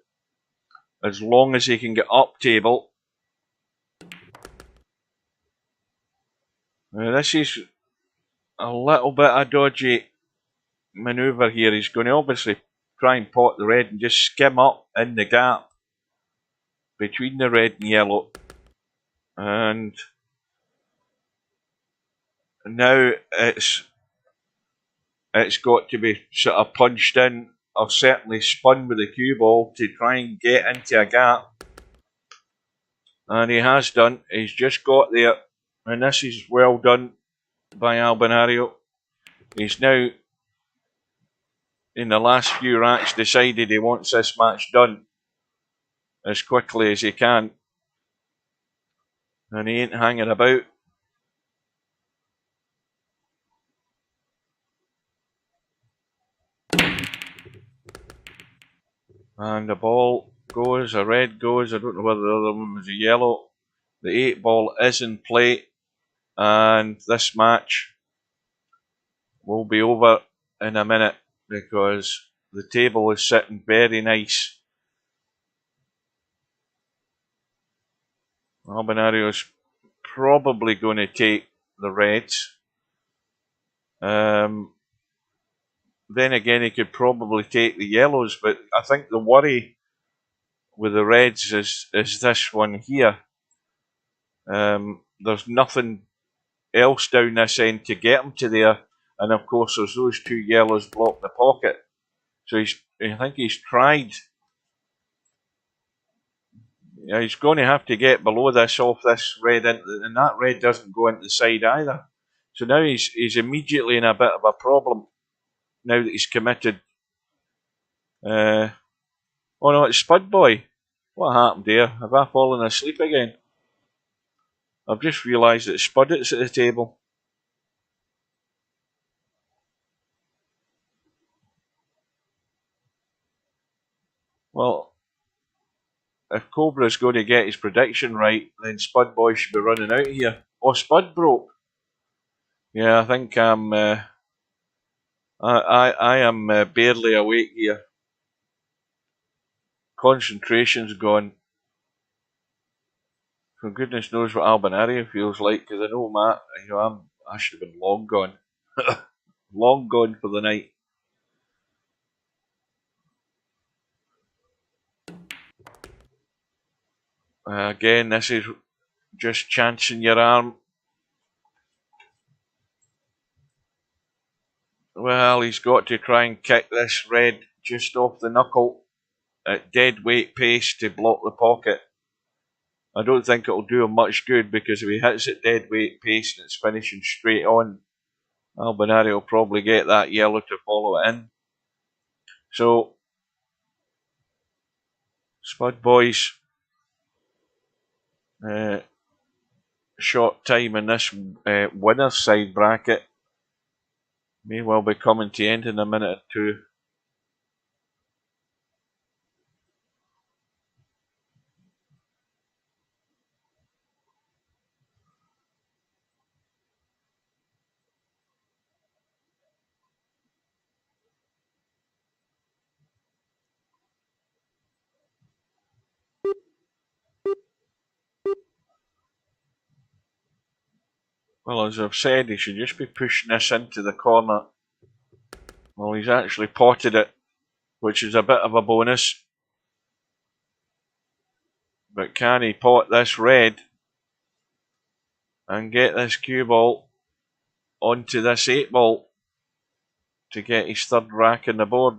As long as he can get up table. Now this is a little bit of dodgy manoeuvre here. He's going to obviously try and pot the red and just skim up in the gap between the red and yellow. And now it's got to be sort of punched in, or certainly spun with the cue ball to try and get into a gap. And he has done. He's just got there. And this is well done by Albinario. He's now, in the last few racks, decided he wants this match done as quickly as he can. And he ain't hanging about. And the ball goes, a red goes. I don't know whether the other one was a yellow. The 8 ball is in play. And this match will be over in a minute because the table is sitting very nice. Albinario's probably going to take the reds. Then again, he could probably take the yellows, but I think the worry with the reds is this one here. There's nothing else down this end to get him to there, and of course there's those 2 yellows block the pocket. So I think he's tried. Yeah, he's going to have to get below this, off this red, and that red doesn't go into the side either. So now he's immediately in a bit of a problem. Now that he's committed. Oh no, it's Spudboy. What happened there? Have I fallen asleep again? I've just realised that Spud is at the table. Well, if Cobra's going to get his prediction right, then Spudboy should be running out of here. Oh, Spud broke. Yeah, I think I am barely awake here. Concentration's gone. For goodness knows what Albinario feels like, because I know Matt, I should have been long gone. Long gone for the night. Again, this is just chancing your arm. Well, he's got to try and kick this red just off the knuckle at dead weight pace to block the pocket. I don't think it'll do him much good, because if he hits at dead weight pace and it's finishing straight on, Albinario will probably get that yellow to follow it in. So, Spudboy's short time in this winner's side bracket may well be coming to end in a minute or two. Well, as I've said, he should just be pushing this into the corner. Well, he's actually potted it, which is a bit of a bonus. But can he pot this red and get this cue ball onto this 8 ball to get his third rack in the board?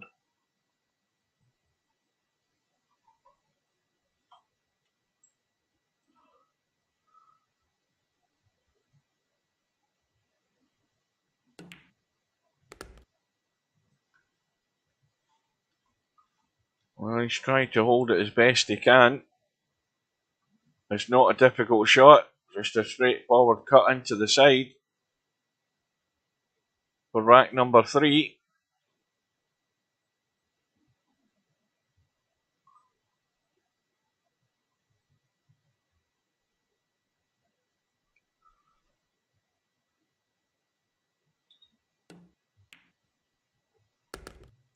Well, he's trying to hold it as best he can. It's not a difficult shot, just a straightforward cut into the side for rack number 3.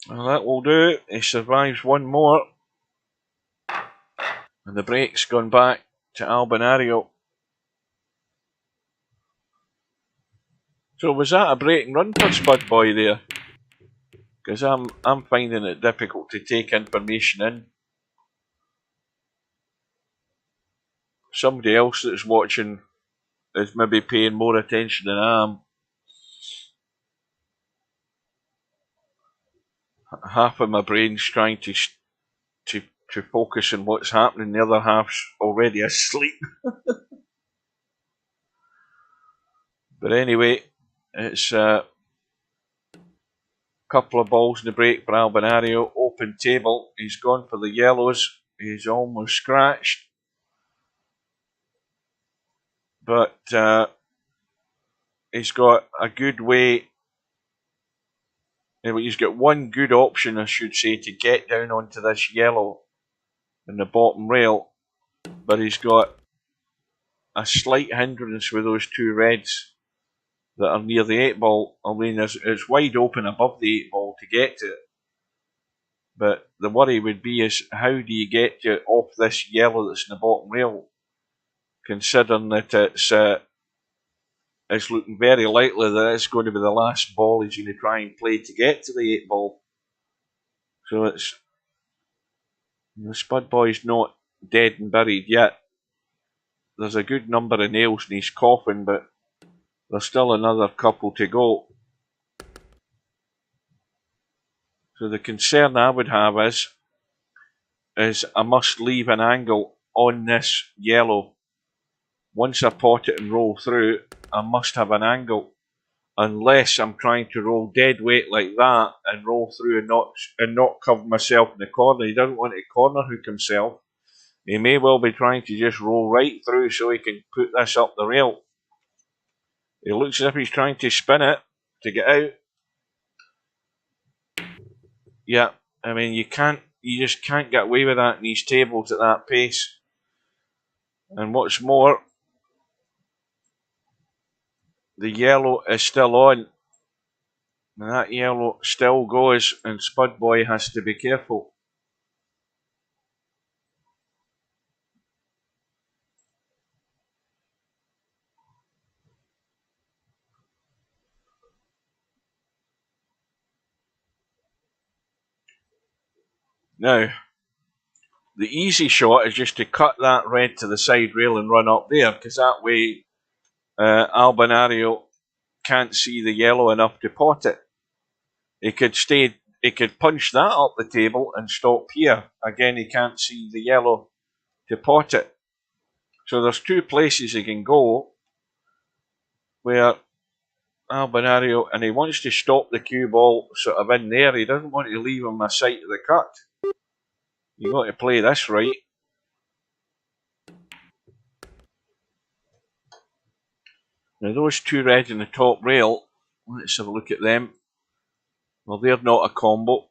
Well, that will do. He survives one more. And the break's gone back to Albinario. So was that a breaking run for Spudboy there? Because I'm finding it difficult to take information in. Somebody else that's watching is maybe paying more attention than I am. Half of my brain's trying to focus on what's happening, the other half's already asleep. But anyway, it's a couple of balls in the break for Albinario. Open table. He's gone for the yellows. He's almost scratched. But he's got a good way. He's got one good option, I should say, to get down onto this yellow in the bottom rail. But he's got a slight hindrance with those 2 reds that are near the 8 ball. I mean, it's wide open above the 8 ball to get to it. But the worry would be is, how do you get to off this yellow that's in the bottom rail, considering that it's looking very likely that it's going to be the last ball he's going to try and play to get to the 8 ball. So it's, Spudboy's not dead and buried yet. There's a good number of nails in his coffin, but there's still another couple to go. So the concern I would have is I must leave an angle on this yellow. Once I pot it and roll through, I must have an angle, unless I'm trying to roll dead weight like that and roll through and not cover myself in the corner. He doesn't want to corner hook himself. He may well be trying to just roll right through so he can put this up the rail. It looks as if he's trying to spin it to get out. Yeah, I mean, you just can't get away with that in these tables at that pace. And what's more, the yellow is still on. And that yellow still goes, and Spudboy has to be careful. Now, the easy shot is just to cut that red to the side rail and run up there, because that way Albinario can't see the yellow enough to pot it. He could punch that up the table and stop here. Again, he can't see the yellow to pot it. So there's two places he can go where Albinario, and he wants to stop the cue ball sort of in there. He doesn't want to leave him a sight of the cut. You've got to play this right. Now those two reds in the top rail, let's have a look at them. Well, they're not a combo.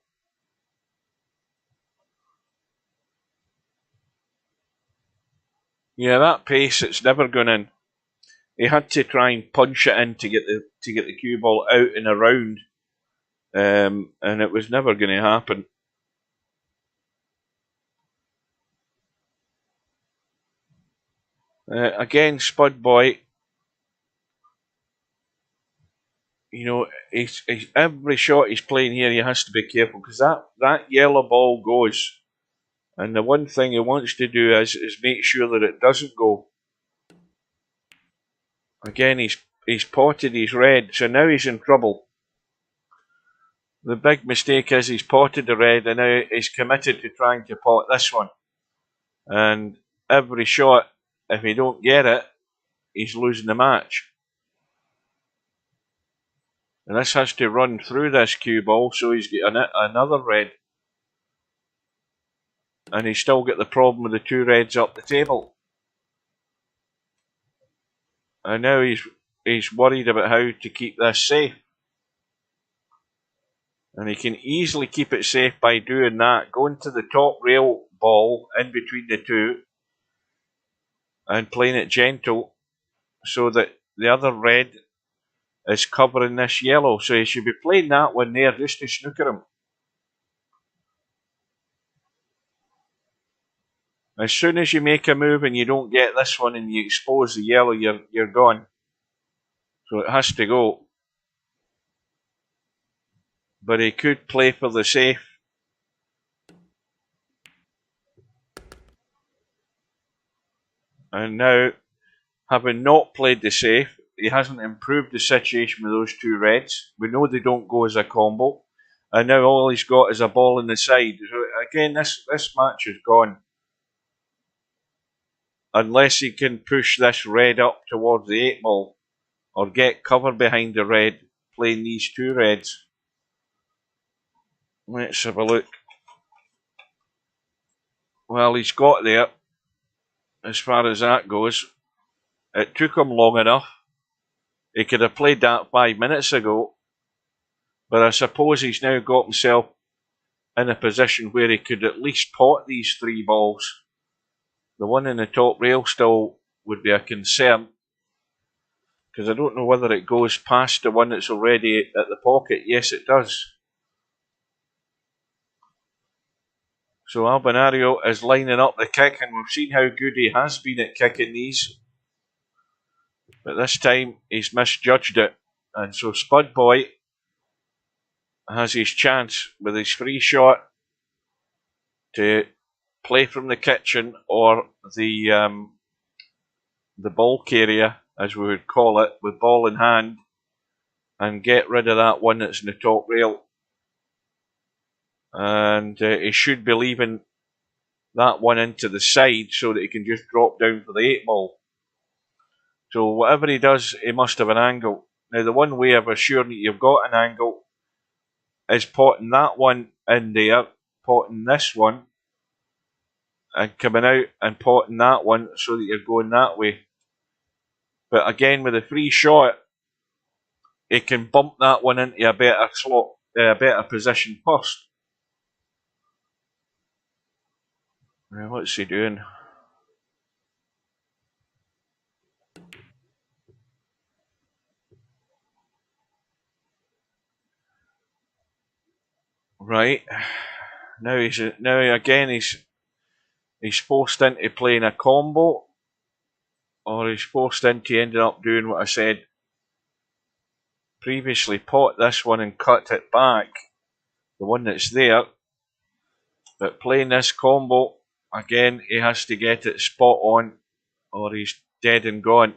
Yeah, that pace, it's never going in. He had to try and punch it in to get the cue ball out and around, and it was never going to happen. Again, Spudboy, you know, he's every shot he's playing here, he has to be careful because that yellow ball goes, and the one thing he wants to do is make sure that it doesn't go. Again, he's potted his red, so now he's in trouble. The big mistake is he's potted the red, and now he's committed to trying to pot this one. And every shot, if he don't get it, he's losing the match. And this has to run through this cue ball, so he's got another red. And he's still got the problem with the two reds up the table. And now he's worried about how to keep this safe. And he can easily keep it safe by doing that, going to the top rail ball in between the two and playing it gentle so that the other red is covering this yellow. So he should be playing that one there just to snooker him. As soon as you make a move and you don't get this one and you expose the yellow, you're gone. So it has to go. But he could play for the safe. And now, having not played the safe, he hasn't improved the situation with those two reds. We know they don't go as a combo. And now all he's got is a ball in the side. So again, this match is gone. Unless he can push this red up towards the 8 ball or get cover behind the red playing these two reds. Let's have a look. Well, he's got there as far as that goes. It took him long enough. He could have played that 5 minutes ago, but I suppose he's now got himself in a position where he could at least pot these 3 balls. The one in the top rail still would be a concern, because I don't know whether it goes past the one that's already at the pocket. Yes, it does. So Albinario is lining up the kick, and we've seen how good he has been at kicking these. But this time he's misjudged it. And so Spudboy has his chance with his free shot to play from the kitchen, or the ball carrier, as we would call it, with ball in hand, and get rid of that one that's in the top rail. And he should be leaving that one into the side so that he can just drop down for the 8 ball. So whatever he does, he must have an angle. Now the one way of assuring that you've got an angle is potting that one in there, potting this one, and coming out and potting that one so that you're going that way. But again, with a free shot, he can bump that one into a better slot, a better position first. Now, what's he doing? Right. Now he's forced into playing a combo, or he's forced into ending up doing what I said previously, pot this one and cut it back, the one that's there. But playing this combo, again, he has to get it spot on, or he's dead and gone.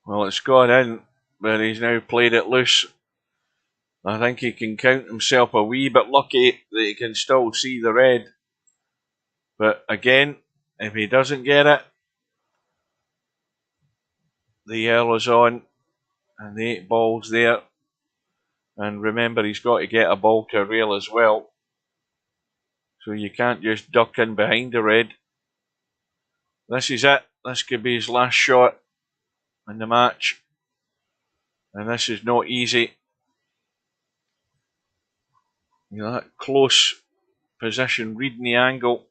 Well, it's gone in, but he's now played it loose. I think he can count himself a wee bit lucky that he can still see the red. But again, if he doesn't get it, the yellow's on and the 8 ball's there. And remember, he's got to get a ball to a rail as well. So you can't just duck in behind the red. This is it. This could be his last shot in the match. And this is not easy. You know, that close position, reading the angle.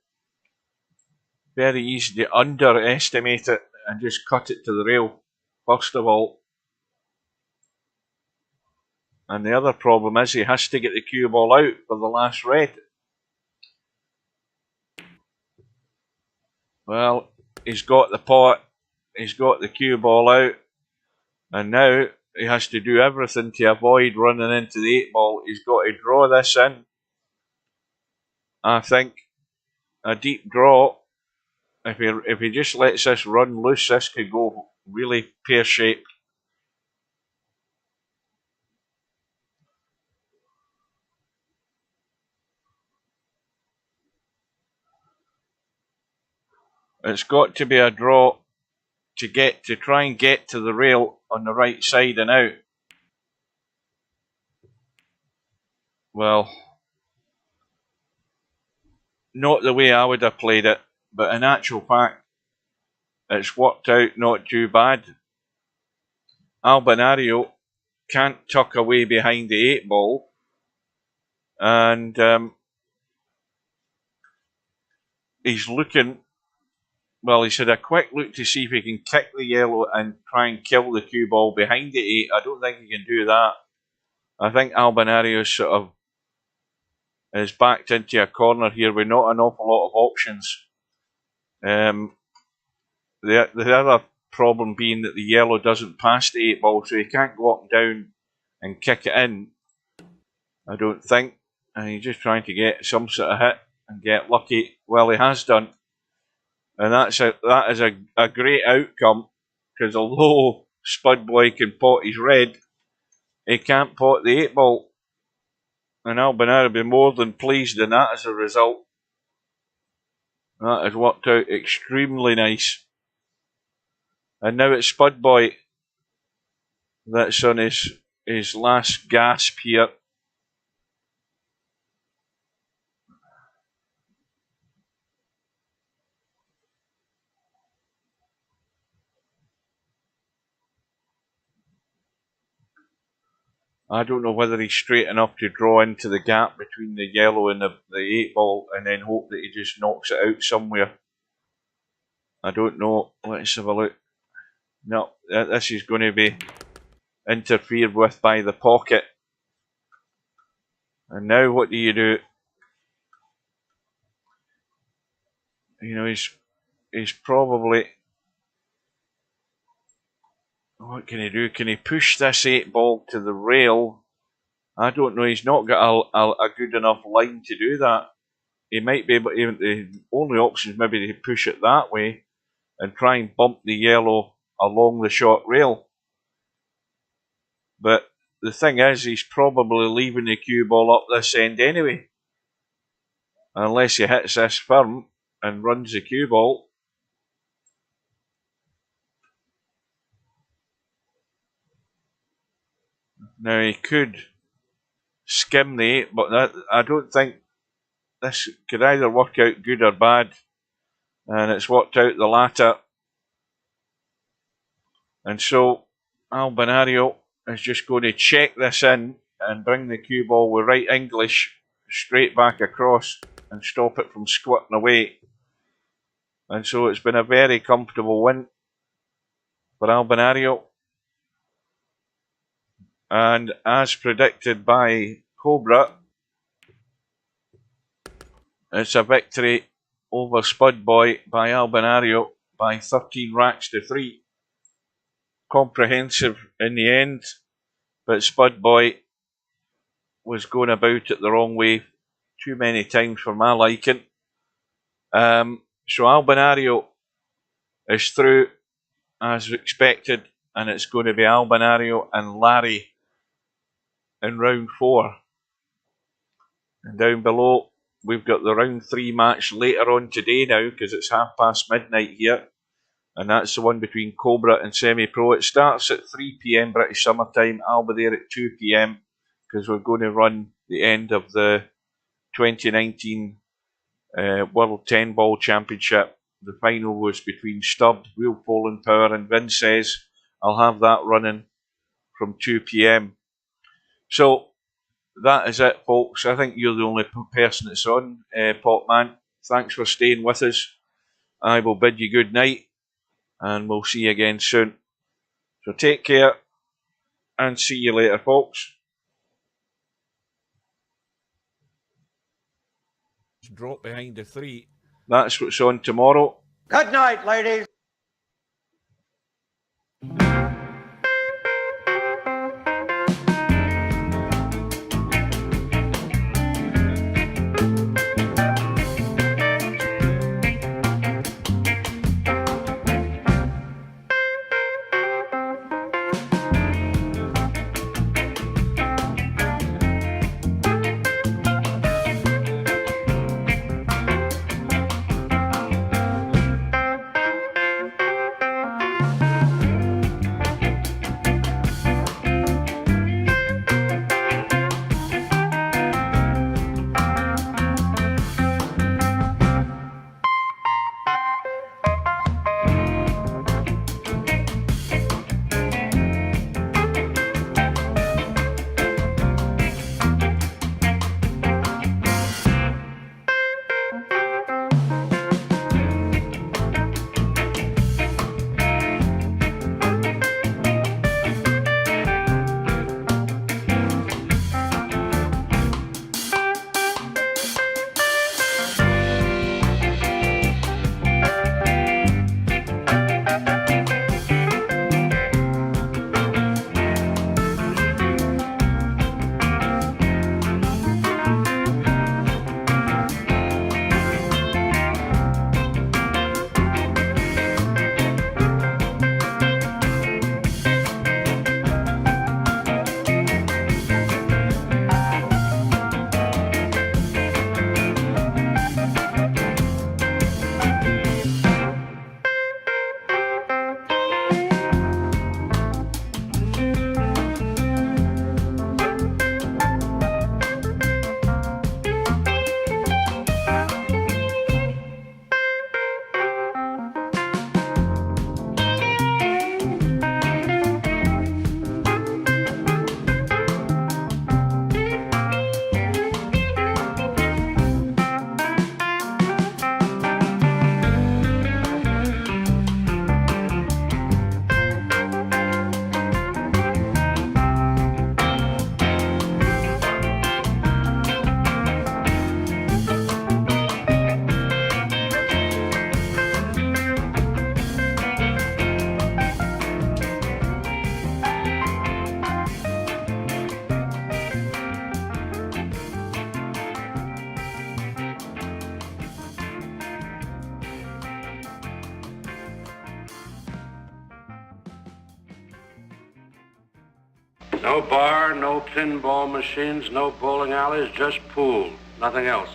Very easy to underestimate it and just cut it to the rail, first of all. And the other problem is he has to get the cue ball out for the last red. Well, he's got the pot, he's got the cue ball out, and now he has to do everything to avoid running into the 8 ball. He's got to draw this in. I think a deep draw, if he just lets this run loose, this could go really pear-shaped. It's got to be a draw to try and get to the rail on the right side and out. Well, not the way I would have played it, but in actual fact, it's worked out not too bad. Albinario can't tuck away behind the 8 ball, and he's looking. Well, he's had a quick look to see if he can kick the yellow and try and kill the cue ball behind the 8. I don't think he can do that. I think Albinario sort of is backed into a corner here with not an awful lot of options. The other problem being that the yellow doesn't pass the 8 ball, so he can't go up and down and kick it in, I don't think. And he's just trying to get some sort of hit and get lucky. Well, he has done. And that is a great outcome, because although Spudboy can pot his red, he can't pot the 8 ball. And Albinario will be more than pleased in that as a result. That has worked out extremely nice. And now it's Spudboy that's on his last gasp here. I don't know whether he's straight enough to draw into the gap between the yellow and the 8 ball and then hope that he just knocks it out somewhere. I don't know. Let's have a look. No, this is going to be interfered with by the pocket. And now what do you do? You know, he's probably... What can he do? Can he push this 8 ball to the rail? I don't know. He's not got a good enough line to do that. He might be able to... The only option is maybe to push it that way and try and bump the yellow along the short rail. But the thing is, he's probably leaving the cue ball up this end anyway. Unless he hits this firm and runs the cue ball. Now he could skim the 8, but I don't think this could either work out good or bad. And it's worked out the latter. And so Albinario is just going to check this in and bring the cue ball with right English straight back across and stop it from squirting away. And so it's been a very comfortable win for Albinario. And as predicted by Cobra, it's a victory over Spudboy by Albinario by 13 racks to 3. Comprehensive in the end, but Spudboy was going about it the wrong way too many times for my liking. So Albinario is through as expected and it's going to be Albinario and Larry in round 4. And down below, we've got the round 3 match later on today now, because it's midnight here. And that's the one between Cobra and Semi-Pro. It starts at 3 PM British Summer Time. I'll be there at 2 PM, because we're going to run the end of the 2019 World 10 Ball Championship. The final was between Stubbed, Real Poland Power and Vinces. I'll have that running from 2 PM. So that is it, folks. I think you're the only person that's on, Popman. Thanks for staying with us. I will bid you good night, and we'll see you again soon. So take care, and see you later, folks. Drop behind the 3. That's what's on tomorrow. Good night, ladies. No bar, no pinball machines, no bowling alleys, just pool. Nothing else.